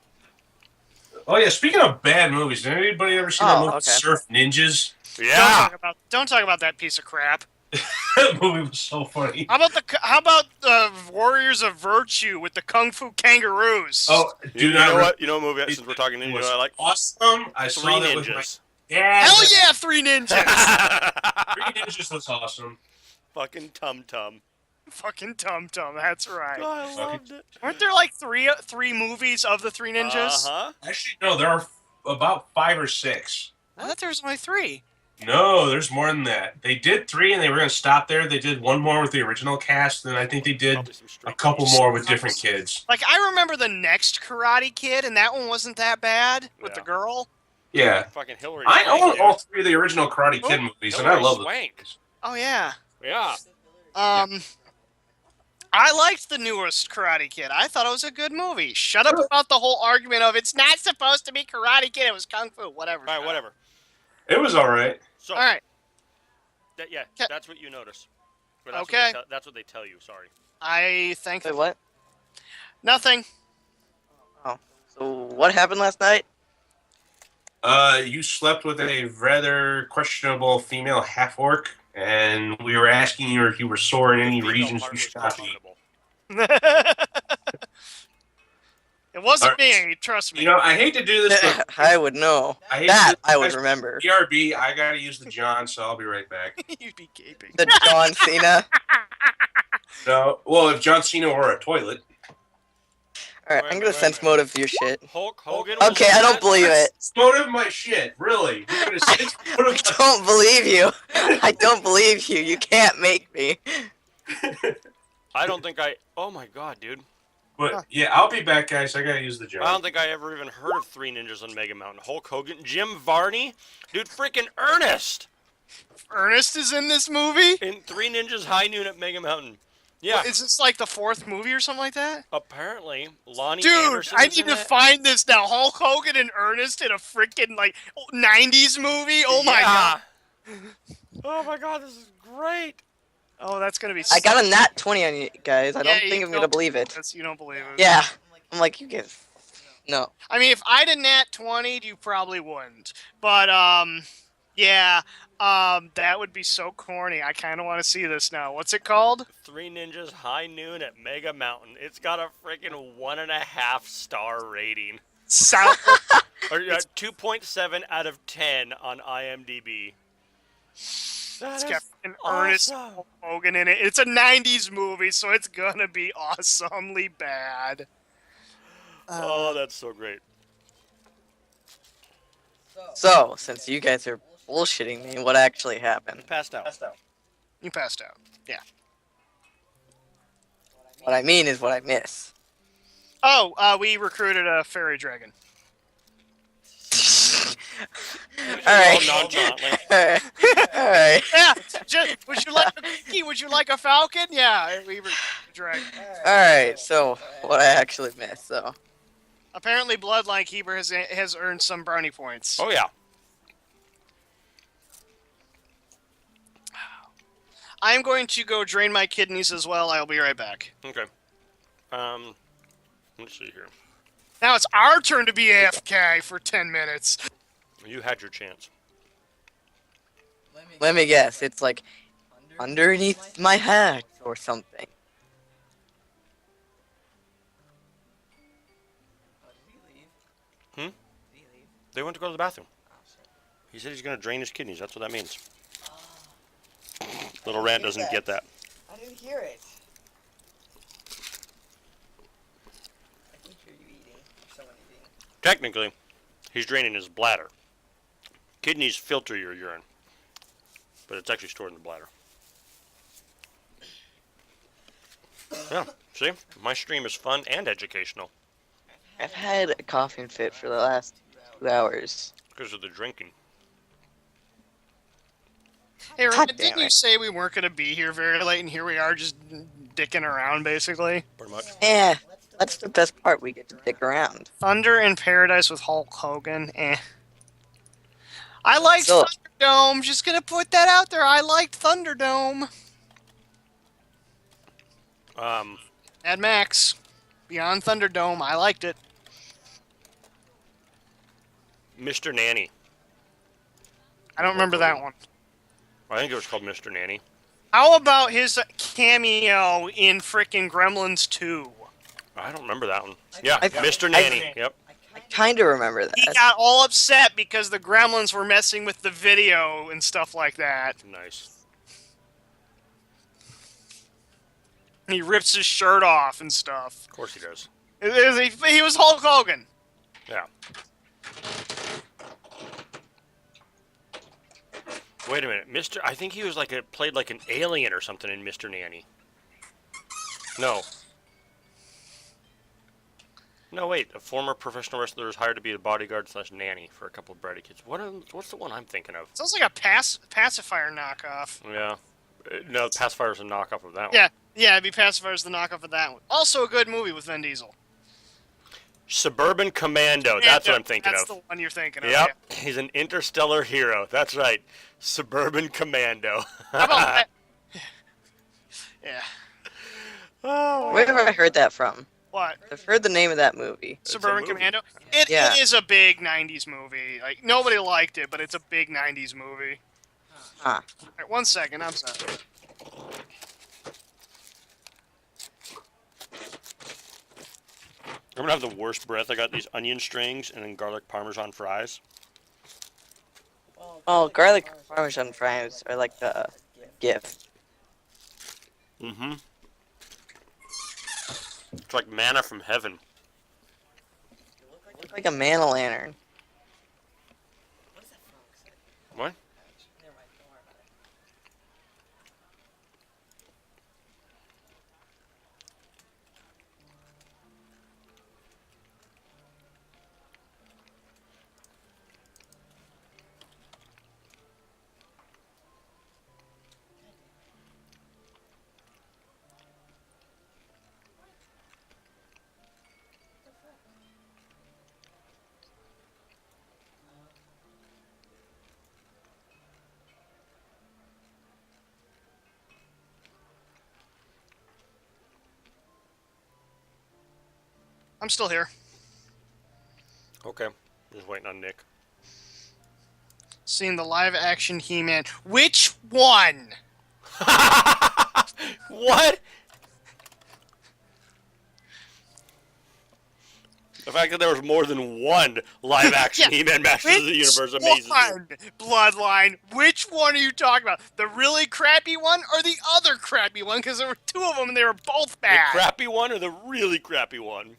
Oh, yeah, speaking of bad movies, did anybody ever see that movie Surf Ninjas? Yeah! Don't talk about that piece of crap. That movie was so funny. How about the Warriors of Virtue with the Kung Fu Kangaroos? Oh, You know what? You know what movie, since we're talking ninja, I like? Awesome. I Three saw that with my... Ninjas. Yeah. Hell yeah, Three Ninjas! Three Ninjas was awesome. Fucking Tum Tum. Fucking Tum Tum, that's right. Oh, I loved it. Aren't there like three movies of the Three Ninjas? Uh-huh. Actually, no, there are about 5 or 6. I thought there was only 3. No, there's more than that. They did 3 and they were going to stop there. They did 1 more with the original cast, and I think they did a couple more with different kids. Like, I remember the next Karate Kid, and that one wasn't that bad with the girl. Yeah. Fucking Hillary I Swank, own dude. all 3 of the original Karate Kid movies, and I Hillary love Swank. them. Oh, yeah. Yeah. I liked the newest Karate Kid. I thought it was a good movie. Shut up about the whole argument of it's not supposed to be Karate Kid, it was Kung Fu, whatever. All right, whatever. It was all right. So, all right. That's what you notice. Or Okay. That's what they tell you, sorry. I think... Wait, what? Nothing. Oh, so what happened last night? You slept with a rather questionable female half-orc, and we were asking you if you were sore in any regions you should not be. It wasn't me, trust me. You know, I hate to do this, but I would know. I would remember. BRB, I gotta use the John, so I'll be right back. You'd be gaping. The John Cena. No, well, if John Cena were a toilet. Alright, I'm gonna sense motive your shit. Hulk Hogan. Okay, I don't believe it. Motive my shit, really. You're gonna sense motive I don't believe you. I don't believe you. You can't make me. I don't think oh my god, dude. But yeah, I'll be back, guys. I gotta use the John. I don't think I ever even heard of Three Ninjas on Mega Mountain. Hulk Hogan, Jim Varney, dude, freaking Ernest. Ernest is in this movie? In Three Ninjas High Noon at Mega Mountain. Yeah. What, is this like the 4th movie or something like that? Apparently, Lonnie Dude, Anderson I is need in to that. find this now. Hulk Hogan and Ernest in a freaking like 90s movie? Oh my god. Oh my god, this is great. Oh, that's gonna be I got a nat 20 on you guys. I don't think I'm gonna believe it. You don't believe it. Yeah. I'm like, you get... No. I mean, if I'd have nat 20'd, you probably wouldn't. But, yeah, that would be so corny. I kind of want to see this now. What's it called? Three Ninjas High Noon at Mega Mountain. It's got a freaking 1.5 star rating. Or 2.7 out of 10 on IMDb. It's got an Ernest Hogan in it. It's a 90s movie, so it's gonna be awesomely bad. Oh, that's so great. So, since you guys are bullshitting me, what actually happened? Passed out. You passed out. Yeah. What I mean is what I miss. Oh, we recruited a fairy dragon. Alright. Nonchalantly. Alright. Yeah. Would you like a cookie? Would you like a falcon? Yeah, we recruited a dragon. Alright, so what I actually missed, so. Apparently, Bloodline Keeper has earned some brownie points. Oh, yeah. I'm going to go drain my kidneys as well. I'll be right back. Okay. Let's see here. Now it's our turn to be AFK for 10 minutes. You had your chance. Let me guess, it's like underneath my hat or something. They went to go to the bathroom. He said he's going to drain his kidneys. That's what that means. Little Rand doesn't get that. I didn't hear it. I can hear you eating. Someone eating. Technically, he's draining his bladder. Kidneys filter your urine, but it's actually stored in the bladder. Yeah, see? My stream is fun and educational. I've had a coughing fit for the last 2 hours. Because of the drinking. Hey, God Rand, damn didn't you it. say we weren't going to be here very late, and here we are just dicking around, basically? Pretty much. Yeah, that's the best part. We get to dick around. Thunder in Paradise with Hulk Hogan. I liked So- Thunderdome. Just going to put that out there. I liked Thunderdome. Mad Max. Beyond Thunderdome. I liked it. Mr. Nanny. I don't remember that one. I think it was called Mr. Nanny. How about his cameo in frickin' Gremlins 2? I don't remember that one. Yeah, I- Mr. Nanny. Yep. I kind of remember that. He got all upset because the Gremlins were messing with the video and stuff like that. Nice. He rips his shirt off and stuff. Of course he does. He was Hulk Hogan. Yeah. Wait a minute, Mr. I think he was played like an alien or something in Mr. Nanny. No. No, wait. A former professional wrestler is hired to be a bodyguard / nanny for a couple of bratty kids. What's the one I'm thinking of? Sounds like a pacifier knockoff. Yeah. No, Pathfinder's a knockoff of that one. Yeah, it'd be Pacifier's the knockoff of that one. Also a good movie with Vin Diesel. Suburban Commando. That's what I'm thinking That's of. the one you're thinking of. Yep. Yeah. He's an interstellar hero. That's right. Suburban Commando. How about that? Yeah. Oh. Where have I heard that from? What? I've heard the name of that movie. Suburban movie. Commando? It Yeah. is a big 90s movie. Like, nobody liked it, but it's a big 90s movie. Huh. Alright, 1 second, I'm sorry. I'm gonna have the worst breath. I got these onion strings and then garlic parmesan fries. Well, garlic parmesan fries are like a gift. Mm-hmm. It's like manna from heaven. It's like a man-o'-lantern. What? I'm still here. Okay. Just waiting on Nick. Seeing the live-action He-Man. Which one? What? The fact that there was more than one live-action He-Man Masters of the Universe amazes me. Bloodline. Which one are you talking about? The really crappy one or the other crappy one? Because there were two of them and they were both bad. The crappy one or the really crappy one?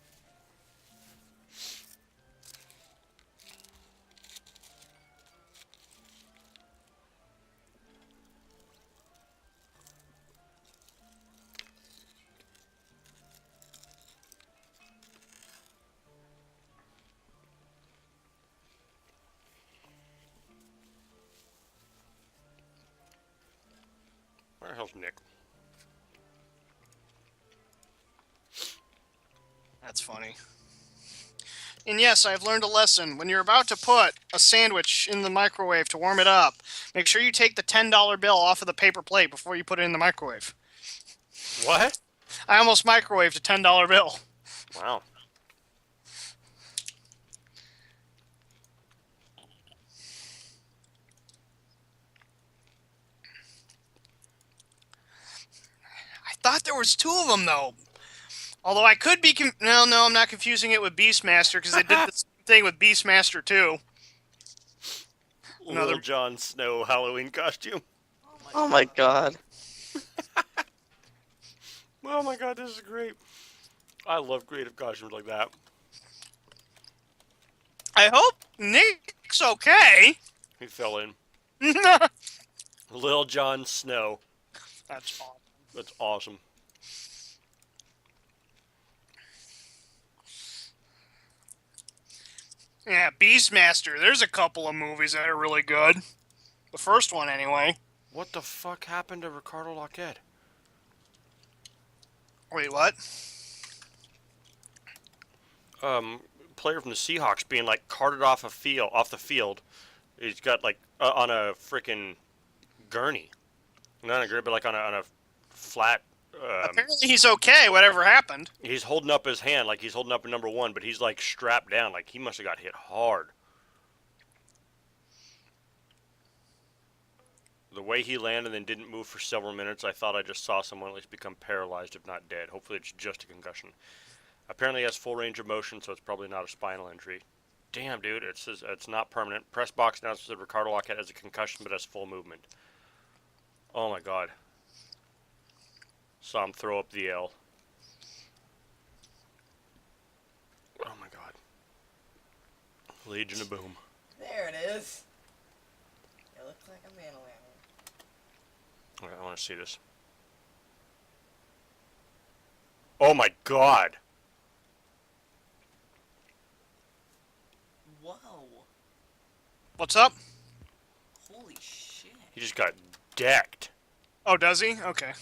Where the hell's Nick? That's funny. And yes, I've learned a lesson. When you're about to put a sandwich in the microwave to warm it up, make sure you take the $10 bill off of the paper plate before you put it in the microwave. What? I almost microwaved a $10 bill. Wow. I thought there was two of them, though. Although I could be... No, I'm not confusing it with Beastmaster, because they did the same thing with Beastmaster 2. Little Jon Snow Halloween costume. Oh my god. Oh my god, this is great. I love creative costumes like that. I hope Nick's okay. He fell in. Little Jon Snow. That's awesome. That's awesome. Yeah, Beastmaster. There's a couple of movies that are really good. The first one, anyway. What the fuck happened to Ricardo Lockett? Wait, what? Player from the Seahawks being like carted off the field. He's got like on a freaking gurney, not on a gurney, but like on a flat. Apparently he's okay. Whatever happened. He's holding up his hand like he's holding up a number one, but he's like strapped down. Like he must have got hit hard. The way he landed and then didn't move for several minutes, I thought I just saw someone at least become paralyzed, if not dead. Hopefully it's just a concussion. Apparently he has full range of motion, so it's probably not a spinal injury. Damn, dude, it says it's not permanent. Press box now says Ricardo Lockett has a concussion, but has full movement. Oh my god. Saw him throw up the L. Oh my god. Legion of Boom. There it is. It looks like a man. Alright, I want to see this. Oh my god! Whoa. What's up? Holy shit. He just got decked. Oh, does he? Okay.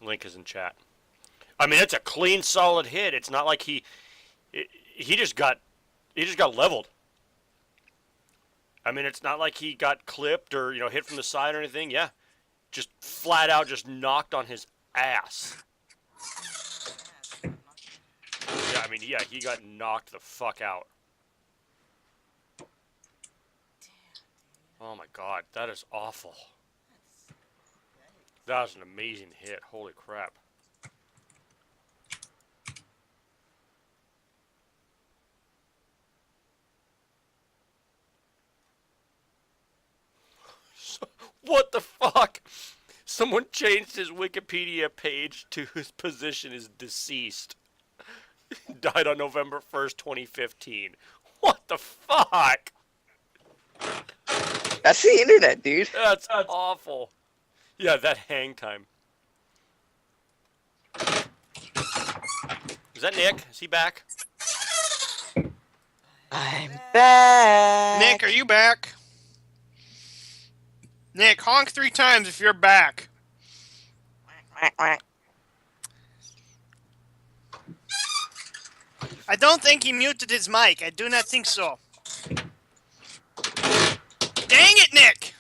Link is in chat. I mean, it's a clean, solid hit. It's not like he just got leveled. I mean, it's not like he got clipped or, you know, hit from the side or anything. Yeah. Just flat out just knocked on his ass. Yeah, I mean, yeah, he got knocked the fuck out. Oh my god, that is awful. That was an amazing hit. Holy crap. What the fuck? Someone changed his Wikipedia page to his position is deceased. Died on November 1st, 2015. What the fuck? That's the internet, dude. That's awful. Yeah, that hang time. Is that Nick? Is he back? I'm back. Nick, are you back? Nick, honk 3 times if you're back. I don't think he muted his mic. I do not think so. Dang it, Nick!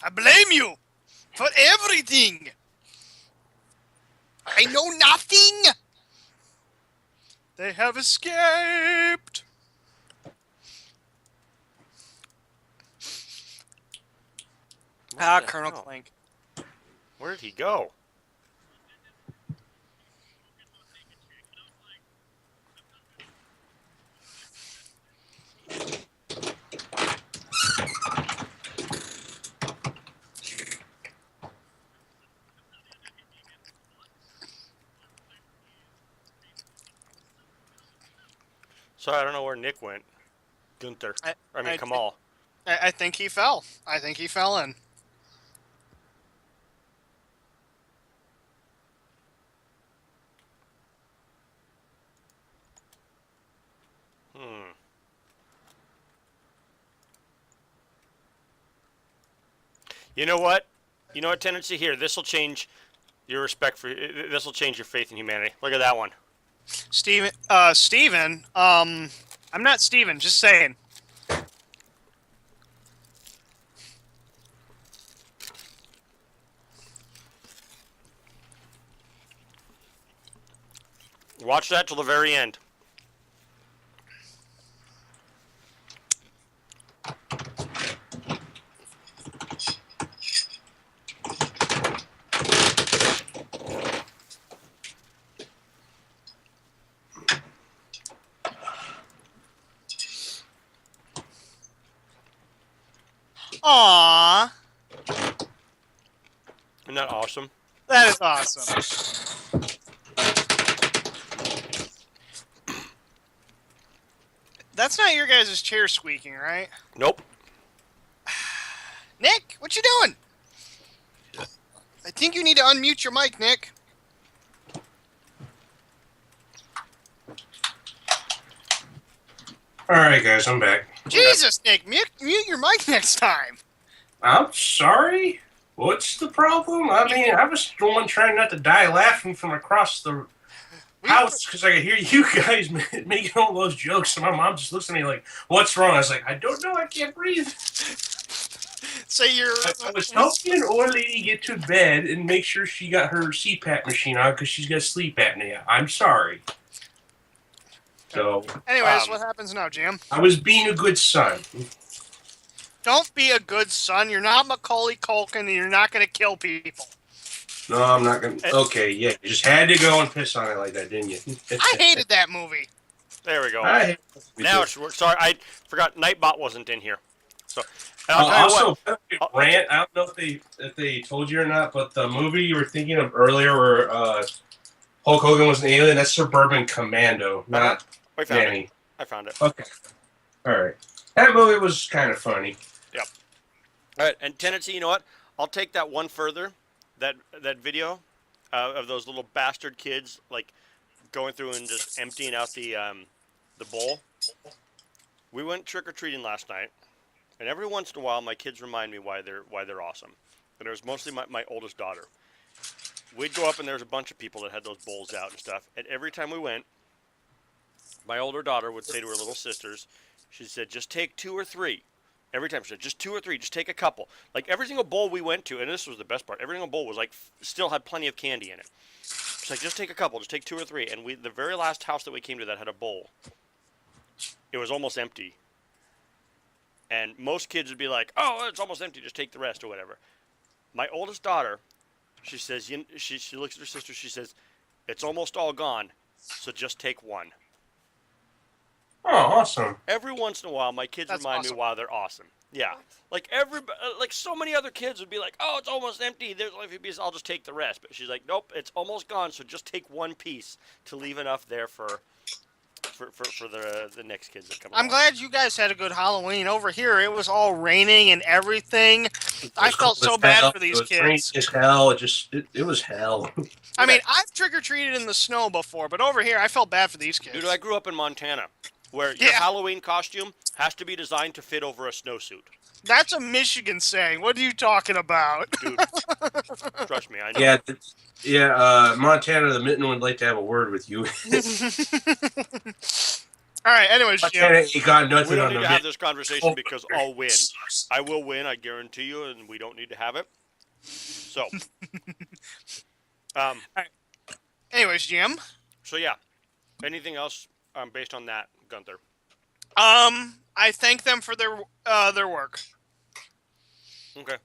I blame you for everything. I know nothing. They have escaped. Colonel Clank. Where did he go? So I don't know where Nick went. Gunther. Kamal. I think he fell. I think he fell in. You know what? You know what, tendency here? This will change your respect for. This will change your faith in humanity. Look at that one. Steven, I'm not Steven, just saying. Watch that till the very end. Aww. Isn't that awesome? That is awesome. That's not your guys' chair squeaking, right? Nope. Nick, what you doing? I think you need to unmute your mic, Nick. Alright, guys, I'm back. Jesus, Nick, mute your mic next time. I'm sorry? What's the problem? I mean, I was the one trying not to die laughing from across the house because I could hear you guys making all those jokes, and my mom just looks at me like, "What's wrong?" I was like, "I don't know. I can't breathe." So I was helping an old lady get to bed and make sure she got her CPAP machine on because she's got sleep apnea. I'm sorry. So, anyways, what happens now, Jim? I was being a good son. Don't be a good son. You're not Macaulay Culkin, and you're not going to kill people. No, I'm not going to. Okay, yeah. You just had to go and piss on it like that, didn't you? I hated that movie. There we go. Now it's sorry, I forgot Nightbot wasn't in here. So, and I'll tell you what. Rant, I don't know if they told you or not, but the movie you were thinking of earlier where Hulk Hogan was an alien, that's Suburban Commando, not Danny. I found it. Okay. All right. That movie was kind of funny. Yep. All right, and tendency, you know what? I'll take that one further. That video of those little bastard kids like going through and just emptying out the bowl. We went trick or treating last night, and every once in a while, my kids remind me why they're awesome. And it was mostly my oldest daughter. We'd go up and there was a bunch of people that had those bowls out and stuff. And every time we went, my older daughter would say to her little sisters, she said, "Just take 2 or 3." Every time she said, "Just 2 or 3, just take a couple." Like every single bowl we went to, and this was the best part, every single bowl was like still had plenty of candy in it. She's like, "Just take a couple, just take 2 or 3." And the very last house that we came to that had a bowl, it was almost empty. And most kids would be like, "Oh, it's almost empty, just take the rest," or whatever. My oldest daughter, she says, she looks at her sister, she says, "It's almost all gone, so just take 1." Oh, awesome. Every once in a while, my kids remind me why they're awesome. Yeah. Like so many other kids would be like, "Oh, it's almost empty. There's only a few pieces. I'll just take the rest." But she's like, "Nope, it's almost gone. So just take 1 piece to leave enough there for the next kids that come along." I'm glad you guys had a good Halloween. Over here, it was all raining and everything. I felt so bad for these kids. It was hell. It was hell. I mean, I've trick-or-treated in the snow before, but over here, I felt bad for these kids. Dude, I grew up in Montana, where your Halloween costume has to be designed to fit over a snowsuit. That's a Michigan saying. What are you talking about? Dude, trust me, I know. Yeah, Montana, the Mitten would like to have a word with you. All right, anyways, Montana, you got nothing we don't on need the to have this conversation because I'll win. I will win, I guarantee you, and we don't need to have it. So, all right. Anyways, Jim. So yeah, anything else based on that, Gunther? I thank them for their work. Okay.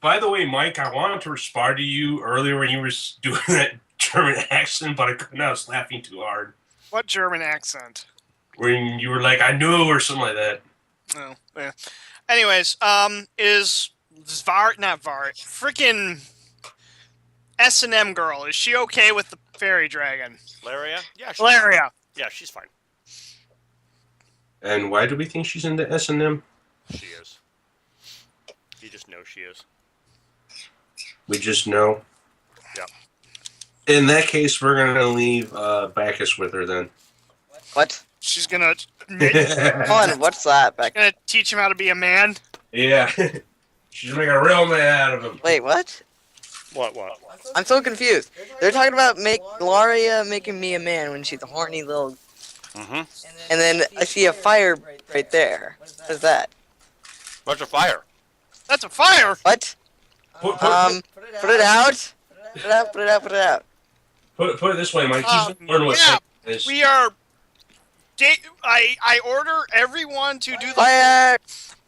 By the way, Mike, I wanted to respond to you earlier when you were doing that German accent, but I couldn't. I was laughing too hard. What German accent? When you were like, "I knew," or something like that. Oh, yeah. Anyways, is not Vart, freaking S&M girl, is she okay with the fairy dragon? Laria? Yeah, Laria. Yeah, she's fine. And why do we think she's into S&M? She is. You just know she is. We just know. Yep. In that case, we're gonna leave Bacchus with her then. What? She's gonna Come on, what's that back? gonna teach him how to be a man. Yeah. She's making a real man out of him. Wait, what? What? I'm so confused. They're talking about Laria making me a man when she's a horny little. Mm-hmm. And then I see a fire right there. What is that? What's a fire? That's a fire. What? Put Put it out. Put it out. Put it out. Put it out. it this way, Mike. She's gonna learn what yeah, it is. we are. I order everyone to do Fire.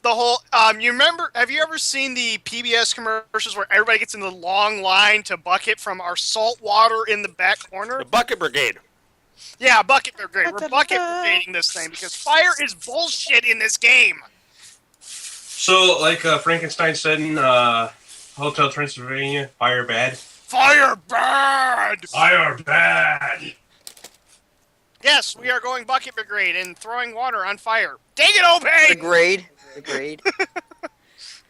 the whole. You remember? Have you ever seen the PBS commercials where everybody gets in the long line to bucket from our salt water in the back corner? The Bucket Brigade. Yeah, bucket brigade. We're bucket brigading this thing because fire is bullshit in this game. So, like Frankenstein said in Hotel Transylvania, fire bad. Fire bad. Fire bad. Yes, we are going bucket brigade and throwing water on fire. Dang it, Obey! The grade. The grade.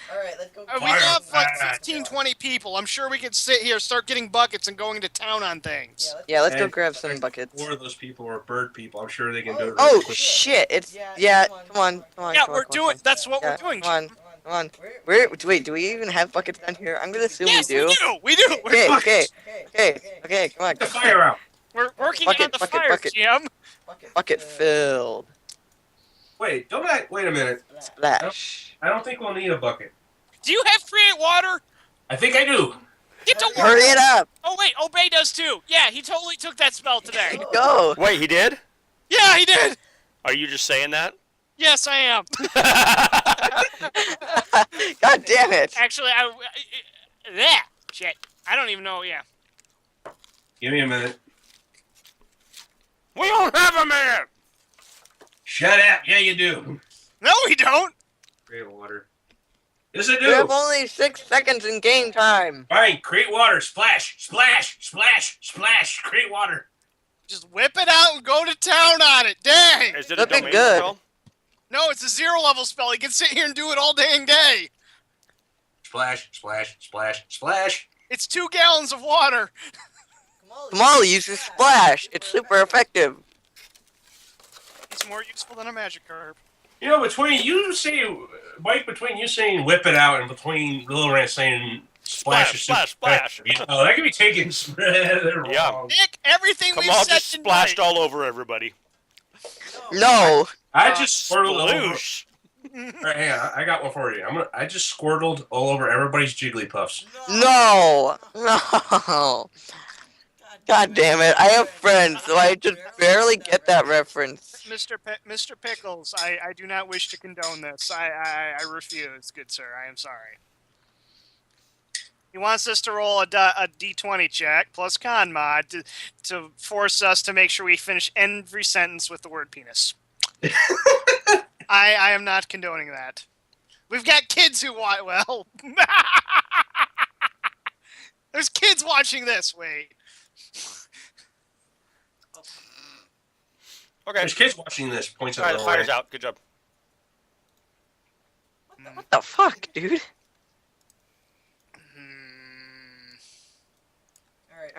Alright, let's go. We have like 15, 20 people. I'm sure we could sit here, start getting buckets, and going to town on things. Yeah, let's go And grab some buckets. 4 of those people are bird people. I'm sure they can do it. Oh really quick. shit! It's yeah. Come on. Yeah, come we're on, come doing. on. That's what Yeah, we're doing. Come on. Wait, do we even have buckets down here? I'm gonna assume Yes, we do. We do. Okay, We're, okay. Come on. Get the fire out. we're working Bucket, on the bucket, fire, bucket. Jim. Bucket filled. Wait a minute. Splash. I don't think we'll need a bucket. Do you have create water? I think I do. Get to work. Hurry it up. Oh wait, Obey does too. Yeah, he totally took that spell today. Go. Wait, he did? Yeah, he did. Are you just saying that? Yes, I am. God damn it. Actually, shit. I don't even know. Yeah. Give me a minute. We don't have a minute! Shut up. Yeah, you do. No, we don't. Create water. Yes, I We have do. only 6 seconds in game time. Fine. Create water. Splash. Splash. Splash. Splash. Create water. Just whip it out and go to town on it. Dang. Is it a Looking domain good. spell? No, it's a 0 level spell. He can sit here and do it all dang day. Splash. Splash. Splash. Splash. It's 2 gallons of water. Kamali uses splash. It's super effective. It's more useful than a magic herb. You know, between you saying, Mike, between you saying whip it out and between Little Rant saying splash, is Splash, super effective. You know, that could be taken wrong. Yeah. Nick, everything we Kamal said just tonight. splashed all over everybody. No. I just squirtled all over. Sploosh. All right, hang on, I got one for you. I just squirtled all over everybody's Jigglypuffs. No. God damn it. I have friends, so I just barely get that reference. Mr. Pickles, I do not wish to condone this. I refuse, good sir. I am sorry. He wants us to roll a d20 check plus con mod to force us to make sure we finish every sentence with the word penis. I am not condoning that. We've got kids who watch. Well, there's kids watching this. Wait. Okay. There's kids watching this. Points All right, out the Little fire's Rant. out. Good job. What the fuck, dude?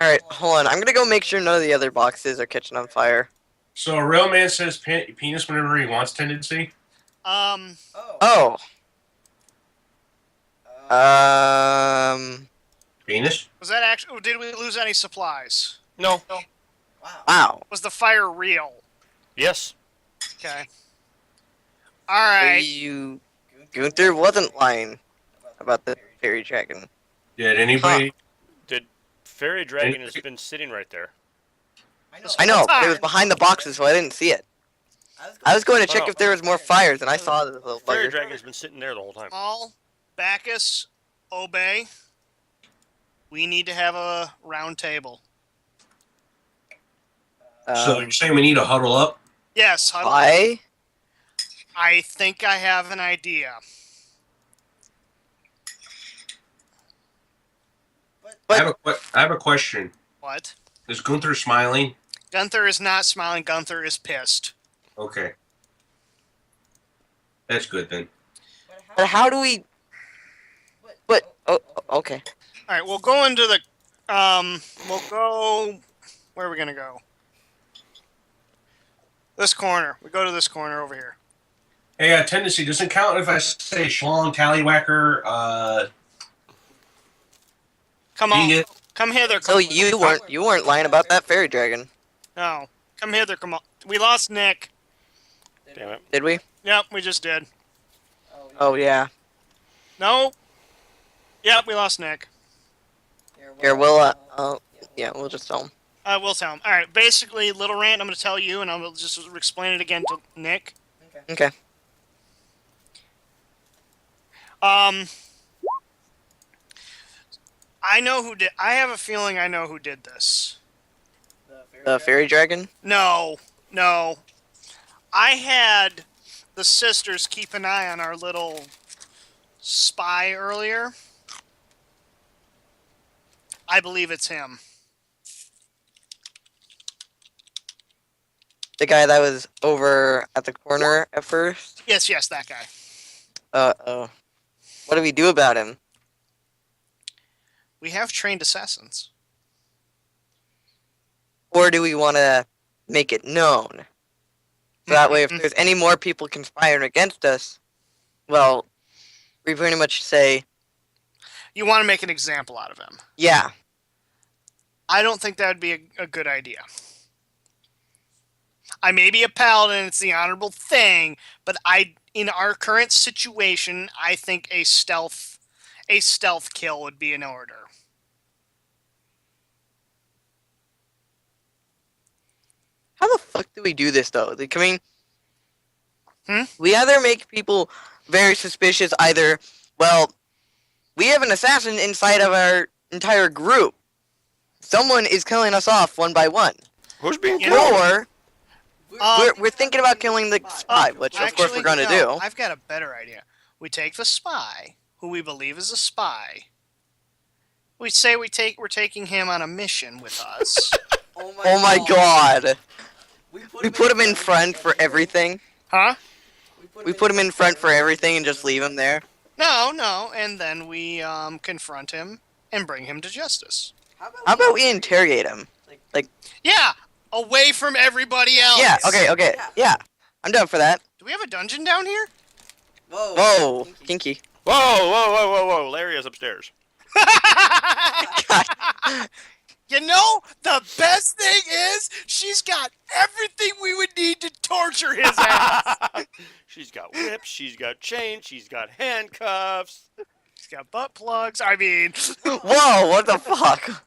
Alright, hold on. I'm gonna go make sure none of the other boxes are catching on fire. So a real man says penis whenever he wants tendency. Oh. Penis? Was that actually? Or did we lose any supplies? No. Wow. Was the fire real? Yes. Okay. All right. You, Gunther wasn't lying about the fairy dragon. Did anybody? Did Fairy Dragon has been sitting right there. I know, but it was behind the boxes, so I didn't see it. I was going to check if there was more fires, and I saw the little Fairy bugger. Dragon's been sitting there the whole time. All Bacchus, Obey. We need to have a round table. So you're saying we need to huddle up? Yes. Why? I think I have an idea. But I have a question. What? Is Gunther smiling? Gunther is not smiling. Gunther is pissed. Okay. That's good then. But how do we? But okay. All right, we'll go into the. We'll go. Where are we gonna go? This corner. We go to this corner over here. Hey, tendency doesn't count if I say schlong, tallywhacker, Come on, Being it. come hither. So you weren't lying about that fairy dragon, No, come hither. Come on. We lost Nick. Damn it. did we? Yep, we just did. Oh yeah. No. Yep, we lost Nick. Here, we'll yeah, we'll just tell him. We'll tell him. All right, basically, little rant. I'm going to tell you, and I'll just explain it again to Nick. Okay. I know who did. I have a feeling I know who did this. The fairy dragon. No. I had the sisters keep an eye on our little spy earlier. I believe it's him. The guy that was over at the corner at first. Yes, that guy. Oh. What do we do about him? We have trained assassins. Or do we want to make it known? So that way, if there's any more people conspiring against us, well, we pretty much say, You want to make an example out of him. yeah. I don't think that would be a good idea. I may be a paladin, it's the honorable thing, but in our current situation, I think a stealth kill would be in order. How the fuck do we do this, though? Like, I mean, Hmm? we either make people very suspicious, either, well, we have an assassin inside of our entire group. Someone is killing us off one by one. Who's being You killed? know- Or we're thinking about killing the spy, which of course we're going to do. I've got a better idea. We take the spy, who we believe is a spy. We say we're taking him on a mission with us. Oh my god. We put him in front for everything. Huh? We put him in front for everything and just leave him there. No, and then we confront him and bring him to justice. How about we interrogate him? Yeah, away from everybody else. Yeah, okay. Yeah. I'm down for that. Do we have a dungeon down here? Whoa, kinky. Whoa. Larry is upstairs. You know, the best thing is she's got everything we would need to torture his ass. She's got whips, she's got chains, she's got handcuffs. She's got butt plugs. I mean, Whoa, what the fuck?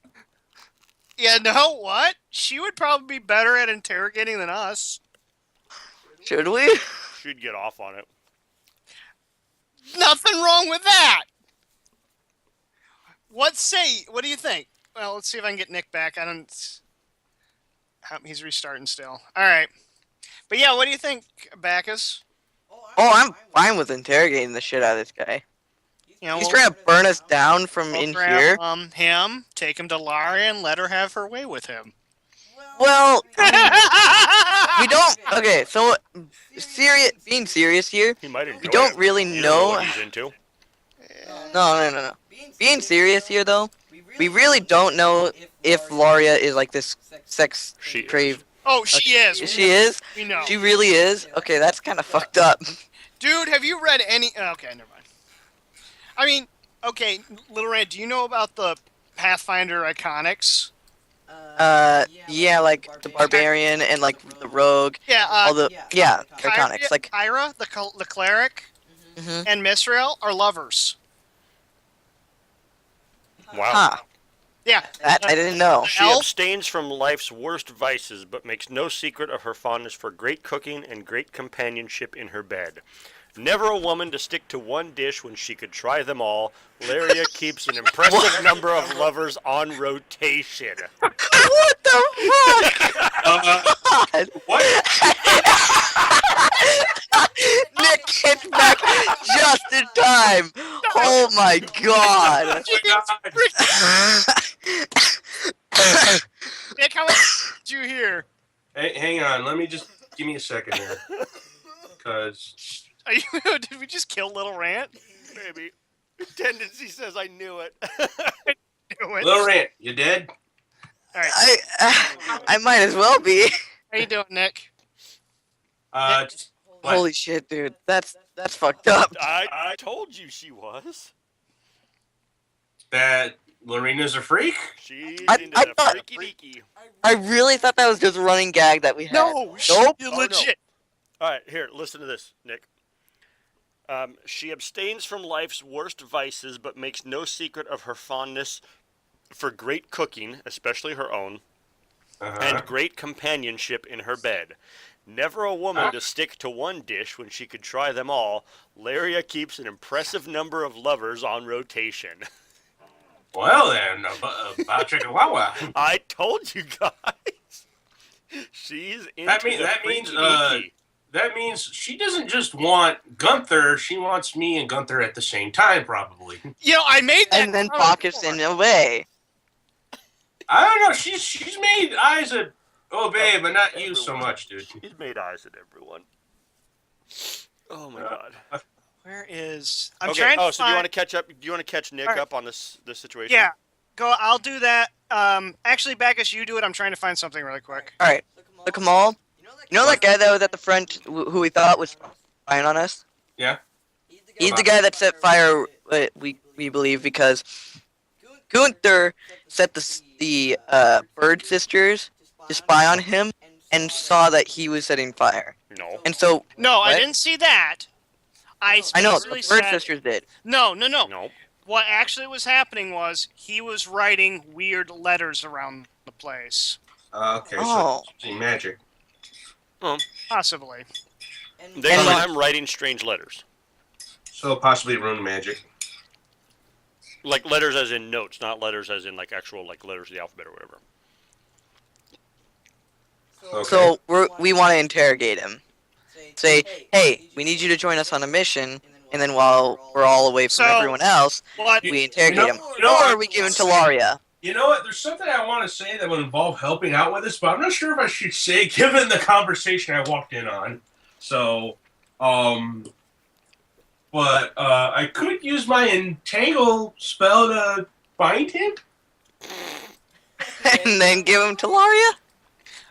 you know what? She would probably be better at interrogating than us. Should we? She'd get off on it. Nothing wrong with that. What do you think? Well, let's see if I can get Nick back. He's restarting still. All right. But yeah, what do you think, Bacchus? Oh, I'm fine with interrogating the shit out of this guy. You know, He's trying to burn us down from we'll in grab, here. Him, take him to Laria, and let her have her way with him. Well, we don't. Okay, so being serious here, He might enjoy we don't it. really You don't know. what he's into. No. Being serious here, though, we really don't know if Laria is like this sex She is. crave. Oh, she is. She is? We know. She really is? Okay, that's kind of fucked up. Dude, have you read any... Okay, never mind. I mean, okay, Little Rand, do you know about the Pathfinder iconics? Yeah, like the barbarian and like the rogue. Yeah, All the iconics. Like, Kyra, the cleric, mhm. and Misrael are lovers. Wow. Huh. Yeah. That I didn't know. She Elf? abstains from life's worst vices, but makes no secret of her fondness for great cooking and great companionship in her bed. Never a woman to stick to one dish when she could try them all, Laria keeps an impressive number of lovers on rotation. What the fuck? God. What? Nick gets back just in time. Oh my god. Nick, how much you hear? Hey, hang on. Let me just give me a second here, because Did we just kill Little Rant? Maybe. Tendency says I knew it. Do it. Little Rant, you dead? All right. I might as well be. How you doing, Nick? Just, what? Holy shit, dude. That's fucked up. I told you she was. That Lorena's a freak? She's I into the thought- freaky deaky. I really thought that was just a running gag that we had. No, Nope. you're Oh, no. legit. All right, here, listen to this, Nick. She abstains from life's worst vices, but makes no secret of her fondness for great cooking, especially her own, and great companionship in her bed. Never a woman to stick to one dish when she could try them all, Laria keeps an impressive number of lovers on rotation. Well then, about Chihuahua. I told you guys. She's into That the means freaky deaky. that means she doesn't just want Gunther. She wants me and Gunther at the same time, probably. You know, I made that. And then comment pockets before. in a way. I don't know. She's made eyes at Obey, but not you so much, dude. She's made eyes at everyone. Oh my god. Where is? I'm Okay. trying to Oh, so do you find- want to catch up? Do you want to catch Nick All right. up on this situation? Yeah. Go. I'll do that. Actually, Bacchus, you do it. I'm trying to find something really quick. All right. So Kamal, you know that guy that was at the front who we thought was spying on us? Yeah. He's the guy that set fire. We believe because Gunther set the Bird sisters to spy on him and saw that he was setting fire. No. And so No, I What? didn't see that. I I know the specifically Bird said sisters did. no. No. What actually was happening was he was writing weird letters around the place. Okay, Oh. so using magic. Possibly. They And- saw him writing strange letters. So possibly rune magic. Like letters as in notes, not letters as in like actual like letters of the alphabet or whatever. Okay. So we want to interrogate him. Say, hey, we need you to join us on a mission, and then while we're all away from So- everyone else, What? we interrogate him. you know Or what? we give him to Laria. You know what? There's something I want to say that would involve helping out with this, but I'm not sure if I should say given the conversation I walked in on. So, but I could use my entangle spell to bind him. And then give him to Laria?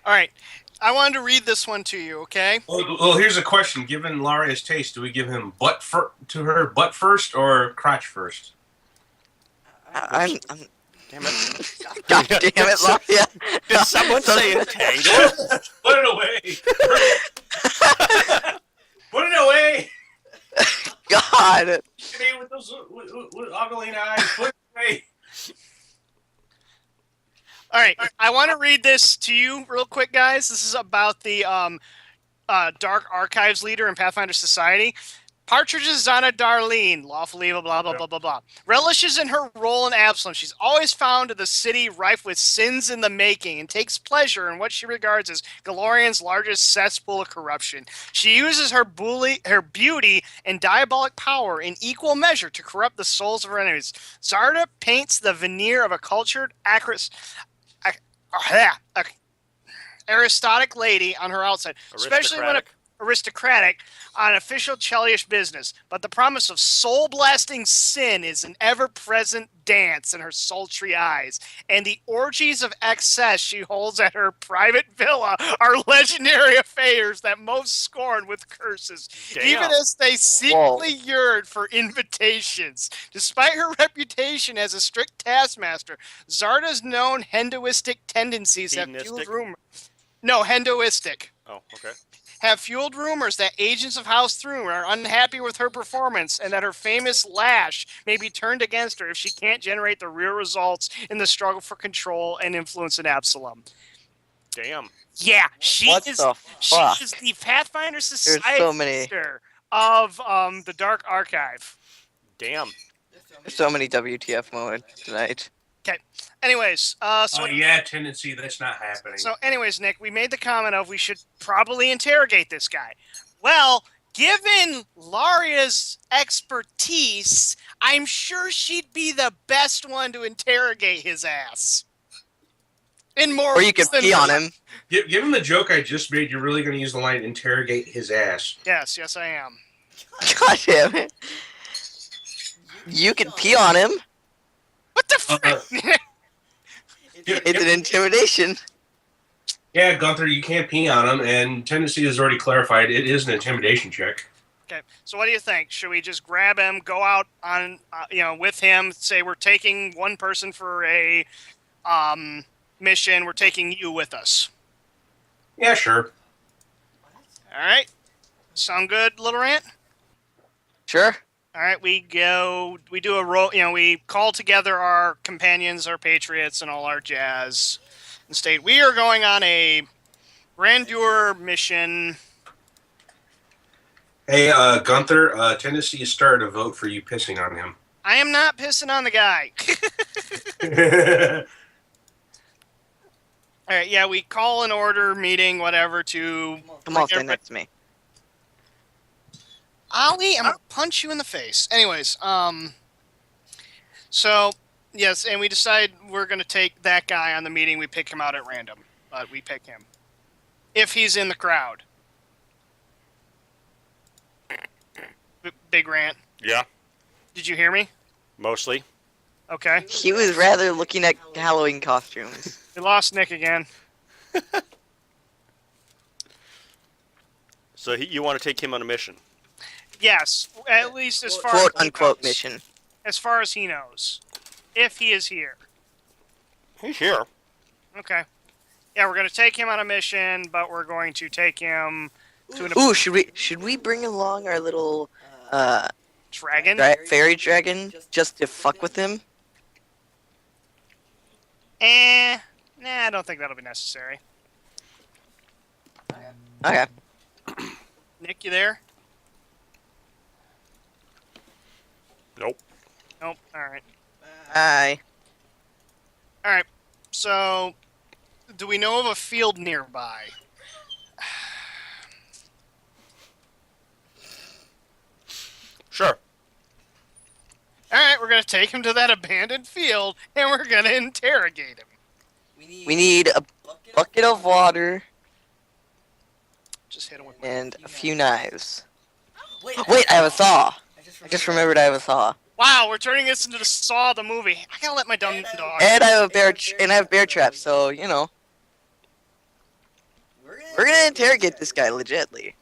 All right. I wanted to read this one to you. Okay. Well, here's a question. Given Laria's taste, do we give him butt first or crotch first? I'm Damn it. God damn it, Laria. Did someone say entangle? Put it away. Put it away. God. Look at me with those with ugly eyes. Put it away. All right. I want to read this to you real quick, guys. This is about the Dark Archives leader in Pathfinder Society. Partridge's Zana Darlene, lawfully blah blah blah blah blah, relishes in her role in Absalom. She's always found the city rife with sins in the making and takes pleasure in what she regards as Galorian's largest cesspool of corruption. She uses her beauty and diabolic power in equal measure to corrupt the souls of her enemies. Zarda paints the veneer of a cultured, aristocratic lady on her outside, especially when aristocratic on official Chelish business, but the promise of soul-blasting sin is an ever-present dance in her sultry eyes, and the orgies of excess she holds at her private villa are legendary affairs that most scorn with curses, even as they secretly yearn for invitations. Despite her reputation as a strict taskmaster, Zarda's known Hinduistic tendencies have fueled rumors. No, Hinduistic. Oh, okay. Have fueled rumors that agents of House Thrune are unhappy with her performance and that her famous lash may be turned against her if she can't generate the real results in the struggle for control and influence in Absalom. Damn. Yeah, she What is the fuck? she is the Pathfinder Society There's so many. sister of the Dark Archive. Damn. There's so many WTF moments tonight. Okay. Anyways, Yeah, tendency that's not happening. So, anyways, Nick, we made the comment of we should probably interrogate this guy. Well, given Laria's expertise, I'm sure she'd be the best one to interrogate his ass. In more Or you could ways than pee on one. him. Given the joke I just made, you're really going to use the line "interrogate his ass." Yes, I am. God damn it. You could pee on him. What the frick? It's an intimidation. Yeah, Gunther, you can't pee on him, and Tennessee has already clarified it is an intimidation check. Okay, so what do you think? Should we just grab him, go out on, with him, say we're taking one person for a mission, we're taking you with us? Yeah, sure. All right. Sound good, Little Rant? Sure. All right, we do a roll, we call together our companions, our patriots, and all our jazz, and state we are going on a grandeur mission. Hey, Gunther, Tennessee started a vote for you pissing on him. I am not pissing on the guy. All right, yeah, we call an order, meeting, whatever, to... Come on, stand next to me. Ollie, I'm going to punch you in the face. Anyways, so, yes, and we decide we're going to take that guy on the meeting. We pick him out at random, but we pick him. If he's in the crowd. Big Rant. Yeah, Did you hear me? mostly. Okay. He was rather looking at Halloween costumes. We lost Nick again. So you want to take him on a mission? Yes, at least as far Quote as he unquote knows. mission. As far as he knows. If he is here. He's here. Okay. Yeah, we're going to take him on a mission, but we're going to take him to an Ooh, should we bring along our little dragon. fairy dragon just to fuck with him? Nah, I don't think that'll be necessary. Okay. Nick, you there? Nope. Nope. All right. Bye. All right. So, do we know of a field nearby? Sure. All right, we're going to take him to that abandoned field, and we're going to interrogate him. We need a bucket of water Just hit him with and a few knives. Wait, I have a saw. I just remembered I have a saw. Wow, we're turning this into the Saw the movie. I gotta let my dumb dog. And I have a bear and I have bear traps, so you know. We're gonna interrogate this guy legitly.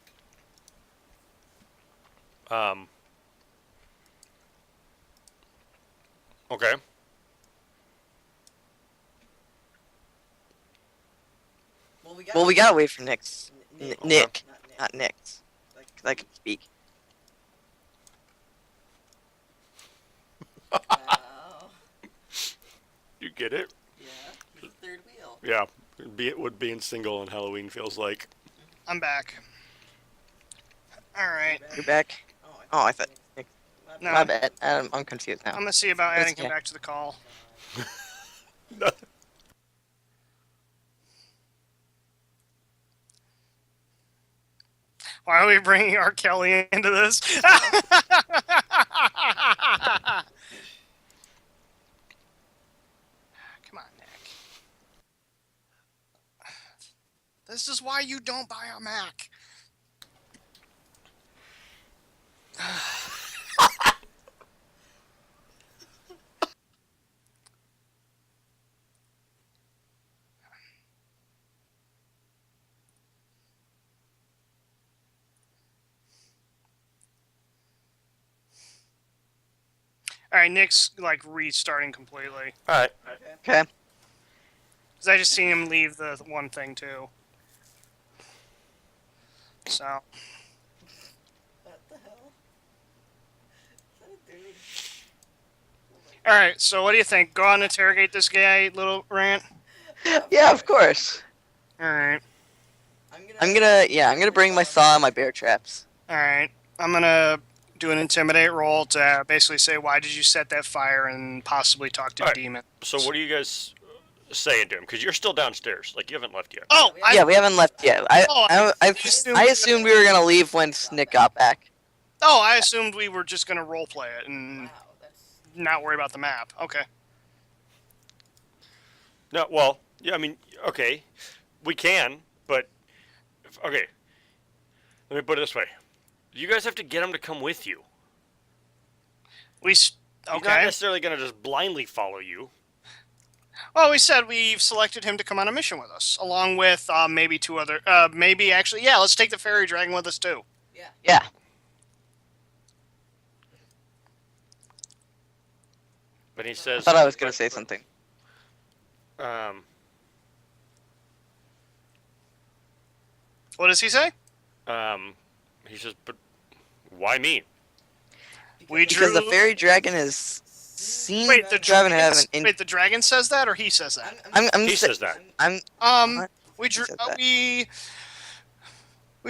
Okay. Well, we gotta wait for Nick's. Nick, not Nick's. 'Cause I can speak. You get it? Yeah, third wheel. Yeah. What being single on Halloween feels like. I'm back. All right. You're back. Oh, I thought. Nick. No, My bad. I'm confused now. I'm gonna see about adding him okay. back to the call. Why are we bringing R. Kelly into this? Come on, Nick. This is why you don't buy a Mac. All right, Nick's like restarting completely. All right. Okay. Cause I just seen him leave the one thing too. So. What the hell? Is that a dude? All right, so what do you think? Go out and interrogate this guy, Little Rant. Yeah, of course. All right. I'm gonna bring my saw and my bear traps. All right. I'm gonna do an intimidate roll to basically say why did you set that fire and possibly talk to All right. demon. So what are you guys saying to him? Because you're still downstairs. Like, you haven't left yet. Oh, Yeah, we haven't left yet. I assumed- assumed we were gonna leave once Nick got back. I assumed we were just gonna role play it and not worry about the map. Okay. No, well, Yeah, I mean, okay, we can, but okay. Let me put it this way: you guys have to get him to come with you. He's not Okay. necessarily going to just blindly follow you. Well, we said we've selected him to come on a mission with us, along with maybe two other. Maybe actually, yeah. Let's take the fairy dragon with us too. Yeah. But he I says. thought I was gonna say something. What does he say? He says, but why me? Because the fairy dragon has seen Wait, the Draven dragon. have an in- Wait, the dragon says that, or he says that? He says that. What? We drew said that. we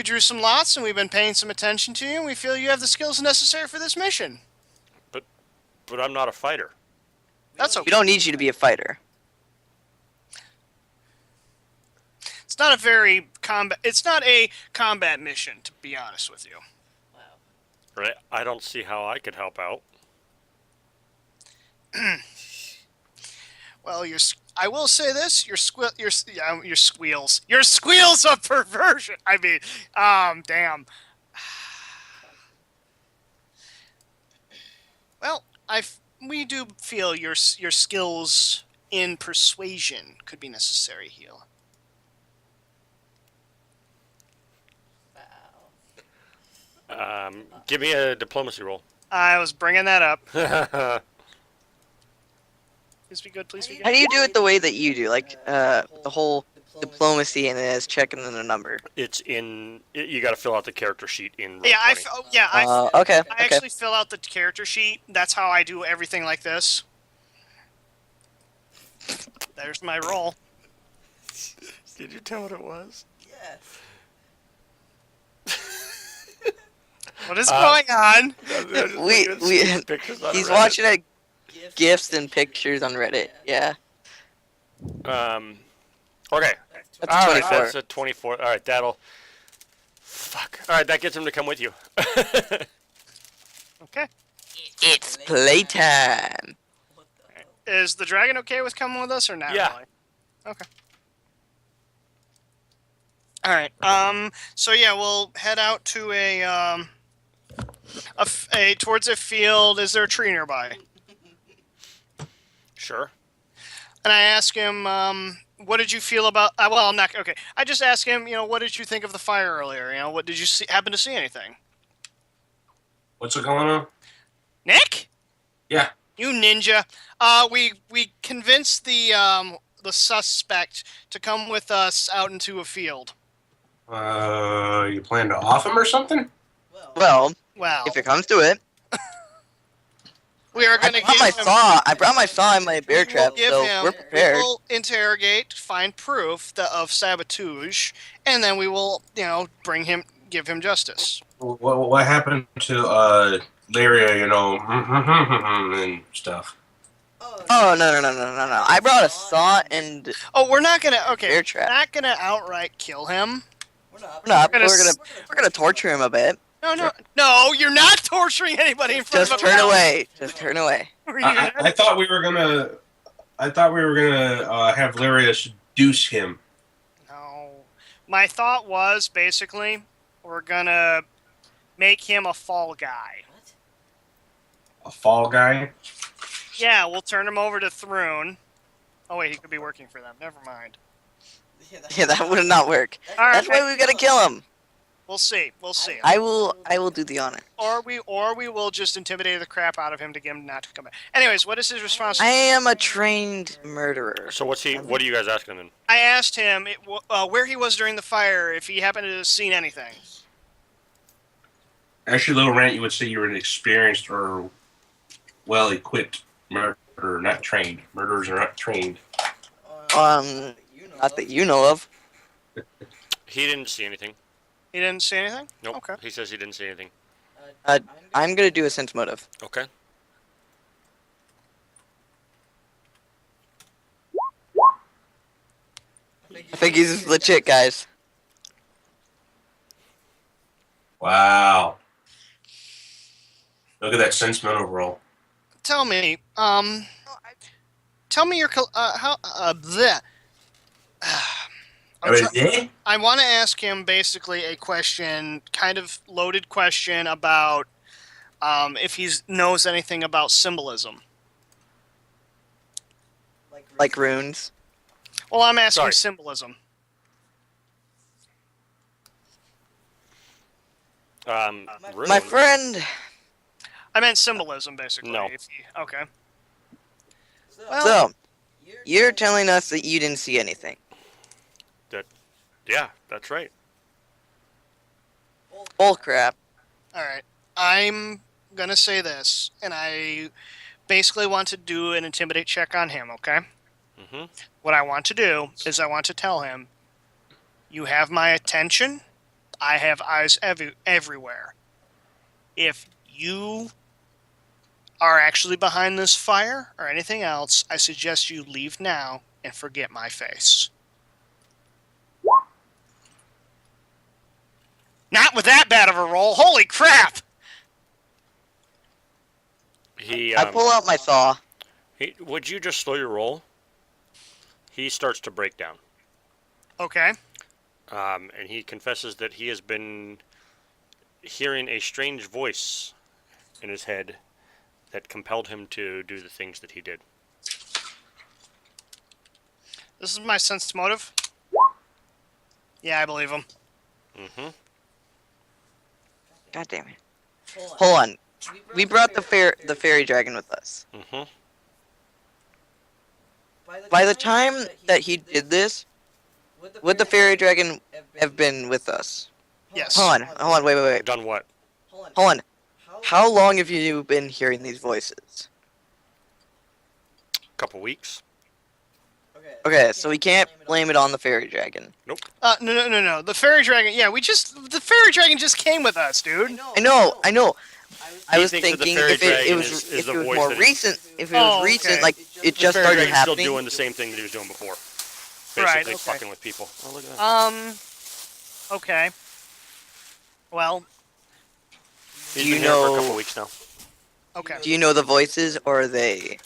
drew some lots, and we've been paying some attention to you. And we feel you have the skills necessary for this mission. But I'm not a fighter. That's okay. We don't need you to be a fighter. It's not a very combat. It's not a combat mission, to be honest with you. Right? I don't see how I could help out. Well, I will say this: your squeals of perversion. I mean, damn. Well, we do feel your skills in persuasion could be necessary here. Give me a diplomacy roll. I was bringing that up. Please be good. Please be good. How do you do it the way that you do? Like the whole diplomacy and then it's checking in the number. It's in. You got to fill out the character sheet in. Yeah, Roll20. Okay. I actually fill out the character sheet. That's how I do everything like this. There's my roll. Did you tell what it was? What is going on? He's watching it. GIFs and pictures on Reddit. Yeah. Okay. That's All 24. right, that's a 24. All right, that'll. Fuck. All right, that gets him to come with you. Okay. It's playtime. Is the dragon okay with coming with us or not? Yeah. Really? Okay. All right. So yeah, we'll head out to a towards a field. Is there a tree nearby? Sure. And I ask him, what did you feel about? Well, I'm not okay. I just ask him, what did you think of the fire earlier? What did you see? Happen to see anything? What's going on? Nick? Yeah. You ninja. We convinced the suspect to come with us out into a field. You plan to off him or something? Well, Well, if it comes to it, we are I going to brought give my him. saw. I brought my saw and my bear We will trap, give so him- we're prepared. We will interrogate, find proof of sabotage, and then we will, give him justice. What happened to Laria, and stuff? Oh no! I brought a saw and Oh, we're not gonna. Okay, bear trap. we're not gonna outright kill him. No, gonna we're gonna torture him a bit. No, you're not torturing anybody in front Just of a turn crowd. away. Just turn away. I thought we were gonna. Have Laria seduce him. No, my thought was basically we're gonna make him a fall guy. A fall guy. Yeah, we'll turn him over to Thrune. Oh wait, he could be working for them. Never mind. Yeah, that would not work. All right, That's why we gotta kill him. we'll see. We'll see. I will do the honor. Or we will just intimidate the crap out of him to get him not to come back. Anyways, what is his response? I am a trained murderer. So what are you guys asking him? I asked him where he was during the fire, if he happened to have seen anything. Actually, little rant, you would say you were an experienced or well-equipped murderer, not trained. Murderers are not trained. Not that you know of. He didn't see anything. He didn't see anything? Nope. Okay. He says he didn't see anything. I'm gonna do a sense motive. Okay. I think he's legit, guys. Wow. Look at that sense motive roll. Tell me your bleh. I want to ask him basically a question, kind of loaded question about if he knows anything about symbolism. Like runes. Well, I'm asking Sorry. symbolism. My friend. I meant symbolism, basically. No. Okay. So, you're telling us that you didn't see anything. Yeah, that's right. Bull crap. All right. I'm going to say this, and I basically want to do an intimidate check on him, okay? Mm-hmm. What I want to do is I want to tell him, you have my attention. I have eyes everywhere. If you are actually behind this fire or anything else, I suggest you leave now and forget my face. Not with that bad of a roll. Holy crap! I pull out my saw. Would you just slow your roll? He starts to break down. Okay. And he confesses that he has been hearing a strange voice in his head that compelled him to do the things that he did. This is my sense motive. Yeah, I believe him. Mm-hmm. God damn it. Hold on. We brought the fairy dragon with us. Mm-hmm. By the time that he did this, would the fairy dragon have been with us? Yes. Hold on, wait. Done what? Hold on. How long have you been hearing these voices? Couple weeks. Okay, so we can't blame it on the fairy dragon. Nope. No. The fairy dragon. Yeah, the fairy dragon just came with us, dude. I know. I was thinks that the thinking fairy if it dragon was is if the it was voice more that is- recent, if it was recent, okay. like it just the fairy started dragon's happening. still doing the same thing that he was doing before. Basically Right, okay. fucking with people. Oh, look at that. Okay. Well, He's Do you been here for a know- couple weeks now. okay. Do you know the voices, or are they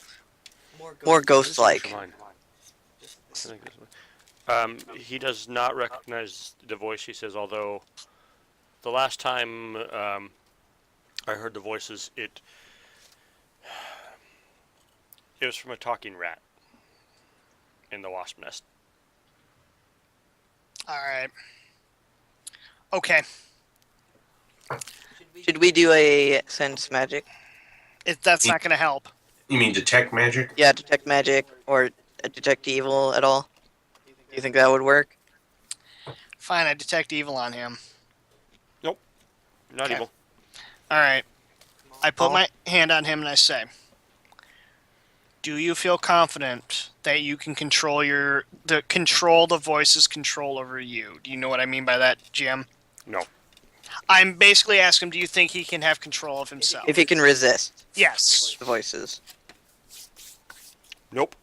more ghost-like? He does not recognize the voice. He says, although the last time I heard the voices, it was from a talking rat in the wasp nest. All right. Okay. Should we do a sense magic? That's not going to help. You mean detect magic? Yeah, detect magic or detect evil at all? Do you think that would work? Fine, I detect evil on him. Nope. Not Okay. evil. All right. I put Oh. my hand on him and I say, do you feel confident that you can control the voice's control over you? Do you know what I mean by that, Jim? No. I'm basically asking him, do you think he can have control of himself? If he can resist Yes. the voices. Nope.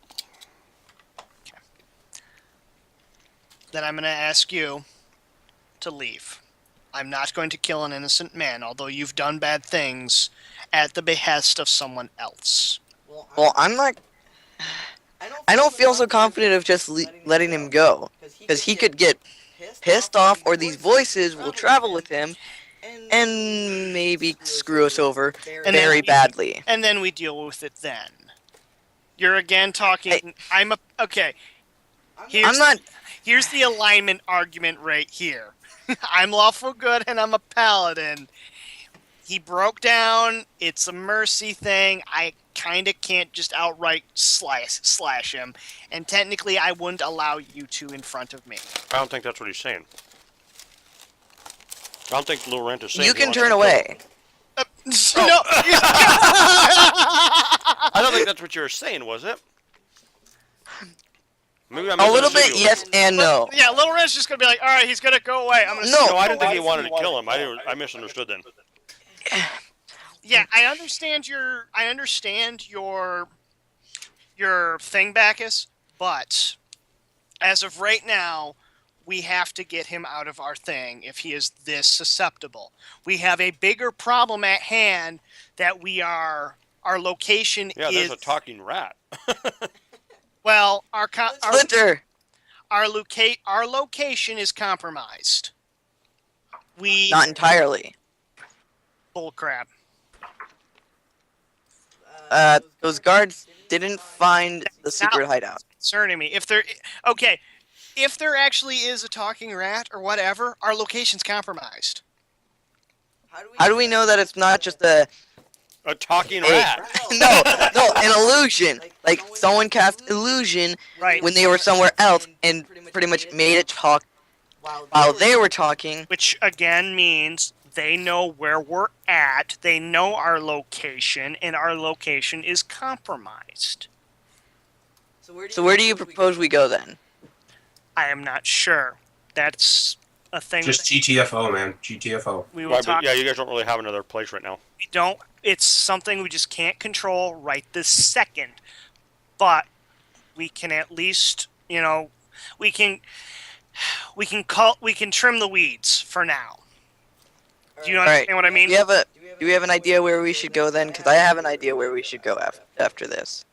Then I'm going to ask you to leave. I'm not going to kill an innocent man, although you've done bad things at the behest of someone else. Well, I'm not. I don't feel so confident of just letting him go, because he could get pissed off, or these voices will travel with him and maybe screw us over And very then- badly. And then we deal with it then. You're again talking. Okay. I'm not. Here's the alignment argument right here. I'm lawful good and I'm a paladin. He broke down. It's a mercy thing. I kind of can't just outright slash him. And technically, I wouldn't allow you to in front of me. I don't think that's what he's saying. I don't think Lil Rent is saying You he can wants turn to kill away. No. I don't think that's what you were saying, was it? Maybe I'm A little bit, misunderstood you. yes and no. Yeah, Little Red's just gonna be like, all right, he's gonna go away. I'm gonna. No. No, I didn't think he wanted to kill him. I misunderstood then. Yeah, I understand your thing, Bacchus, but as of right now, we have to get him out of our thing if he is this susceptible. We have a bigger problem at hand that our location Yeah, is there's a talking rat. well, Splinter. our location is compromised. We Not entirely. bullcrap. Those guards didn't find the secret hideout. Concerning me. If there actually is a talking rat or whatever, our location's compromised. How do we know that it's not just a talking rat? no, an illusion. Like someone cast illusion Right. when they were somewhere else and pretty much made it talk while they were talking. Which again means they know where we're at, they know our location, and our location is compromised. So where do you propose we go then? I am not sure. That's a thing. Just GTFO, man. GTFO. We will Right, talk. but yeah, you guys don't really have another place right now. We don't. It's something we just can't control right this second. But we can at least, we can trim the weeds for now. Do you understand what I mean? Do we have an idea where we should go then? Because I have an idea where we should go after this.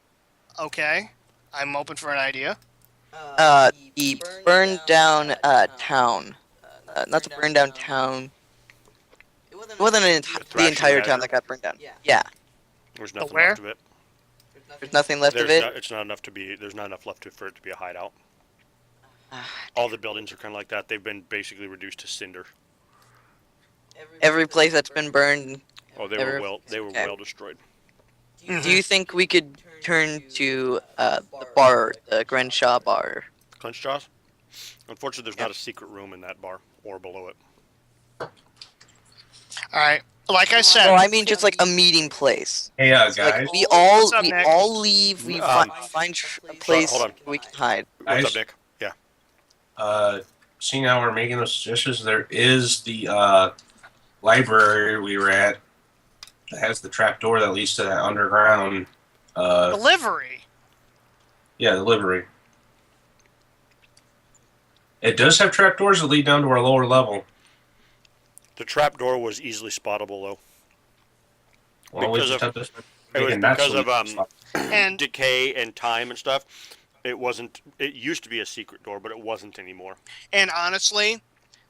Okay, I'm open for an idea. The burned down town. Not the burned down town. It wasn't the entire town that got burned down. Yeah. There's nothing where? left of it. There's nothing left of it. It's not enough to be. There's not enough left for it to be a hideout. All the buildings are kind of like that. They've been basically reduced to cinder. Every place that's been burned. Oh, they were well destroyed. Do you think we could turn to the bar, the Grenshaw bar? Clench Jaws? Unfortunately, there's not a secret room in that bar or below it. All right. Like I said. No, I mean just like a meeting place. Hey, guys. Like we What's up, all Nick? leave. We find a place hold on. we can hide. What's Guys? up, Nick? Yeah. Seeing how we're making those suggestions, there is the library we were at that has the trap door that leads to that underground. Delivery. Yeah, the library. It does have trap doors that lead down to our lower level. The trap door was easily spottable, though. Well, we Because just of- have to It was make that because of solution. And decay and time and stuff. It wasn't. It used to be a secret door, but it wasn't anymore. and honestly,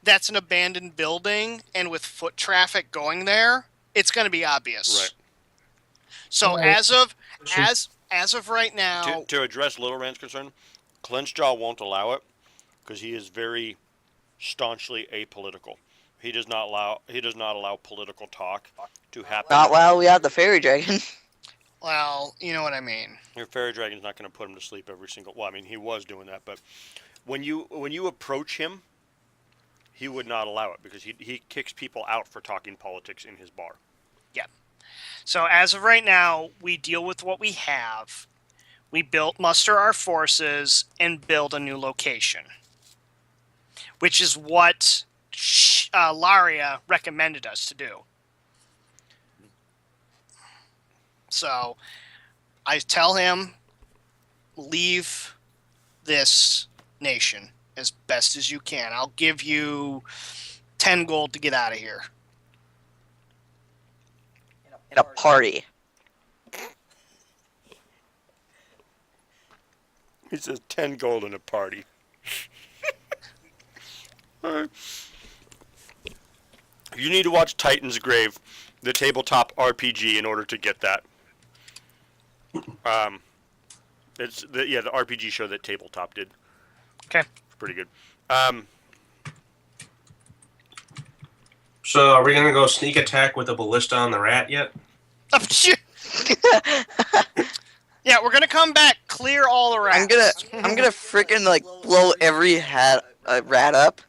that's an abandoned building, and with foot traffic going there, it's going to be obvious. Right. So Alright. as of right now, To address Little Rand's concern, Clenchjaw won't allow it because he is very staunchly apolitical. He does not allow political talk to happen. Not while we have the fairy dragon. well, you know what I mean. Your fairy dragon's not going to put him to sleep every single. Well, I mean, he was doing that, but when you approach him, he would not allow it because he kicks people out for talking politics in his bar. So as of right now, we deal with what we have. We muster our forces and build a new location, which is what Laria recommended us to do. So I tell him, leave this nation as best as you can. I'll give you 10 gold to get out of here. In a party. He says 10 gold in a party. Alright. You need to watch Titan's Grave, the tabletop RPG, in order to get that. It's the RPG show that Tabletop did. Okay. It's pretty good. So, are we gonna go sneak attack with a ballista on the rat yet? Oh, shit. Yeah, we're gonna come back, clear all the rats. I'm gonna freaking like blow every rat up,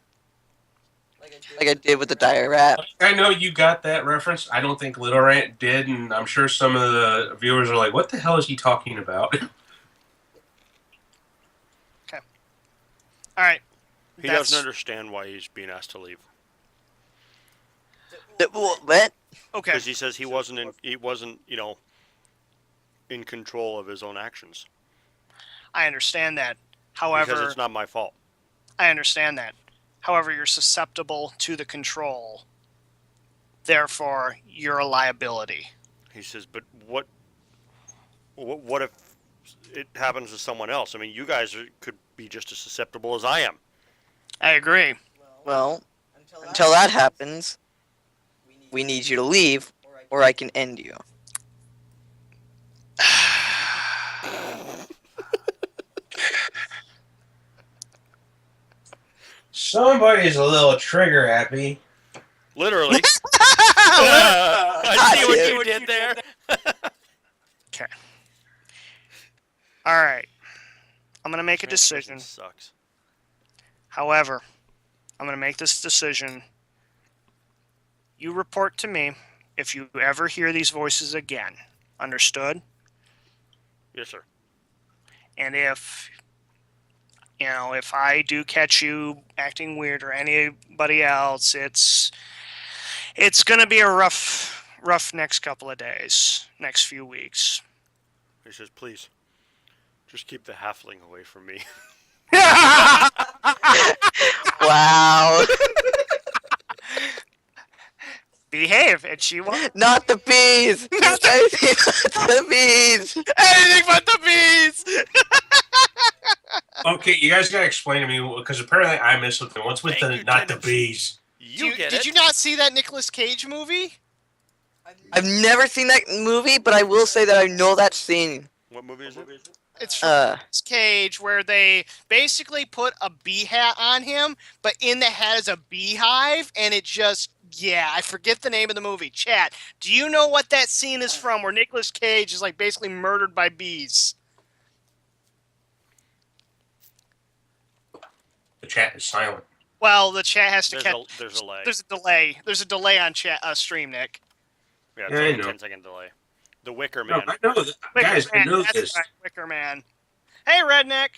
like I did with the dire rat. I know you got that reference. I don't think Little Rant did, and I'm sure some of the viewers are like, "What the hell is he talking about?" All right. He doesn't understand why he's being asked to leave. What? Okay. Because he says he wasn't, in control of his own actions. I understand that. Because However, it's not my fault. I understand that. However, you're susceptible to the control. Therefore, you're a liability. He says, but what if it happens to someone else? I mean, you guys could be just as susceptible as I am. I agree. Well, until that happens, we need you to leave, or I can end you. Somebody's a little trigger happy. Literally. I see what you did there. Okay. All right. I'm going to make a decision. Sucks. However, I'm going to make this decision. You report to me if you ever hear these voices again. Understood? Yes, sir. And if I do catch you acting weird or anybody else, it's going to be a rough next couple of days, next few weeks. He says, please, just keep the halfling away from me. Wow. Behave, and she won't. Not the bees! Anything but the bees! Anything but the bees! Okay, you guys gotta explain to me, because apparently I missed something. What's with the not the bees? Did you not see that Nicolas Cage movie? I've never seen that movie, but I will say that I know that scene. What movie is it? It's from Nicolas Cage, where they basically put a bee hat on him, but in the hat is a beehive, and it just, I forget the name of the movie. Chat, do you know what that scene is from, where Nicolas Cage is like basically murdered by bees? The chat is silent. Well, the chat has to catch. There's a delay. There's a delay. There's a delay on chat stream, Nick. Yeah, it's Yeah, like I a know. 10-second delay. The Wicker No, Man. I know that. Guys, I know that's this. right, Wicker Man. Hey, Redneck.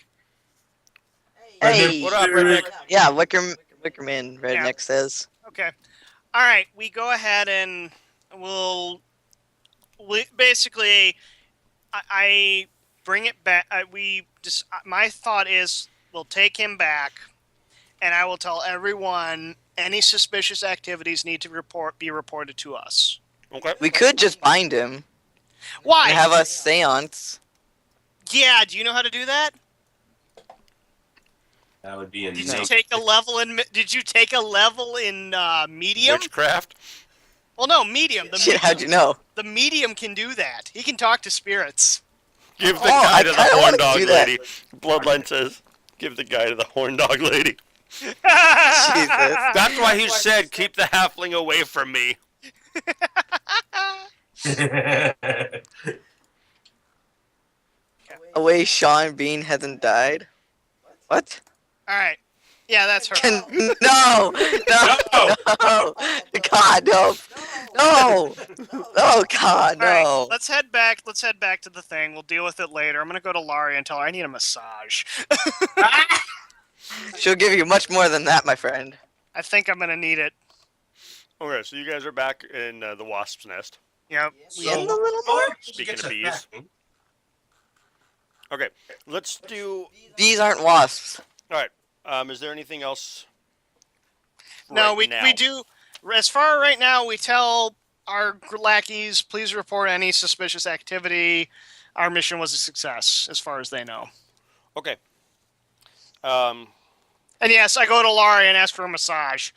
Hey! What up, Redneck? Yeah, Wickerman, Redneck says. Okay. All right, we go ahead and basically, I bring it back. My thought is we'll take him back, and I will tell everyone any suspicious activities need to be reported to us. Okay. We could just bind him Why? and have a seance. Yeah, do you know how to do that? That would be a Did no. you take a level in? Did you take a level in medium? Witchcraft? Well, no, medium. Shit, how'd you know? The medium can do that. He can talk to spirits. Give the I guy to the kinda horn wanna dog do that. lady. Bloodline says, give the guy to the horn dog lady. Jesus. That's why he said, keep the halfling away from me. Away Sean Bean hasn't died. What? All right. Yeah, that's her. No! God, no! No! Oh, God, All right, no! let's head back. Let's head back to the thing. We'll deal with it later. I'm gonna go to Laurie and tell her I need a massage. She'll give you much more than that, my friend. I think I'm gonna need it. Okay, so you guys are back in the wasp's nest. Yep. In the little more? Speaking of bees. Okay, let's do... Bees aren't wasps. Alright, is there anything else? No, right we do. As far right now, we tell our lackeys, please report any suspicious activity. Our mission was a success, as far as they know. Okay. And yes, I go to Laurie and ask for a massage.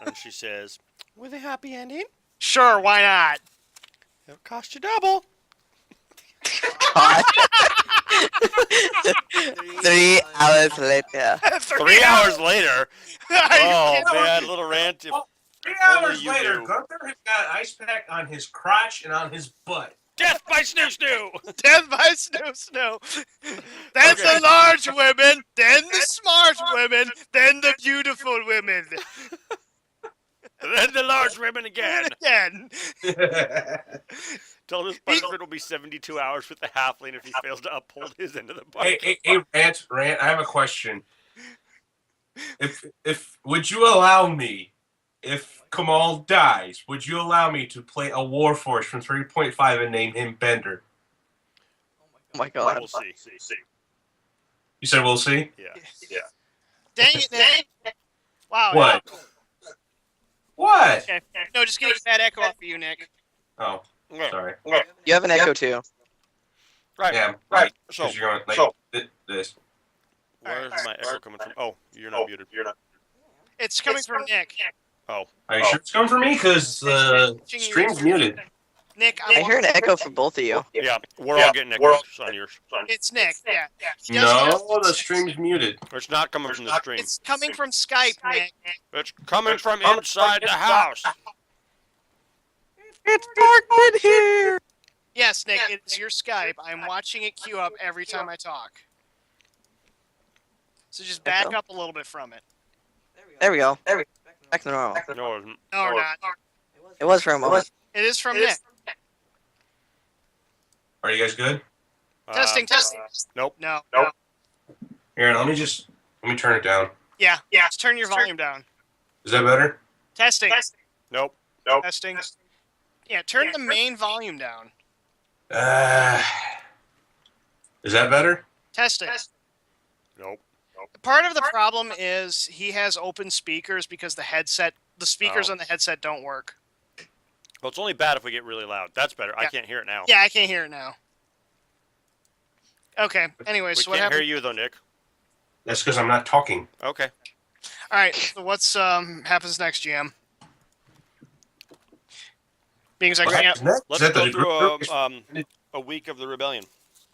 And she says, with a happy ending, Sure, why not? it'll cost you double. God. 3 hours later. 3 hours later. Are you Oh, kidding? man, little rant. If 3 hours only you later, knew. Gunther has got an ice pack on his crotch and on his butt. Death by snoo snoo! Death by snow. Then Okay. the large women, then the smart women, then the beautiful women. Then the large women again. Again. Tell this punishment will be 72 hours with the halfling if he fails to uphold his end of the bargain. Hey, Rant, I have a question. If would you allow me, if Kamal dies, would you allow me to play a Warforce from 3.5 and name him Bender? Oh my God. We'll see. You said we'll see? Yeah. Dang it, Nick. Wow. What? What? Okay. No, just getting a bad echo off of you, Nick. Oh, Okay. sorry. You have an echo too. Right. Yeah, right. So, Because you're going like this. Where's my echo coming from? Oh, you're not muted. It's coming from Nick. Oh. Are you sure it's coming from me? Because the stream's muted. Nick, I hear an echo for both of you. Yeah, we're all getting echoes on yours. It's Nick. Yeah. No, the stream's muted. It's not coming from the stream. It's coming from Skype, Nick. It's coming from inside the house. It's dark in here. Yes, Nick, it is your Skype. I'm watching it queue up every time I talk. So just back up a little bit from it. There we go. Back to normal. No, it isn't. No, we're not. It was for a moment. It is from Nick. Are you guys good? Testing. Nope. No. Here, let me turn it down. Yeah. Just turn your volume down. Is that better? Testing. Nope. Testing. Yeah, turn the main volume down. Is that better? Testing. Nope. Part of the problem is he has open speakers because the speakers on the headset don't work. Well, it's only bad if we get really loud. That's better. I can't hear it now. Yeah, I can't hear it now. Okay. Anyways, We so what can't happened? hear you though, Nick. That's because I'm not talking. Okay. All right. So what's happens next, GM? Being as I can't. Let's go through a week of the rebellion.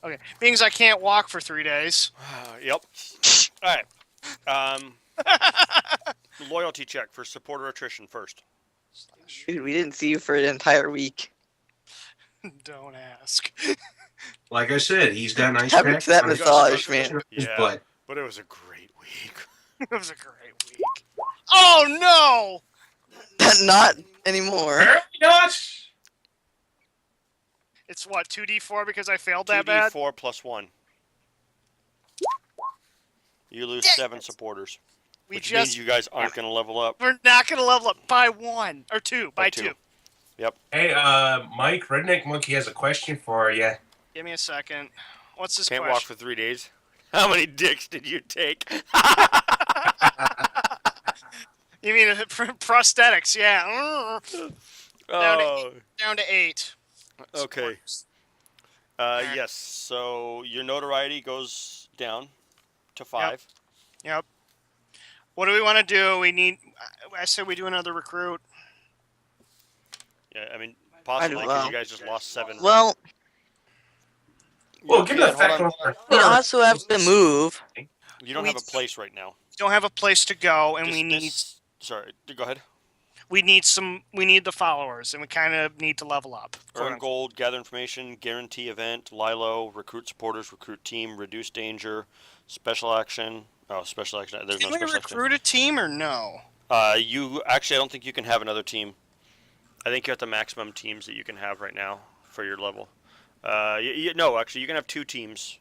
Okay. Being as I can't walk for 3 days. Yep. All right. Loyalty check for supporter attrition first. Dude, we didn't see you for an entire week. Don't ask. Like I said, he's got nice Happened cracks to that on his- massage, man. his Yeah, butt. but it was a great week. It was a great week. Oh no! Not anymore. Apparently not. It's what, 2d4 because I failed that bad? 2d4 plus 1. You lose 7 supporters. Which means you guys aren't going to level up. We're not going to level up by 1 or 2. By 2. Yep. Hey, Mike, Redneck Monkey has a question for you. Give me a second. What's this Can't question? walk for 3 days. How many dicks did you take? You mean prosthetics? Yeah. Down to 8. Okay. Yes. So your notoriety goes down to 5. Yep. What do we want to do? I said we do another recruit. Yeah, I mean, possibly because you guys just lost 7. Well, give me that fact. we also have to move. You don't have a place right now. We don't have a place to go, and we need. Sorry, go ahead. We need the followers, and we kind of need to level up. Earn gold, gather information, guarantee event, Lilo, recruit supporters, recruit team, reduce danger, special action. Oh, special action. There's Can no we special action. recruit a team or no? You actually, I don't think you can have another team. I think you have the maximum teams that you can have right now for your level. No, actually, you can have 2 teams.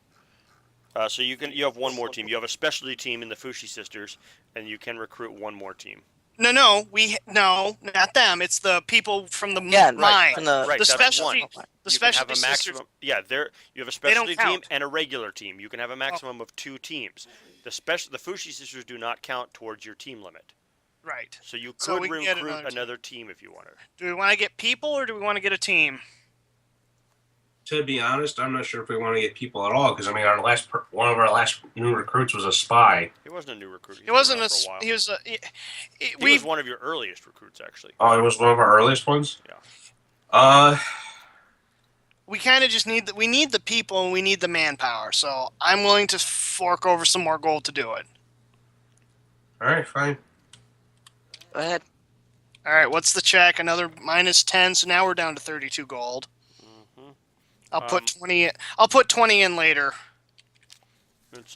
So you have one more team. You have a specialty team in the Fushi Sisters, and you can recruit one more team. No, not them. It's the people from the mine. Right, the specialty. One. The you can specialty have a maximum. sisters. Yeah, you have a specialty team count. and a regular team. You can have a maximum of 2 teams. The Fushi Sisters do not count towards your team limit. Right. So you So could we can get recruit another team if you wanted. Do we want to get people or do we want to get a team? To be honest, I'm not sure if we want to get people at all because I mean, one of our last new recruits was a spy. He wasn't a new recruit. He wasn't a. For a while. He was. He was one of your earliest recruits, actually. Oh, it was one of our earliest ones. Yeah. We kind of just need we need the people and we need the manpower. So I'm willing to fork over some more gold to do it. All right, fine. Go ahead. All right, what's the check? Another -10. So now we're down to 32 gold. Mm-hmm. I'll put 20. I'll put 20 in later. It's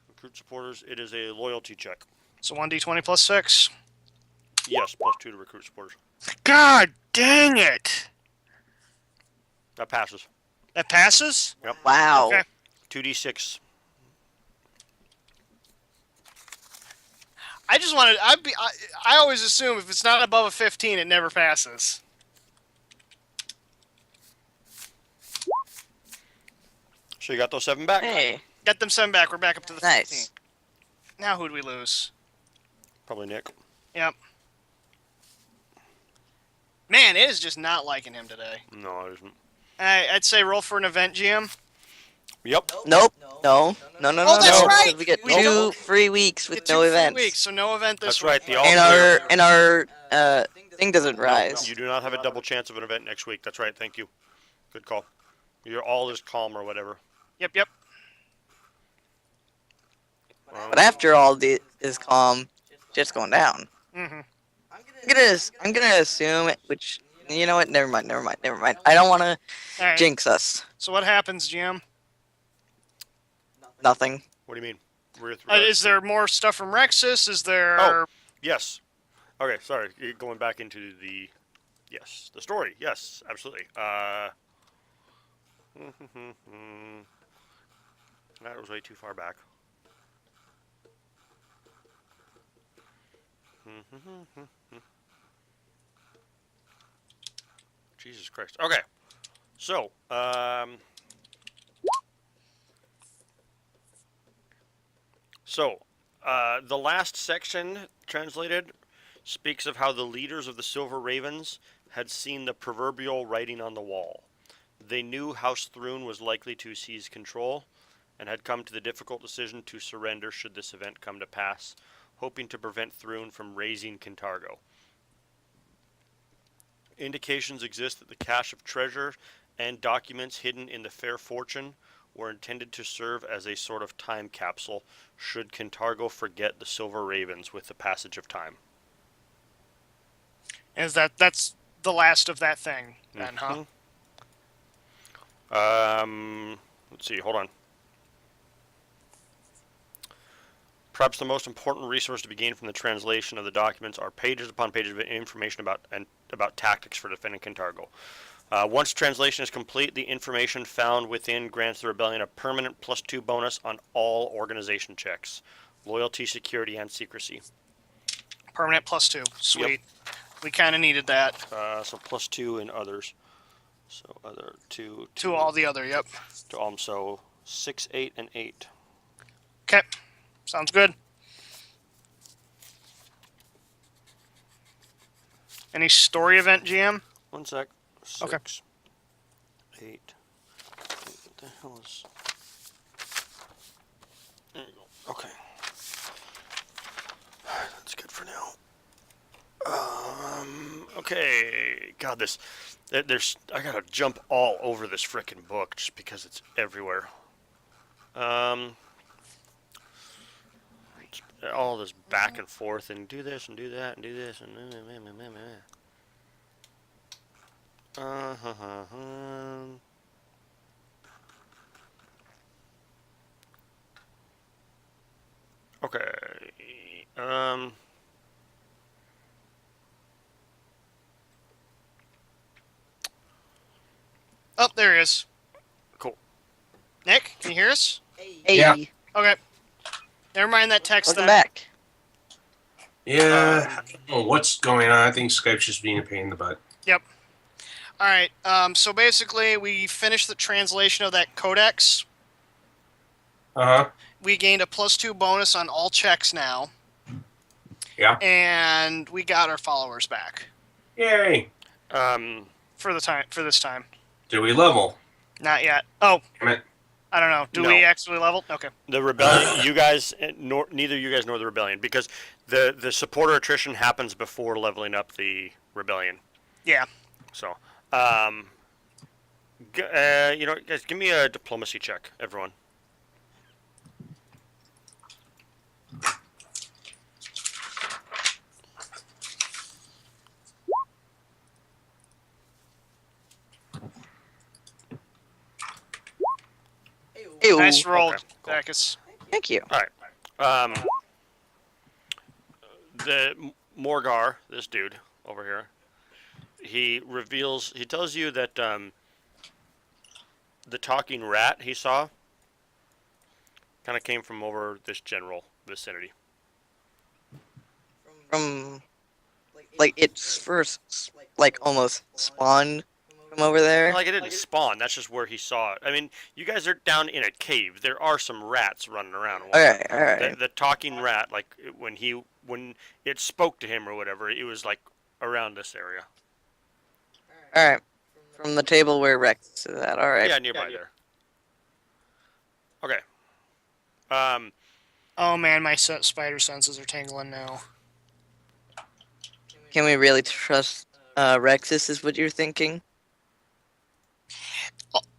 recruit supporters. It is a loyalty check. So 1d20 plus 6. Yes, plus 2 to recruit supporters. God dang it! That passes. That passes? Yep. Wow. Okay. 2d6. I just wanted. I always assume if it's not above a 15, it never passes. So you got those 7 back? Hey. Get them 7 back. We're back up to the 15. Nice. Now who'd we lose? Probably Nick. Yep. Man, it is just not liking him today. No, it isn't. I'd say roll for an event, GM. Yep. Nope. No. No. No. Oh, No. that's No. right! Because we get We 2 don't- free weeks with Get no 2 free events. weeks, so no event this That's week. right. The all And clear. our thing doesn't No, rise. you do not have a double chance of an event next week. That's right. Thank you. Good call. Your all is calm or whatever. Yep. But after all is calm, shit's going down. Mm-hmm. I'm gonna assume, which you know what? Never mind. I don't want to All right. jinx us. So what happens, Jim? Nothing. What do you mean? Is there more stuff from Rexus? Is there? Oh, yes. Okay, sorry. You're going back into the... Yes, the story. Yes, absolutely. That was way too far back. Jesus Christ. Okay. So, the last section translated speaks of how the leaders of the Silver Ravens had seen the proverbial writing on the wall. They knew House Thrune was likely to seize control and had come to the difficult decision to surrender should this event come to pass, hoping to prevent Thrune from razing Kintargo. Indications exist that the cache of treasure and documents hidden in the Fair Fortune were intended to serve as a sort of time capsule should Kintargo forget the Silver Ravens with the passage of time. Is that's the last of that thing, then, huh? Let's see, hold on. Perhaps the most important resource to be gained from the translation of the documents are pages upon pages of information about tactics for defending Kintargo. Once translation is complete, the information found within grants the rebellion a permanent +2 bonus on all organization checks: loyalty, security, and secrecy. Permanent +2. Sweet. Yep. We kind of needed that. So +2 in others. So other two to all the other. Yep. To so 6, 8, and 8. Okay. Sounds good. Any story event, GM? 1 sec. 6, okay. 8. What the hell is... There you go. Okay. That's good for now. Okay. God, there's... I gotta jump all over this frickin' book just because it's everywhere. All this back and forth and do this and do that and do this and... Okay. Oh, there he is. Cool. Nick, can you hear us? Hey. Yeah. Okay. Never mind that text. Welcome back. Yeah. I don't know what's going on. I think Skype's just being a pain in the butt. Yep. All right. So basically, we finished the translation of that codex. Uh-huh. We gained a +2 bonus on all checks now. Yeah. And we got our followers back. Yay. For this time. Do we level? Not yet. Oh. Damn it. I don't know. Do No. we actually level? Okay. The rebellion, you guys, neither you guys nor the rebellion, because the supporter attrition happens before leveling up the rebellion. Yeah. So, you know, guys, give me a diplomacy check, everyone. Ew. Nice roll, Okay, cool. Bacchus. Thank you. All right. The Morgar, this dude over here, he tells you that the talking rat he saw kind of came from over this general vicinity. From like its first almost spawned from over there. Like it didn't spawn. That's just where he saw it. I mean, you guys are down in a cave. There are some rats running around. All right. The talking rat, like when it spoke to him or whatever, it was like around this area. All right. From the table where Rex is at. All right. Yeah, nearby there. Okay. Oh man, my spider senses are tingling now. Can we really trust Rexus? Is what you're thinking?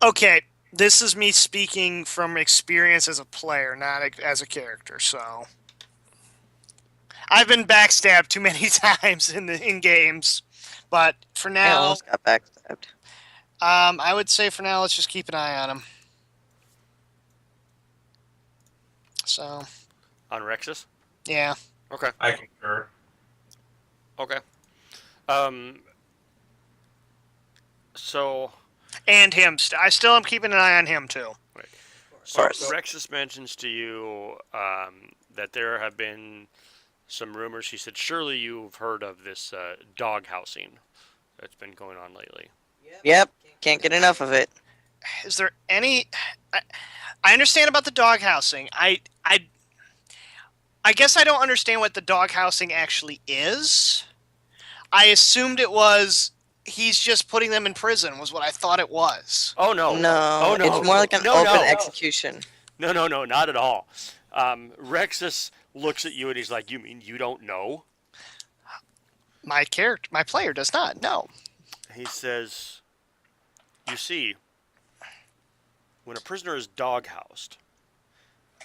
Okay, this is me speaking from experience as a player, not as a character. So, I've been backstabbed too many times in games, but for I now, almost got backstabbed. I would say for now, let's just keep an eye on him. So, On Rexus? yeah. Okay. I concur. Okay. So... And him. I still am keeping an eye on him, too. Right. So course. Rexus mentions to you that there have been some rumors. He said, surely you've heard of this dog housing that's been going on lately. Yep, can't get enough of it. Is there any... I understand about the dog housing. I guess I don't understand what the dog housing actually is. I assumed it was... He's just putting them in prison, was what I thought it was. Oh, no. No, Oh, no. it's more like an No, open no. execution. No, not at all. Rexus looks at you and he's like, you mean you don't know? My player does not, no. He says, you see, when a prisoner is doghoused,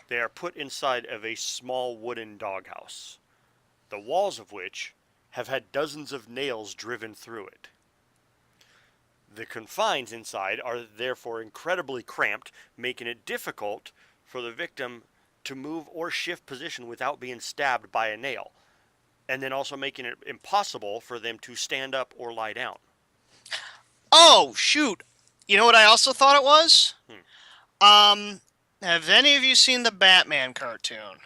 they are put inside of a small wooden doghouse, the walls of which have had dozens of nails driven through it. The confines inside are therefore incredibly cramped, making it difficult for the victim to move or shift position without being stabbed by a nail, and then also making it impossible for them to stand up or lie down. Oh, shoot. You know what I also thought it was? Have any of you seen the Batman cartoon?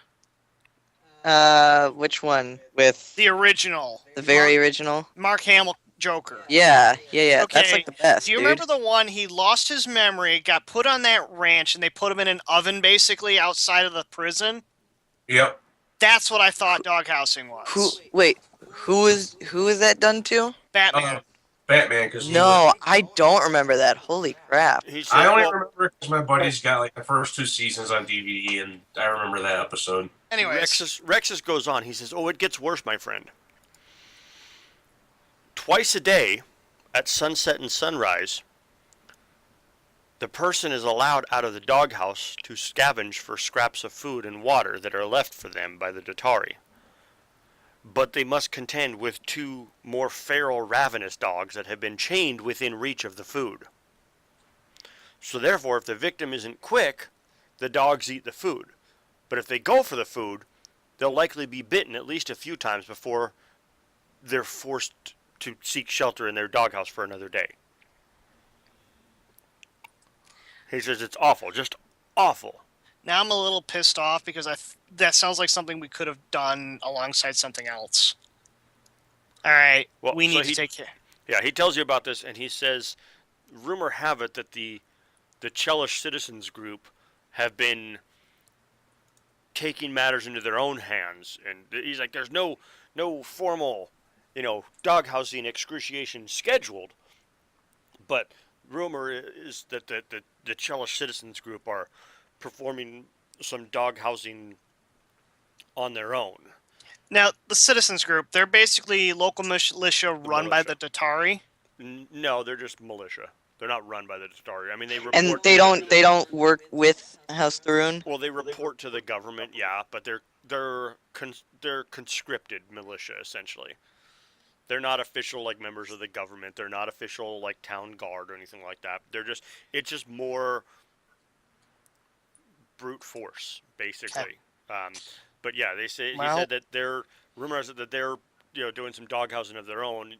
Which one? With The original. the very original? Mark Hamill Joker. Yeah. That's Okay, like the best, Do you dude. remember the one he lost his memory, got put on that ranch, and they put him in an oven basically outside of the prison? Yep. That's what I thought doghousing was. Who is that done to? Batman. Batman, because No, I don't remember that. Holy crap. He said, I only well, remember because my buddy's got like the first 2 seasons on DVD, and I remember that episode. Anyways. Rexus goes on. He says, oh, it gets worse, my friend. Twice a day, at sunset and sunrise, the person is allowed out of the doghouse to scavenge for scraps of food and water that are left for them by the Datari. But they must contend with 2 more feral, ravenous dogs that have been chained within reach of the food. So therefore, if the victim isn't quick, the dogs eat the food. But if they go for the food, they'll likely be bitten at least a few times before they're forced to seek shelter in their doghouse for another day. He says it's awful, just awful. Now I'm a little pissed off because that sounds like something we could have done alongside something else. All right, Well, we so need to take care. Yeah, he tells you about this, and he says, rumor have it that the Chelish citizens group have been taking matters into their own hands, and he's like, there's no formal, doghousing excruciation scheduled, but rumor is that the Chelish citizens group are performing some doghousing on their own. Now, the citizens group, they're basically local militia run by the Datari. No, they're just militia. They're not run by the Datari. I mean, they report. And they don't work with House Tharun? Well, they report to the government, yeah, but they're conscripted militia essentially. They're not official like members of the government. They're not official like town guard or anything like that. It's just more brute force basically. But yeah, he said that rumor is that they're doing some doghousing of their own,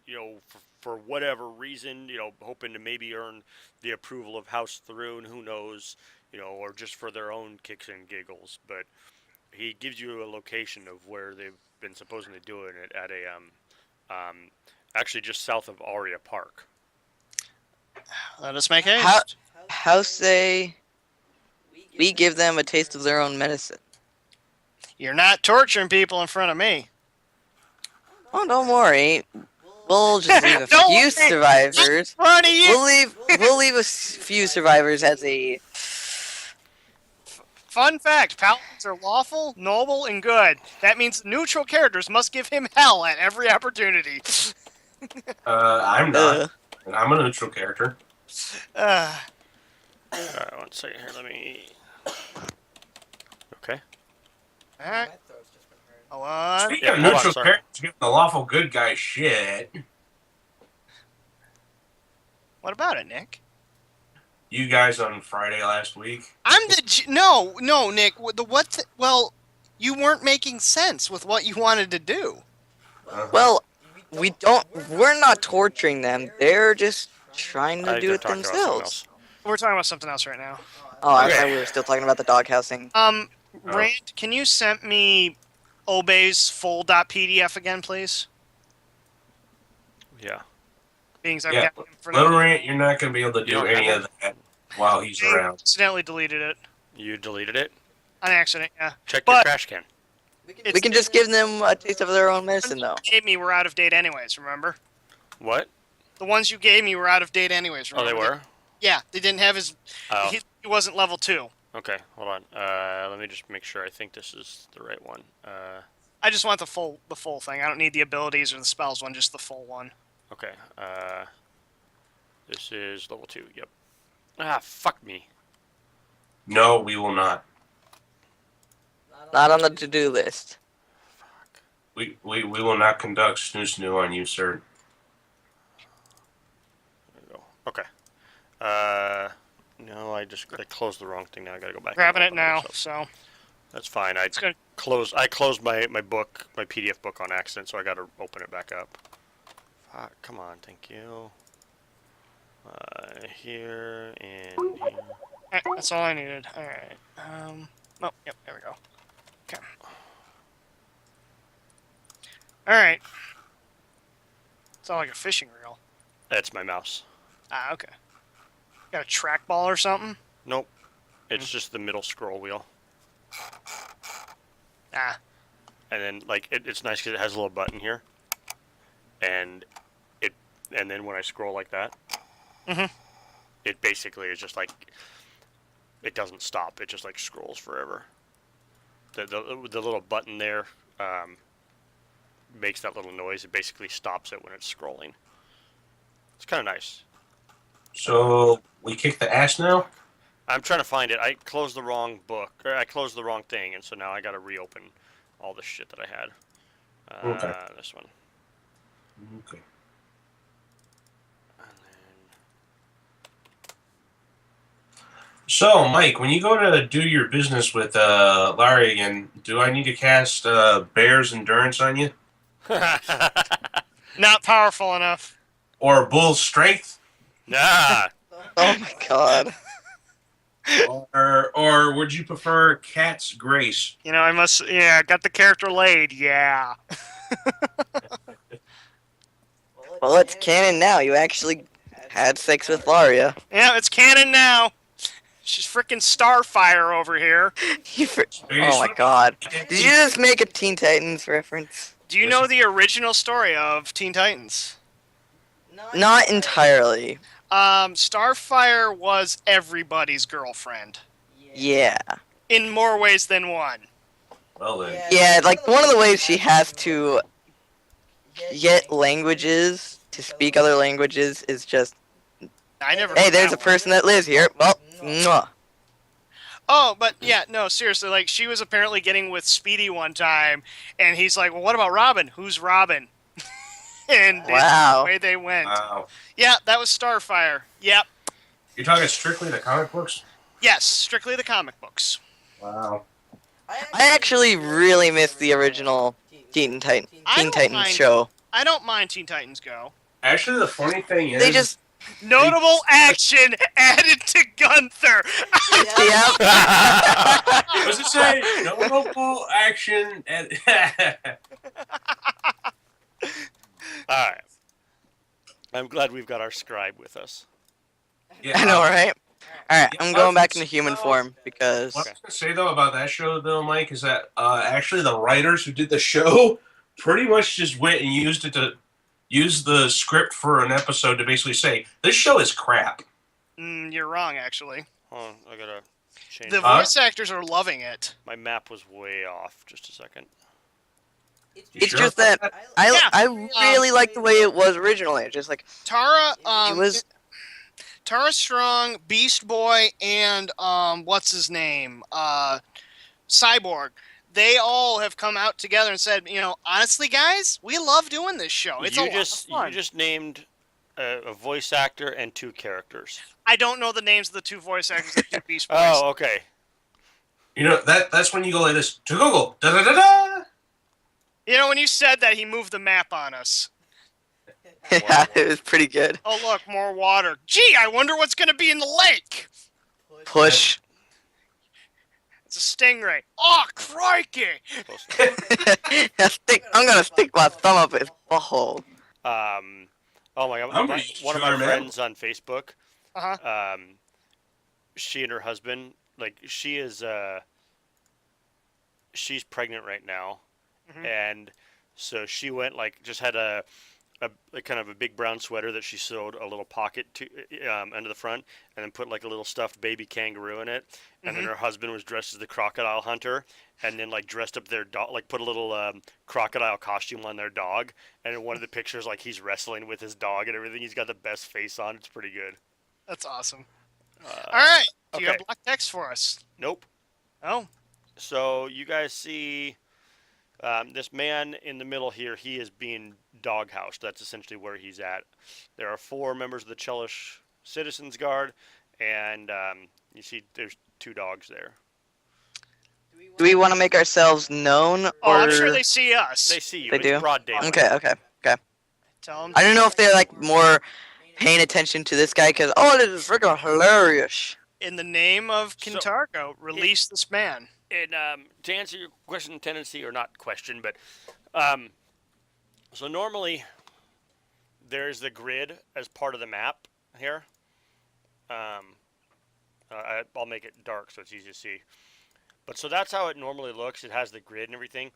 for whatever reason, hoping to maybe earn the approval of House Tharun, who knows, or just for their own kicks and giggles. But he gives you a location of where they've been supposedly doing it at a actually just south of Aria Park. Let us make haste. How say we give them a taste of their own medicine? You're not torturing people in front of me. Oh, don't worry. We'll just leave a few survivors. What are you? We'll leave a few survivors as a Fun fact, paladins are lawful, noble, and good. That means neutral characters must give him hell at every opportunity. I'm not. I'm a neutral character. Alright, one second here, let me... Okay. Alright. Hold on. Speaking Yeah, of hold on, neutral sorry. characters giving the lawful good guy shit, What about it, Nick? you guys on Friday last week. I'm the... No, Nick. Well, you weren't making sense with what you wanted to do. Well, we're not torturing them. They're just trying to do they're it talking about something themselves. else. We're talking about something else right now. Oh, I thought we were still talking about the doghousing. Rand, can you send me Obey's full .pdf again, please? Yeah. Being I've Yeah, got him for Little now. Rant, you're not going to be able to do any of that while he's I around. accidentally deleted it. You deleted it? On accident, yeah. Check your But- trash can. We can just give them a taste of their own medicine, though. You gave me were out of date anyways, remember? What? The ones you gave me were out of date anyways, Oh, remember? they were? Yeah, they didn't have his... Oh. He wasn't level 2. Okay, hold on. Let me just make sure I think this is the right one. I just want the full thing. I don't need the abilities or the spells one, just the full one. Okay, this is level 2, yep. Ah, fuck me. No, we will not. Not on the to-do list. We will not conduct snoo on you, sir. There we go. Okay. No, I closed the wrong thing now. I gotta go back. Grabbing and it open now, this up. so... That's fine. I gonna- closed my book, my PDF book on accident, so I gotta open it back up. Fuck, come on, thank you. Here and here. Alright, that's all I needed. Alright. Oh, yep, there we go. Okay. Alright. It's not like a fishing reel. That's my mouse. Ah, okay. Got a trackball or something? Nope. It's just the middle scroll wheel. Ah. And then, like, it's nice because it has a little button here. And then when I scroll like that, it basically is just like, it doesn't stop. It just like scrolls forever. The little button there makes that little noise. It basically stops it when it's scrolling. It's kind of nice. So we kick the ass now? I'm trying to find it. I closed the wrong book, or I closed the wrong thing, and so now I got to reopen all the shit that I had. Okay. This one. Okay. And So, Mike, when you go to do your business with Larry again, do I need to cast Bear's Endurance on you? then... Not powerful enough. Or Bull's Strength? nah. Oh my god. Or would you prefer Cat's Grace? You know, I got the character laid, yeah. Well, it's canon now. You actually had sex with Laria. Yeah, it's canon now. She's freaking Starfire over here. Oh my god. Did you just make a Teen Titans reference? Do you know the original story of Teen Titans? Not entirely. Starfire was everybody's girlfriend. Yeah. In more ways than one. Well then. Yeah, like one of the ways she has to get languages, to speak other languages, is just, I never. hey, heard there's that a person that lives here. Well, mwah. Oh, but yeah, no, seriously, like, she was apparently getting with Speedy one time, and he's like, well, what about Robin? Who's Robin? And it's Wow. the way they went. Wow. Yeah, that was Starfire. Yep. You're talking strictly the comic books? Yes, strictly the comic books. Wow. I actually really miss the original Teen I don't Titans mind- show. I don't mind Teen Titans Go. Actually, the funny thing is... They just, Notable action added to Gunther. yep. What's it say? No local action... And Alright. I'm glad we've got our scribe with us. Yeah, I know, right? Alright, I'm Yeah, going back into let's- human form because What I was going to say, though, about that show, though, Mike, is that actually the writers who did the show pretty much just went and used it to use the script for an episode to basically say, this show is crap. You're wrong, actually. Hold on, I gotta... Change. The voice actors are loving it. My map was way off. Just a secin. It's sure just about that Yeah, I really like the way it was originally. Just like Tara, it was. Tara Strong, Beast Boy, and what's his name? Cyborg. They all have come out together and said, honestly, guys, we love doing this show. It's a lot of fun. You just named a voice actor and 2 characters. I don't know the names of the 2 voice actors that do Beast Boys. Oh, okay. That's when you go like this to Google. Da da da da. When you said that, he moved the map on us. Yeah, it was pretty good. Oh, look, more water. Gee, I wonder what's going to be in the lake. Push. It's a stingray. Oh, crikey! I'm gonna stick my thumb up his butthole. Oh my God! One of my friends on Facebook. She and her husband, like she's pregnant right now, and so she went just had a kind of a big brown sweater that she sewed a little pocket to under the front, and then put like a little stuffed baby kangaroo in it, and then her husband was dressed as the crocodile hunter, and then dressed up their dog, put a little crocodile costume on their dog, and in one of the pictures he's wrestling with his dog and everything. He's got the best face on. It's pretty good. That's awesome. All right, do you okay. have black text for us? Nope. Oh. So you guys see this man in the middle here. He is being doghoused. That's essentially where he's at. There are 4 members of the Chelish Citizens Guard, and you see there's 2 dogs there. Do we want to make ourselves known? Oh, or... I'm sure they see us. They see you. They It's do? broad daylight. Okay. Tell them. I don't know if they're more paying attention to this guy because this is freaking hilarious. In the name of Kintargo, release this man. And to answer your question, tendency, or not question, but so normally there's the grid as part of the map here. I'll make it dark so it's easy to see. But so that's how it normally looks. It has the grid and everything.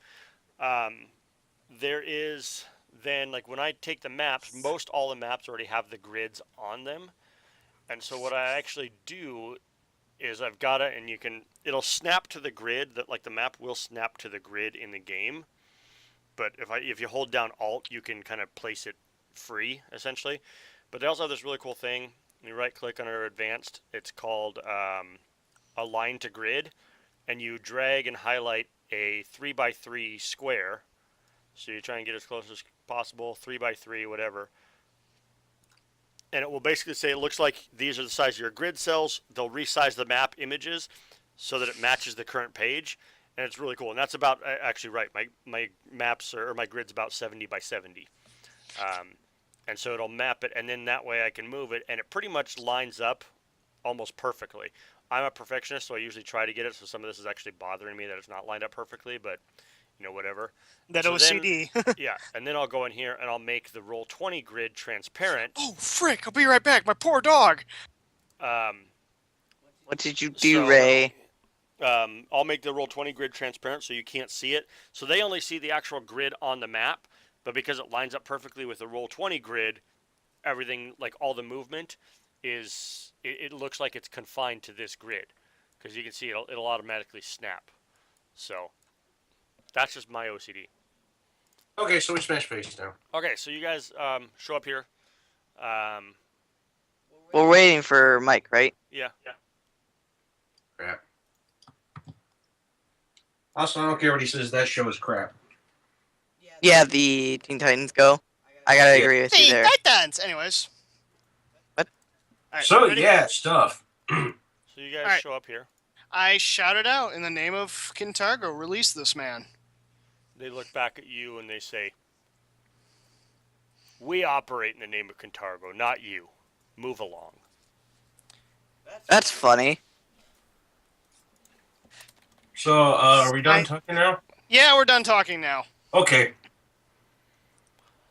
There is then, when I take the maps, most all the maps already have the grids on them. And so what I actually do is I've got it, and it'll snap to the grid, that the map will snap to the grid in the game. But if you hold down Alt, you can kind of place it free, essentially. But they also have this really cool thing. You right click on our advanced, it's called Align to Grid, and you drag and highlight a 3x3 square. So you try and get as close as possible, 3x3, whatever. And it will basically say it looks like these are the size of your grid cells. They'll resize the map images so that it matches the current page, and it's really cool. And that's about actually right. My maps or my grid's about 70 by 70, and so it'll map it, and then that way I can move it, and it pretty much lines up almost perfectly. I'm a perfectionist, so I usually try to get it. So some of this is actually bothering me that it's not lined up perfectly, but whatever. That so OCD. Then, yeah, and then I'll go in here and I'll make the Roll20 grid transparent. Oh, frick, I'll be right back. My poor dog. What did you do, Ray? I'll make the Roll20 grid transparent so you can't see it. So they only see the actual grid on the map, but because it lines up perfectly with the Roll20 grid, everything, all the movement, it looks like it's confined to this grid. Because you can see it'll automatically snap. So that's just my OCD. Okay, so we smash face now. Okay, so you guys show up here. We're waiting for Mike, right? Yeah. Crap. Also, I don't care what he says. That show is crap. Yeah, the Teen Titans Go. I gotta agree with you Teen there. Titans! Anyways. What? All right, So, ready? yeah, stuff. So you guys Alright. show up here. I shouted out in the name of Kintargo, release this man. They look back at you and they say, "We operate in the name of Kintargo, not you. Move along." That's funny. So, are we done talking now? Yeah, we're done talking now. Okay.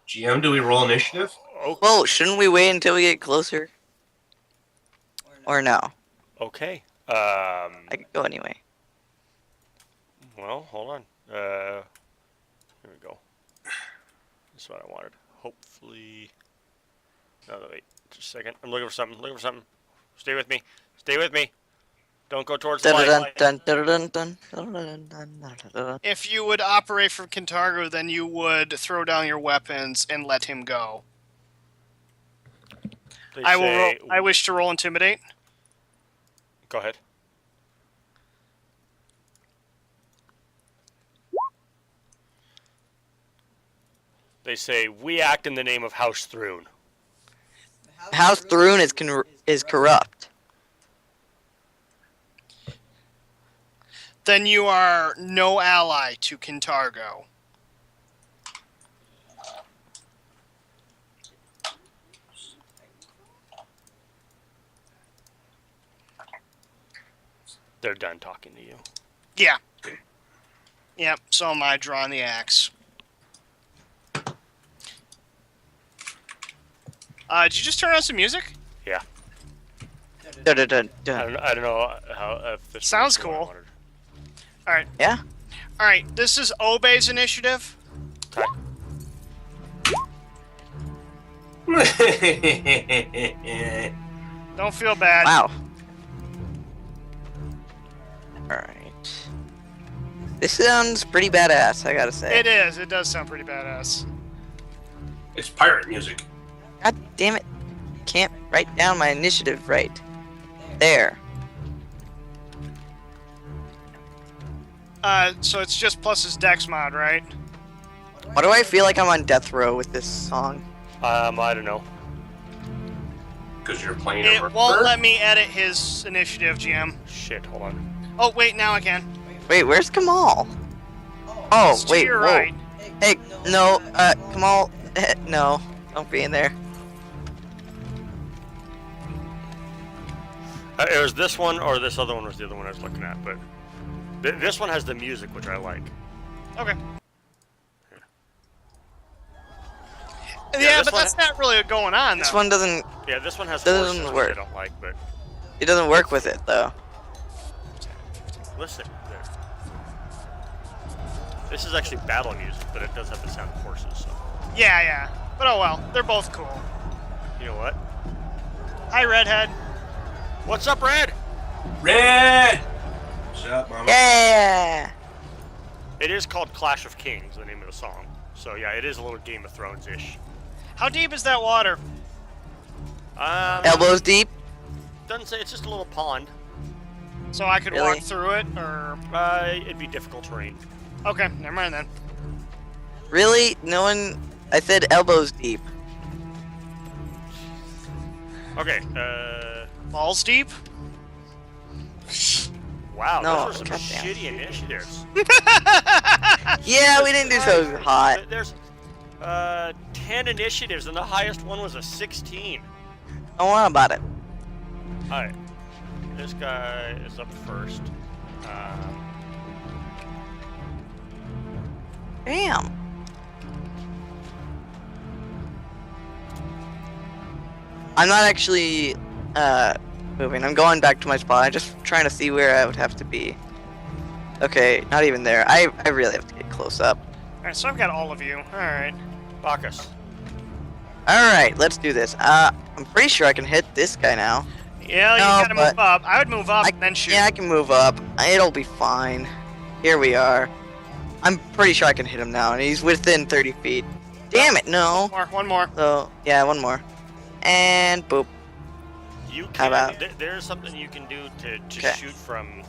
GM, do we roll initiative? Well, shouldn't we wait until we get closer? Or no? Okay. I could go anyway. Well, hold on. Here we go. This is what I wanted. Hopefully. No, wait. Just a second. I'm looking for something. Stay with me. Don't go towards the light. If you would operate from Kintargo, then you would throw down your weapons and let him go. They I will. say- I wish to roll intimidate. Go ahead. They say, we act in the name of House Thrune. House Thrune is corrupt. Then you are no ally to Kintargo. They're done talking to you. Yeah. Yep, so am I drawing the axe. Did you just turn on some music? Yeah. Dun, dun, dun, I dun. don't know how if this Sounds was what I cool. wanted. Alright. Yeah? Alright, this is Obey's initiative. Okay. Don't feel bad. Wow. Alright. This sounds pretty badass, I gotta say. It is. It does sound pretty badass. It's pirate music. God damn it. Can't write down my initiative right. There. So it's just plus his dex mod, right? Why do I feel like I'm on death row with this song? I don't know. Because you're playing It a won't reverse? let me edit his initiative, GM. Shit, hold on. Oh, wait, now I can. Wait, where's Kamal? Oh, It's to wait, your whoa. right. Hey, no, Kamal, no, don't be in there. It was this one or this other one was the other one I was looking at, but this one has the music, which I like. Okay. Yeah, Yeah, this but one- that's not really going on, This though. one doesn't, Yeah, this one has Doesn't horses, which work. I don't like, but it doesn't work with it, though. listen. There. This is actually battle music, but it does have the sound of horses, so. Yeah, yeah. But oh well, they're both cool. You know what? Hi, Redhead. What's up, Red? Red! Shut up, mama. Yeah! It is called Clash of Kings, the name of the song. So yeah, it is a little Game of Thrones-ish. How deep is that water? Elbows deep? Doesn't say, it's just a little pond. So I could Really? walk through it, or... It'd be difficult terrain. Okay, never mind then. Really? No one, I said elbows deep. Okay, Balls deep? wow, No, those were some goddamn. shitty initiatives. Yeah, we didn't do so hot. There's 10 initiatives, and the highest one was a 16. Don't worry about it. Alright, this guy is up first. Damn. I'm not actually moving. I'm going back to my spot. I'm just trying to see where I would have to be. Okay, not even there. I really have to get close up. Alright, so I've got all of you. Alright. Bacchus. Alright, let's do this. I'm pretty sure I can hit this guy now. Yeah, you No, gotta move but- up. I would move up and then shoot. Yeah, I can move up. It'll be fine. Here we are. I'm pretty sure I can hit him now, and he's within 30 feet. Damn it, no. One more. So, yeah, one more. And boop. You How can, about- there's something you can do to Okay. shoot from...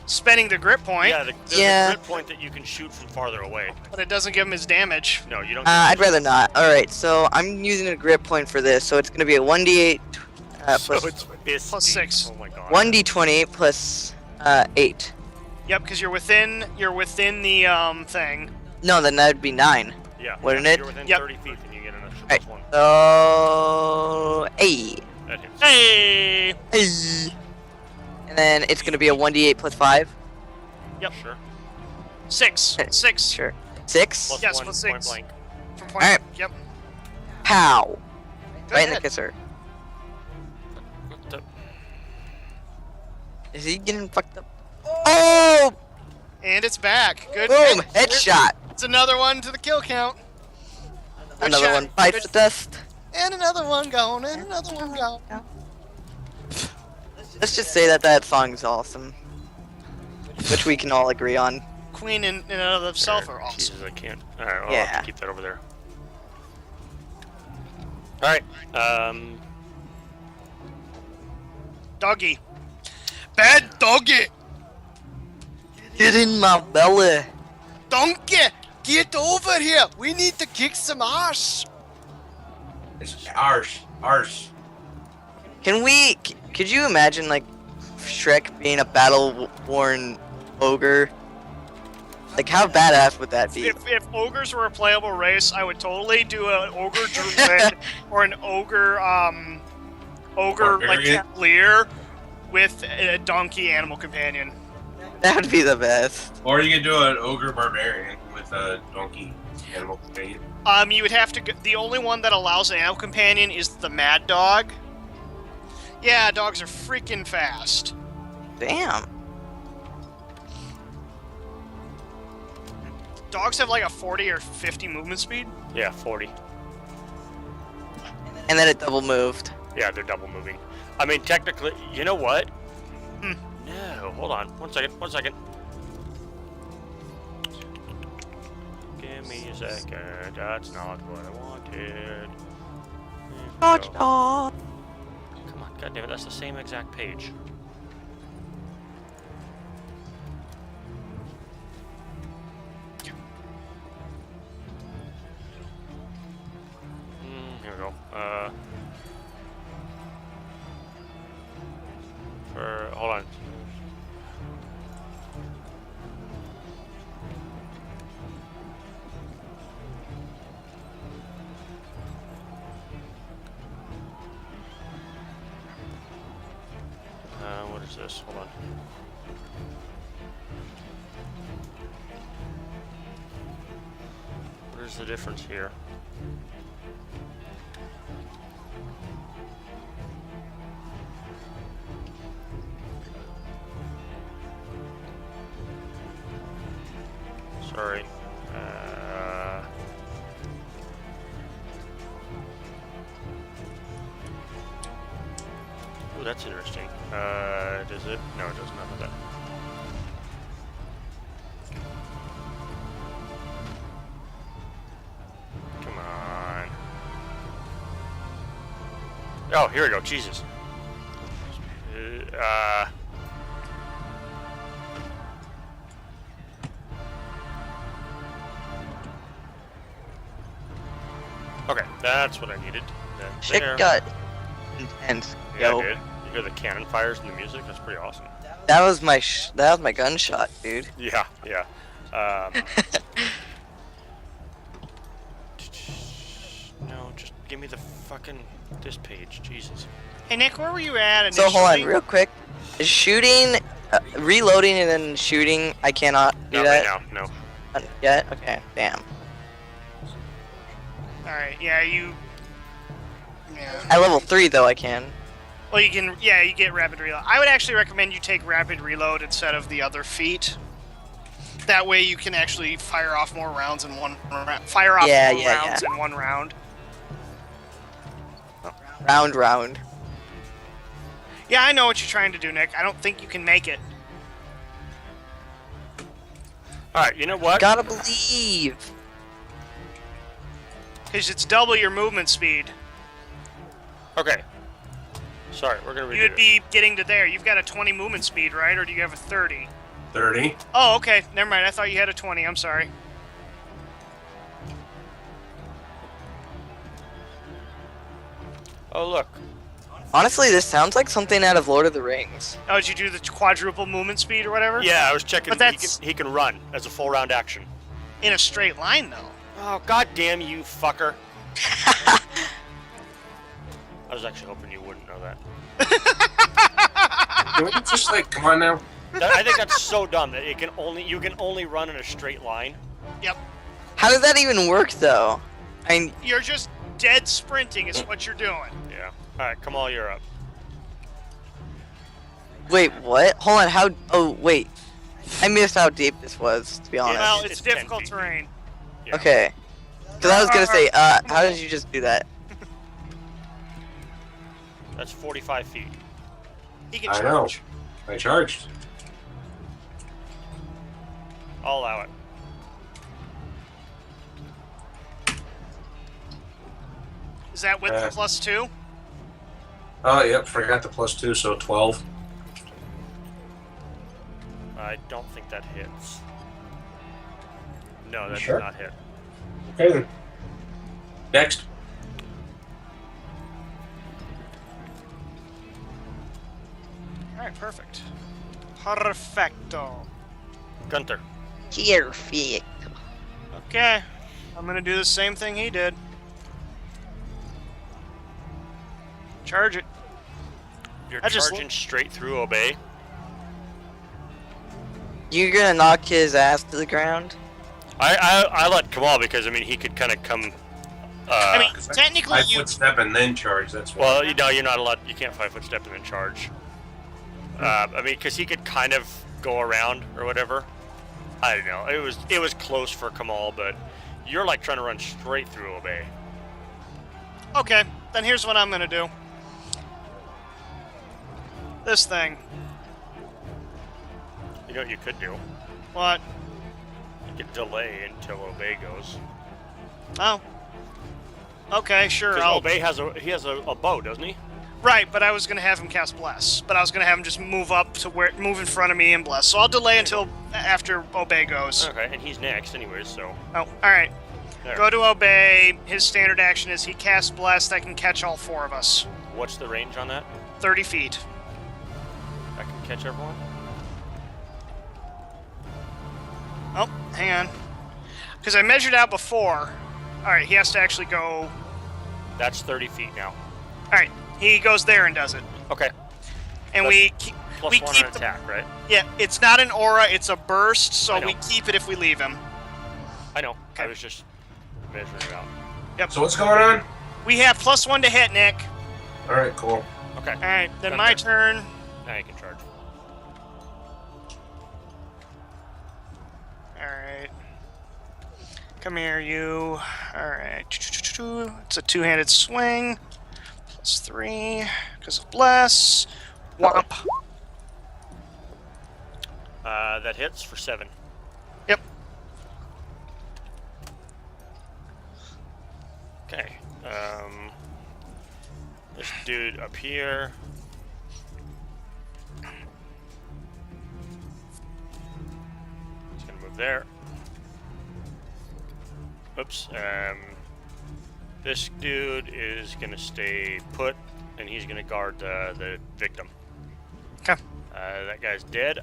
Spending the grip point, Yeah, there's Yeah. a grip point that you can shoot from farther away. but it doesn't give him his damage. No, you don't. I'd rather not. Alright, so I'm using a grip point for this, so it's going to be a 1d8 So plus it's fist Plus deep. 6. Oh my god. 1d20 plus 8. Yep, because you're within the thing. No, then that'd be 9. Yeah. Wouldn't if it? You're within Yep. 30 feet, then you get an extra Right. plus 1. So, 8. That hits. Hey. Hey. And then it's going to be a 1d8 plus 5. Yep. Sure. 6. 6. Sure. 6. Plus Yes, 1 plus point 6. blank. From point. Alright. Yep. Pow. Go Right in the ahead. kisser. The- Is he getting fucked up? Oh! And it's back. Good. Boom! Hey, Headshot. It's another one to the kill count. Good Another shot. one bites the dust. And another one gone. And another one gone. Let's just say that song is awesome, which we can all agree on. Queen in and of itself are awesome. Jesus, I can't. Alright, I'll Yeah. have to keep that over there. Alright, Doggy. Bad doggy. Get in my belly. Donkey, get over here. We need to kick some ass. It's arse. Could you imagine like Shrek being a battle-worn ogre? Like how badass would that be? If ogres were a playable race, I would totally do an ogre druid or an ogre like Barbarian? cavalier with a donkey animal companion. That would be the best. Or you could do an ogre barbarian with a donkey animal companion. You would have to. The only one that allows an animal companion is the mad dog. Yeah, dogs are freaking fast. Damn. Dogs have like a 40 or 50 movement speed. yeah, 40. And then it double moved. Yeah, they're double moving. I mean, technically, you know what? Hmm. No, hold on. One second. Give me a second. That's not what I wanted. There we Dodge go. dog. Come on, goddammit, that's the same exact page. Here we go. Hold on. What is this? Hold on. What is the difference here? Sorry. Oh, that's interesting. Does it? No, it does none of that. Come on. Oh, here we go. Jesus. Okay, that's what I needed. That's Shit there. got intense. Yeah, Yo, dude. You hear the cannon fires and the music? That's pretty awesome. that was my gunshot, dude. Yeah, yeah. No, just give me the fucking this page. Jesus. Hey Nick, where were you at So initially? hold on, real quick. Shooting, reloading, and then shooting. I cannot do Not that right now. No. Not yet. Okay, damn. Alright, yeah, you... Yeah. At level 3 though, I can. Well, you can... Yeah, you get rapid reload. I would actually recommend you take rapid reload instead of the other feat. That way you can actually fire off more rounds in one... Fire off more rounds in one round. Round. Yeah, I know what you're trying to do, Nick. I don't think you can make it. Alright, you know what? Gotta believe. Because it's double your movement speed. Okay. Sorry, we're gonna redo You would this. be getting to there. You've got a 20 movement speed, right? Or do you have a 30? 30. Oh, okay. Never mind. I thought you had a 20. I'm sorry. Oh, look. Honestly, this sounds like something out of Lord of the Rings. Oh, did you do the quadruple movement speed or whatever? Yeah, I was checking. But that's- He can run as a full round action. In a straight line, though. Oh, god damn you, fucker. I was actually hoping you wouldn't know that. Can we just like, come on now? I think that's so dumb that you can only run in a straight line. Yep. How does that even work though? I mean, You're just dead sprinting is what you're doing. Yeah. Alright, Kamal, you're up. wait, what? Hold on, how? Oh, wait. I missed how deep this was, to be honest. Well, it's it's 10 difficult feet. terrain. Yeah. Okay. Because I was gonna say, how did you just do that? That's 45 feet. He can I charge. know. I charged. I'll allow it. Is that with the +2? Oh, yep. Forgot the +2, so 12. I don't think that hits. No, that sure? does not hit. Okay, then. Next. Alright, perfect. Perfecto. Gunther. Perfect. Okay. I'm gonna do the same thing he did. Charge it. You're I just- charging straight through Obey. You're gonna knock his ass to the ground? I let Kamal because I mean he could kind of come. I mean, technically I you. footstep and then charge. That's why. Well, you know, you're not allowed. You can't 5-foot step and then charge. I mean, because he could kind of go around or whatever. I don't know. It was close for Kamal, but you're like trying to run straight through Obey. Okay, then here's what I'm gonna do. This thing. You know what you could do? What? You could delay until Obey goes. Oh. Okay, sure. Because I'll... Obey has a bow, doesn't he? Right, but I was gonna have him cast Bless. But I was gonna have him just move up to move in front of me and Bless. So I'll delay until after Obey goes. Okay, and he's next, anyways. So. Oh, all right. There. Go to Obey. His standard action is he casts Bless. That can catch all 4 of us. What's the range on that? 30 feet. I can catch everyone. Oh, hang on. Because I measured out before. All right, he has to actually go. That's 30 feet now. All right, he goes there and does it. Okay. And Plus- we Plus we 1 keep on the, attack, right? Yeah, it's not an aura, it's a burst, so I know. we keep it if we leave him. I know. I Okay. was just measuring it out. Yep. So what's going on? We have +1 to hit, Nick. All right, cool. Okay. All right, then Done my there. turn. Now you can charge. All right. Come here, you. All right. It's a 2-handed swing. +3 because of Bless. Whomp. That hits for 7. Yep. Okay. This dude up here. He's gonna move there. Oops. This dude is gonna stay put, and he's gonna guard the victim. Okay. That guy's dead.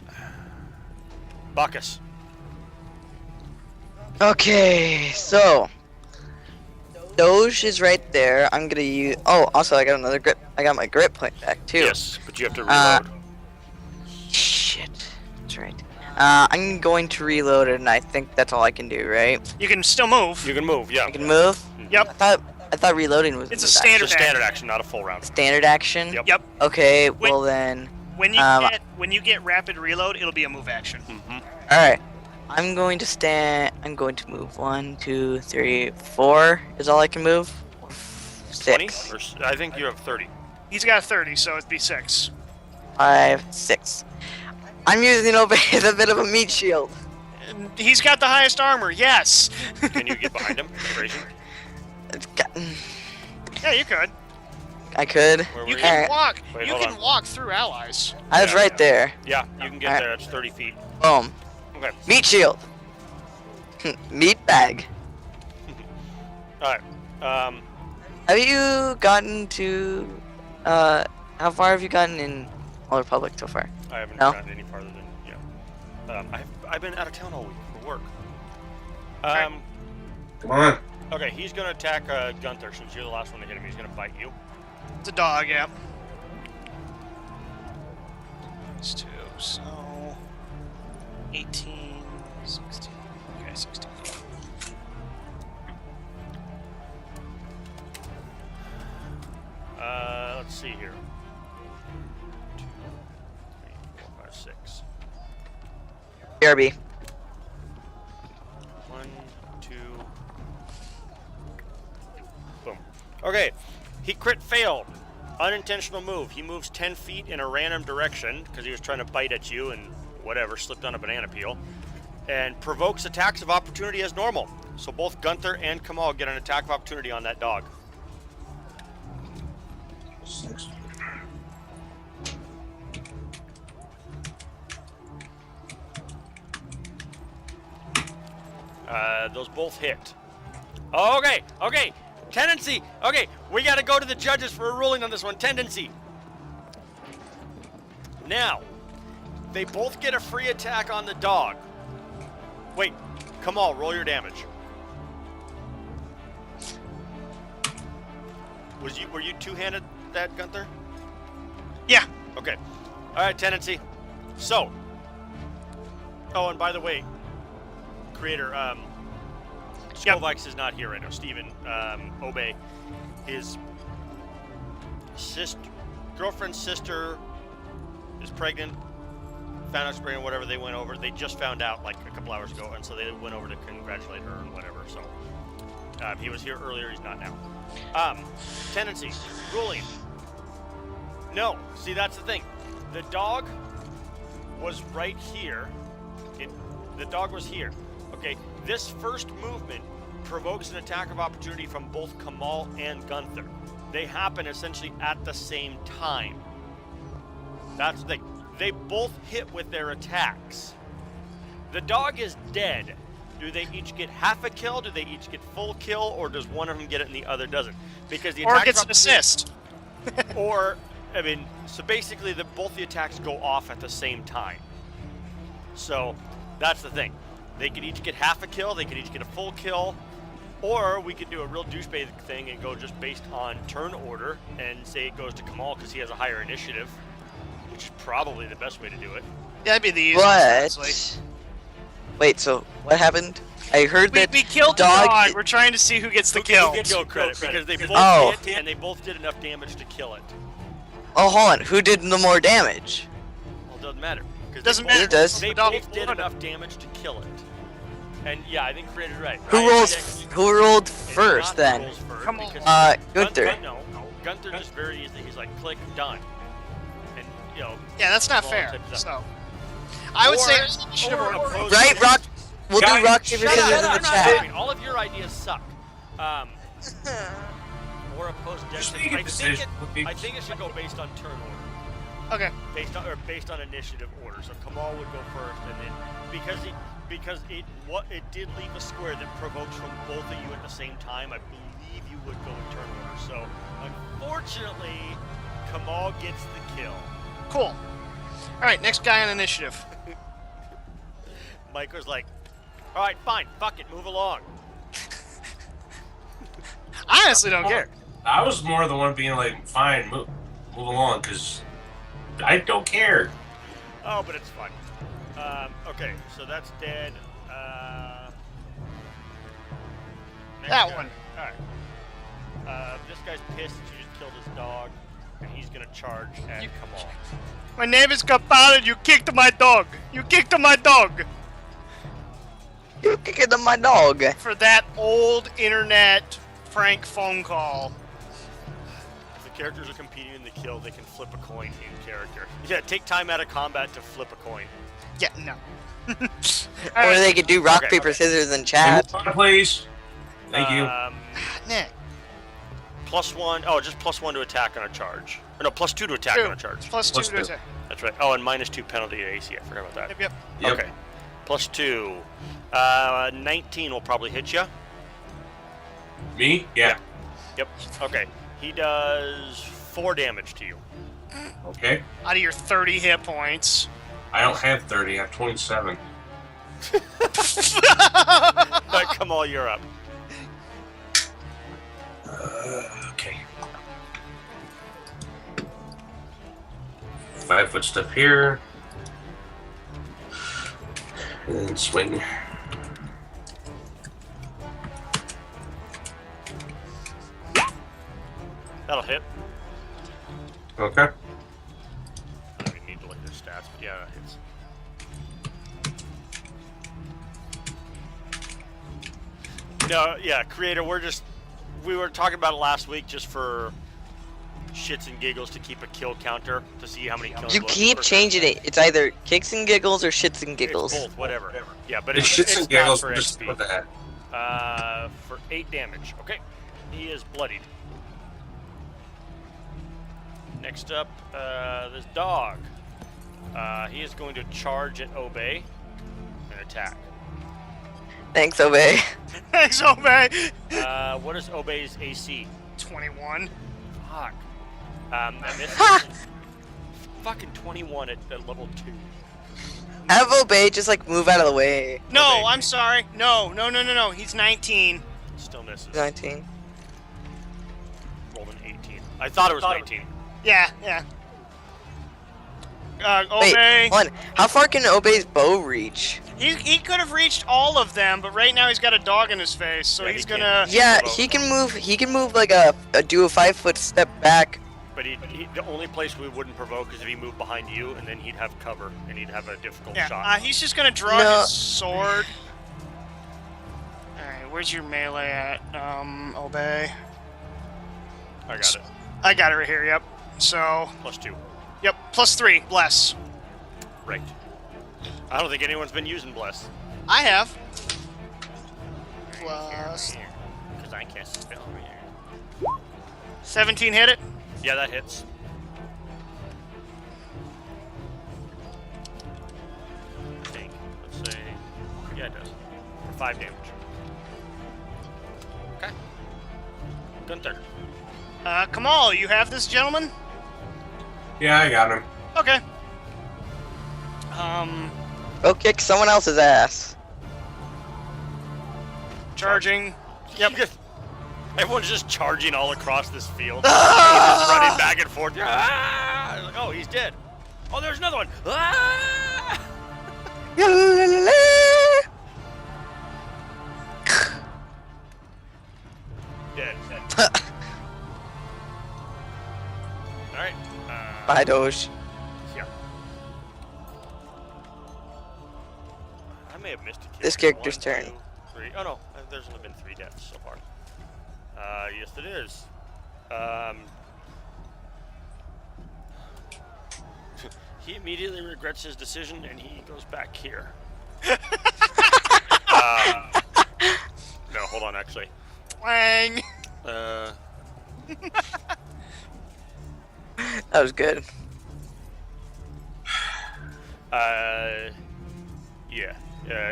Bacchus. Okay, so Doge is right there. I'm gonna use. Oh, also I got another grip. I got my grip point back too. Yes, but you have to reload. Shit. That's right. I'm going to reload it, and I think that's all I can do, right? You can still move. You can move, yeah. I can move. Yep. I thought reloading was It's a move standard It's a standard action, not a full round. action. Standard action. Yep. Yep. Okay. Wait. Well then. When you get rapid reload, it'll be a move action. Mm-hmm. All right. I'm going to stand. I'm going to move. 1, 2, 3, 4 is all I can move. 20? 6, Or, I think you have 30. He's got 30, so it'd be 6. 5, 6. I'm using Obey as a bit of a meat shield. And he's got the highest armor. Yes. Can you get behind him? Crazy. It's got- Yeah, you could. I could. Where were You you? can Alright. walk. Wait, You hold can on. walk through allies. I was Yeah, right yeah. there. Yeah, you can get Alright. there. It's 30 feet. Boom. Okay. Meat shield. Meat bag. Alright. Have you gotten to? How far have you gotten in Old Republic so far? I haven't No? gotten any farther than, yeah. I've been out of town all week for work. Come on. Okay, he's gonna attack Gunther since you're the last one to hit him. He's gonna bite you. It's a dog, yeah. It's 2, so 18, 16. Okay, 16. Let's see here. 2, 3, 4, 5, 6. BRB. 1, 2. Boom. Okay, he crit failed. Unintentional move. He moves 10 feet in a random direction because he was trying to bite at you and whatever, slipped on a banana peel. And provokes attacks of opportunity as normal. So both Gunther and Kamal get an attack of opportunity on that dog. 6. Those both hit. Okay. Tendency. Okay, we got to go to the judges for a ruling on this one. Tendency. Now, they both get a free attack on the dog. Wait, Kamal, roll your damage. Were you two-handed that, Gunther? Yeah. Okay. All right, tendency. So. Oh, and by the way, creator, Skovax is not here right now. Steven, Obey, his girlfriend's sister is pregnant. Found out she's pregnant, whatever. They went over. They just found out like a couple hours ago, and so they went over to congratulate her and whatever. So he was here earlier. He's not now. Tendency, ruling. No, see that's the thing. The dog was right here. The dog was here. Okay, this first movement provokes an attack of opportunity from both Kamal and Gunther. They happen essentially at the same time. That's the thing. They both hit with their attacks. The dog is dead. Do they each get half a kill? Do they each get full kill? Or does one of them get it and the other doesn't? Because the Or attack gets an assist. or, I mean, so basically both the attacks go off at the same time. So, that's the thing. They could each get half a kill, they could each get a full kill, or we could do a real douchebag thing and go just based on turn order and say it goes to Kamal because he has a higher initiative, which is probably the best way to do it. That'd be the easiest. What? Wait, so what happened? I heard that We killed the dog. We're trying to see who gets the kill. Who gets kill credit because they both hit and they both did enough damage to kill it. Oh, hold on. Who did the more damage? Well, it doesn't matter. Doesn't matter. It does. They both did enough damage to kill it. And yeah, I think Creator's right. Who rolled first then? Come on. Gunther. No. Gunther just very easily. He's like, click, done. And Yeah, that's not fair. So, I would say initiative order. Right, Rock. We'll do rock paper scissors in the chat. All of your ideas suck. Or opposed destiny. I think it should go based on turn order. Okay. Based on initiative order. So Kamal would go first, and then because it did leave a square that provokes from both of you at the same time. I believe you would go in turn order. So unfortunately, Kamal gets the kill. Cool. All right, next guy on initiative. Mike was like, "All right, fine, fuck it, move along." I honestly don't care. I was more the one being like, fine, move along, because I don't care. Oh, but it's fun. Okay, so that's dead. That guy. one. Alright. This guy's pissed that you just killed his dog, and he's gonna charge at Kamal. My name is Kapal and you kicked my dog. You kicked my dog. You kicked my dog. For that old internet prank phone call. If the characters are competing in the kill, they can flip a coin in character. Yeah, take time out of combat to flip a coin. Yeah, no. Or they could do rock, paper, scissors in chat. Please. Thank you. Nick. +1. Oh, just +1 to attack on a charge. Or no, +2 to attack on a charge. +2 to attack. That's right. Oh, and -2 penalty to AC. I forgot about that. Yep. Okay. +2. 19 will probably hit you. Me? Yeah. Yep. Okay. He does 4 damage to you. Okay. Out of your 30 hit points. I don't have 30. I have 27. Alright, Kamal, you're up. Okay. 5-foot step here. And then swing. That'll hit. Okay. I don't even need to look at his stats, but yeah, that hits. No, yeah, Creator, we were talking about it last week just for shits and giggles to keep a kill counter to see how many kills. You keep changing it. It's either kicks and giggles or shits and giggles. It's both, whatever. Yeah, but It's it's shits and not giggles. for Just XP. what the heck. For 8 damage. Okay, he is bloodied. Next up, this dog. He is going to charge at Obey and attack. Thanks, Obey. Thanks, Obey. What is Obey's AC? 21. Fuck. I missed. Fucking 21 at level 2. Have Obey just like move out of the way. No, Obey. I'm sorry. No. He's 19. Still misses. 19. Rolled an 18. I thought it was 19. Yeah. Wait, Obey. hold on. How far can Obey's bow reach? He could have reached all of them, but right now he's got a dog in his face, so Yeah, he's he gonna. Yeah, bow. he can move. He can move like do a 5-foot step back. But the only place we wouldn't provoke is if he moved behind you, and then he'd have cover, and he'd have a difficult shot. Yeah, he's just gonna draw No. his sword. Alright, where's your melee at? Obey. I got it. I got it right here, yep. So, +2. yep, +3, bless. Right. I don't think anyone's been using bless. I have. Plus. Because I can't spell here. 17 hit it? Yeah, that hits. I think. Let's say. Yeah, it does. For 5 damage. Okay. Gunther. Kamal, you have this, gentleman? Yeah, I got him. Okay. Go kick someone else's ass. Charging. Yep. Everyone's just charging all across this field. He's just running back and forth. Ah! Like, oh, he's dead. Oh, there's another one. Ah! Dead. Alright. Bye, Doge. Yeah. I may have missed a kill. This character's 1, turn. 2, 3. Oh no, there's only been 3 deaths so far. Yes it is. He immediately regrets his decision and he goes back here. No, hold on actually. Wang. That was good. Yeah.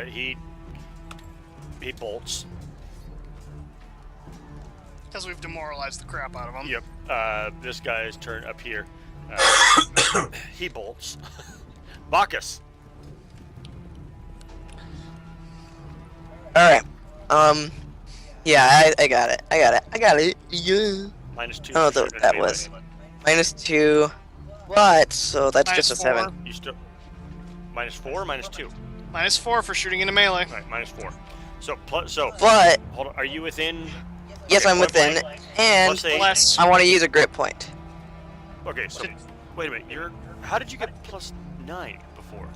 He bolts. Because we've demoralized the crap out of him. Yep. This guy's turn up here. He bolts. Bacchus. All right. Yeah, I got it. I got it. Yeah. -2. I don't know what that was. -2. What? So that's just a -4. 7. You still -4, -2. -4 for shooting into melee. Right, -4. So But hold on. Are you within? yes, Okay, I'm point within, blank. and +8. Bless. I want to use a grip point. Okay, so wait a minute. How did you get +9 before?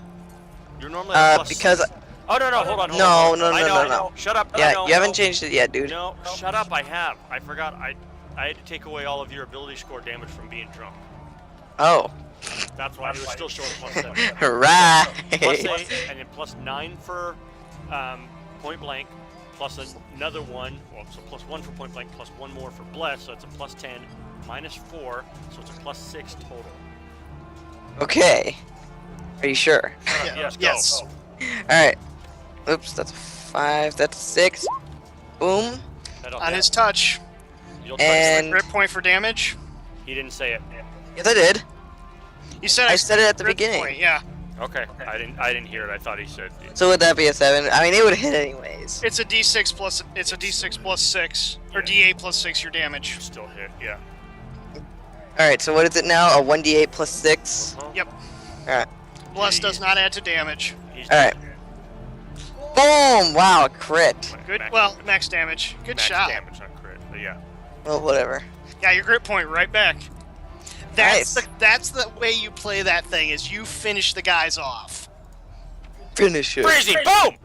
You're normally at Because Oh no, hold on. No, hold on. no, I no, know, no, I know. no. Shut up. I yeah, know, you haven't no. changed it yet, dude. No, shut up. I have. I forgot. I had to take away all of your ability score damage from being drunk. Oh, That's why it was still showing +7. right. +8 and then +9 for point blank, plus another one. Well, so +1 for point blank, plus 1 more for bless, so it's a +10, -4, so it's a +6 total. Okay. Are you sure? Yes. Go. Yes. All right. Oops, that's a 5. That's a 6. Boom. That'll On hit. his touch. You'll touch And- it. Grip point for damage. He didn't say it. Yes, I did. You said I said it at the grip beginning. Point, yeah. Okay. I didn't hear it. I thought he said. So would that be a 7? I mean, it would hit anyways. It's a D6 plus. It's a D6 plus 6 or D8 plus 6 your damage. Still hit. Yeah. All right. So what is it now? A 1d8 plus 6. Uh-huh. Yep. All right. Bless does not add to damage. He's All right. Boom! Wow, crit. Good. Max- Well, max damage. Good max shot. damage, not crit. But yeah. Well, whatever. Yeah, your grip point right back. That's the way you play that thing. Is you finish the guys off. Finish it. Crazy! Boom!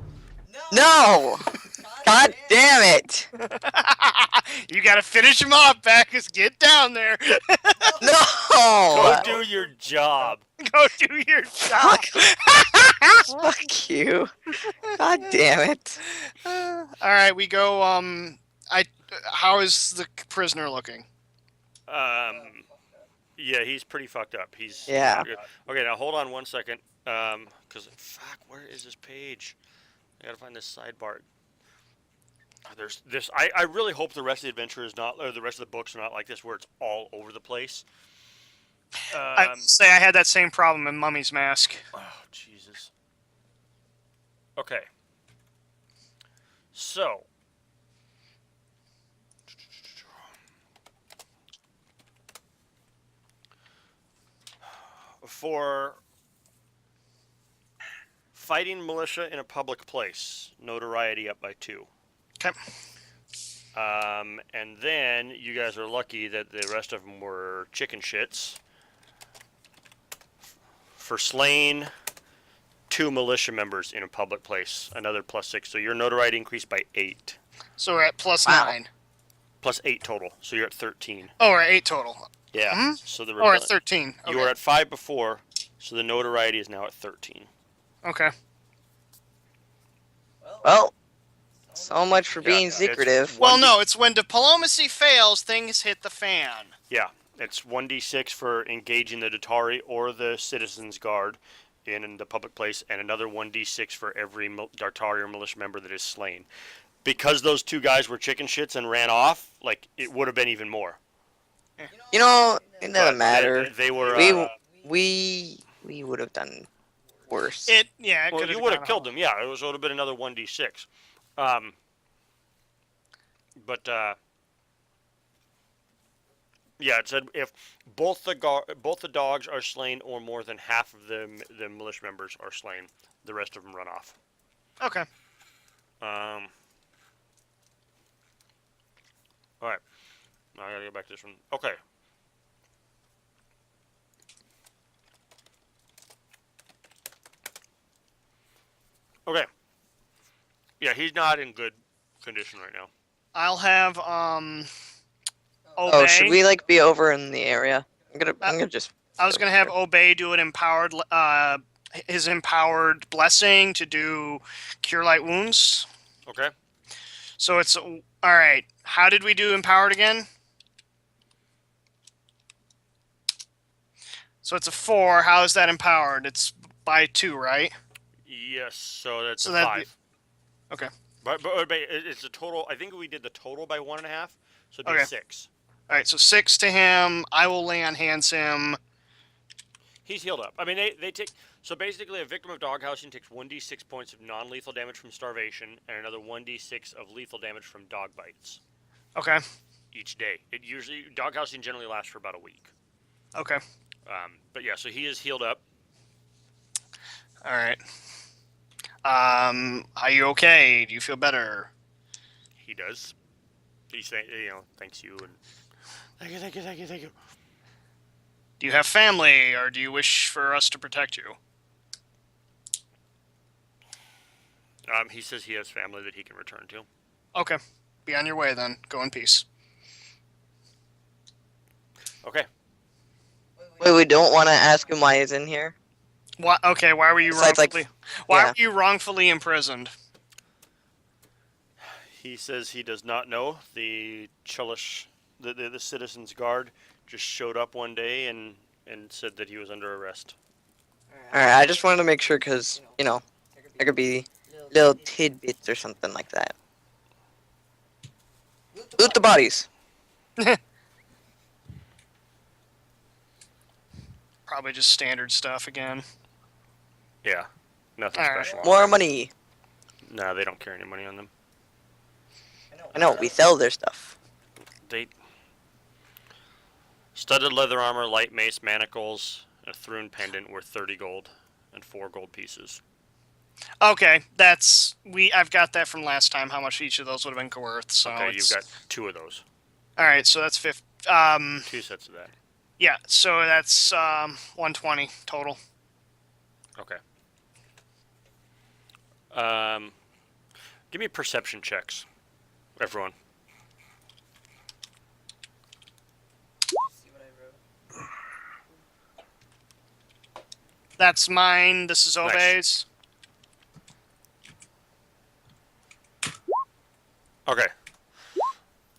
No! God damn it! You gotta finish him off, Bacchus. Get down there. Go No! do your job. Go do your job. Fuck you. God damn it. All right, we go. How is the prisoner looking? Yeah, he's pretty fucked up. He's Yeah. not good. Okay, now hold on 1 second. Cause fuck, where is this page? I gotta find this sidebar. There's this. I really hope the rest of the adventure is not, or the rest of the books are not like this, where it's all over the place. I say I had that same problem in Mummy's Mask. Oh Jesus. Okay. So. For fighting militia in a public place, notoriety up by 2. Okay. And then you guys are lucky that the rest of them were chicken shits. For slaying 2 militia members in a public place, another +6. So your notoriety increased by 8. So we're at plus Wow. 9. Plus 8 total. So you're at 13. Oh, we're at 8 total. Yeah. Mhm. So the Or at 13. you were at 5 before, so the notoriety is now at 13. Okay. Well, so much for being it's secretive. Well, 1d no, it's when diplomacy fails, things hit the fan. Yeah, it's 1d6 for engaging the Datari or the Citizens Guard in the public place, and another 1d6 for every Datari or militia member that is slain. Because those 2 guys were chicken shits and ran off, like, it would have been even more. You know, it doesn't But matter. They were. We would have done worse. It Well, could you would have killed them. Yeah, it would have been another 1d6. Yeah, it said if both the dogs are slain or more than half of the militia members are slain, the rest of them run off. Okay. All right. Now I gotta get back to this one. Okay. Okay. Yeah, he's not in good condition right now. I'll have Obey. Oh, should we like be over in the area? I'm gonna just. I was gonna have Obey do an empowered his empowered blessing to do cure light wounds. Okay. So it's all right. How did we do empowered again? So it's a 4. How is that empowered? It's by 2, right? Yes. So that's So a that'd 5. Okay. But it's a total. I think we did the total by 1.5. So it'd be Okay. 6. All right. So 6 to him. I will lay on hands him. He's healed up. I mean, they take. So basically, a victim of doghousing takes 1d6 points of non-lethal damage from starvation and another 1d6 of lethal damage from dog bites Okay. each day. It usually doghousing generally lasts for about a week. Okay. But yeah, so he is healed up. All right. Are you okay? Do you feel better? He does. He's saying, thanks you and thank you. Do you have family, or do you wish for us to protect you? He says he has family that he can return to. Okay. Be on your way then. Go in peace. Okay. Wait, we don't want to ask him why he's in here. Why? Okay. Why were you Besides, like, wrongfully? Why yeah. were you wrongfully imprisoned? He says he does not know. The Chelish, the Citizens Guard, just showed up one day and said that he was under arrest. All right, I just wanted to make sure because there could be little tidbits or something like that. Loot the bodies. Probably just standard stuff again. Yeah, nothing All right. special. More money. No, they don't carry any money on them. I know, we sell their stuff. They studded leather armor, light mace, manacles, and a Thrune pendant worth 30 gold and 4 gold pieces. Okay, I've got that from last time. How much each of those would have been worth? So Okay, you've got 2 of those. All right, so that's 50. 2 sets of that. Yeah, so that's 120 total. Okay. Give me perception checks, everyone. That's mine. This is Obe's. Okay.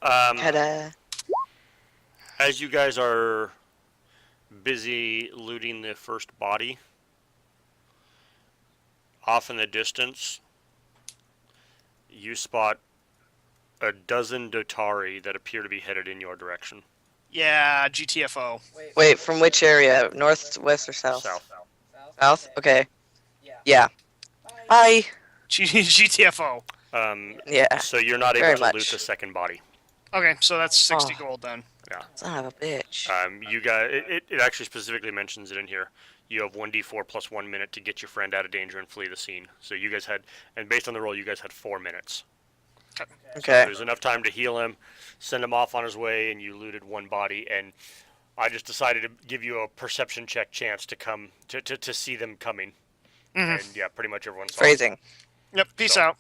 Ta-da. As you guys are busy looting the first body, off in the distance, you spot a dozen Dotari that appear to be headed in your direction. Yeah, GTFO. Wait, from which area? North, west, or south? South. South? Okay. Yeah. Bye. GTFO. Yeah. So you're not Very able to loot much. the second body. Okay, so that's 60 Oh. gold then. Yeah. Son of a bitch. You guys, it actually specifically mentions it in here. You have 1d4 plus 1 minute to get your friend out of danger and flee the scene. So you guys had, and based on the roll, you guys had 4 minutes. Okay. There's enough time to heal him, send him off on his way, and you looted one body. And I just decided to give you a perception check chance to come to see them coming. Mhm. And yeah, pretty much everyone saw. Phrasing. Yep, peace So- out.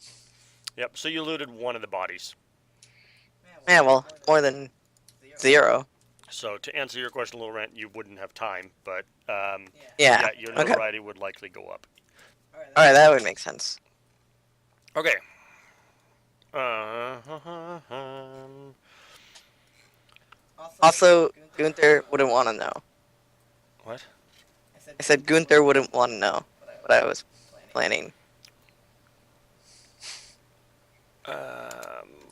Yep. So you looted one of the bodies. Yeah, well, more than 0. So to answer your question, Little Rent, you wouldn't have time, but Yeah. your Okay. notoriety would likely go up. Alright, that would make sense. Okay. Also, Gunther wouldn't want to know. What? I said Gunther wouldn't want to know what I was planning.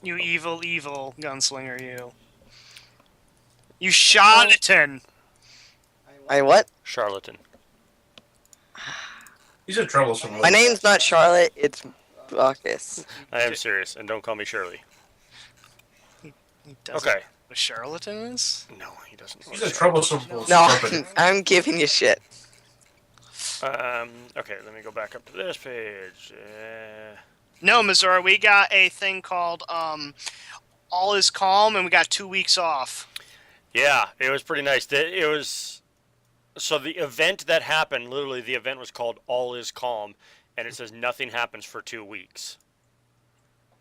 You evil, evil gunslinger, you. You charlatan! I what? Charlatan. He's a troublesome. My name's not Charlotte, it's Bacchus. I am serious, and don't call me Shirley. He doesn't Okay. know what a charlatan is? No, he doesn't. He's a troublesome. No, company. I'm giving you shit. Okay, let me go back up to this page. No, Missouri, we got a thing called, All is Calm, and we got 2 weeks off. Yeah, it was pretty nice. It was... So the event that happened, literally the event was called All is Calm, and it says nothing happens for 2 weeks.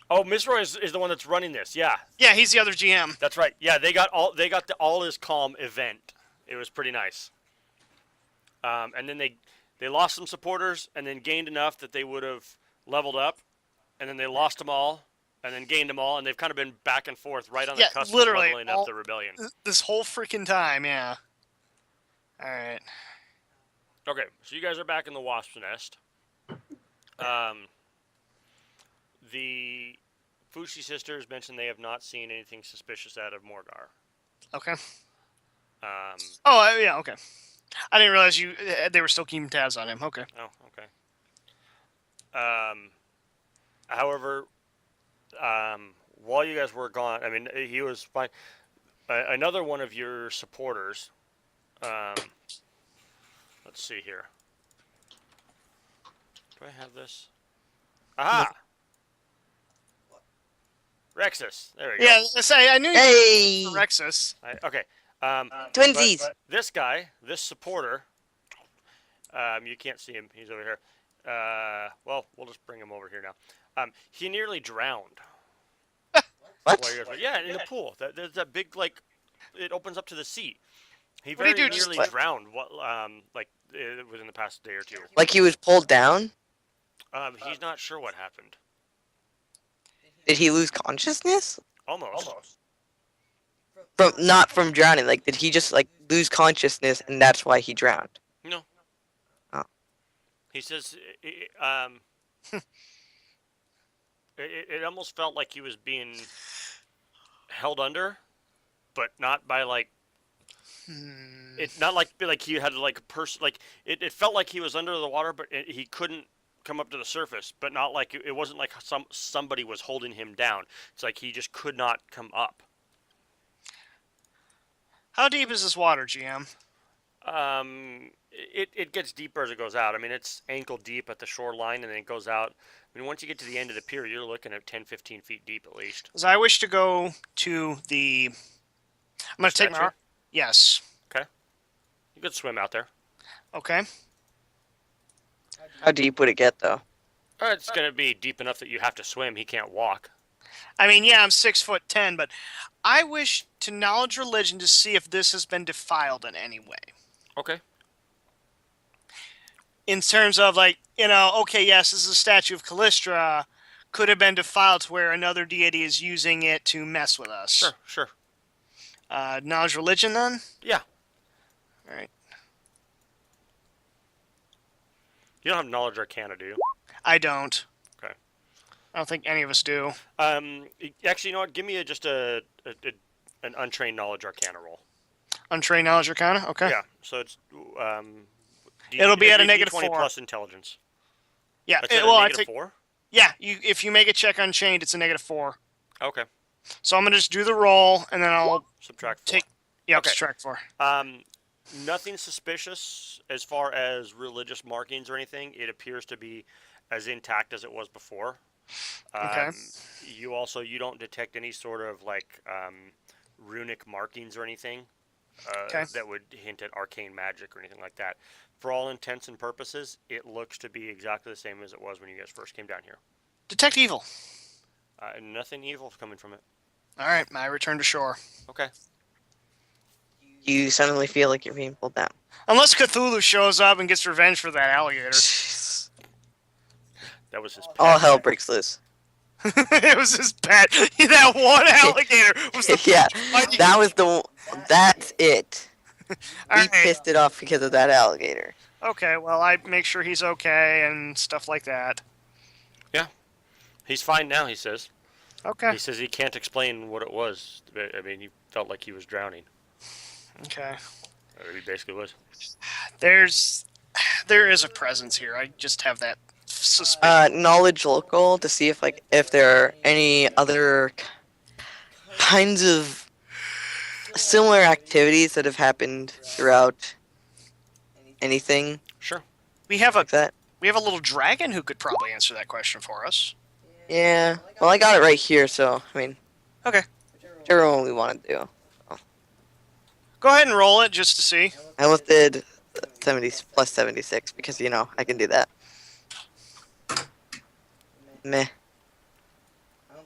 Oh, Miss Roy is the one that's running this, yeah. Yeah, he's the other GM. That's right. Yeah, they got the All is Calm event. It was pretty nice. And then they lost some supporters, and then gained enough that they would have leveled up, and then they lost them all, and then gained them all, and they've kind of been back and forth right on the Yeah, cusp literally, of leveling up the rebellion. This whole freaking time, yeah. Alright. Okay, so you guys are back in the wasp's nest. The Fushi sisters mentioned they have not seen anything suspicious out of Morgar. Okay. Um, Yeah, okay. I didn't realize they were still keeping tabs on him. Okay. oh, okay. However, while you guys were gone, I mean, he was fine. Another one of your supporters, let's see here. Do I have this? Aha! Rexus. There we go. Yeah, I knew Hey! you were Rexus. Okay. Twinsies! But this guy, this supporter, you can't see him. He's over here. Well, we'll just bring him over here now. He nearly drowned. What? Yeah, in the pool. There's that big, like, it opens up to the sea. He What did very he do, just nearly drowned. Within the past day or two. Like he was pulled down? He's not sure what happened. Did he lose consciousness? Almost. Not from drowning, like did he just like lose consciousness and that's why he drowned? No. Oh. He says, it almost felt like he was being held under, but not by like. It's not like he had like a person like it felt like he was under the water, but he couldn't come up to the surface. But not like it wasn't like somebody was holding him down. It's like he just could not come up. How deep is this water, GM? It gets deeper as it goes out. I mean, it's ankle deep at the shoreline, and then it goes out. I mean, once you get to the end of the pier, you're looking at 10, 15 feet deep at least. Because I wish to go to the... I'm going to take my... Statue? Yes. Okay. You could swim out there. Okay. How deep would it get though? It's going to be deep enough that you have to swim. He can't walk. I mean, yeah, I'm 6'10", but I wish to knowledge religion to see if this has been defiled in any way. Okay. In terms of, like, okay, yes, this is a statue of Callistra, could have been defiled to where another deity is using it to mess with us. Sure. Knowledge religion, then? Yeah. All right. You don't have knowledge arcana, do you? I don't. Okay. I don't think any of us do. Actually, you know what? Give me just an untrained knowledge arcana roll. Untrained knowledge arcana? Okay. Yeah. So it's it'll be at a -20 -4 plus intelligence. Yeah. That's at well, a -4. Yeah. If you make a check unchained, it's a -4. Okay. So I'm gonna just do the roll, and then I'll Subtract 4. take. Yeah, Okay. subtract 4. Nothing suspicious as far as religious markings or anything. It appears to be as intact as it was before. Okay. You don't detect any sort of like runic markings or anything that would hint at arcane magic or anything like that. For all intents and purposes, it looks to be exactly the same as it was when you guys first came down here. Detect evil. Nothing evil coming from it. All right, I return to shore. Okay. You suddenly feel like you're being pulled down. Unless Cthulhu shows up and gets revenge for that alligator. That was his pet. All hell breaks loose. It was his pet. That one alligator was the Yeah, that's it. We Alright. pissed it off because of that alligator. Okay, well, I make sure he's okay and stuff like that. Yeah. He's fine now, he says. Okay. He says he can't explain what it was. I mean, he felt like he was drowning. Okay. He basically was. There is a presence here. I just have that suspicion. Knowledge local to see if there are any other kinds of similar activities that have happened throughout anything. Sure. We have a like that. little dragon who could probably answer that question for us. Yeah. Well, I got it right here, so I mean. Okay. Whichever one we want to do. Go ahead and roll it just to see. I almost did 70 plus 76 because I can do that. Meh.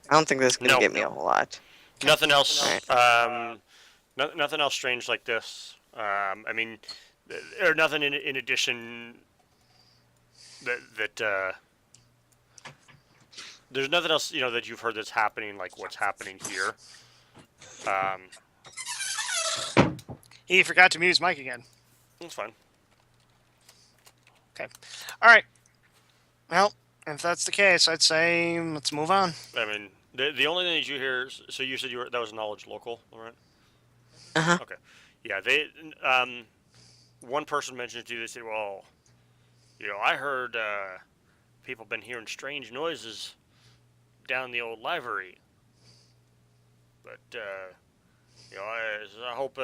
I don't think this is gonna get me a whole lot. Nothing else. Alright. Nothing else strange like this. I mean, or nothing in addition that there's nothing else that you've heard that's happening like what's happening here. He forgot to mute his mic again. That's fine. Okay. All right. Well, if that's the case, I'd say let's move on. I mean, the only thing that you hear. So you said that was knowledge local, all right? Uh-huh. Okay. Yeah. One person mentioned to you. They said, "Well, I heard people been hearing strange noises down the old library, but I hope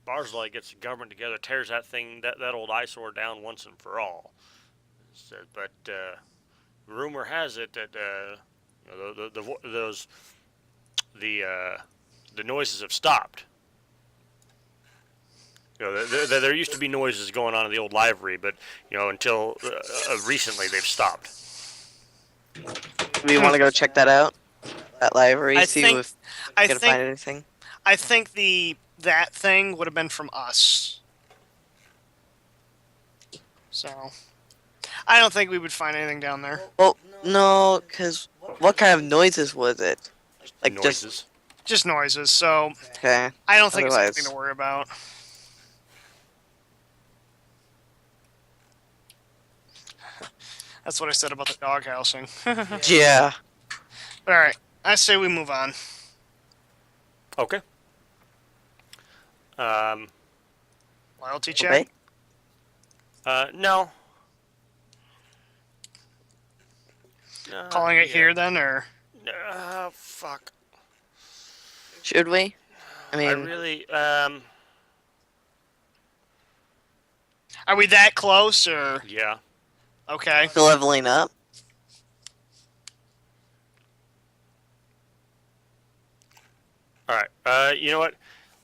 Barzilai gets the government together, tears that old eyesore down once and for all." Said, but rumor has it that the noises have stopped. There used to be noises going on in the old library, but until recently they've stopped. Do we want to go check that out? That library, I see think- if we can find anything. I think that thing would have been from us. So, I don't think we would find anything down there. Well, no, because what kind of noises was it? Like Noises. Just noises. So, Okay. I don't think it's Otherwise- anything to worry about. That's what I said about the dog housing. Yeah. All right, I say we move on. Okay. Loyalty check. Okay. No. Calling it here then, or Fuck. Should we? I mean, I really are we that close, or yeah. okay? still leveling up. All right. You know what?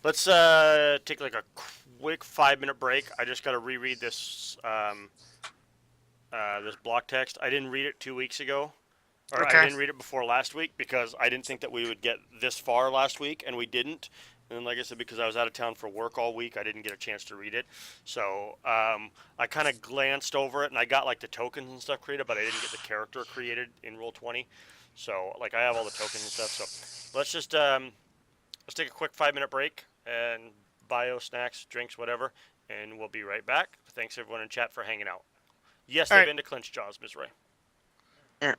Let's take like a quick 5-minute break. I just got to reread this this block text. I didn't read it 2 weeks ago, or I Okay. didn't read it before last week because I didn't think that we would get this far last week, and we didn't. And like I said, because I was out of town for work all week, I didn't get a chance to read it. So I kind of glanced over it, and I got like the tokens and stuff created, but I didn't get the character created in Roll20. So like I have all the tokens and stuff. So let's just let's take a quick 5-minute break and bio, snacks, drinks, whatever, and we'll be right back. Thanks everyone in chat for hanging out. Yes, All they've right. been to Clinch Jaws, Ms. Ray. Yeah.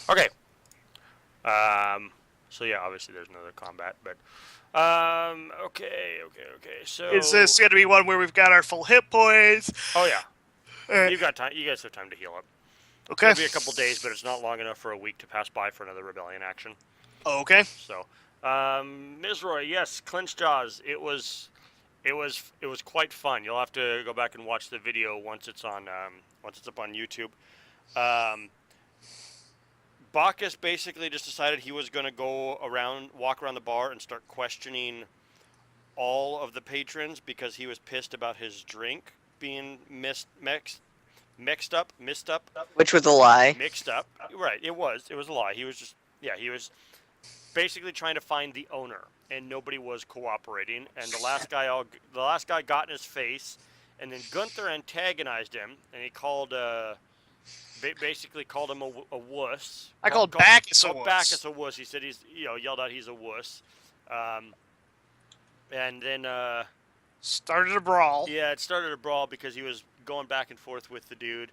Okay. So yeah, obviously there's another combat, but okay. So Is this going to be one where we've got our full hit points? Oh yeah, Alright. you've got time. You guys have time to heal up. Okay. It'll be a couple days, but it's not long enough for a week to pass by for another rebellion action. Okay. So, Ms. Roy, yes, clenched jaws. It was quite fun. You'll have to go back and watch the video once it's up on YouTube. Bacchus basically just decided he was going to walk around the bar and start questioning all of the patrons because he was pissed about his drink being mixed up. Which was a lie. Mixed up. Right, it was a lie. He was basically trying to find the owner, and nobody was cooperating. And the last guy got in his face, and then Gunther antagonized him, and he basically called him a wuss. I called Bacchus a wuss. Bacchus a wuss. He said yelled out he's a wuss. And then started a brawl. Yeah, it started a brawl because he was going back and forth with the dude.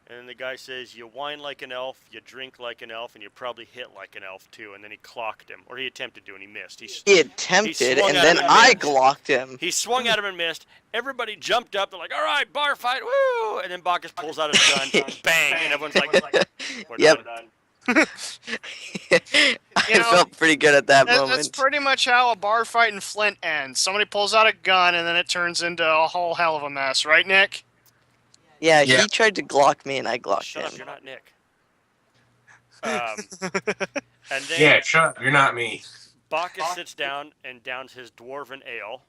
And the guy says, you whine like an elf, you drink like an elf, and you probably hit like an elf too. And then he clocked him. Or he attempted to, and he missed. He attempted, and then I glocked him. He swung at him and missed. Everybody jumped up. They're like, all right, bar fight, woo! And then Bacchus pulls out his gun, bang, and everyone's like, we're done. I felt pretty good at that moment. That's pretty much how a bar fight in Flint ends. Somebody pulls out a gun, and then it turns into a whole hell of a mess. Right, Nick? Yeah, he tried to glock me, and I glocked Shut him. up, you're not Nick. And then Yeah, shut up, you're not me. Bacchus sits down and downs his dwarven ale.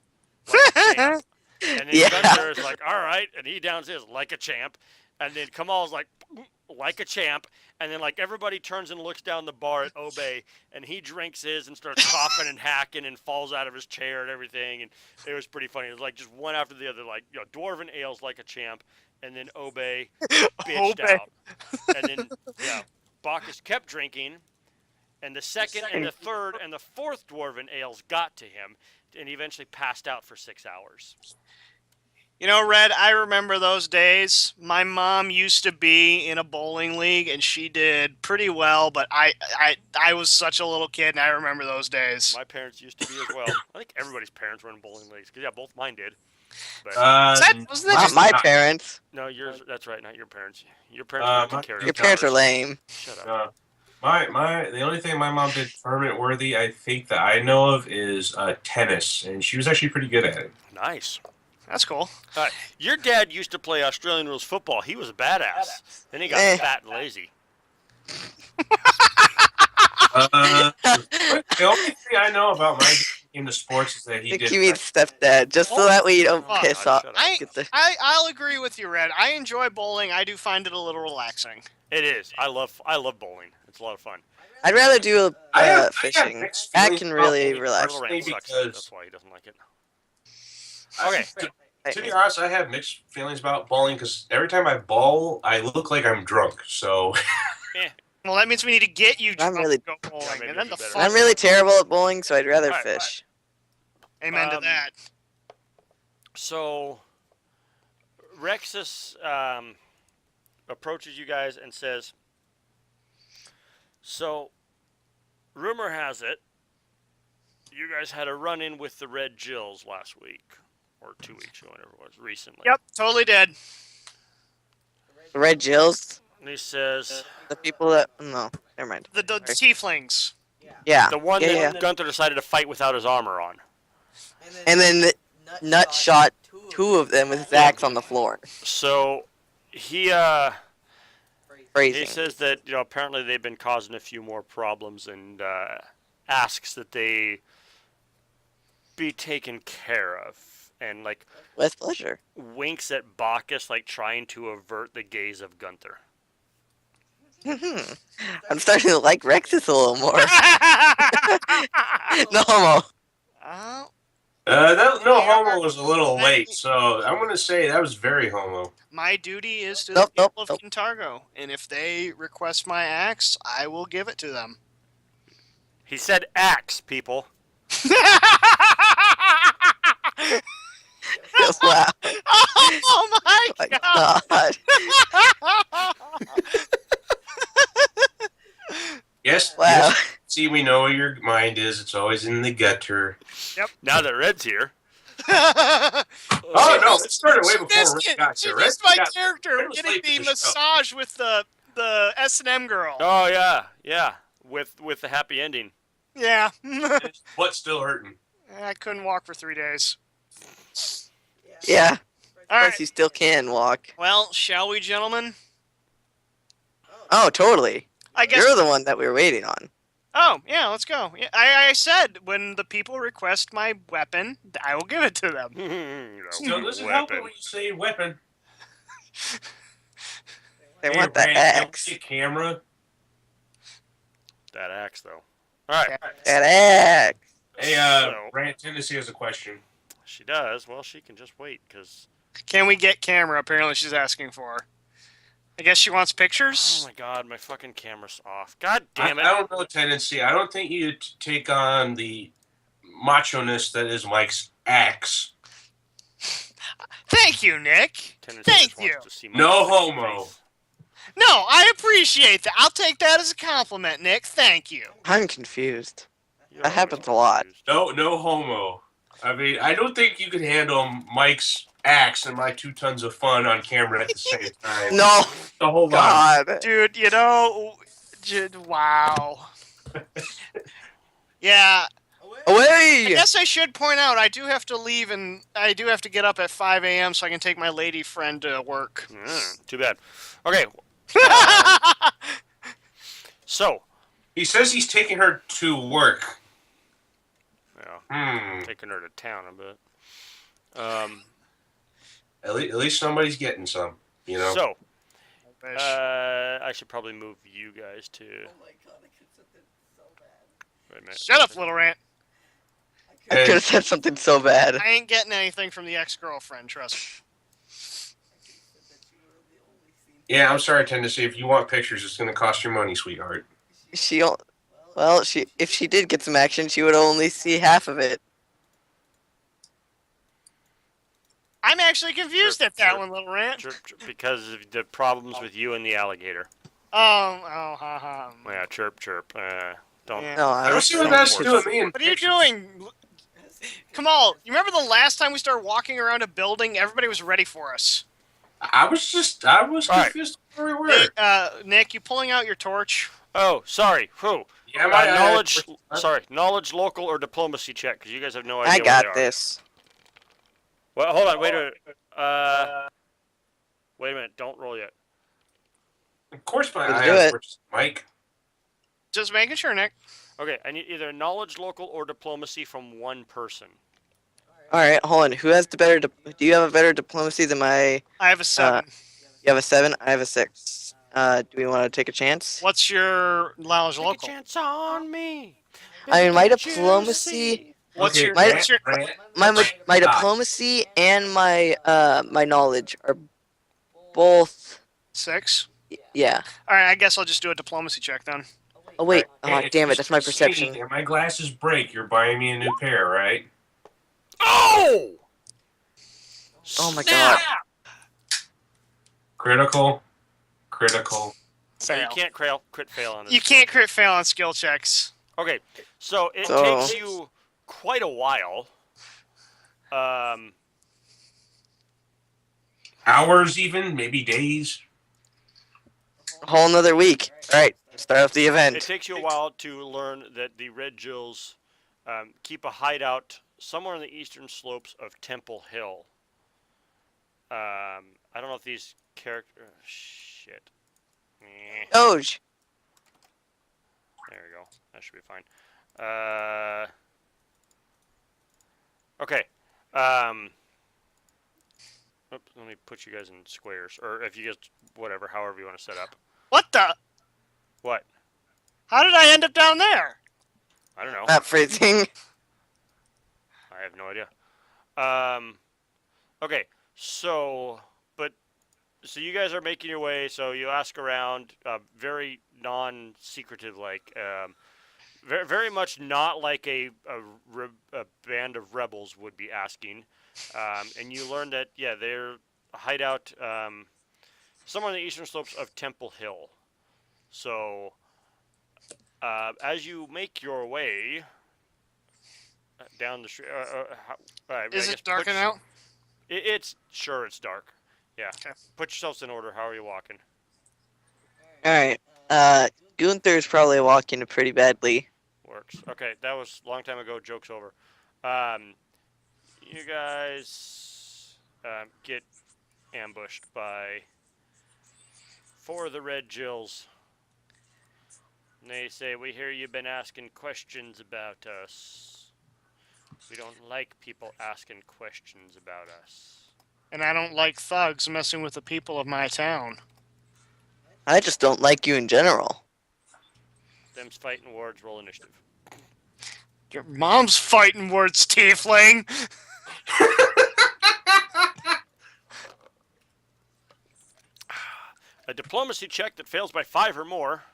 Like a champ. And then Gunther is like, all right, and he downs his like a champ. And then Kamal's like a champ. And then everybody turns and looks down the bar at Obey, and he drinks his and starts coughing and hacking and falls out of his chair and everything. And it was pretty funny. It was just one after the other, dwarven ales like a champ. And then Obey bitched out. And then, Bacchus kept drinking. And the second and the third and the fourth dwarven ales got to him. And he eventually passed out for 6 hours. You know, Red, I remember those days. My mom used to be in a bowling league, and she did pretty well, but I was such a little kid, and I remember those days. My parents used to be as well. I think everybody's parents were in bowling leagues, because, both mine did. But, wasn't that not my parents. No, yours. That's right, not your parents. Your parents took care of your parents are lame. Shut up. The only thing my mom did tournament worthy, I think, that I know of is tennis, and she was actually pretty good at it. Nice. That's cool. Your dad used to play Australian rules football. He was a badass. Then he got fat and lazy. The only thing I know about my game of sports is that he did. You mean stepdad, just so that way you don't piss off. I'll agree with you, Red. I enjoy bowling. I do find it a little relaxing. It is. I love bowling. It's a lot of fun. I'd rather do fishing. That can really relax me. That's why he doesn't like it. Okay. To be honest, I have mixed feelings about bowling because every time I bowl, I look like I'm drunk. So. Well, that means we need to get you drunk really, to go bowling. And then I'm really terrible at bowling, so I'd rather fish. Amen to that. So, Rexus approaches you guys and says, so, rumor has it, you guys had a run-in with the Red Jills last week. Or 2 weeks ago, whatever it was, recently. Yep, totally did. The Red Jills? And he says... The people that... No, never mind. The tieflings. Yeah. The one that Gunther decided to fight without his armor on. And then Nut shot 2 of them with his axe on the floor. So, he says that, apparently they've been causing a few more problems and asks that they be taken care of. And with pleasure, winks at Bacchus, trying to avert the gaze of Gunther. I'm starting to like Rexus a little more. No homo. No homo was a little late, so I'm going to say that was very homo. My duty is to the people of Kintargo, and if they request my axe, I will give it to them. He said axe, people. Wow. Oh my god. Yeah. See, we know where your mind is. It's always in the gutter. Now that Red's here. Oh no, it started way She before missed Red it. got She here. missed Red my got- character Red was getting late the to the show. massage with the S&M girl. Oh yeah, with the happy ending. Yeah. His butt's still hurting. I couldn't walk for 3 days. Yeah. All Of course, right. you still can walk. Well, shall we, gentlemen? Oh, totally. I guess. You're the one that we were waiting on. Oh, yeah, let's go. Yeah, I said when the people request my weapon, I will give it to them. Still doesn't help it when you say weapon. They Hey, want the Rand, axe. don't see a camera. That axe though. All right. That axe. Hey, So- Rand Tennessee has a question. She does. Well, she can just wait because. Can we get camera? Apparently, she's asking for. I guess she wants Oh pictures. my God, my fucking camera's off. God I damn it. don't know, Tennessee. I don't think you take on the macho-ness that is Mike's axe. Thank you, Nick. Tennessee Thank just wants you. to see my No fucking homo. face. No, I appreciate that. I'll take that as a compliment, Nick. Thank you. I'm confused. You're That happens always a lot. confused. No homo. I mean, I don't think you could handle Mike's axe and my 2 tons of fun on camera at the same time. No. The whole lot. God. Dude, you know, wow. Yeah, I Away. guess I should point out I do have to leave and I do have to get up at 5 a.m. so I can take my lady friend to work. Too bad. Okay. So, He says he's taking her to work. yeah, taking her to town a bit. At least somebody's getting some, you know. So, I should probably move you guys to. Wait a minute. Shut up, little rant. I could have said something so bad. I ain't getting anything from the ex-girlfriend, trust me. Yeah, I'm sorry, Tennessee. If you want pictures, it's going to cost you money, sweetheart. If she did get some action, she would only see half of it. I'm actually confused Sure, at that sure. one, little rant. Because of the problems with you and the alligator. Ha ha. Yeah, chirp. Don't. Yeah. No, I don't see what don't that's force doing it. me. in What are you pictures. doing? Kamal, you remember the last time we started walking around a building? Everybody was ready for us. I was All right. confused where we were. Nick, you pulling out your torch? Oh, sorry. Who? Yeah, Knowledge. Sorry, knowledge, local, or diplomacy check, because you guys have no idea. I where got they are. this. Well, hold on. Wait a minute. Wait a minute. Don't roll yet. Of course, my Let's eye do on it. torch, Mike. Just making sure, Nick. Okay, I need either knowledge, local, or diplomacy from one person. All right, hold on. Who has the better? Do you have a better diplomacy than my? I have a 7. You have a 7. I have a 6. Do we want to take a chance? What's your knowledge Take local? a chance on me. I mean, my Can't you diplomacy, see? What's Okay, your my- what's your my diplomacy and my my knowledge are both. 6? Yeah. All right, I guess I'll just do a diplomacy check then. Oh wait. Oh Hey, damn it. if That's my you see me perception. and my glasses break, you're buying me a new pair, right? Oh! Oh my Snap! god. Critical. So you Fail. can't crit fail on this. You can't crit fail on skill checks. Okay, so it So- takes you quite a while. Hours, even maybe days. A whole another week. All right. Start off the It event. takes you a while to learn that the Red Jills keep a hideout somewhere on the eastern slopes of Temple Hill. I don't know if these characters. Shit. Doge. There we go. That should be fine. Okay. Oops, let me put you guys in squares, or if you guys, whatever, however you want to set up. What the? What? How did I end up down there? I don't know. Not freezing. I have no idea. Okay, so you guys are making your way. So you ask around, very non-secretive, like, very, very much not like a band of rebels would be asking. And you learn that they're a hideout somewhere on the eastern slopes of Temple Hill. So as you make your way down the street, Is it darking out? It's dark. Yeah. Okay. Put yourselves in order. How are you walking? Alright. Gunther's probably walking pretty badly. Works. Okay, that was a long time ago. Joke's over. You guys get ambushed by 4 of the Red Jills. And they say, we hear you've been asking questions about us. We don't like people asking questions about us. And I don't like thugs messing with the people of my town. I just don't like you in general. Them's fighting words. Roll initiative. Your mom's fighting words, tiefling! A diplomacy check that fails by 5 or more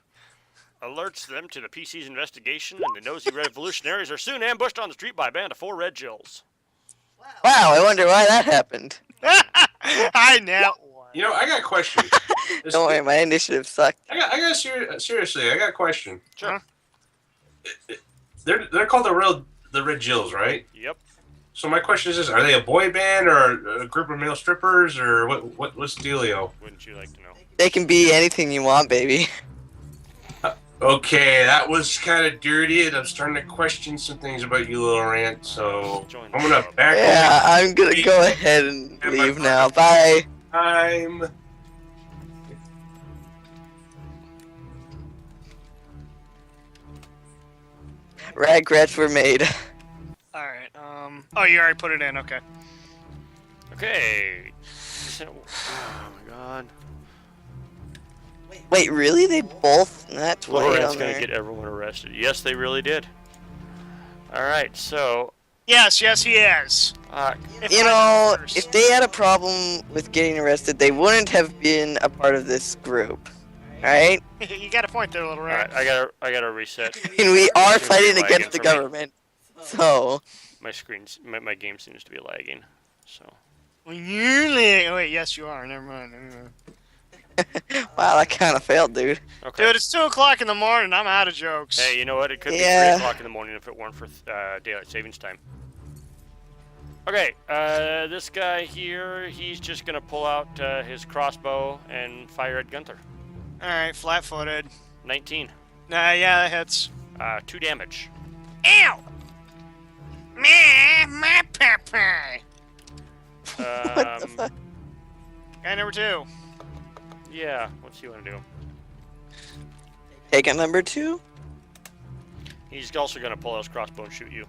alerts them to the PC's investigation, and the nosy revolutionaries are soon ambushed on the street by a band of 4 Red Jills. Wow, I wonder why that happened. I know. You know, I got a question. Don't worry, my initiative sucked. Seriously, I got a question. Sure. They're called the Red Jills, right? Yep. So my question is this: are they a boy band or a group of male strippers or what's the dealio? Wouldn't you like to know? They can be anything you want, baby. Okay, that was kind of dirty, and I'm starting to question some things about you, little rant. So I'm gonna back Yeah, I'm gonna go ahead and leave now. Bye. time. Regrets were made. Alright, oh, you already put it in, okay. Okay. Oh my god. Wait, really? They both? That's way Loren's on gonna there. get everyone arrested. Yes, they really did. Alright, so... Yes, he is. You know, if they had a problem with getting arrested, they wouldn't have been a part of this group. Alright? You got a point there, little rat. Alright, I gotta reset. I mean, we are Seems to be fighting lagging against the for me. government. So... My game seems to be lagging, so... Well, oh, wait, yes, you are. Never mind. Wow, that kind of failed, dude. Okay. Dude, it's 2 o'clock in the morning. I'm out of jokes. Hey, you know what? It could be Yeah. 3 o'clock in the morning if it weren't for daylight savings time. Okay, this guy here, he's just gonna pull out his crossbow and fire at Gunther. Alright, flat-footed. 19. Nah, yeah, that hits. 2 damage. Ow! My papa! What the fuck? Guy number 2. Yeah, what's he want to do? Take a number 2? He's also gonna pull out his crossbow and shoot you.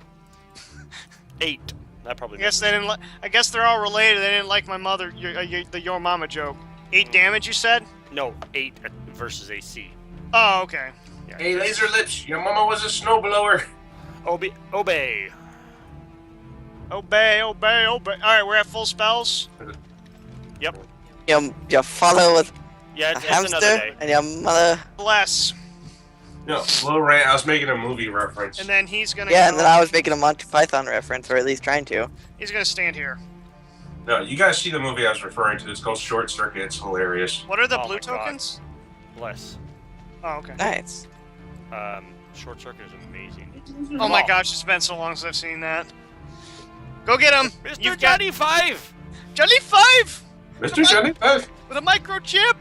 8. That probably. I guess they didn't. I guess they're all related. They didn't like my mother, your mama joke. 8 damage, you said? No, 8 versus AC. Oh, okay. Yeah. Hey, Laser Lips, your mama was a snowblower. Obey. Obey, obey, obey. All right, we're at full spells. Yep. Your father was Yeah, a it's another hamster, day. and your mother... Bless. No, little rant. I was making a movie reference. And then he's gonna. Yeah, go, and then I was making a Monty Python reference, or at least trying to. He's gonna stand here. No, you guys see the movie I was referring to. It's called Short Circuit. It's hilarious. What are the Oh blue my God. tokens? Bless. Oh, okay. Nice. Short circuit is amazing. Oh my gosh, it's been so long since I've seen that. Go get him, Mr. You've got- Johnny 5. Johnny 5 Mr. Johnny 5. with a microchip.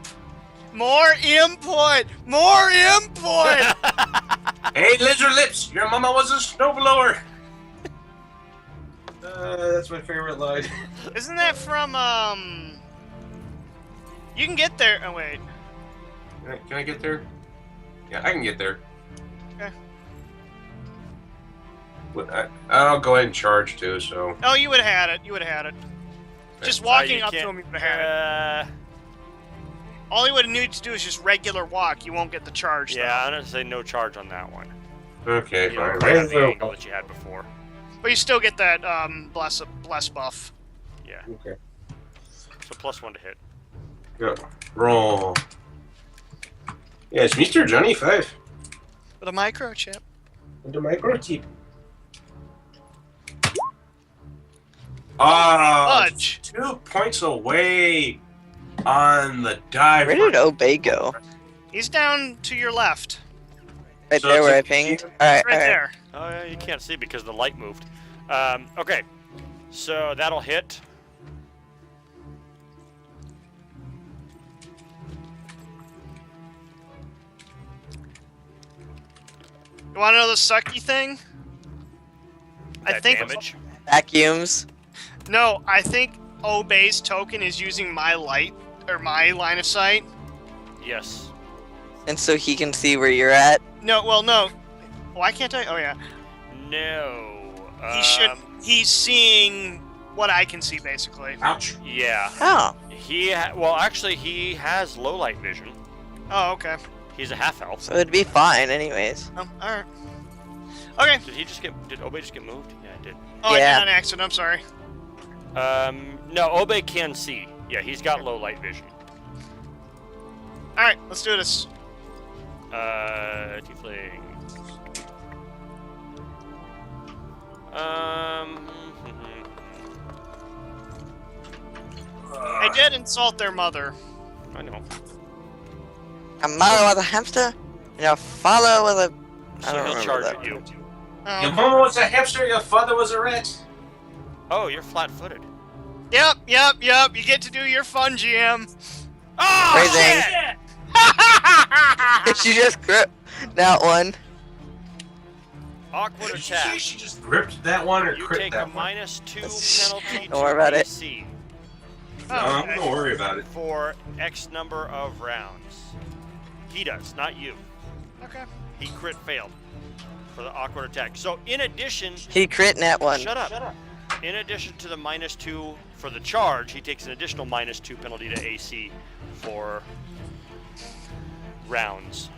More input. More input. Hey, Lizard Lips, your mama was a snowblower. That's my favorite line. Isn't that from You can get there. Oh wait. Can I get there? Yeah, I can get there. Okay. I'll go ahead and charge too. So. Oh, you would have had it. You would have had it. Just walking up to him, you would have had it. All he would have needed to do is just regular walk. You won't get the charge. Yeah, I'm gonna say no charge on that one. Okay, You fine. don't have the angle that you had before. But you still get that bless buff. Yeah. Okay. So +1 to hit. Go. Roll. Yeah, it's Mr. Johnny 5. With a microchip. With the microchip. Ah, Fudge. 2 points away on the dive. Where did Obey go? He's down to your left. Right So there it's where a- I pinged. Alright, Right alright. there. Oh yeah, you can't see because the light moved. Okay, so that'll hit. You want to know the sucky thing? I That think damage. Vacuums. no. I think Obey's token is using my light or my line of sight. Yes. And so he can see where you're at. No, well, no. Why can't I? Oh yeah. No. He should. He's seeing what I can see, basically. Ouch. Yeah. Oh. Well, actually, he has low light vision. Oh, okay. He's a half elf. So it'd be fine anyways. All right. Okay. Did Obey just get moved? Yeah, it did. Oh, Yeah. I did on accident. I'm sorry. No, Obey can see. Yeah, he's got low light vision. All right, let's do this. Tiefling. I did insult their mother. I know. A mother with a hamster, and a father with a. I So don't he'll remember charge that at you. Your mama was a hamster, your father was a rat. Oh, you're flat-footed. Yep. You get to do your fun, GM. Oh, Phrasing. shit! She just gripped that one. Awkward Did you say attack. she just gripped that one or You crit take a that one? -2 penalty Don't worry about to it. AC No, don't worry about it. for X number of rounds. He does, not you. Okay. He crit failed for the awkward attack. So in addition, He crit in that one. shut up. In addition to the -2 for the charge, he takes an additional -2 penalty to AC for rounds.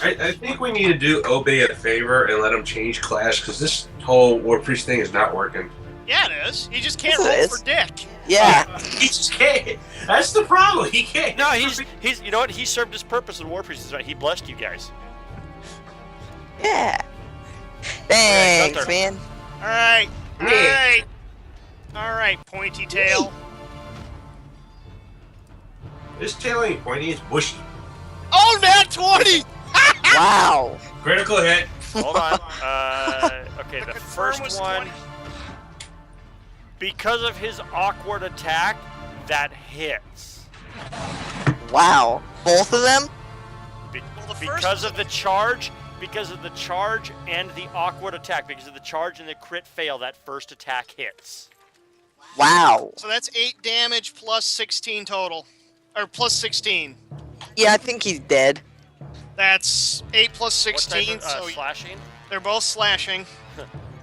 I think we need to do Obey a favor and let him change class because this whole War Priest thing is not working. Yeah, it is. You just can't Yes, it roll is. for dick. Yeah. He just can't. That's the problem. He can't. No, he's you know what? He served his purpose in War Priest. He blessed you guys. Yeah. Thanks, Gunther. man. All right. All Yeah. right. All right, pointy tail. This tail ain't pointy. It's bushy. Oh, nat 20! Wow. Critical hit. Hold on. Okay, the confirm first was one, 20. because of his awkward attack, that hits. Wow. Both of them? the first Because of the charge, and the awkward attack, because of the charge and the crit fail, that first attack hits. Wow. So that's 8 damage plus 16 total. Or plus 16. Yeah, I think he's dead. That's 8 plus What 16, type of, so slashing? they're both slashing.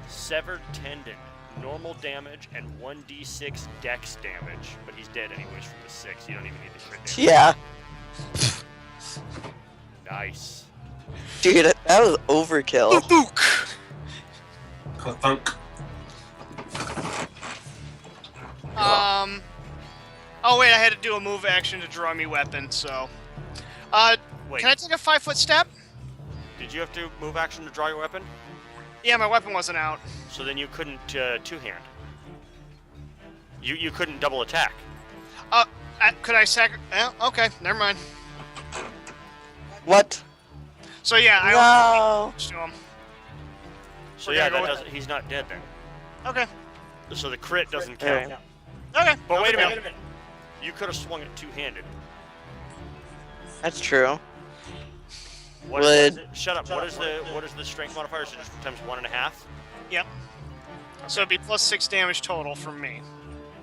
Severed tendon, normal damage, and 1d6 dex damage. But he's dead anyways from the 6. You don't even need the crit damage. Yeah. Nice. Dude, that was overkill. Thunk. Oh wait, I had to do a move action to draw me weapon, so. Wait, Can I take a 5-foot step? did you have to move action to draw your weapon? Yeah, my weapon wasn't out. So then you couldn't two-hand. You couldn't double attack. Could I okay, never mind. What? So yeah, I No. to him. So We're yeah, gonna that go doesn't. He's not dead then. Okay. So the crit doesn't count. Okay. Okay. But wait a minute. You could have swung it two-handed. That's true. What is it? Shut up. What is the strength modifier? So just times 1.5. Yep. So it'd be plus 6 damage total from me.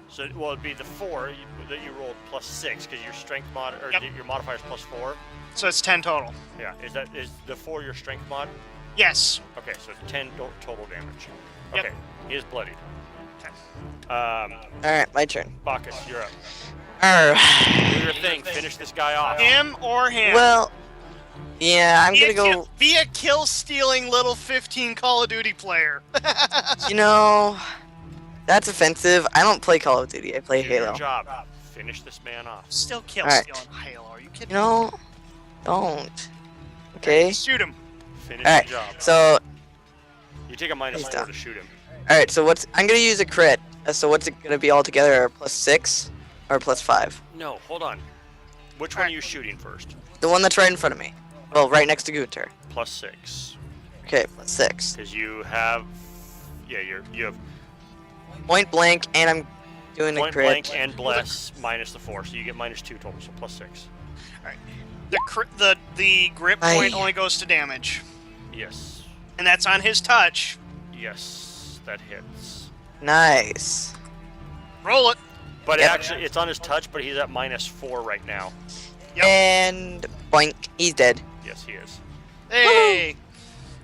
So it'd be the 4 that you rolled plus 6 because your strength mod or Yep. your modifier is plus 4. So it's 10 total. Yeah. Is the 4 your strength mod? Yes. Okay, so it's 10 total damage. Yep. Okay, he is bloodied. Okay. Alright, my turn. Bacchus, you're up. Arr. Do your thing. Finish this guy off. Him or him. Well, yeah, I'm gonna go. Be a kill-stealing little 15 Call of Duty player. You know, that's offensive. I don't play Call of Duty. I play Do Halo. your job. Finish this man off. Still kill Alright. stealing Halo. Are you kidding You know, don't. Okay. Shoot him. Finish Alright. the job. So, You take a minus He's 4 done. to shoot him. alright. So I'm gonna use a crit. So what's it gonna be altogether? Plus 6, Or +5. No, hold on. Which one are you shooting first? The one that's right in front of me. Well, right next to Gunter. +6. Okay, +6. Because you have, you have Point blank, and I'm doing a point crit. blank and bless minus the 4, so you get -2 total, so +6. Alright. The grip point only goes to damage. Yes. And that's on his touch. Yes, that hits. Nice. Roll it. But Yep. actually, it's on his touch, but he's at -4 right now. Yep. And boink, he's dead. Yes, he is. Hey!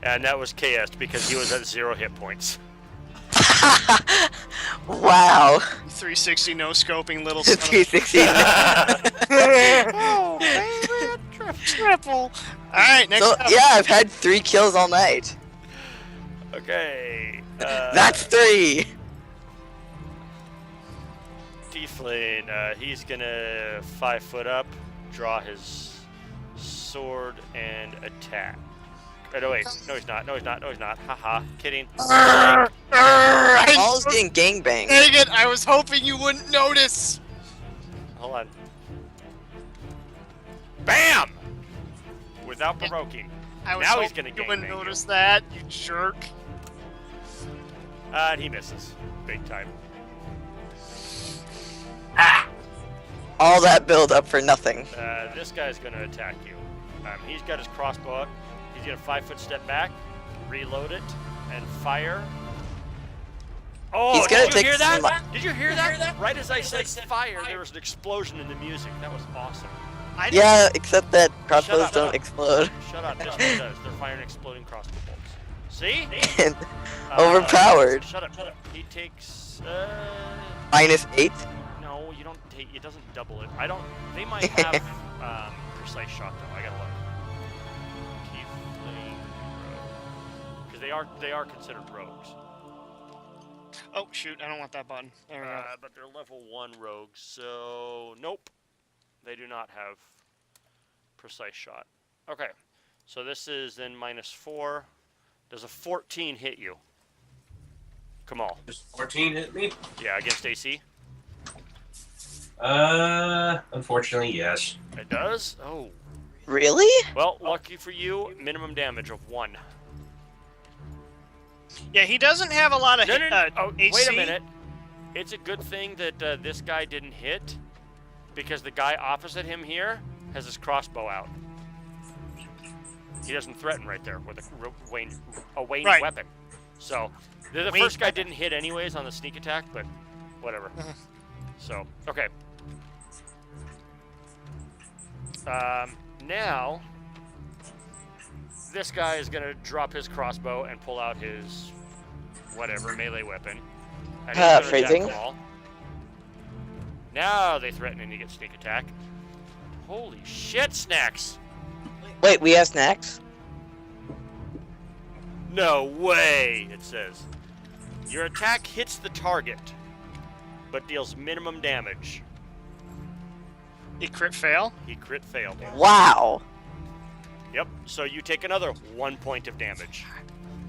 And that was KS'd because he was at 0 hit points. Wow. 360 no scoping little son of a- 360. Oh, favorite triple. Alright, next So, up. yeah, I've had 3 kills all night. Okay. That's 3. Tiefling, he's gonna 5 foot up, draw his sword, and attack. Oh, no, wait. No, he's not. No, he's not. No, he's not. Haha. Kidding. Paul's getting gangbanged. Dang it, I was hoping you wouldn't notice. Hold on. Bam! Without provoking. I was Now hoping he's gonna you wouldn't gangbang you. notice that, you jerk. And he misses. Big time. All that build up for nothing. This guy's gonna attack you. He's got his crossbow up. He's gonna 5 foot step back, reload it, and fire. Oh, He's gonna did you take hear that? some- Did you hear that? Right as I said fire, there was an explosion in the music. That was awesome. I Yeah, except that crossbows Shut up. don't explode. Shut up. This one does. They're firing exploding crossbow bolts. See? And overpowered. Shut up. Shut up. He takes. -8. No, you don't take. It doesn't double it. I don't. They might have precise shot though. I gotta look. Because they are considered rogues. Oh shoot, I don't want that button. There we go. But they're level 1 rogues, so nope. They do not have precise shot. Okay, so this is then -4. Does a 14 hit you? Kamal. Does 14 hit me? Yeah, against AC. Unfortunately, yes. It does? Oh. Really? Well, lucky for you, minimum damage of 1. Yeah, he doesn't have a lot of Oh, AC. wait a minute. It's a good thing that this guy didn't hit, because the guy opposite him here has his crossbow out. He doesn't threaten right there with a Wayne Right. weapon. So, the Wayne first guy weapon. didn't hit anyways on the sneak attack, but whatever. So, okay. Now, this guy is going to drop his crossbow and pull out his whatever melee weapon. And he's gonna attack Phrasing. them all. Now they threaten and you get sneak attack. Holy shit, snacks! Wait, we have snacks? No way, it says. Your attack hits the target, but deals minimum damage. He crit fail. He crit failed. Wow. Yep, so you take another 1 point of damage.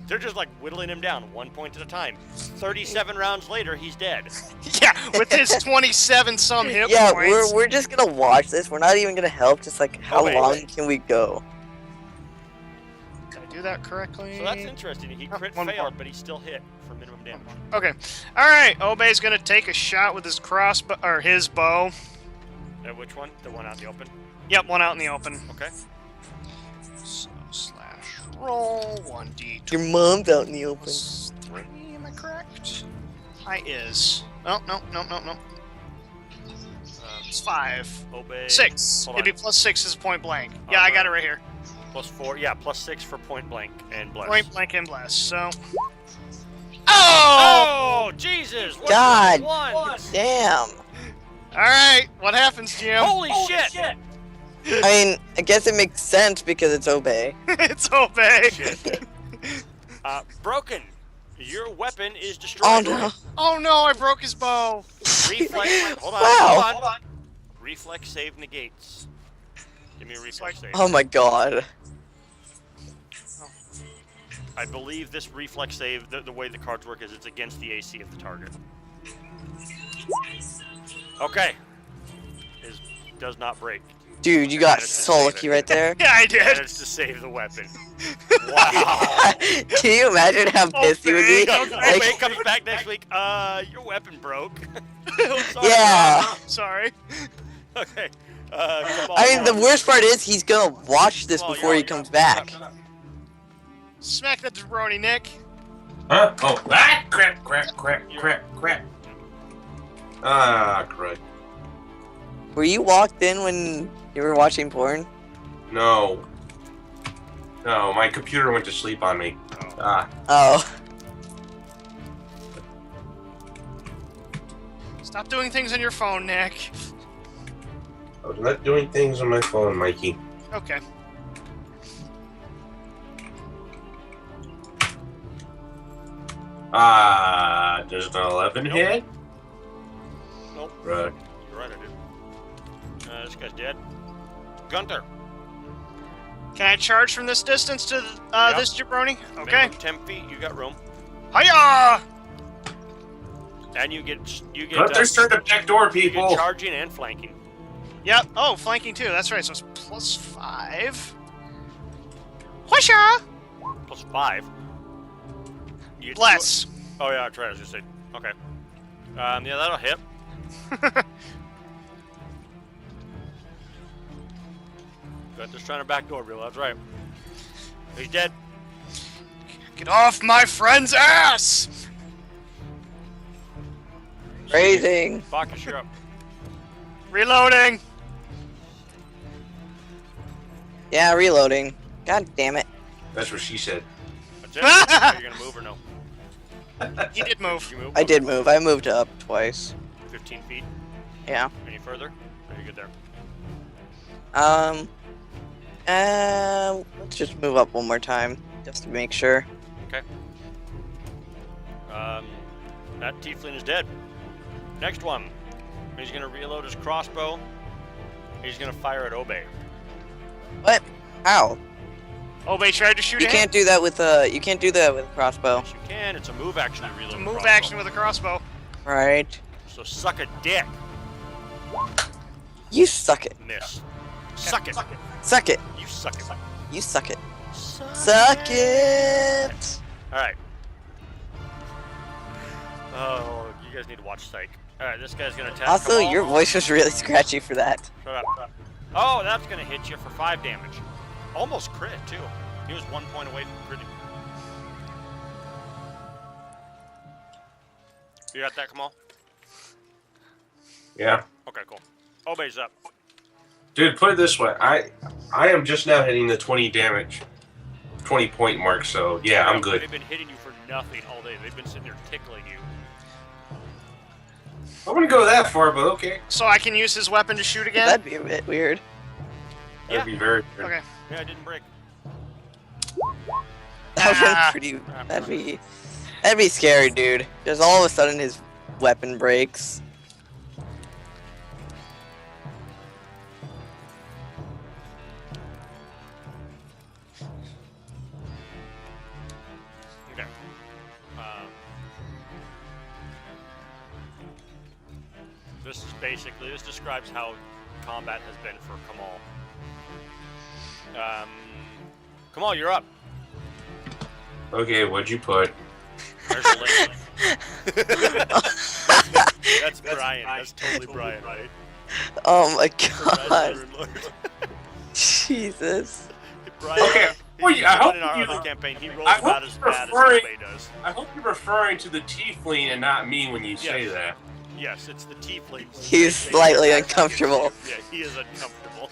They're just like whittling him down 1 point at a time. 37 rounds later, he's dead. Yeah, with his 27 some hit Yeah, points. we're just gonna watch this. We're not even gonna help. Just like, how wait. long can we go? Did I do that correctly? So that's interesting. He crit one more. failed, but he still hit for minimum damage. Okay. All right. Obey's gonna take a shot with his crossbow or his bow. Which one? The one out in the open? Yep, one out in the open. Okay. So slash roll 1d. Your mom's out in the open. Plus 3, am I correct? I is. Oh, no. It's 5. Obey. 6. Hold It'd on. be plus 6 is point blank. Yeah, I got it right here. +4. Yeah, +6 for point blank and bless. Point blank and bless. So. Oh! Oh, Jesus! What's God. this one? Damn. All right. What happens, Jim? Holy shit! I mean, I guess it makes sense because it's Obey. It's Obey. Shit. Broken. Your weapon is destroyed. Oh no. Oh no! I broke his bow. Reflex. Hold on. Wow. Hold on. Reflex save negates. Give me a reflex save. Oh my god. I believe this reflex save, the way the cards work is it's against the AC of the target. Okay. does not break. Dude, you got Managed to so save lucky it. right there. Yeah, I did. Managed to save the weapon. Wow. Can you imagine how pissed you would be? thank Oh, Like, wait, comes back next week. Your weapon broke. Sorry, yeah. Sorry. bro. Okay. Come on, I mean, the Mom. worst part is he's gonna watch this Come on, before he you're comes up. back. Smack that jabroni, Nick. Huh? Oh, crap. Ah, crud. Were you walked in when you were watching porn? No. No, my computer went to sleep on me. Ah. Oh. Stop doing things on your phone, Nick. I was not doing things on my phone, Mikey. Okay. Does an 11 Nope. hit? Nope. Right. You're right, I did. This guy's dead. Gunter. Can I charge from this distance to Yep. this jabroni? Okay. Minimum 10 feet. You got room. Hiya! And you get But there's certain backdoor you get people. charging and flanking. Yep. Oh, flanking too. That's right. So it's +5. Whoosha! +5. You get Less. Oh yeah, that's right. I was just saying. Okay. Yeah, that'll hit. Gunter's trying to backdoor, real. That's right. He's dead. Get off my friend's ass! Raising. Bacchus, you're up. Reloading. Yeah, reloading. God damn it. That's what she said. That's it. Are you gonna move or no? He did move. Did you move? I did move. I moved up twice. 15 feet. Yeah. Any further? Are you good there? Let's just move up one more time, just to make sure. Okay. That tiefling is dead. Next one. He's gonna reload his crossbow. He's gonna fire at Obey. What? How? Obey tried to shoot You him. can't do that with you can't do that with a crossbow. Yes, you can. It's a move action to reload. A the move crossbow. action with a crossbow. Right. So suck a dick. You suck it. Miss. Suck it. Suck it. You suck it. You suck it. Suck Suck it. All right. Oh, you guys need to watch Psych. All right, this guy's gonna attack. Also, Kamal. your voice was really scratchy for that. Shut up. Oh, that's gonna hit you for 5 damage. Almost crit too. He was 1 point away from critting. You got that, Kamal? Yeah. Okay, cool. Obey's up. Dude, put it this way. I am just now hitting the 20 damage. 20 point mark, so yeah, I'm good. They've been hitting you for nothing all day. They've been sitting there tickling you. I wouldn't go that far, but okay. So I can use his weapon to shoot again? That'd be a bit weird. That'd be very good. Okay. Yeah, it didn't break. That would Ah. be pretty. That'd be scary, dude. Just all of a sudden his weapon breaks. Okay. This describes how combat has been for Kamal. Kamal, you're up. Okay, what'd you put? There's a link. That's Brian. That's totally Brian, right? Oh my Brian's god. Iron Lord. Jesus. Brian, Okay, well, I hope in our you- other campaign, he rolls I hope about as you're bad as referring- Obey does. I hope you're referring to the tiefling and not me when you say Yes. that. Yes, it's the tiefling. He's slightly uncomfortable. Yeah, he is uncomfortable.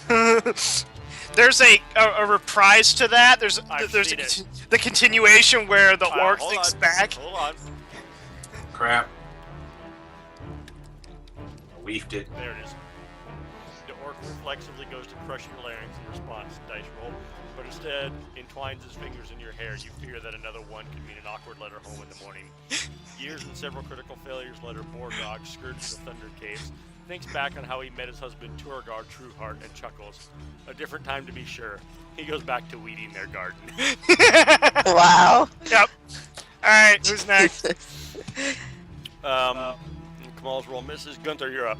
There's a reprise to that. There's I've there's seen it. the continuation where the orc Hold thinks on, back. Hold on. Crap. I weefed it. There it is. The orc reflexively goes to crush your larynx in response to dice roll, but instead entwines his fingers in your hair. You fear that another one could mean an awkward letter home in the morning. Years and several critical failures later, Borgog skirts the Thunder Caves, thinks back on how he met his husband Turgar Trueheart, and chuckles. A different time to be sure. He goes back to weeding their garden. Wow. Yep. All right, who's next? Kamal's roll misses. Gunther, you're up.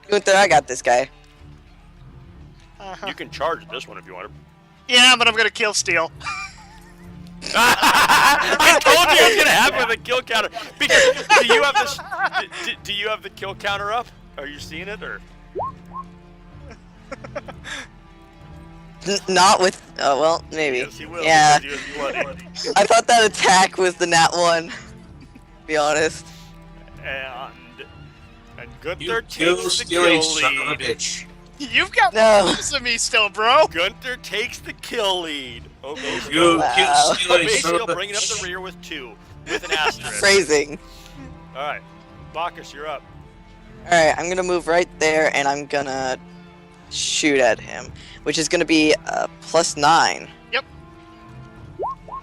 Gunther, I got this guy. Uh-huh. You can charge this one if you want to. Yeah, but I'm gonna kill Steel. I told you it was gonna happen with a kill counter. Because do you have this? Do you have the kill counter up? Are you seeing it or? Not with. Oh well, maybe. Yes, he will. Yeah. Because he was bloody. I thought that attack was the nat one. To be honest. And Gunther You takes kill the stealing kill son of a lead. bitch. You've got No. most of me still, bro. Gunter takes the kill lead. Okay, so You Wow. kill stealing son Basically, of a bringing up the bitch. rear with 2, with an asterisk. Phrasing. All right, Bacchus, you're up. Alright, I'm gonna move right there and I'm gonna shoot at him. Which is gonna be +9.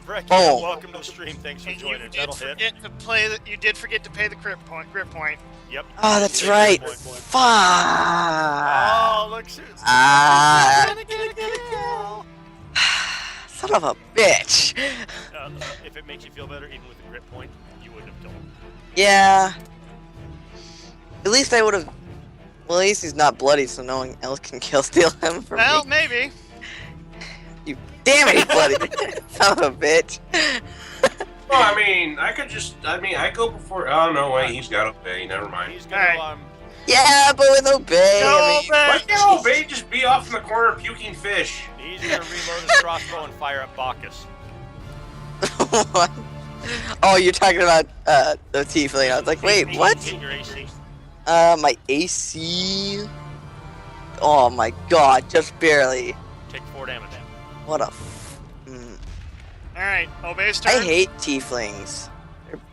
Breck, Oh. welcome to the stream. Thanks for And you joining. did That'll hit. forget to play. You did forget to pay the grip point. Yep. Oh, that's Yeah, right. point. Fuck. Oh, look. Ah. Gonna get a kill. Son of a bitch. If it makes you feel better, even with the grip point, you wouldn't have killed him. Yeah. At least I would have. Well, at least he's not bloody, so no one else can kill steal him from Well, me. maybe. You damn it, he's bloody. Son of a bitch. Well, I mean, I go before. Oh no, wait, he's got obey. Never mind. He's gonna Alright. Yeah, but with obey. Go, I mean, Why Obey. can't obey just be off in the corner puking fish? He's gonna reload his crossbow and fire at Bacchus. what? Oh, you're talking about the tiefling. I was like, wait, what? Hit your AC. My AC. Oh my god, just barely. Take 4 damage. What a. All right, Obey's turn. I hate tieflings.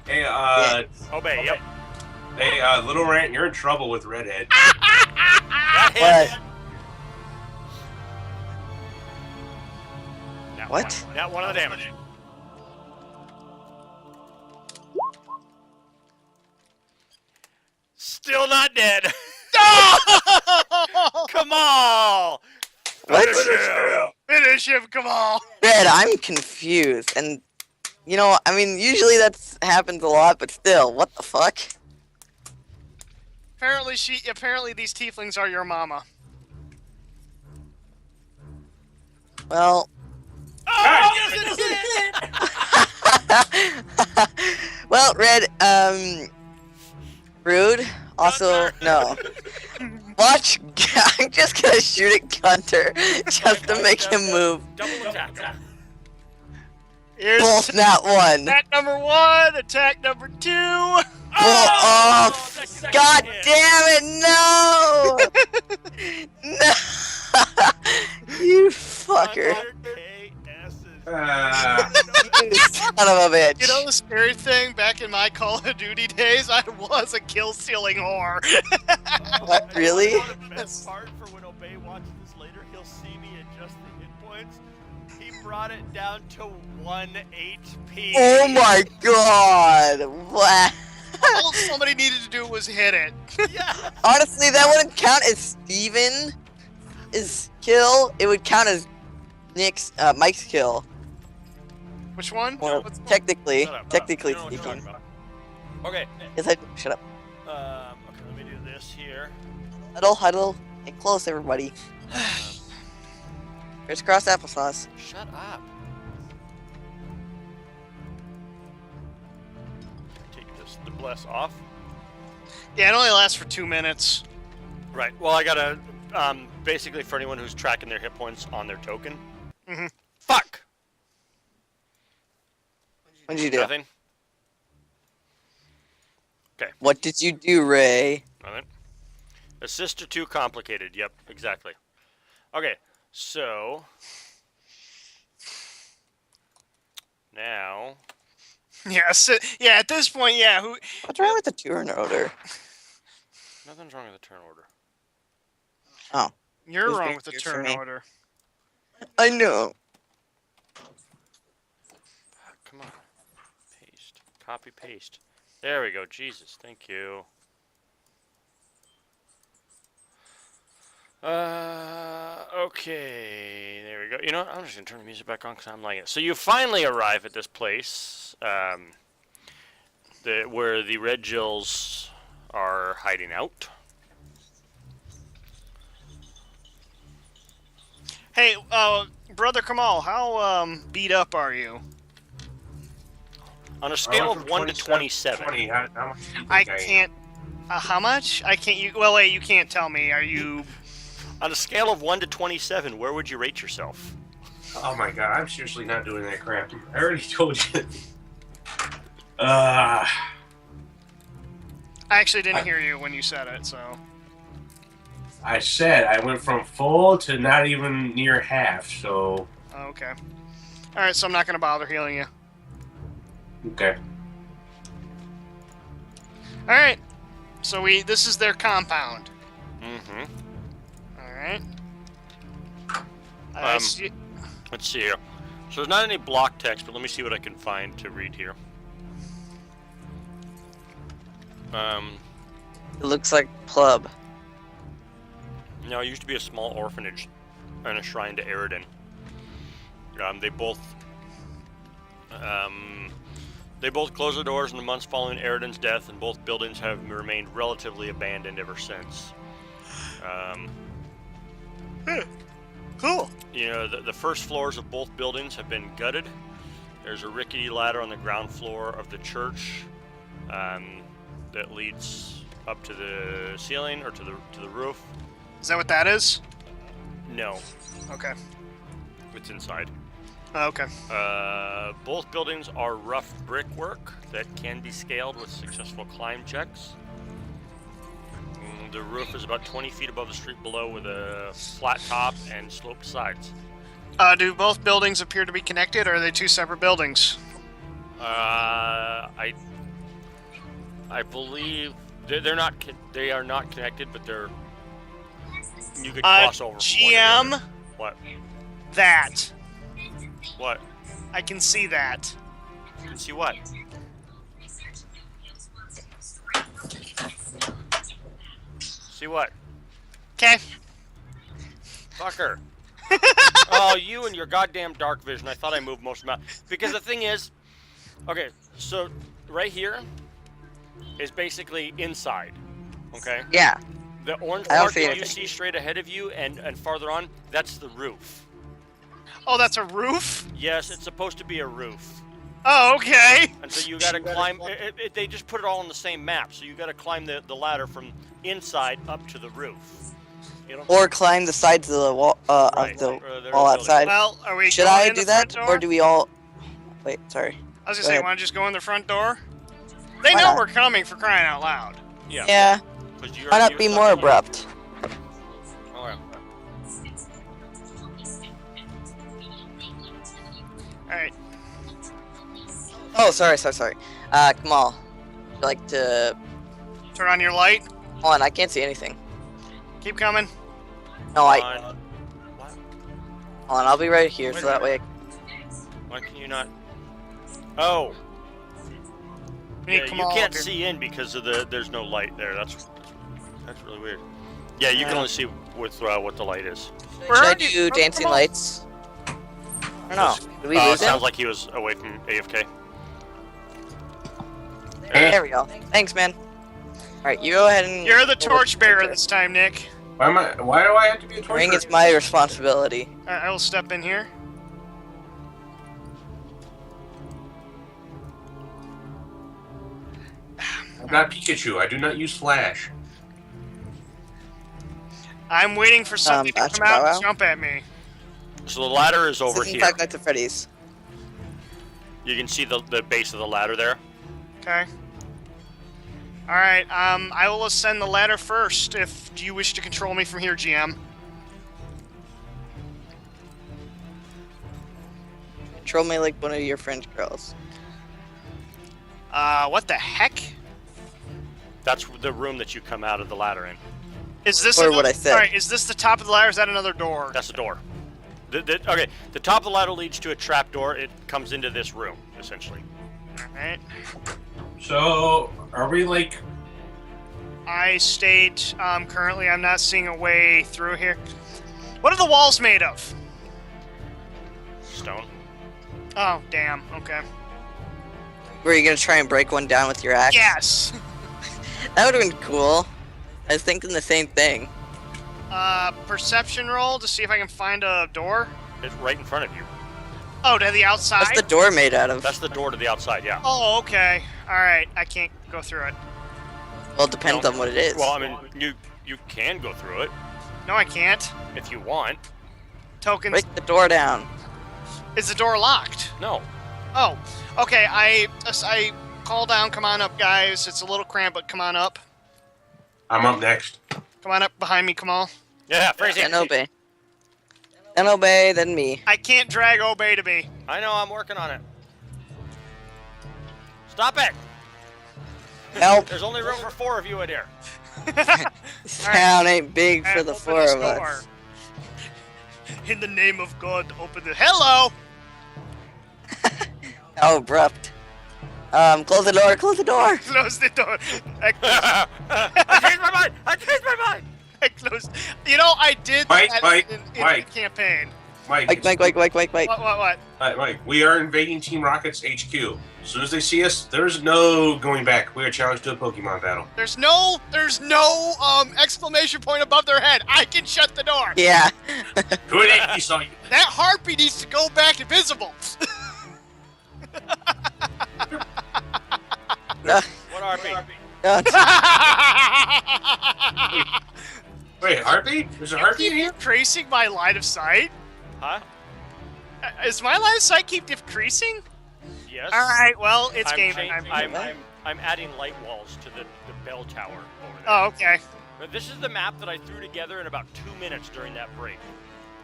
Hey, Obey. Yep. hey, Little Rant, you're in trouble with Redhead. That hits. What? Nat What? 1. Nat 1 of the damage. Still not dead. Come on. What? Finish him, come on. Red, I'm confused. And, you know, I mean, usually that's happens a lot, but still, what the fuck? Apparently these tieflings are your mama. Well. Oh, yes, it did. Well, Red, rude. Also, no. Watch, I'm just gonna shoot at Gunter just to make him move. Double attack. Here's Both not one. attack number 1, attack number 2. Oh, the second God hit. damn it, no! No! You fucker. 100K S's. Son of a bitch. You know the scary thing? Back in my Call of Duty days, I was a kill-stealing whore. What, really? The best part for when Obey watches this later, he'll see me adjust the hit points. He brought it down to 1 HP. Oh my god! What? All somebody needed to do was hit it. Yeah. Honestly, that wouldn't count as Steven's kill. It would count as Mike's kill. Which one? Well, What's- technically, Shut up. technically You know what you're speaking. talking about. Okay. Yes, I shut up. Okay, let me do this here. Huddle, get close, everybody. Crisscross applesauce. Shut up. Take the bless off. Yeah, it only lasts for 2 minutes. Right. Well, I gotta basically for anyone who's tracking their hit points on their token. Mhm. Fuck. What did you do? Nothing. What did you do, Ray? Nothing. Assist or too complicated. Yep, exactly. Okay, so now Yes. Yeah, at this point, yeah. What's wrong with the turn order? nothing's wrong with the turn order. Oh, You're It was wrong very with the clear for turn me. order. I know. Come on. Paste. Copy paste. There we go. Jesus, thank you. Okay, there we go. You know what? I'm just gonna turn the music back on because I'm liking it. So you finally arrive at this place, where the Red Jills are hiding out. Hey, brother Kamal, how beat up are you? On a scale of 1 to 27. 20, how much do you I think can't. How much? I can't. You. Well, wait. You can't tell me. Are you? On a scale of 1 to 27, where would you rate yourself? Oh my god, I'm seriously not doing that crap. I already told you. Uh, I actually didn't hear you when you said it, so. I said I went from full to not even near half, so. Okay. All right, so I'm not gonna bother healing you. Okay. All right. So this is their compound. Mm-hmm. All right. Let's see here. So there's not any block text, but let me see what I can find to read here. It looks like Plub. No, it used to be a small orphanage and a shrine to Eridan. They both closed their doors in the months following Eridan's death, and both buildings have remained relatively abandoned ever since. Cool. You know, the first floors of both buildings have been gutted. There's a rickety ladder on the ground floor of the church that leads up to the ceiling or to the roof. Is that what that is? No, Okay. it's inside. Okay. Both buildings are rough brickwork that can be scaled with successful climb checks. The roof is about 20 feet above the street below with a flat top and sloped sides. Do both buildings appear to be connected, or are they two separate buildings? I believe they are not connected, but you could cross over. From one to the GM. other. What? That. What? I can see that. You can see what? See what? Okay. Fucker. Oh, you and your goddamn dark vision. I thought I moved most of them out. Because the thing is, okay, so right here is basically inside. Okay? Yeah. The orange I don't part see that you anything. see straight ahead of you and farther on, that's the roof. Oh, that's a roof? Yes, it's supposed to be a roof. Oh, okay. And so you gotta climb, they just put it all on the same map, so you gotta climb the ladder from inside up to the roof. You know? Or climb the sides of the wall, Right. of the There wall is outside. Well, are we Should going I in do the that, front door? or do we all? Wait, sorry. I was Go gonna say, ahead. want to just go in the front door? They Why know not? we're coming, for crying out loud. Yeah. Yeah. 'Cause you're- Why not you're be stuck more in here. abrupt? Oh, yeah. Alright. Oh, sorry. Kamal, would you like to? Turn on your light. Hold on, I can't see anything. Keep coming. No, I. What? Hold on, I'll be right here, Wait so a that way. Why can you not? Oh. We need Yeah, you Kamal can't up here. see in because of there's no light there. That's really weird. Yeah, you can only see with what the light is. Where Should are I you? do dancing lights? I don't know. Did we It lose him? sounds like he was away from AFK. There we go. Thanks, man. All right, you go ahead and. You're the torchbearer this time, Nick. Why do I have to be a torture? Ring is my responsibility. Alright, I will step in here. I'm not Pikachu. I do not use Flash. I'm waiting for something to Batch come out Bow and Wow? jump at me. So the ladder is over This is here. Five Nights at Freddy's. You can see the base of the ladder there. Okay. Alright, I will ascend the ladder first. Do you wish to control me from here, GM? Control me like one of your French girls. What the heck? That's the room that you come out of the ladder in. Is this Or what I said. Alright, is this the top of the ladder or is that another door? That's the door. Okay, the top of the ladder leads to a trap door. It comes into this room, essentially. Alright. So, are we like... I state, currently I'm not seeing a way through here. What are the walls made of? Stone. Oh, damn. Okay. Were you gonna try and break one down with your axe? Yes! That would have been cool. I was thinking the same thing. Perception roll to see if I can find a door. It's right in front of you. Oh, to the outside? What's the door made out of? That's the door to the outside, yeah. Oh, okay. Alright, I can't go through it. Well, it depends on what it is. Well, I mean, you can go through it No, I can't. if you want. Tokens. Break the door down. Is the door locked? No. Oh, okay. I call down. Come on up, guys. It's a little cramped, but come on up. I'm up next. Come on up behind me, Kamal. Yeah, phrasing. Then obey. Then obey, then me. I can't drag Obey to me. I know, I'm working on it. Stop it! Help. There's only room for 4 of you in here. This town ain't big for the Open 4 this of door. us. In the name of God, open the. Hello. How abrupt. Close the door, close the door. Close the door. I changed my mind! I changed my mind! I closed. You know, I did Mike, that Mike, in Mike. the campaign. Mike, Mike. What? Mike, we are invading Team Rocket's HQ. As soon as they see us, there's no going back. We are challenged to a Pokemon battle. There's no exclamation point above their head. I can shut the door. Yeah. Who did he saw you? That harpy needs to go back invisible. What RP? Don't. Wait, Harpy? There's a Harpy in here? Increasing my line of sight? Huh? Is my line of sight keep decreasing? Yes. All right. Well, it's I'm game chang- time. I'm adding light walls to the bell tower over there. Oh, okay. But this is the map that I threw together in about 2 minutes during that break.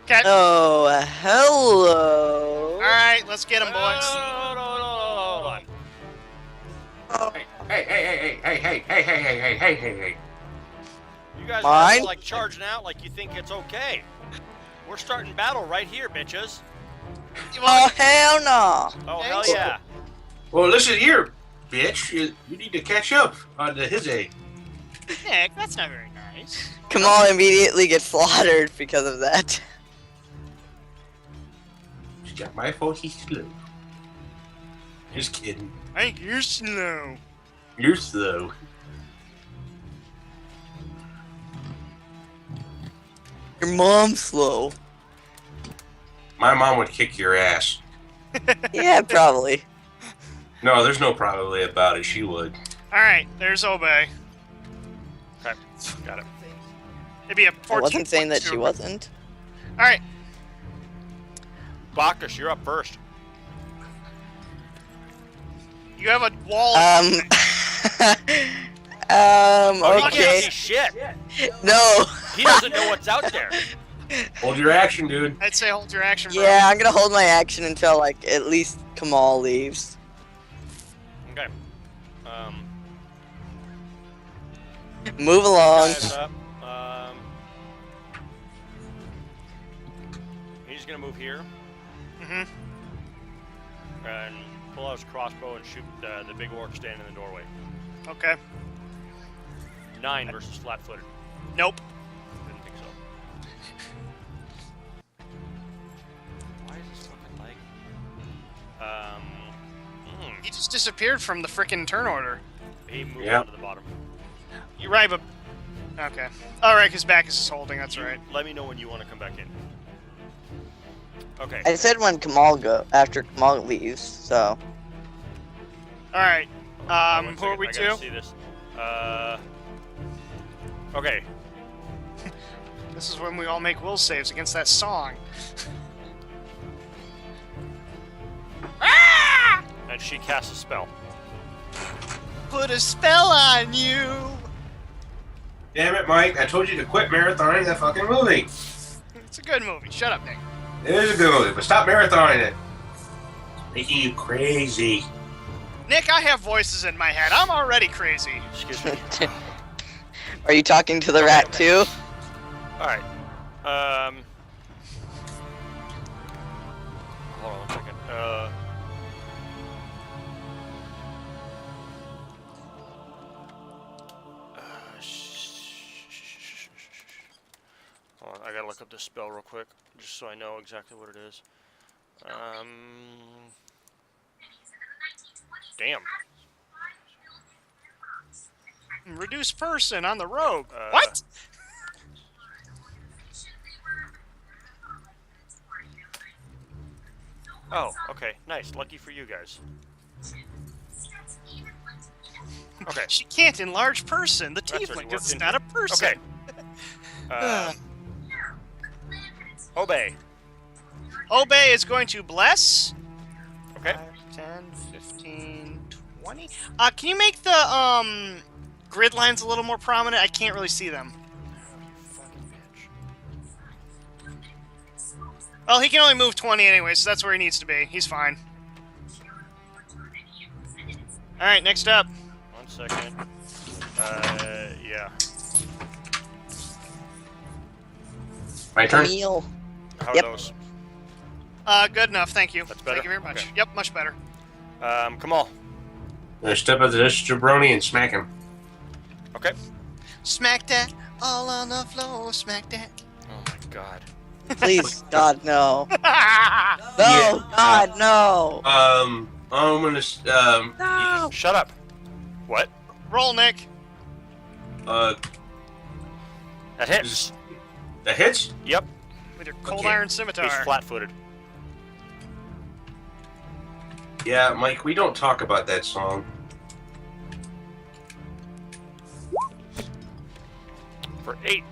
Okay. Oh, hello. All right. Let's get them, boys. Hold on. Hey. You guys Mine? are like charging out like you think it's okay. We're starting battle right here, bitches. Oh, hell no. Oh, hell yeah. Well, listen here, bitch. You need to catch up on his A. Nick, that's not very nice. Kamal immediately gets slaughtered because of that. It's not my fault he's slow. Just kidding. I think you're slow. You're slow. Your mom's slow. My mom would kick your ass. Yeah, probably. No, there's no probably about it. She would. All right. There's Obey. Okay, got it. It'd be a 14. I wasn't saying that she wasn't. All right. Bacchus, you're up first. You have a wall. Oh, he can't okay. see shit. No. He doesn't know what's out there. Hold your action, dude. I'd say hold your action. Bro. Yeah, I'm gonna hold my action until, like, at least Kamal leaves. Okay. Move along. Guys up. He's gonna move here Mhm. and pull out his crossbow and shoot the big orc standing in the doorway. Okay. 9 versus flat-footed. Nope. Didn't think so. Why is this fucking lag? He just disappeared from the frickin' turn order. He moved Yeah. on to the bottom. You're right, but okay. All right, his back is holding. That's right. Let me know when you want to come back in. Okay. I said when Kamal after Kamal leaves, so. All right. One Who are second, we I gotta to? see this. Okay. This is when we all make will saves against that song. And she casts a spell. Put a spell on you. Damn it, Mike. I told you to quit marathoning that fucking movie. It's a good movie. Shut up, Nick. It is a good movie, but stop marathoning it. It's making you crazy. Nick, I have voices in my head. I'm already crazy. Excuse me. Are you talking to the rat too? Alright. Hold on 1 second. Hold on, I gotta look up this spell real quick, just so I know exactly what it is. Damn. Reduce person on the rogue. What? Oh, okay, nice. Lucky for you guys. Okay. She can't enlarge person. The That's already tiefling worked is into not it. a person. Okay. Obey. Obey is going to bless. Okay. 5, 10, 15, 20. Can you make the grid lines a little more prominent? I can't really see them. Well, he can only move 20 anyway, so that's where he needs to be. He's fine. Alright, next up. 1 second. Yeah. My turn. Camille. How Yep. are those? Good enough, thank you. That's better? Thank you very much. Okay. Yep, much better. Kamal. Step up to this jabroni and smack him. Okay. Smack that, all on the floor, smack that. Oh my god. Please, God, no. No, Yeah. God, no. I'm gonna No. Shut up. What? Roll, Nick. That hits. that hits. Yep. With your cold Okay. iron He's scimitar. flat-footed. Yeah, Mike, we don't talk about that song. For 8.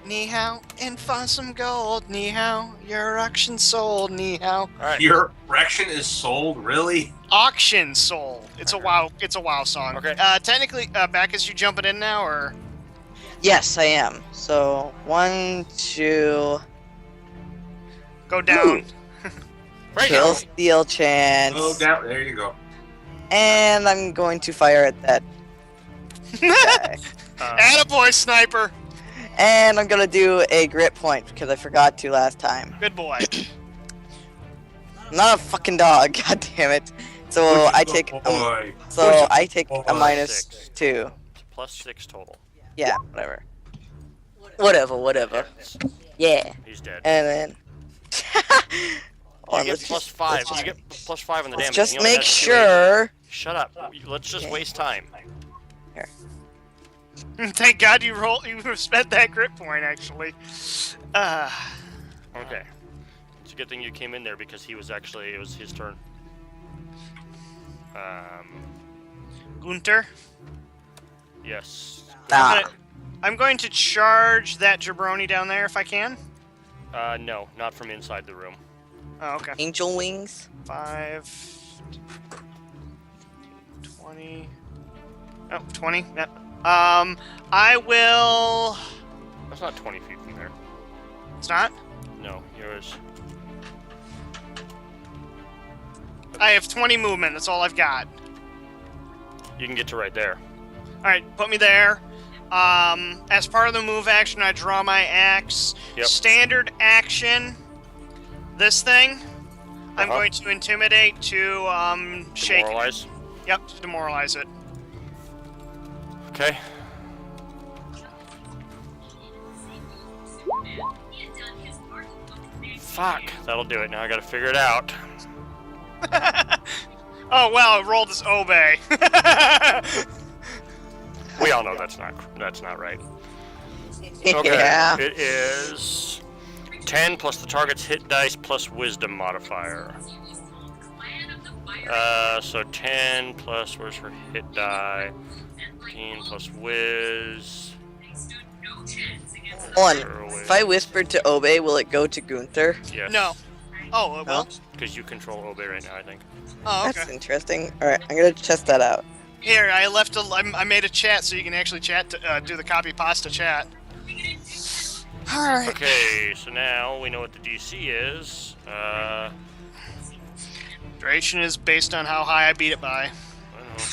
Ni hao, and find some gold. Ni hao, your auction sold. Ni hao. Alright. Your erection is sold, really? Auction sold. It's a WoW. It's a WoW song. Okay. Technically, Bacchus, you jumping in now, or Yes, I am. So, 1, 2. go down? Right Kill now. steal chance. Oh, down. There you go. And I'm going to fire at that guy. Attaboy, sniper. And I'm gonna do a grit point because I forgot to last time. Good boy. I'm not a fucking dog, god damn it. So I take Boy. I take a minus 6. 2. Plus 6 total. Yeah, whatever. Whatever. Yeah. He's dead. And then You get let's plus just- 5. let's You get plus 5 on the damage. just He only make has 2 sure. Shut up. Let's just waste time. Thank God you spent that grit point, actually. Okay. It's a good thing you came in there because it was his turn. Gunter. Yes. I'm going to charge that jabroni down there if I can. No, not from inside the room. Oh, okay. Angel wings. 5, 20. Oh, 20. Yep. I will. That's not 20 feet from there. It's not. No, yours. I have 20 movement. That's all I've got. You can get to right there. All right, put me there. As part of the move action, I draw my axe. Yep. Standard action. This thing. I'm going to intimidate to shake. Demoralize. Yep, to demoralize it. Okay. Fuck. That'll do it. Now I gotta figure it out. Oh well, I rolled this obey. We all know that's not right. Okay. Yeah. It is 10 plus the target's hit dice plus wisdom modifier. So 10 plus, where's her hit die? 15 plus whiz. One. If I whispered to Obey, will it go to Gunther? Yes. No. Oh, it will? Because you control Obey right now, I think. Oh, okay. That's interesting. Alright, I'm gonna test that out. Here, I made a chat so you can actually chat to, do the copy pasta chat. Alright. Okay, so now we know what the DC is. Duration is based on how high I beat it by. I don't know.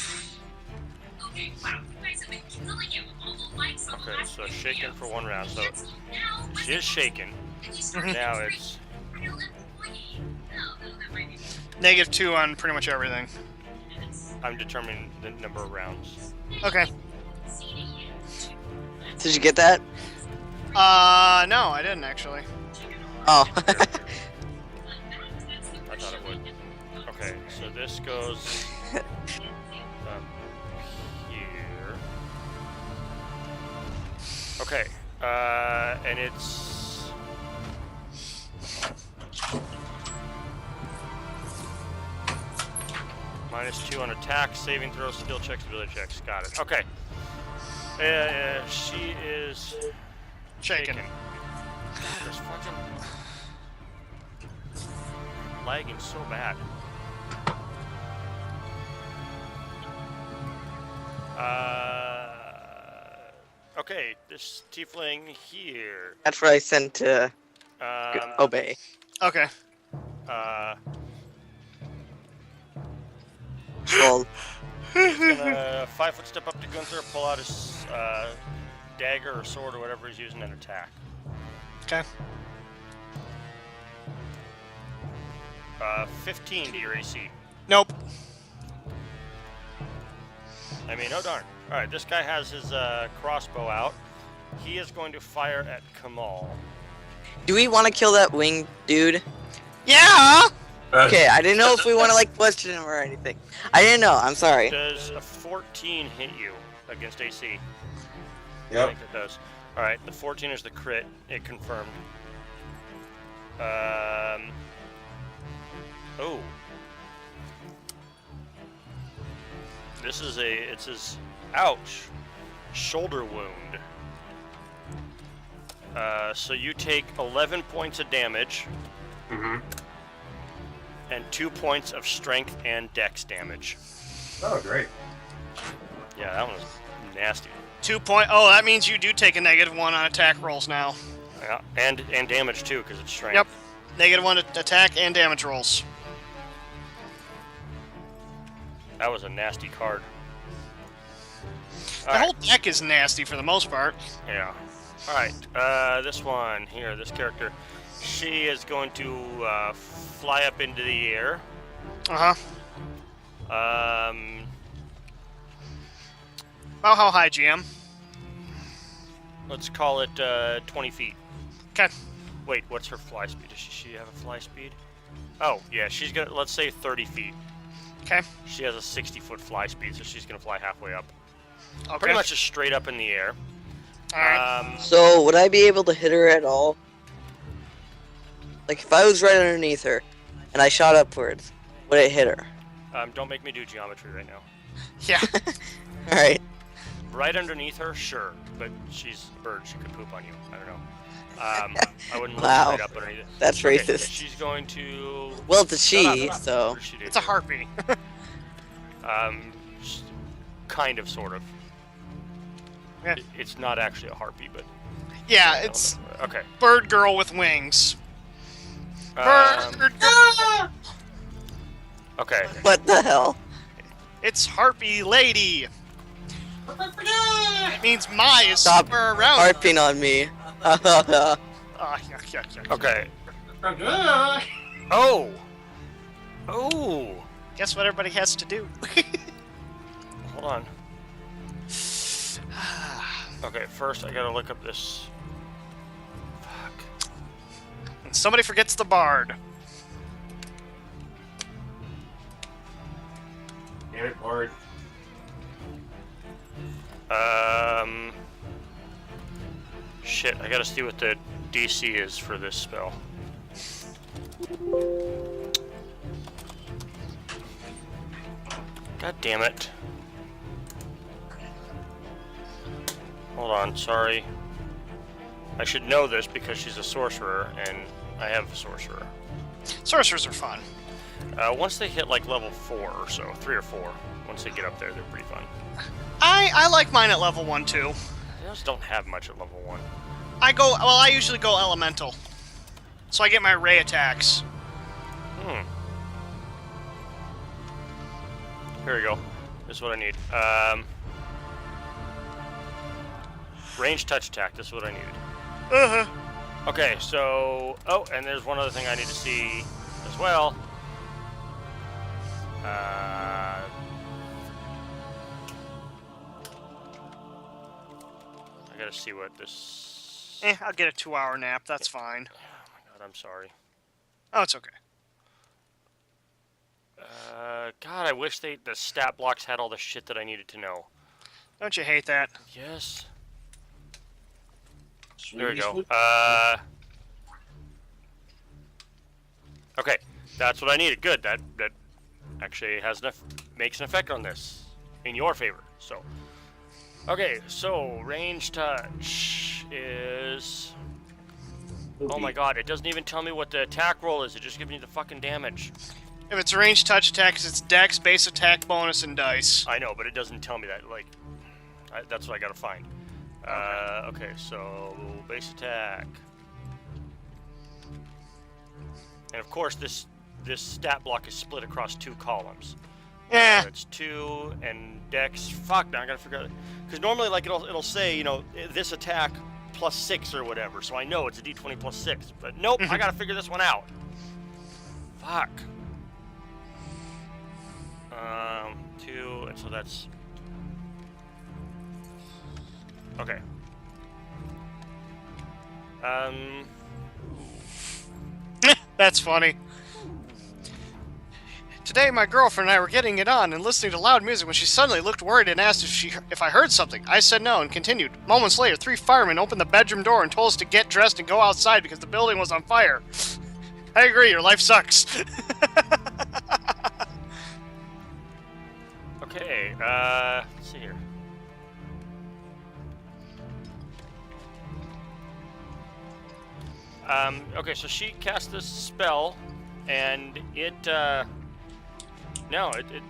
Okay, so shaken for 1 round. So she is shaken. Now it's -2 on pretty much everything. I'm determining the number of rounds. Okay. Did you get that? No, I didn't actually. Oh. I thought it would. Okay, so this goes up here. Okay, and it's -2 on attack, saving throws, skill checks, ability checks. Got it. Okay. She is Shaken. God, this fucking lagging so bad. Okay, this tiefling here. That's what I sent to obey. Okay. Well, He's gonna 5-foot step up to Gunther, pull out his dagger or sword or whatever he's using and attack. Okay. 15 to your AC. Nope. I mean, oh darn. Alright, this guy has his crossbow out. He is going to fire at Kamal. do we want to kill that winged dude? Yeah! Okay, I didn't know if we want to like question him or anything. I didn't know. I'm sorry. Does a 14 hit you against AC? I Yep. think it does. Alright, the 14 is the crit. It confirmed. Oh. This is it's his, ouch, shoulder wound. So you take 11 points of damage. Mm-hmm. And 2 points of strength and dex damage. Oh, great. Yeah, that one was nasty. 2 point. Oh, that means you do take a -1 on attack rolls now. Yeah, and damage too, because it's strength. Yep. -1 attack and damage rolls. That was a nasty card. The whole deck is nasty for the most part. Yeah. All right. This one here, this character, she is going to fly up into the air. Uh-huh. Oh, how high, GM? Let's call it 20 feet. Okay. Wait, what's her fly speed? Does she have a fly speed? Oh, yeah, she's gonna, let's say 30 feet. Okay. She has a 60-foot fly speed, so she's gonna fly halfway up. Okay. Pretty much just straight up in the air. Alright. So would I be able to hit her at all? Like if I was right underneath her and I shot upwards, would it hit her? Don't make me do geometry right now. Yeah. All right. Right underneath her, sure, but she's a bird. She could poop on you. I don't know. I wouldn't look Wow. straight up underneath it. That's Okay, racist. she's going to. Well, it's a she, Shut up. so. What did she do? It's a harpy. Kind of, sort of. Yeah. It's not actually a harpy, but. Yeah, it's Okay. bird girl with wings. Um, Bird girl. okay. What the hell? It's harpy lady. It means Mai is Stop somewhere around. harping on me. Yeah. Okay. Oh. Oh. Guess what everybody has to do? Hold on. Okay, first I gotta look up this. Fuck. Somebody forgets the bard. Damn it, Bard. Shit, I gotta see what the DC is for this spell. God damn it. Hold on, sorry. I should know this because she's a sorcerer, and I have a sorcerer. Sorcerers are fun. Once they hit like level 4 or so, 3 or 4, once they get up there, they're pretty fun. I like mine at level 1 too. They just don't have much at level 1. I usually go elemental. So I get my ray attacks. Here we go. This is what I need. Range touch attack, this is what I needed. Uh-huh. Okay, so... Oh, and there's one other thing I need to see as well. I gotta see what this... I'll get a 2-hour nap, that's fine. Oh my god, I'm sorry. Oh, it's okay. God, I wish the stat blocks had all the shit that I needed to know. Don't you hate that? Yes. There we go. Okay, that's what I needed. Good. That actually has enough makes an effect on this in your favor. So, okay, so range touch is. Oh my god, it doesn't even tell me what the attack roll is. It just gives me the fucking damage. If it's ranged touch attacks, it's dex, base attack, bonus, and dice. I know, but it doesn't tell me that. Like, that's what I gotta find. Okay, so base attack. And of course, this stat block is split across 2 columns. Yeah. It's 2 and dex. Fuck, now I gotta figure out. Because normally, like, it'll say, you know, this attack plus 6 or whatever. So I know it's a d20 plus 6. But nope, I gotta figure this one out. Fuck. 2, and so that's. Okay. That's funny. Today, my girlfriend and I were getting it on and listening to loud music when she suddenly looked worried and asked if I heard something. I said no and continued. Moments later, 3 firemen opened the bedroom door and told us to get dressed and go outside because the building was on fire. I agree, your life sucks. Okay, let's see here. Okay, so she cast this spell, and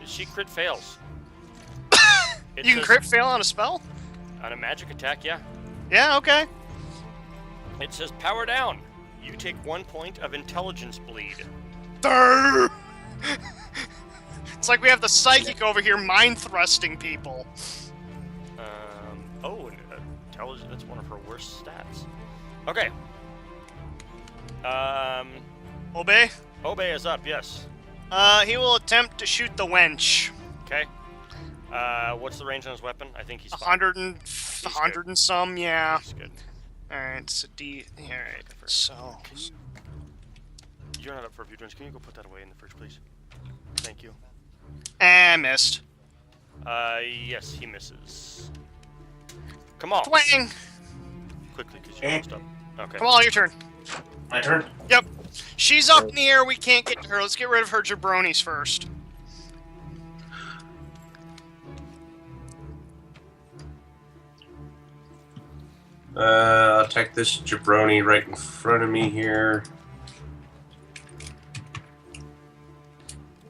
she crit fails. You can crit fail on a spell? On a magic attack, yeah. Yeah, okay. It says power down. You take 1 point of intelligence bleed. It's like we have the psychic over here mind thrusting people. Intelligence, that's one of her worst stats. Okay. Obey? Obey is up, yes. He will attempt to shoot the wench. Okay. What's the range on his weapon? I think he's 100 and He's 100 good. and some, yeah. He's good. Alright, it's a D. Alright, so. You're not up for a few turns. Can you go put that away in the fridge, please? Thank you. And missed. Yes, he misses. Come on. Twang! Quickly, because you're almost up. Okay. Come on, your turn. My turn. Yep. She's up in the air. We can't get to her. Let's get rid of her jabronis first. I'll take this jabroni right in front of me here.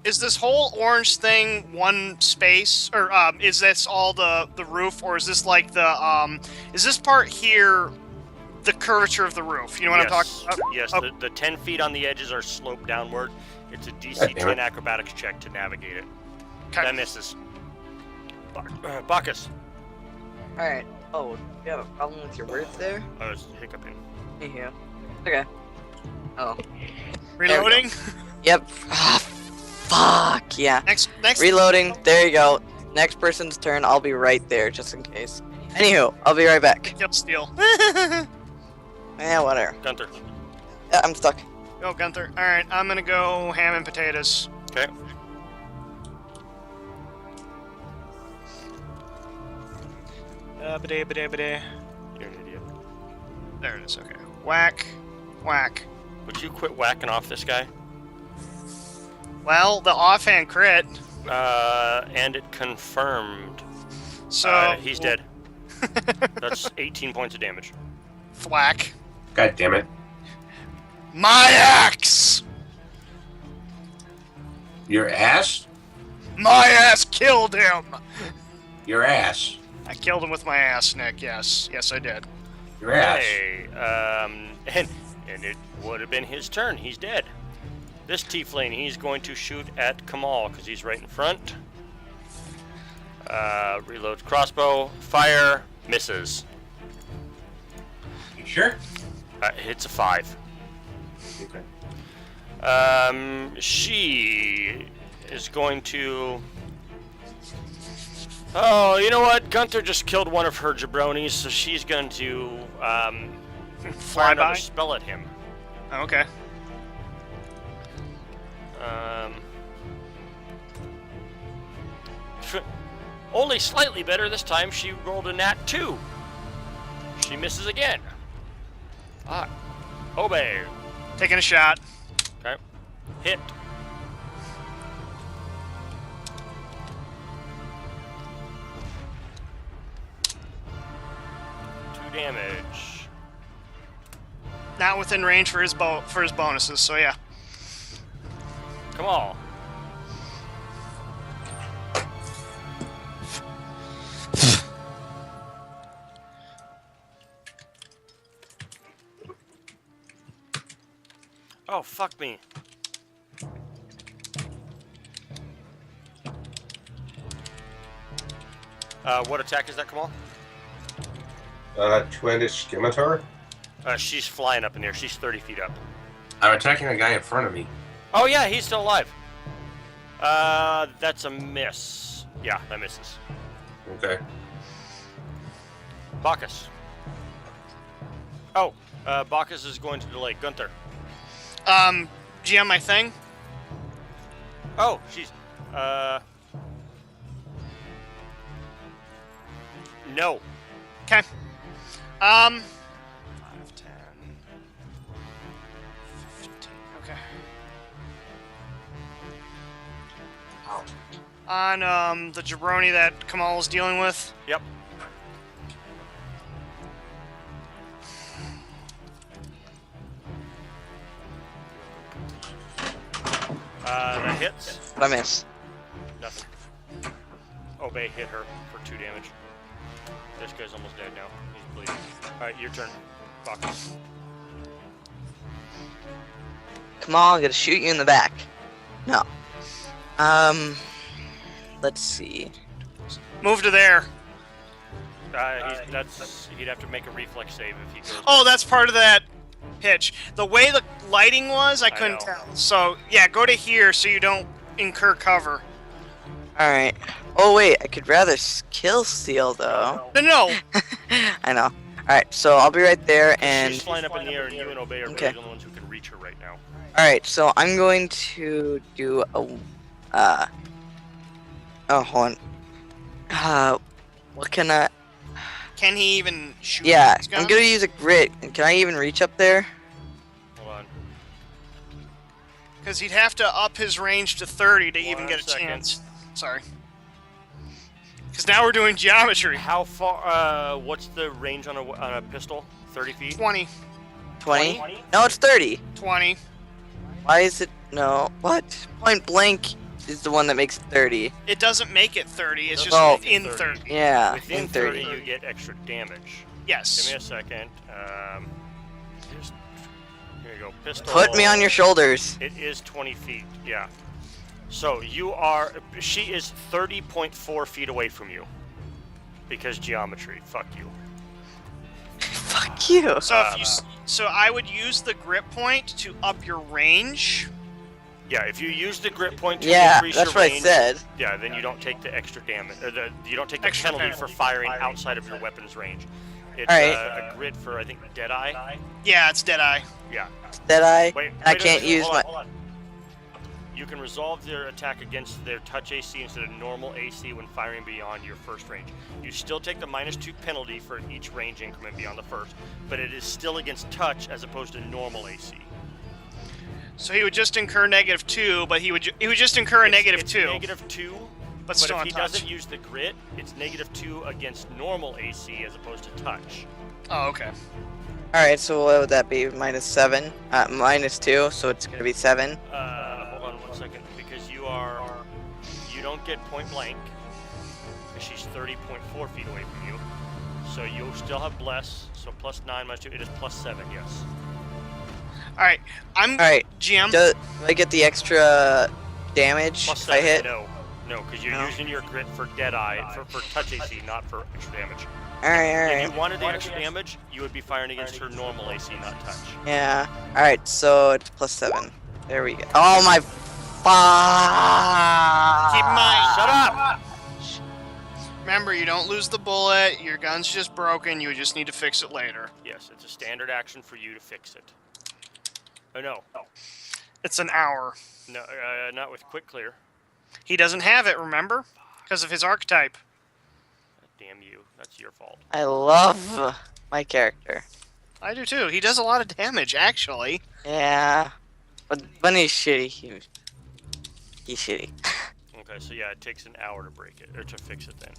Is this whole orange thing one space, or is this all the roof, or is this like the is this part here the curvature of the roof? You know what I'm talking about? Yes, Oh. the 10 feet on the edges are sloped downward. It's a DC God damn 10 it. acrobatics check to navigate it. Okay. That misses. Bacchus. Alright. Oh, you have a problem with your words there? I was hiccuping. Yeah. Okay. Oh. Reloading. Yep. Ah, fuck. Yeah. Next. Reloading. There you go. Next person's turn. I'll be right there just in case. Anywho, I'll be right back. Kill steal. Yeah, whatever. Gunther. Yeah, I'm stuck. Go, Gunther. All right, I'm gonna go ham and potatoes. Okay. Ba-day. You're an idiot. There it is. Okay. Whack. Whack. Would you quit whacking off this guy? Well, the offhand crit. And it confirmed. So He's dead. That's 18 points of damage. Thwack. God damn it. My axe. Your ass? My ass killed him. Your ass. I killed him with my ass, Nick. Yes, I did. Your ass. Hey, and it would have been his turn. He's dead. This tiefling, he's going to shoot at Kamal because he's right in front. Reloads crossbow, fire, misses. You sure? Hits a 5. Okay. She is going to. Oh, you know what? Gunther just killed one of her jabronis, so she's going to fire another by? spell at him. Okay. Only slightly better this time. She rolled a nat 2. She misses again. Fuck. Obey. Taking a shot. Okay. Hit. damage. Not within range for his bonuses, so yeah. Come on. Oh, fuck me. What attack is that, Kamal? Two-handed scimitar. She's flying up in there. She's 30 feet up. I'm attacking a guy in front of me. Oh, yeah, he's still alive. That's a miss. Yeah, that misses. Okay. Bacchus. Oh, Bacchus is going to delay. Gunther. GM my thing. Oh, jeez. No. Okay. 5, 10, 15. Okay. On the jabroni that Kamal is dealing with. Yep. That hits. I miss. Nothing. Obey hit her for 2 damage. This guy's almost dead now. He's bleeding. Alright, your turn. Bacchus. Come on, I'm gonna shoot you in the back. No. Let's see. Move to there. He'd have to make a reflex save if he goes. Oh, that's part of that pitch. The way the lighting was, I couldn't tell. So, yeah, go to here so you don't incur cover. Alright. Oh, wait, I could rather kill steal, though. No. I know. Alright, so I'll be right there, and... She's flying up in the air, and you and Obey are really the only ones who can reach her right now. Alright, so I'm going to do a... Oh, hold on. What can I... Can he even shoot? Yeah, I'm gonna use a grit. And can I even reach up there? Hold on. Because he'd have to up his range to 30 to even get a chance. Sorry. Because now we're doing geometry. How far? What's the range on a pistol? 30 feet. 20. 20? No, it's 30. 20. Why is it? No. What? Point blank is the one that makes it 30. It doesn't make it 30. It's just within 30. Yeah, within in 30. you get extra damage. Yes. Give me a second. Here you go. Pistol. Put me on your shoulders. It is 20 feet. Yeah. So you are. She is 30.4 feet away from you. Because geometry. Fuck you. Fuck you. So I would use the grip point to up your range. Yeah, if you use the grip point to yeah, increase your that's what range, I said. Yeah, then you don't take the extra damage. You don't take the penalty for firing outside of your weapon's range. It's a grid for, I think, Deadeye. Yeah, it's Deadeye. Yeah. It's Deadeye. Wait, I can't use my... Hold on. You can resolve their attack against their touch AC instead of normal AC when firing beyond your first range. You still take the -2 penalty for each range increment beyond the first, but it is still against touch as opposed to normal AC. So he would just incur -2, but he would just incur a -2. -2, but still if on he touch. doesn't use the grit, it's -2 against normal AC as opposed to touch. Oh, okay. Alright, so what would that be? -7? -2, so it's gonna be 7. Hold on 1 second, because you don't get point blank, because she's 30.4 feet away from you. So you'll still have bless, so +9 -2, it is +7, yes. Alright, Alright, GM. do I get the extra damage if I +7, hit? No, because you're using your grit for Deadeye, for touch AC, not for extra damage. Alright. If you wanted the extra damage, you would be firing against her normal AC, not touch. Yeah. Alright, so it's +7. There we go. Oh my fuck! Keep in mind. Shut up! Remember, you don't lose the bullet. Your gun's just broken. You just need to fix it later. Yes, it's a standard action for you to fix it. Oh no. It's an hour. No, not with quick clear. He doesn't have it, remember? Because of his archetype. Damn you. That's your fault. I love my character. I do too. He does a lot of damage, actually. Yeah. But when he's shitty, he's shitty. Okay, so yeah, it takes an hour to break it, or to fix it then.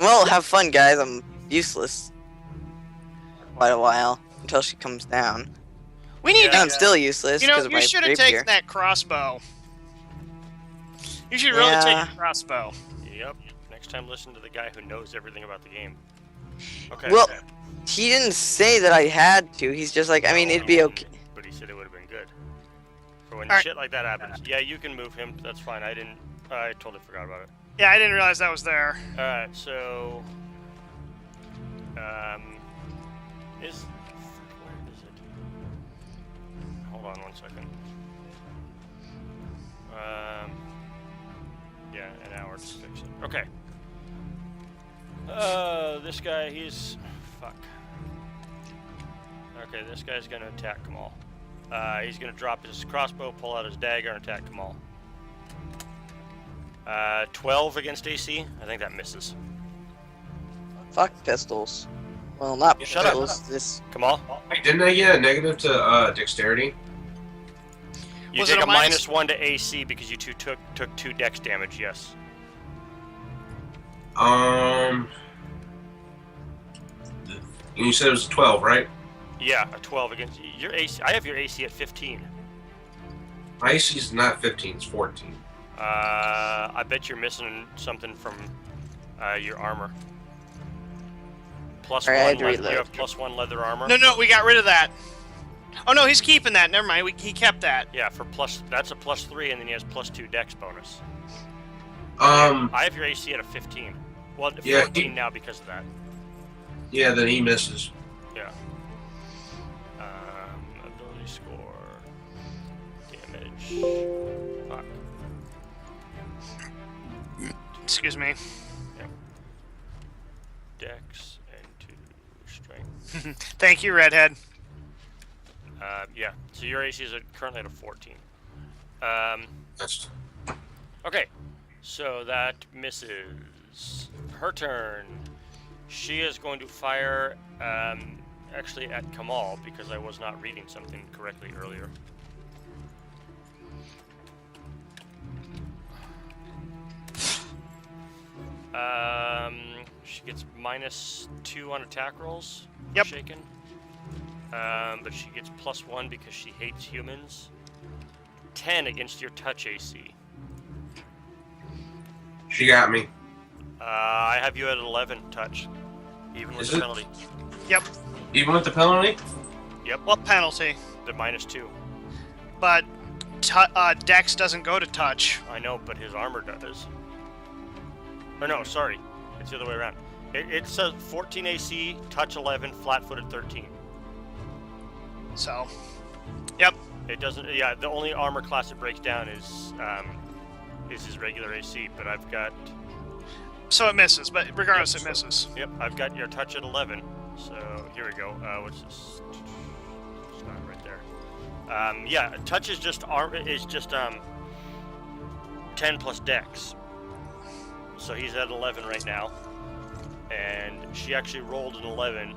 Well, have fun, guys. I'm useless. quite a while until she comes down. We need And to. I'm still useless You know, because of you my should have rapier. taken that crossbow. You should really take a crossbow. Yep. Next time, listen to the guy who knows everything about the game. Okay. Well, he didn't say that I had to. He's just like, I mean, it'd be okay. But he said it would have been good. For when Alright. shit like that happens. Yeah, you can move him. That's fine. I totally forgot about it. Yeah, I didn't realize that was there. Alright, so... Where is it? Hold on 1 second. Yeah, an hour to fix it. Okay. This guy, he's... Fuck. Okay, this guy's gonna attack Kamal. He's gonna drop his crossbow, pull out his dagger, and attack Kamal. 12 against AC. I think that misses. Fuck pistols. Well, not Shut up. pistols. This. Kamal, Wait, didn't I get a negative to dexterity? you Was it take a a minus 1 to AC because you took 2 dex damage. Yes. You said it was a 12, right? Yeah, a 12 against your AC. I have your AC at 15. My AC is not 15, it's 14. I bet you're missing something from your armor. Plus Alright, I had one. to You reload. have +1 leather armor. No, we got rid of that. Oh no, he's keeping that. Never mind. He kept that. Yeah, for that's a +3, and then he has +2 dex bonus. Um, I have your AC at a 15. Well, Yeah, 14 now because of that. yeah, then he misses. Yeah. Ability score. Damage. Fuck. Excuse me. Dex and 2 strength. Thank you, Redhead. Yeah. So your AC is currently at a 14. That's Okay. So that misses. Her turn. She is going to fire, actually at Kamal because I was not reading something correctly earlier. She gets -2 on attack rolls. Yep. Shaken. But she gets +1 because she hates humans. 10 against your touch AC. She got me. I have you at 11 touch, even with Is the it? penalty. Yep. Even with the penalty? Yep. What penalty? The -2. But Dex doesn't go to touch. I know, but his armor does. Or no, sorry. It's the other way around. It says 14 AC, touch 11, flat-footed 13. So, yep. It doesn't. Yeah, the only armor class it breaks down is his regular AC. But I've got. So it misses, but regardless, it misses. Yep, I've got your touch at 11. So here we go. What's this? It's not right there. Yeah, touch is just 10 plus Dex. So he's at 11 right now, and she actually rolled an 11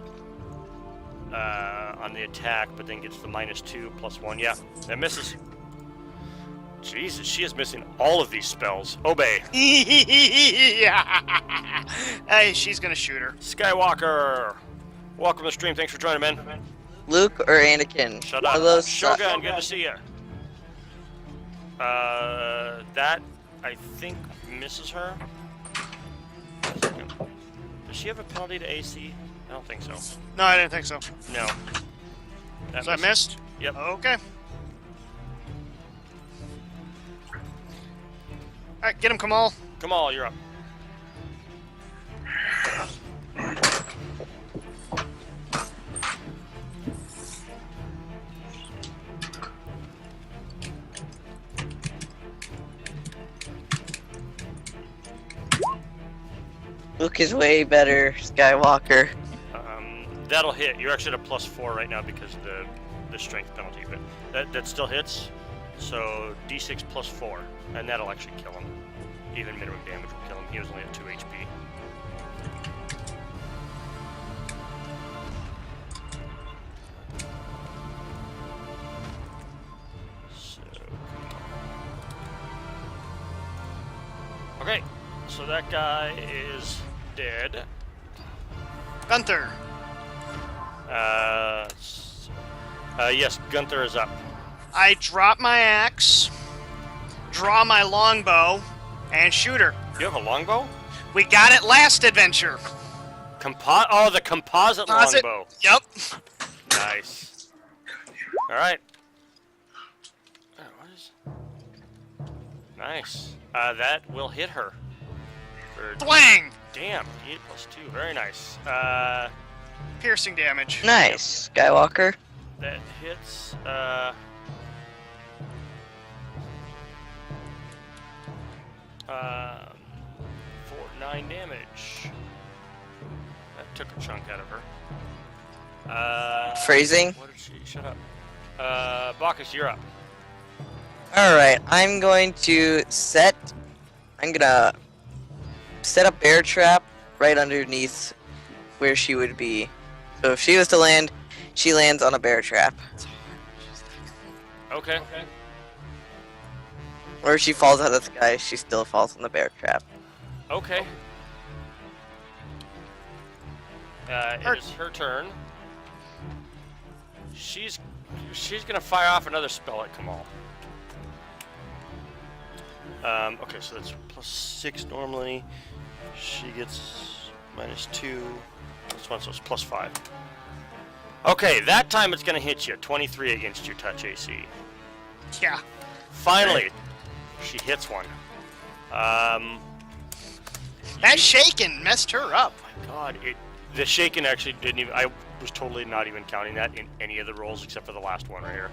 on the attack, but then gets the -2 +1. Yeah, that misses. Jesus, she is missing all of these spells. Obey. Yeah. Hey, she's gonna shoot her. Skywalker. Welcome to the stream. Thanks for joining, man. Luke or Anakin? Shut One up. of those Shogun, good to see you. That, I think, misses her. Does she have a penalty to AC? I don't think so. No, I didn't think so. No. So I missed? Yep. Okay. Alright, get him, Kamal. Kamal, you're up. Luke is way better, Skywalker. That'll hit. You're actually at a +4 right now because of the strength penalty, but that still hits. So D6 +4, and that'll actually kill him. Even minimum damage will kill him. He was only at 2 HP. So, okay, so that guy is dead. Gunther. Yes, Gunther is up. I drop my axe, draw my longbow, and shoot her. You have a longbow? We got it last adventure. The composite longbow. Yep. Nice. All right. What is? Nice. That will hit her. Twang! Damn. 8 + 2. Very nice. Piercing damage. Nice, Skywalker. That hits. 9 damage. That took a chunk out of her. Phrasing. What did she? Shut up. Bacchus, you're up. Alright, I'm gonna set a bear trap right underneath where she would be. So if she was to land, she lands on a bear trap. Okay. Or if she falls out of the sky, she still falls on the bear trap. Okay. It is her turn. She's gonna fire off another spell at Kamal. Okay, so that's +6 normally. She gets -2. This one, so it's +5. Okay, that time it's gonna hit you. 23 against your touch AC. Yeah. Finally, she hits one. That shaken messed her up. My God, the shaken actually didn't even. I was totally not even counting that in any of the rolls except for the last one right here.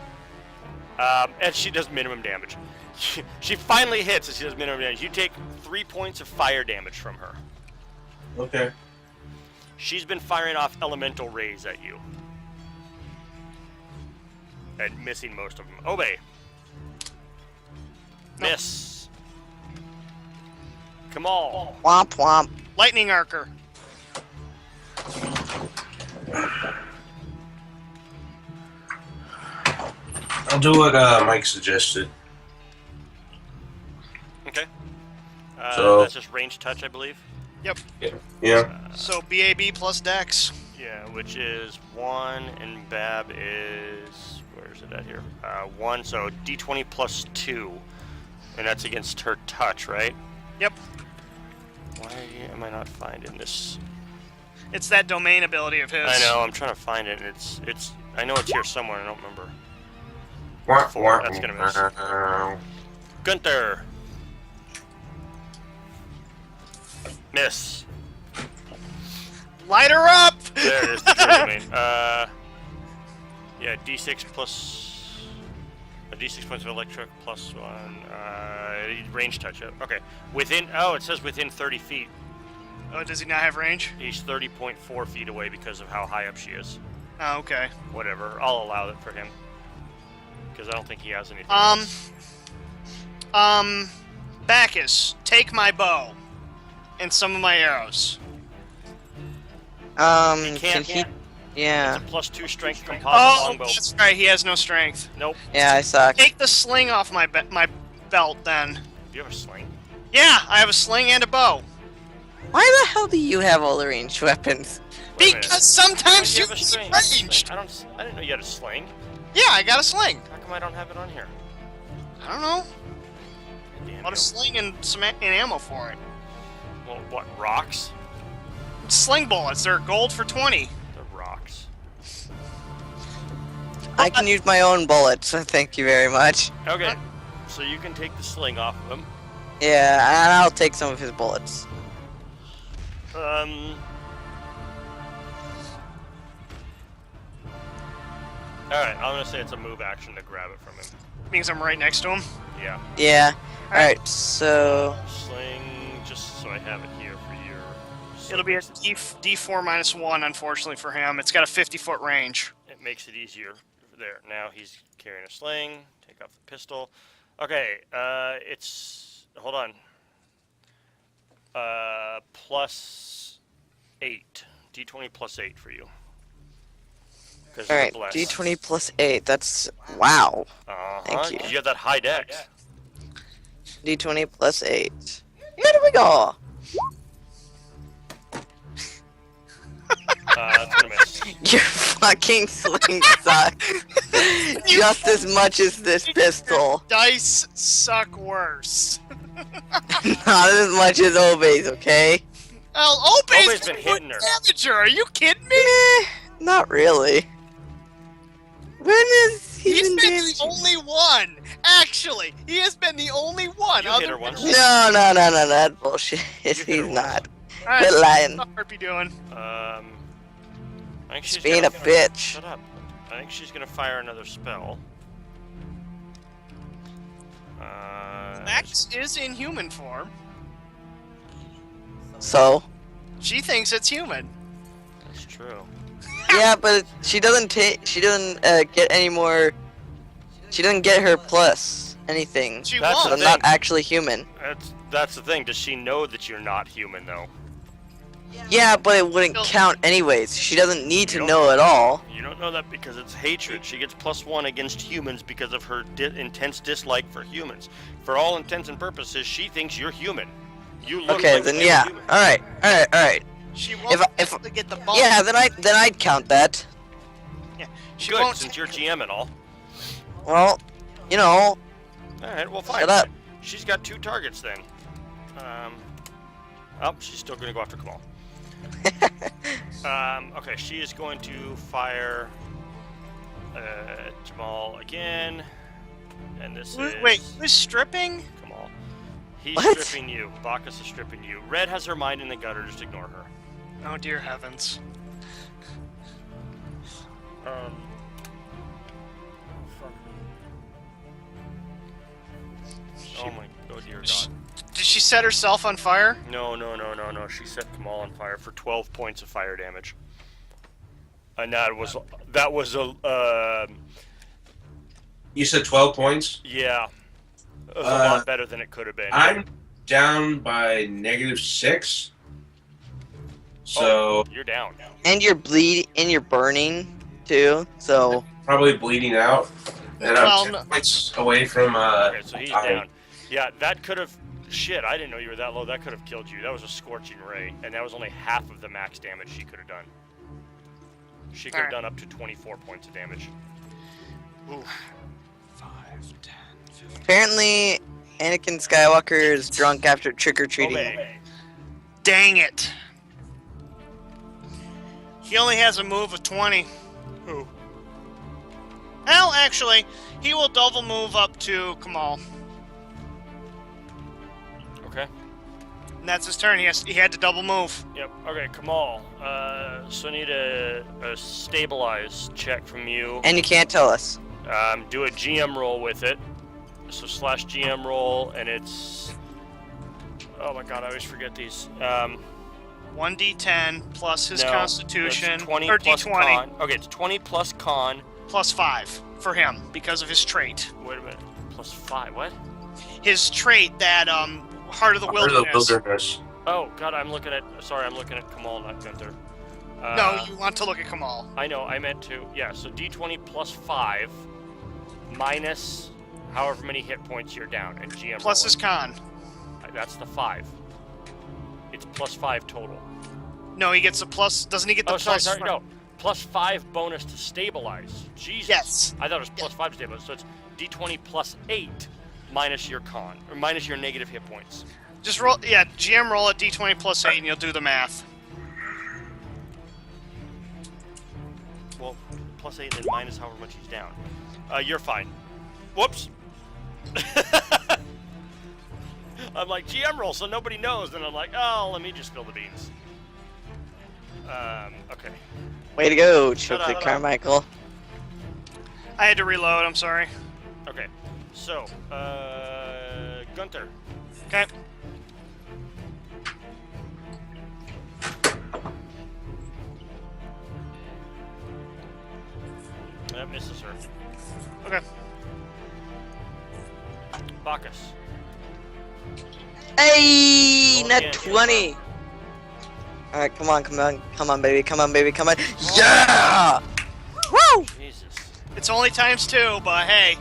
And she does minimum damage. She finally hits and she does minimum damage. You take 3 points of fire damage from her. Okay. She's been firing off elemental rays at you. And missing most of them. Obey. Nope. Miss. Kamal. Womp womp. Lightning archer. I'll do what Mike suggested. Okay. So- That's just range touch, I believe. Yep. Yeah. So BAB plus Dex. Yeah, which is 1, and Bab is... Where is it at here? 1, so D20 + 2. And that's against her touch, right? Yep. Why am I not finding this? It's that domain ability of his. I know, I'm trying to find it, and it's... I know it's here somewhere, I don't remember. That's gonna miss. Gunther! Miss. Light her up! There it is, the true domain. Yeah, D6 plus... A D6 points of electric plus 1. Range touch. Okay. Within... Oh, it says within 30 feet. Oh, does he not have range? He's 30.4 feet away because of how high up she is. Oh, okay. Whatever. I'll allow it for him. Because I don't think he has anything else. Bacchus, take my bow. And some of my arrows. He can't. Can he? Yeah. It's a +2 strength composite Oh, longbow. that's right, he has no strength. Nope. Yeah, I suck. Take the sling off my belt, then. Do you have a sling? Yeah, I have a sling and a bow. Why the hell do you have all the ranged weapons? Wait a minute. Because sometimes you have a get sling. ranged. I didn't know you had a sling. Yeah, I got a sling. How come I don't have it on here? I don't know. Damn Bought a you. sling and some ammo for it. Well, what, rocks? Sling bullets, they're gold for 20. The rocks. I can use my own bullets, so thank you very much. Okay, so you can take the sling off of him. Yeah, and I'll take some of his bullets. Alright, I'm gonna say it's a move action to grab it from him. Means I'm right next to him. Yeah. Yeah. Alright, so... Sling, just so I have it here for your... It'll be a D4 -1, unfortunately for him. It's got a 50-foot range. It makes it easier. There, now he's carrying a sling. Take off the pistol. Okay, it's... Hold on. +8. D20 +8 for you. Alright, D20 +8, that's... Wow. Thank you. You have that high dex. D20 +8. Here we go! That's gonna miss. Your fucking sling sucks just as much as this pistol. Dice suck worse. Not as much as Obe's, okay? Oh, Obe's Obe's been hitting her. Damager, are you kidding me? Not really. When is he He's been been the damaging? only one. Actually, he has been the only one. You hit her once. No, that's bullshit. He's not. All Quit lying. What's Harpy doing? I think she's Being a gonna- bitch. Shut up. I think she's gonna fire another spell. Max is in human form. So? She thinks it's human. That's true. Yeah, but she doesn't get any more. She doesn't get her plus anything. She That's So won't. I'm not actually human. That's the thing. Does she know that you're not human though? Yeah, but it wouldn't count anyways. She doesn't need to know at all. You don't know that because it's hatred. She gets +1 against humans because of her intense dislike for humans. For all intents and purposes, she thinks you're human. You look Okay, like then a yeah. human. All right. She won't If actually get the bonus. yeah, then I'd count that. She Good, won't. since you're GM and all. Well, you know, All right, well, fine. Shut up. She's got 2 targets then. Oh, she's still going to go after Kamal. Okay, she is going to fire Jamal again. And this is... Wait, who's stripping? Kamal. He's What? stripping you. Bacchus is stripping you. Red has her mind in the gutter. Just ignore her. Oh dear heavens. Oh my, oh dear God. Did she set herself on fire? No. She set Kamal on fire for 12 points of fire damage. And that was a, You said 12 points? yeah. It was a lot better than it could have been. I'm down by -6. So Oh, you're down. and you're burning too. So probably bleeding out. And Well, I'm 10 no. points away from Okay, so he's dying. down. Yeah, that could have... Shit, I didn't know you were that low. That could have killed you. That was a scorching ray, and that was only half of the max damage she could have done. She could have Alright. done up to 24 points of damage. Oof. apparently, Anakin Skywalker is drunk after trick or treating. Obey. Dang it. He only has a move of 20. Who? Well, actually, he will double move up to Kamal. Okay. And that's his turn. He had to double move. Yep. Okay, Kamal. So I need a stabilize check from you. And you can't tell us. Do a GM roll with it. So /GM roll, and it's... Oh my god, I always forget these. 1d10 plus his No, Constitution, it's 20 or plus d20 con. Okay, it's 20 plus con. plus 5 for him because of his trait. Wait a minute. Plus 5. What? His trait, that Heart of the Heart of Wilderness. the Wilderness. Oh god, I'm looking at... Sorry, I'm looking at Kamal, not Gunther. No, you want to look at Kamal. I know, I meant to. Yeah, so d20 plus 5 minus however many hit points you're down, and GM Plus roll his it. con. That's the 5. It's plus 5 total. No, he gets a plus. Doesn't he get the Oh, sorry, plus? sorry, from- no. Plus 5 bonus to stabilize. Jesus. Yes. I thought it was plus 5 to stabilize. So it's d20 plus 8 minus your con, or minus your negative hit points. Just roll. Yeah, GM roll a d20 plus 8, and you'll do the math. Well, plus 8 and minus however much he's down. You're fine. Whoops. I'm like, GM roll, so nobody knows. And I'm like, oh, let me just spill the beans. Okay. Way to go, Shut Chokely up. Carmichael. I had to reload. I'm sorry. Okay. So, Gunther. Okay. That misses her. Okay. Bacchus. Hey, Roll net again, 20. All right, come on, baby, come on. Yeah! Woo! Jesus. It's only ×2, but hey.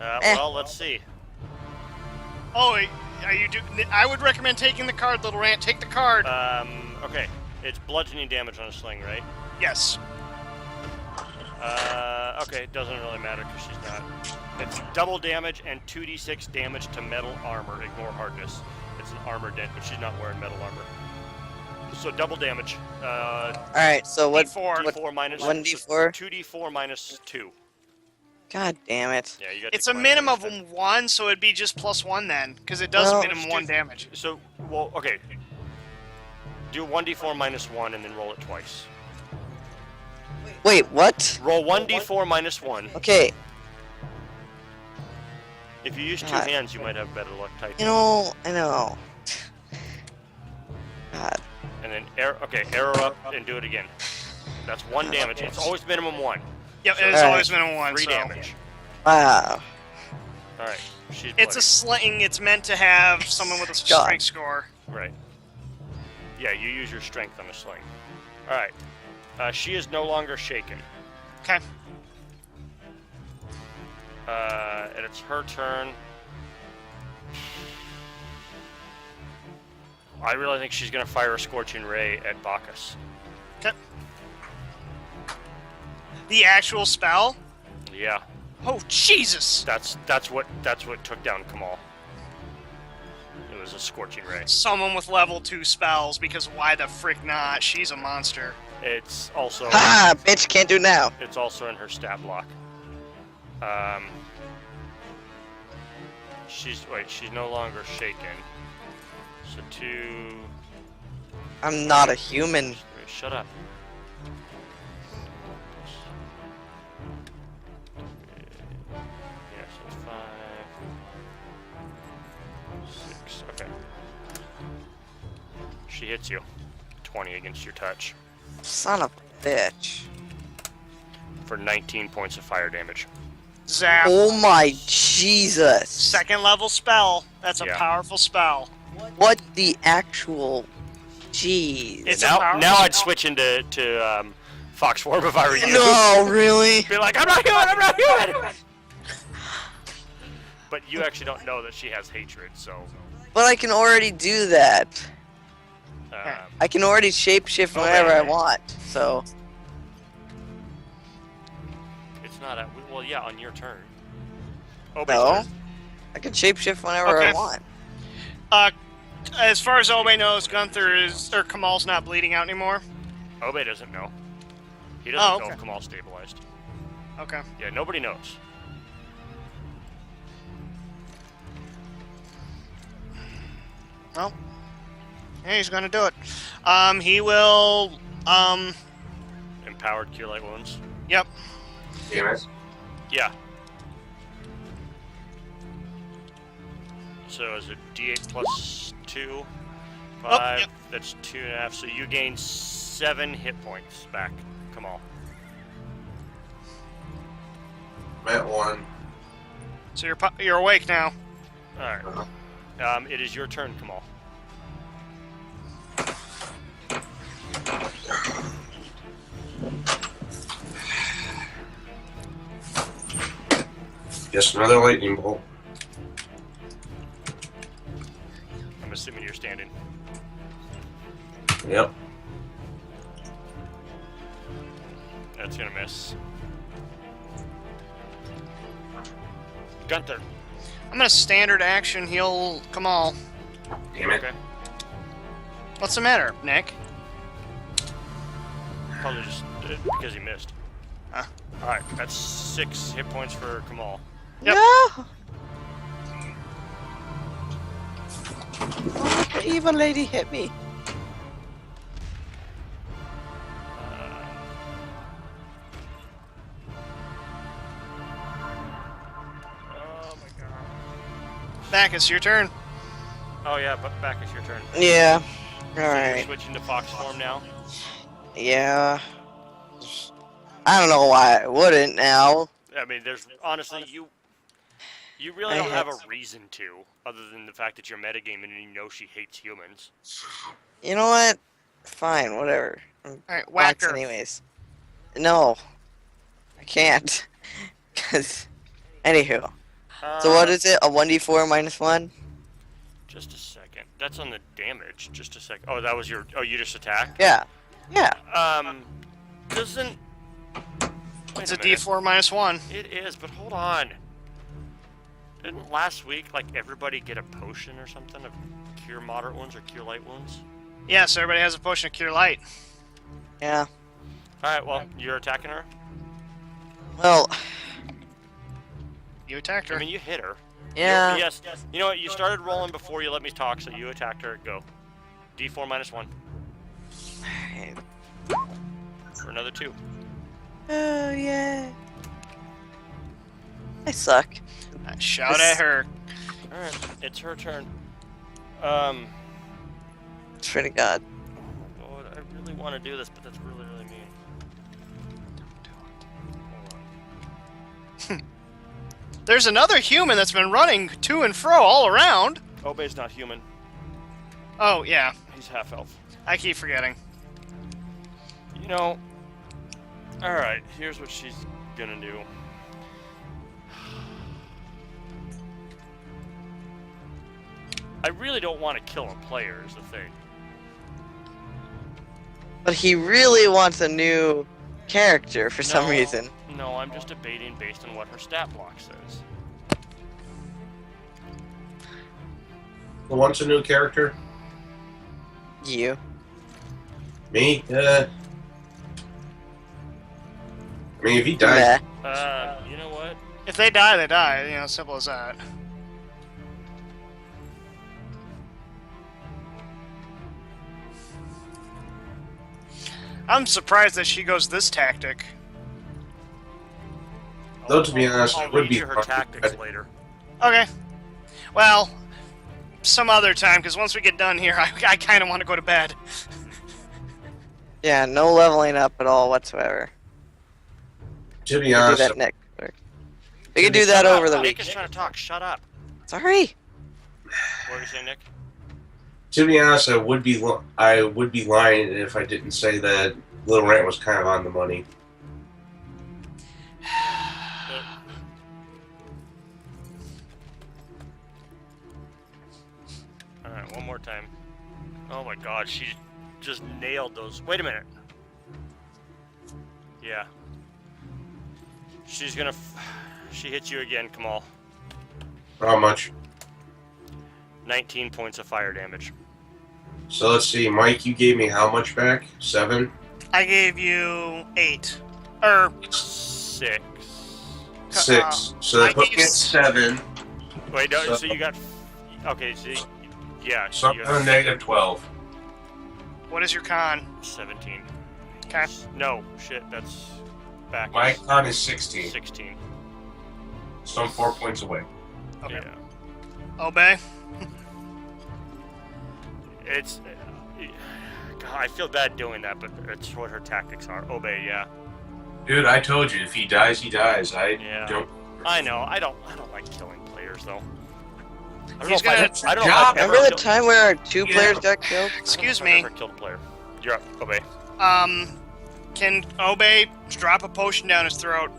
Well, let's see. Oh, are you do? I would recommend taking the card, little rant. Take the card. Okay. It's bludgeoning damage on a sling, right? Yes. Okay, it doesn't really matter because she's not. It's double damage and 2d6 damage to metal armor. Ignore hardness. It's an armor dent, but she's not wearing metal armor. So double damage. Alright, so what? D4. D4 minus 1d4? 2d4 minus 2. God damn it. Yeah, you got. It's a minimum of 1, so it'd be just +1 then, because it does Well, minimum 1 damage. So, well, okay. Do 1d4 minus 1 and then roll it twice. Wait, what? Roll 1d4 minus 1. Okay, If you use 2 God. hands, you might have better luck typing. you know, I know. God. And then arrow up and do it again. That's 1 damage. It's always minimum 1. Yep, So it's Alright. always minimum 1. 3 so. damage. Wow. All right. She's It's a sling. It's meant to have someone with a God. strength score. right. Yeah, you use your strength on the sling. All right. She is no longer shaken. Okay. And it's her turn. I really think she's gonna fire a scorching ray at Bacchus. Okay. The actual spell? Yeah, Oh, Jesus! that's what took down Kamal. It was a scorching ray. Someone with level 2 spells, because why the frick not? She's a monster. It's also Ha! Bitch, can't do now. it's also in her stat block. She's no longer shaken. So 2. I'm not a human. Shut up. Yeah, so 5, 6. Okay. She hits you. 20 against your touch Son of a bitch. for 19 points of fire damage. Zap. Oh my Jesus. Second level spell. That's a Yeah. powerful spell. What the actual... Jeez. It's a now powerful I'd spell. switch into Fox Form if I were you. No, really? Be like, I'm not human. I'm not human. But you actually don't know that she has hatred, so But I can already do that. um, I can already shapeshift whenever I want, so... it's not a well. Yeah, on your turn. No. turn. I can shapeshift whenever I Okay. want. As far as Obe knows, Kamal's not bleeding out anymore. Obe doesn't know. He doesn't Oh, know okay. if Kamal's stabilized. Okay. Yeah, nobody knows. Well, yeah, he's gonna do it. He will, Empowered cure light wounds. yep. Damn it. Yeah. So is it D8 plus 2? 5. yep. That's 2.5. So you gain 7 hit points back, Kamal. I'm at 1. So you're awake now. Alright. It is your turn, Kamal. Just another lightning bolt. I'm assuming you're standing. Yep. That's gonna miss. Gunther. I'm gonna standard action heal Kamal. Damn it. Okay. What's the matter, Nick? Probably just because he missed. Huh. Alright, that's 6 hit points for Kamal. Yep. No! Oh, the evil lady hit me. Oh my god. Bacchus, your turn. Oh yeah, but back is your turn. Yeah. You're Alright. switching to fox form now. Yeah. I don't know why I wouldn't now. I mean, there's honestly you really I don't have have- a reason to, other than the fact that you're metagaming and you know she hates humans. You know what? Fine, whatever. Alright, whack Box her. anyways. No. I can't. Cause anywho. So what is it? A 1d4 minus 1? Just a second. That's on the damage. Just a sec. Oh, that was your. Oh, you just attacked. Yeah. Yeah. Doesn't. It's a D4 minus 1. It is, but hold on. Didn't last week like everybody get a potion or something of cure moderate wounds or cure light wounds? Yeah, so everybody has a potion of cure light. Yeah. All right. Well, you're attacking her. Well. You attacked her. I mean, you hit her. Yeah. Yes. You know what? You started rolling before you let me talk, so you attacked her. Go. D4 minus 1. For another 2. Oh yeah. I suck. Shout at her. All right. It's her turn. Swear to God. Oh, Lord, I really want to do this, but that's really, really mean. Hold on. There's another human that's been running to and fro all around. Obey's not human. Oh, yeah. He's half elf. I keep forgetting. You know. All right. Here's what she's gonna do. I really don't want to kill a player. Is the thing. But he really wants a new character for some reason. No, I'm just debating based on what her stat block says. Who wants a new character? You. Me? I mean, if he dies, Meh. You know what? If they die, they die. You know, simple as that. I'm surprised that she goes this tactic. though, to be honest, I'll it would read be you her hard. tactics later. Okay. Well, some other time, because once we get done here, I kind of want to go to bed. Yeah, no leveling up at all whatsoever. To be We can do honest, that next week. We can do that Shut over up. the Nick week. is trying to talk. Shut up. Sorry. What were you saying, Nick? to be honest, I would be lying if I didn't say that Little Rant was kind of on the money. Alright, one more time. Oh my god, she just nailed those. Wait a minute. Yeah. She's gonna. She hits you again, Kamal. How much? 19 points of fire damage. So let's see, Mike, you gave me how much back? 7? I gave you 8. Or 6. 6. So I that put gave me at s- 7. Wait, no, So- so you got. Okay, so yeah. So you I'm got on negative 12. what is your con? 17. Okay. No, shit, that's back. My con is 16. 16. So I'm 4 points away. Okay. Yeah. Obey. It's. God, I feel bad doing that, but it's what her tactics are. Obey, yeah. Dude, I told you, if he dies, he dies. Yeah. don't. I know. I don't like killing players though. I don't He's know if gonna- I don't know if I've ever Remember the killed- time where our 2 Yeah. players got killed? Excuse I've me. never killed a player. You're up. Obey. Can Obey drop a potion down his throat?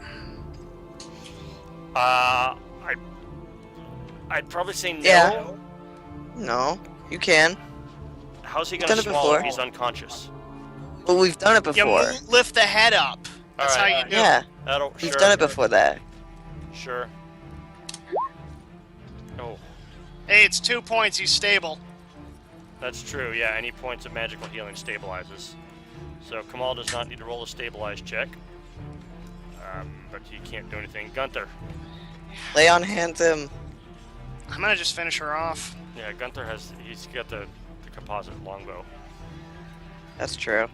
I'd probably say no. Yeah. No, you can. How's he Done gonna it swallow before. if he's unconscious? But we've done it You before. lift the head up. That's Alright. how you do Yeah, That'll. we've sure. done it before that. Sure. Oh, it. Hey, it's 2 points. He's stable. that's true. Yeah, any points of magical healing stabilizes. So Kamal does not need to roll a stabilize check. But he can't do anything. Gunther. Lay on hands him. I'm gonna just finish her off. Yeah, Gunther has. He's got the composite longbow. That's true.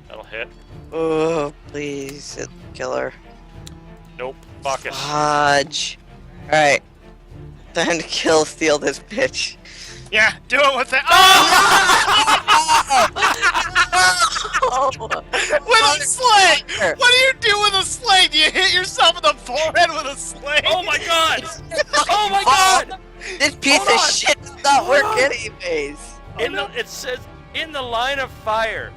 That'll hit. Oh, please, kill her. Nope. Bacchus. Fudge. Alright. Time to steal this bitch. Yeah, do it with that. Oh! With a sling! What do you do with a sling? Do you hit yourself in the forehead with a sling? Oh my god! Oh my god! This piece Hold of on. shit does not work anyways. It says in the line of fire,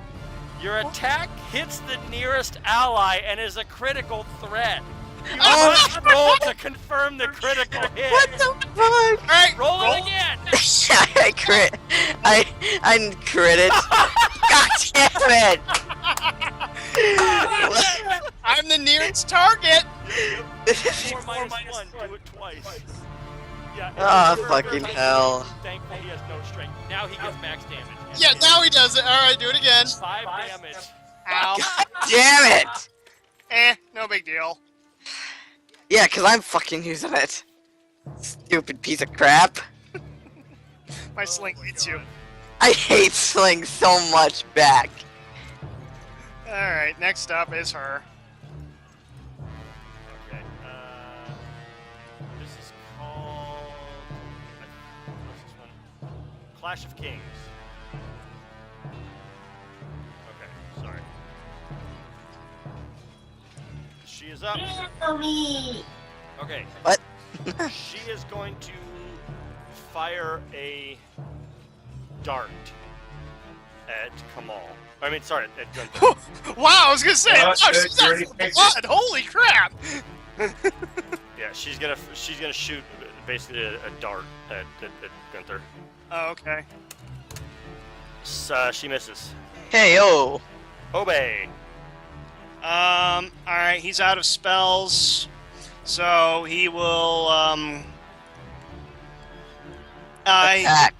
your attack hits the nearest ally and is a critical threat. You must roll to confirm the critical hit. What the fuck? All right, Roll it again. I crit. I critted. God damn it! I'm the nearest target. Four minus one. Do it twice. Yeah. Ah, fucking hell. Thankfully, he has no strength. Now he gets max damage. Yeah, now he does it. All right, do it again. 5 damage. Ow. Damn it! No big deal. Yeah, cause I'm fucking using it. Stupid piece of crap. My sling hits you. I hate Sling so much back. All right, next up is her. Okay. This is called. What's this one? Clash of Kings. Okay, sorry. She is up. Okay. What? She is going to fire a dart at Kamal. I mean, sorry, at Gunther. Wow, I was gonna say, Oh, wow, she's you out already for picked blood. Holy crap! Yeah, she's gonna shoot basically a dart at Gunther. Oh, okay. She misses. Hey yo. Obey. All right, he's out of spells, so he will Attack.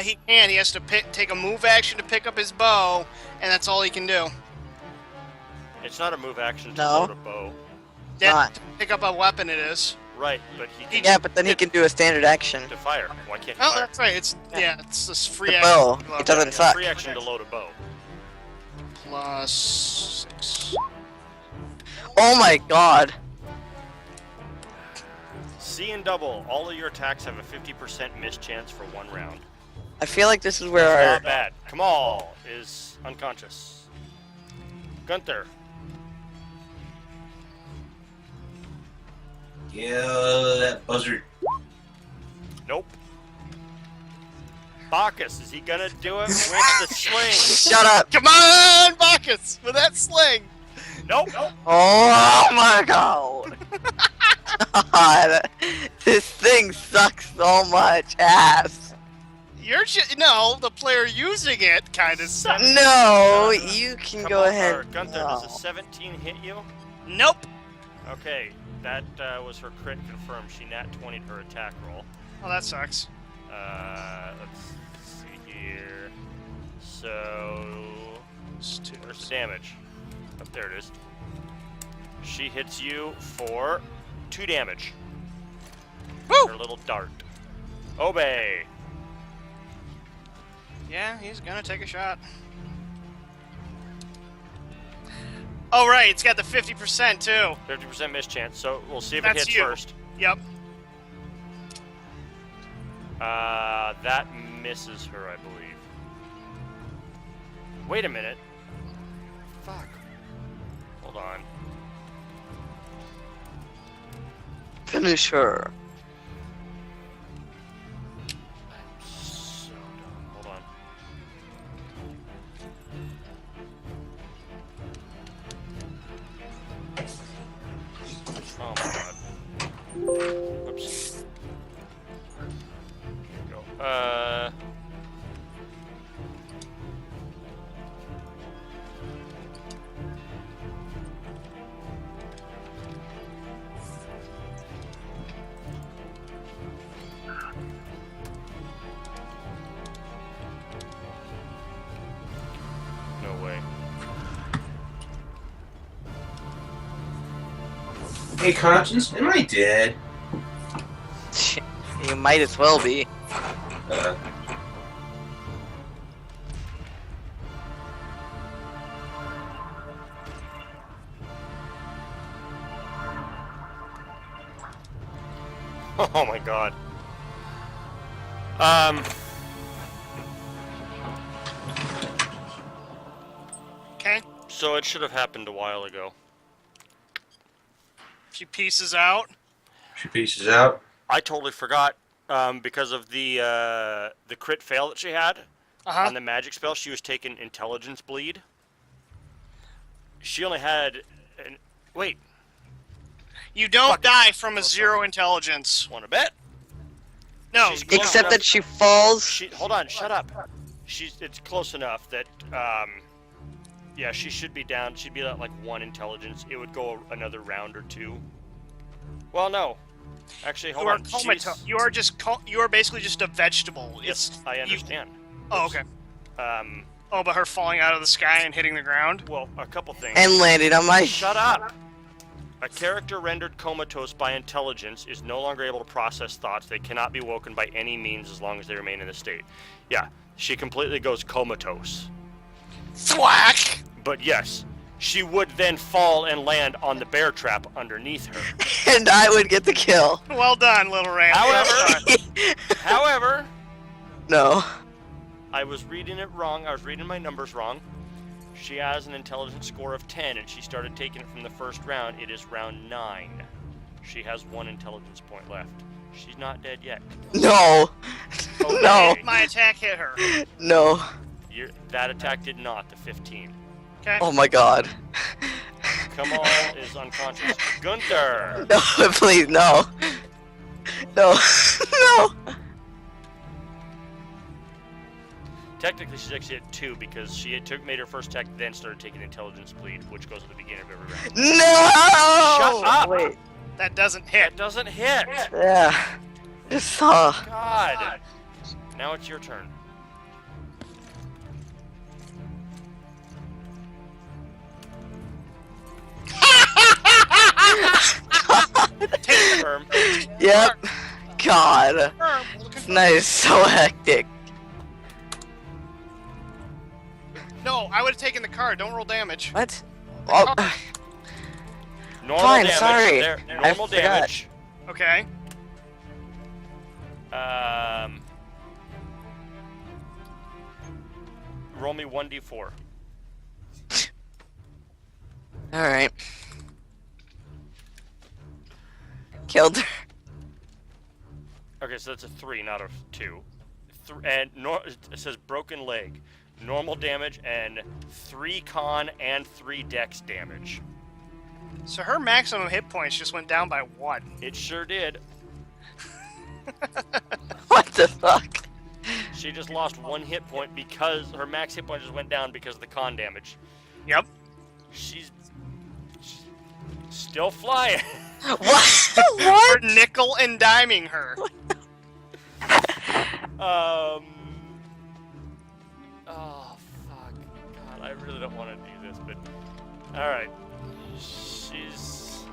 he can. He has to take a move action to pick up his bow, and that's all he can do. It's not a move action to No. load a bow. Not. To pick up a weapon, it is. Right, but he can Yeah, but then he can do a standard action. to fire. Why can't he Oh, fire? that's right. It's it's this free The action. bow. It doesn't suck. Free action to load a bow. Plus 6. Oh my god. C and double. All of your attacks have a 50% miss chance for 1 round. I feel like this is where Not bad. Kamal is unconscious. Gunther. Yeah, that buzzard. Nope. Bacchus, is he gonna do it with the sling? Shut up. Come on, Bacchus, with that sling. Nope. Oh my god. God. This thing sucks so much ass. You're no, the player using it kind of sucks. No, you can Come go on, ahead. Gunther, No. does a 17 hit you? Nope. Okay, that was her crit confirmed. She nat 20'd her attack roll. Oh, that sucks. Let's see here. So, where's the damage? Oh, there it is. She hits you for 2 damage. Woo! Her little dart. Obey. Yeah, he's gonna take a shot. Oh, right, it's got the 50% too. 50% miss chance, so we'll see if That's it hits you. first. Yep. That misses her, I believe. Wait a minute. Fuck. Hold on. Finish her. So dumb. Hold on. Oh my god. Whoops. Here we go. No way. Hey, Conscience, am I dead? You might as well be. Oh my god. Okay. So it should have happened a while ago. She pieces out. She pieces out. I totally forgot because of the crit fail that she had Uh-huh. on the magic spell. She was taking intelligence bleed. She only had wait. You don't Fuck it. die from a 0 intelligence. Want to bet? No. She's close Except enough- that she falls. Hold on, shut up. It's close enough that, yeah, she should be down. She'd be at like 1 intelligence. It would go another round or 2. Well, no. Actually, hold You are on. comatose. You are just you are basically just a vegetable. Yes, I understand. Oh, okay. Oh, but her falling out of the sky and hitting the ground? Well, a couple things. And landed on my. Shut up! A character rendered comatose by intelligence is no longer able to process thoughts. They cannot be woken by any means as long as they remain in the state. Yeah, she completely goes comatose. Thwack! But yes, she would then fall and land on the bear trap underneath her. And I would get the kill. Well done, little Randy. However, No. I was reading it wrong. I was reading my numbers wrong. She has an intelligence score of 10, and she started taking it from the first round. It is round 9. She has 1 intelligence point left. She's not dead yet. No. Okay. No. My attack hit her. No. That attack did not, the 15. Okay. Oh my god. Kamal is unconscious. Gunther! No, please, no. No. No. Technically, she's actually at 2 because she made her first attack, then started taking intelligence bleed, which goes at the beginning of every round. No! Shut up! Wait. That doesn't hit. That doesn't hit! Yeah. Just saw. God! Now it's your turn. Take firm. Yep. God. Tonight is so hectic. No, I would have taken the card. Don't roll damage. What? Oh, Normal Fine, damage. sorry. Normal I forgot. damage. Okay. Roll me 1d4. alright. Killed her. Okay, so that's a 3, not a 2. It says broken leg. Normal damage and 3 con and 3 dex damage. So her maximum hit points just went down by 1. It sure did. What the fuck? She just lost 1 hit point because her max hit point just went down because of the con damage. Yep. She's still flying. What? We're What? nickel and diming her. Oh fuck. God, I really don't want to do this, but alright. She's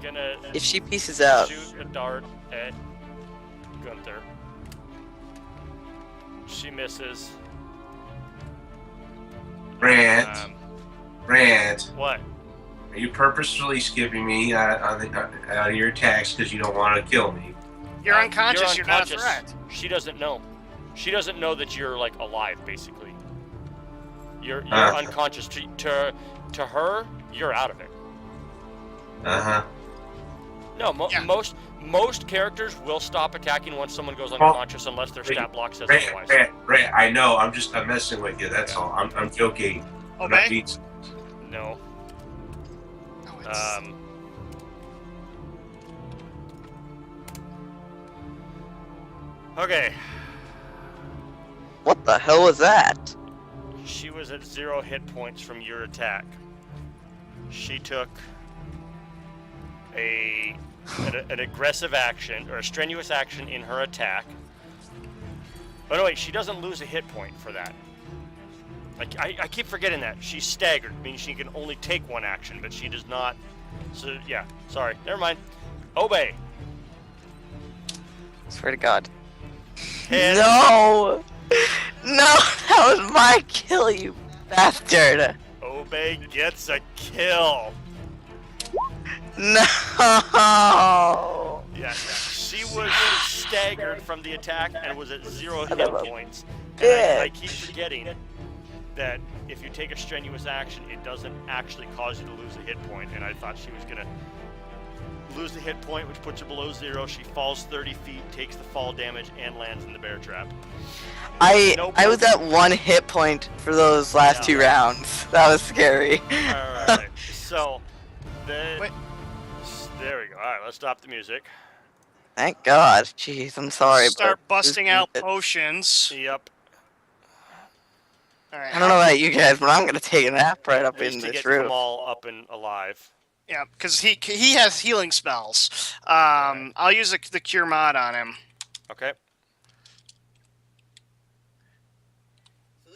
gonna If she pieces out. shoot a dart at Gunther. She misses. Brant, Brant, What? are you purposefully skipping me out of your attacks because you don't want to kill me? You're unconscious. You're not a unconscious. threat. She doesn't know. She doesn't know that you're like alive, basically. You're Ah. unconscious. To her, you're out of it. Uh-huh. No, Yeah. most characters will stop attacking once someone goes unconscious unless their stat block says otherwise. Brant, I know. I'm messing with you. That's all. I'm joking. I'm not Obey. being- No. No, it's... Okay. What the hell was that? She was at 0 hit points from your attack. She took an aggressive action, or a strenuous action in her attack. Oh no, wait, she doesn't lose a hit point for that. I keep forgetting that. She's staggered, meaning she can only take 1 action, but she does not. So, yeah, sorry. Never mind. Obey. Swear to God. And No! No! That was my kill, you bastard! Obey gets a kill. No! Yeah, she was staggered from the attack and was at 0 hit of a points. And I bitch. keep forgetting that if you take a strenuous action, it doesn't actually cause you to lose a hit point. And I thought she was gonna lose the hit point, which puts her below 0. She falls 30 feet, takes the fall damage, and lands in the bear trap. I was at 1 hit point for those last 2 rounds. That was scary. Alright, so the Wait. Alright, let's stop the music. Thank God. Jeez, I'm sorry, Start but this busting is out good. potions. Yep. All right. I don't know about you guys, but I'm gonna take a nap right up At least in to this get room. them all up and alive. Yeah, because he has healing spells. I'll use the cure mod on him. Okay.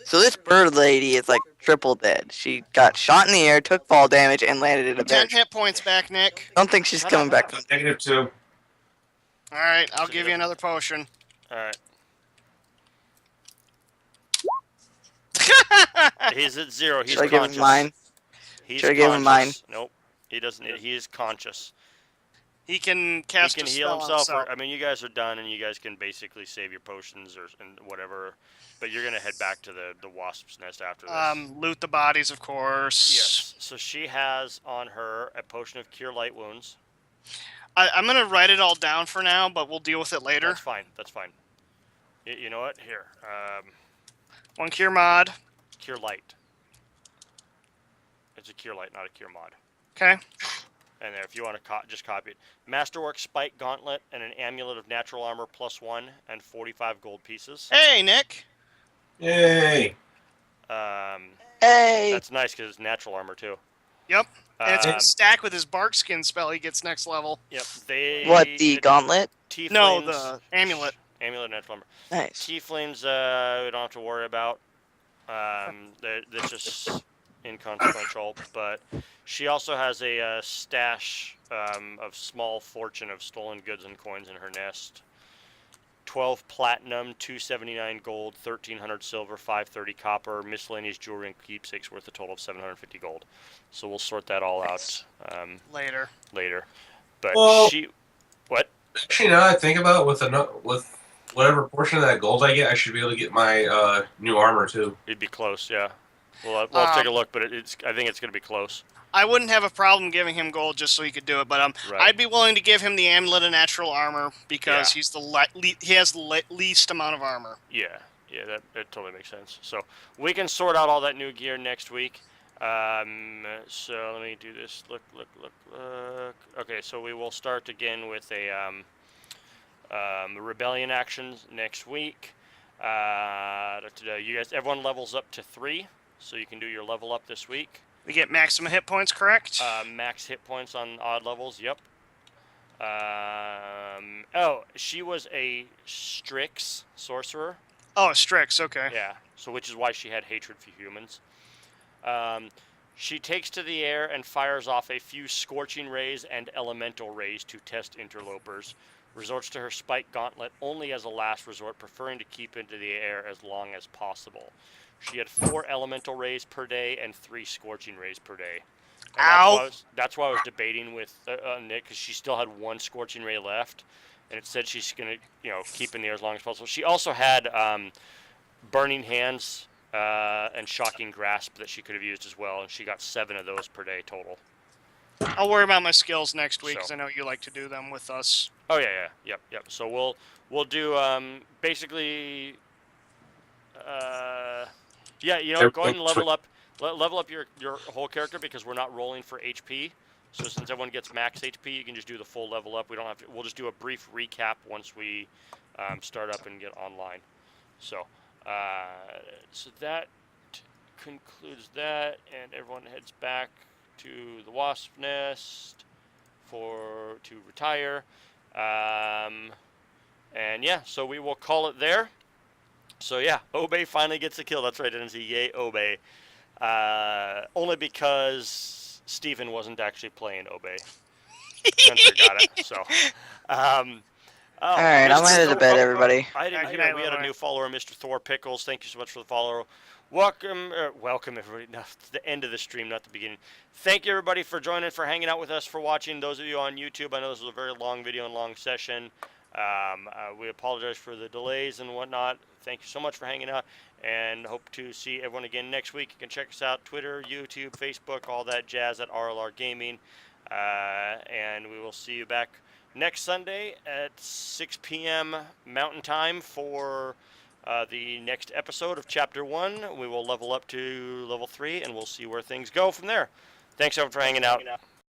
So this bird lady is like triple dead. She got shot in the air, took fall damage, and landed in a 10 bear. hit points back, Nick. Don't think she's Shut coming up. back from -2. All right, I'll So give you you don't- another potion. Alright. He's at 0. He's Should I give conscious. him mine? He's Should I give him mine? conscious. Nope. He doesn't. He is conscious. He can cast He can a heal spell himself. on I mean, you guys are done, and you guys can basically save your potions and whatever. But you're gonna head back to the wasp's nest after this. Loot the bodies, of course. Yes. So she has on her a potion of cure light wounds. I'm gonna write it all down for now, but we'll deal with it later. That's fine. That's fine. You know what? Here. 1 cure mod. Cure light. It's a cure light, not a cure mod. Okay. And there, if you want to just copy it. Masterwork Spike Gauntlet and an Amulet of Natural Armor +1 and 45 gold pieces. Hey, Nick. Yay! Hey! That's nice because it's natural armor too. Yep. And it's Um, gonna stack with his bark skin spell he gets next level. Yep. They. What, the gauntlet? Tieflings, No, the amulet. Amulet of Natural Armor. Nice. Tieflings, we don't have to worry about. They're just inconsequential. But she also has a stash of small fortune of stolen goods and coins in her nest. 12 platinum, 279 gold, 1300 silver, 530 copper, miscellaneous jewelry and keepsakes worth a total of 750 gold. So we'll sort that all out Later. later. But Well- she, what? Actually, now that I think about it, with whatever portion of that gold I get, I should be able to get my new armor too. It'd be close, yeah. We'll take a look, but I think it's going to be close. I wouldn't have a problem giving him gold just so he could do it, but Right. I'd be willing to give him the amulet of natural armor because Yeah. he's he has the least amount of armor. Yeah, that totally makes sense. So we can sort out all that new gear next week. So let me do this. Look. Okay, so we will start again with a rebellion actions next week. You guys, everyone levels up to 3, so you can do your level up this week. We get maximum hit points, correct? Max hit points on odd levels. Yep. Oh, she was a Strix sorcerer. Oh, Strix, okay. Yeah, so which is why she had hatred for humans. She takes to the air and fires off a few scorching rays and elemental rays to test interlopers. Resorts to her spike gauntlet only as a last resort, preferring to keep into the air as long as possible. She had 4 elemental rays per day and 3 scorching rays per day. And Ow! That's why I was debating with Nick, because she still had 1 scorching ray left, and it said she's gonna, keep in the air as long as possible. She also had burning hands and shocking grasp that she could have used as well, and she got 7 of those per day total. I'll worry about my skills next week So. because I know you like to do them with us. Oh yeah, yep. So we'll do basically, go ahead and level up your whole character because we're not rolling for HP. So since everyone gets max HP, you can just do the full level up. We don't have to. We'll just do a brief recap once we start up and get online. So that concludes that, and everyone heads back to the wasp nest to retire. And yeah, so we will call it there. So yeah, Obey finally gets a kill. That's right, didn't see. Yay, Obey. Only because Steven wasn't actually playing Obey. Hunter got it. So, Alright, I'm headed to bed, everybody. I didn't Good hear night, we had a Leroy. new follower, Mr. Thor Pickles. Thank you so much for the follow. Welcome everybody. No, it's the end of the stream, not the beginning. Thank you everybody for joining, for hanging out with us, for watching. Those of you on YouTube, I know this was a very long video and long session. We apologize for the delays and whatnot. Thank you so much for hanging out, and hope to see everyone again next week. You can check us out Twitter, YouTube, Facebook, all that jazz at RLR Gaming. And we will see you back next Sunday at 6 p.m. Mountain Time for the next episode of Chapter 1. We will level up to level 3, and we'll see where things go from there. Thanks everyone for hanging out.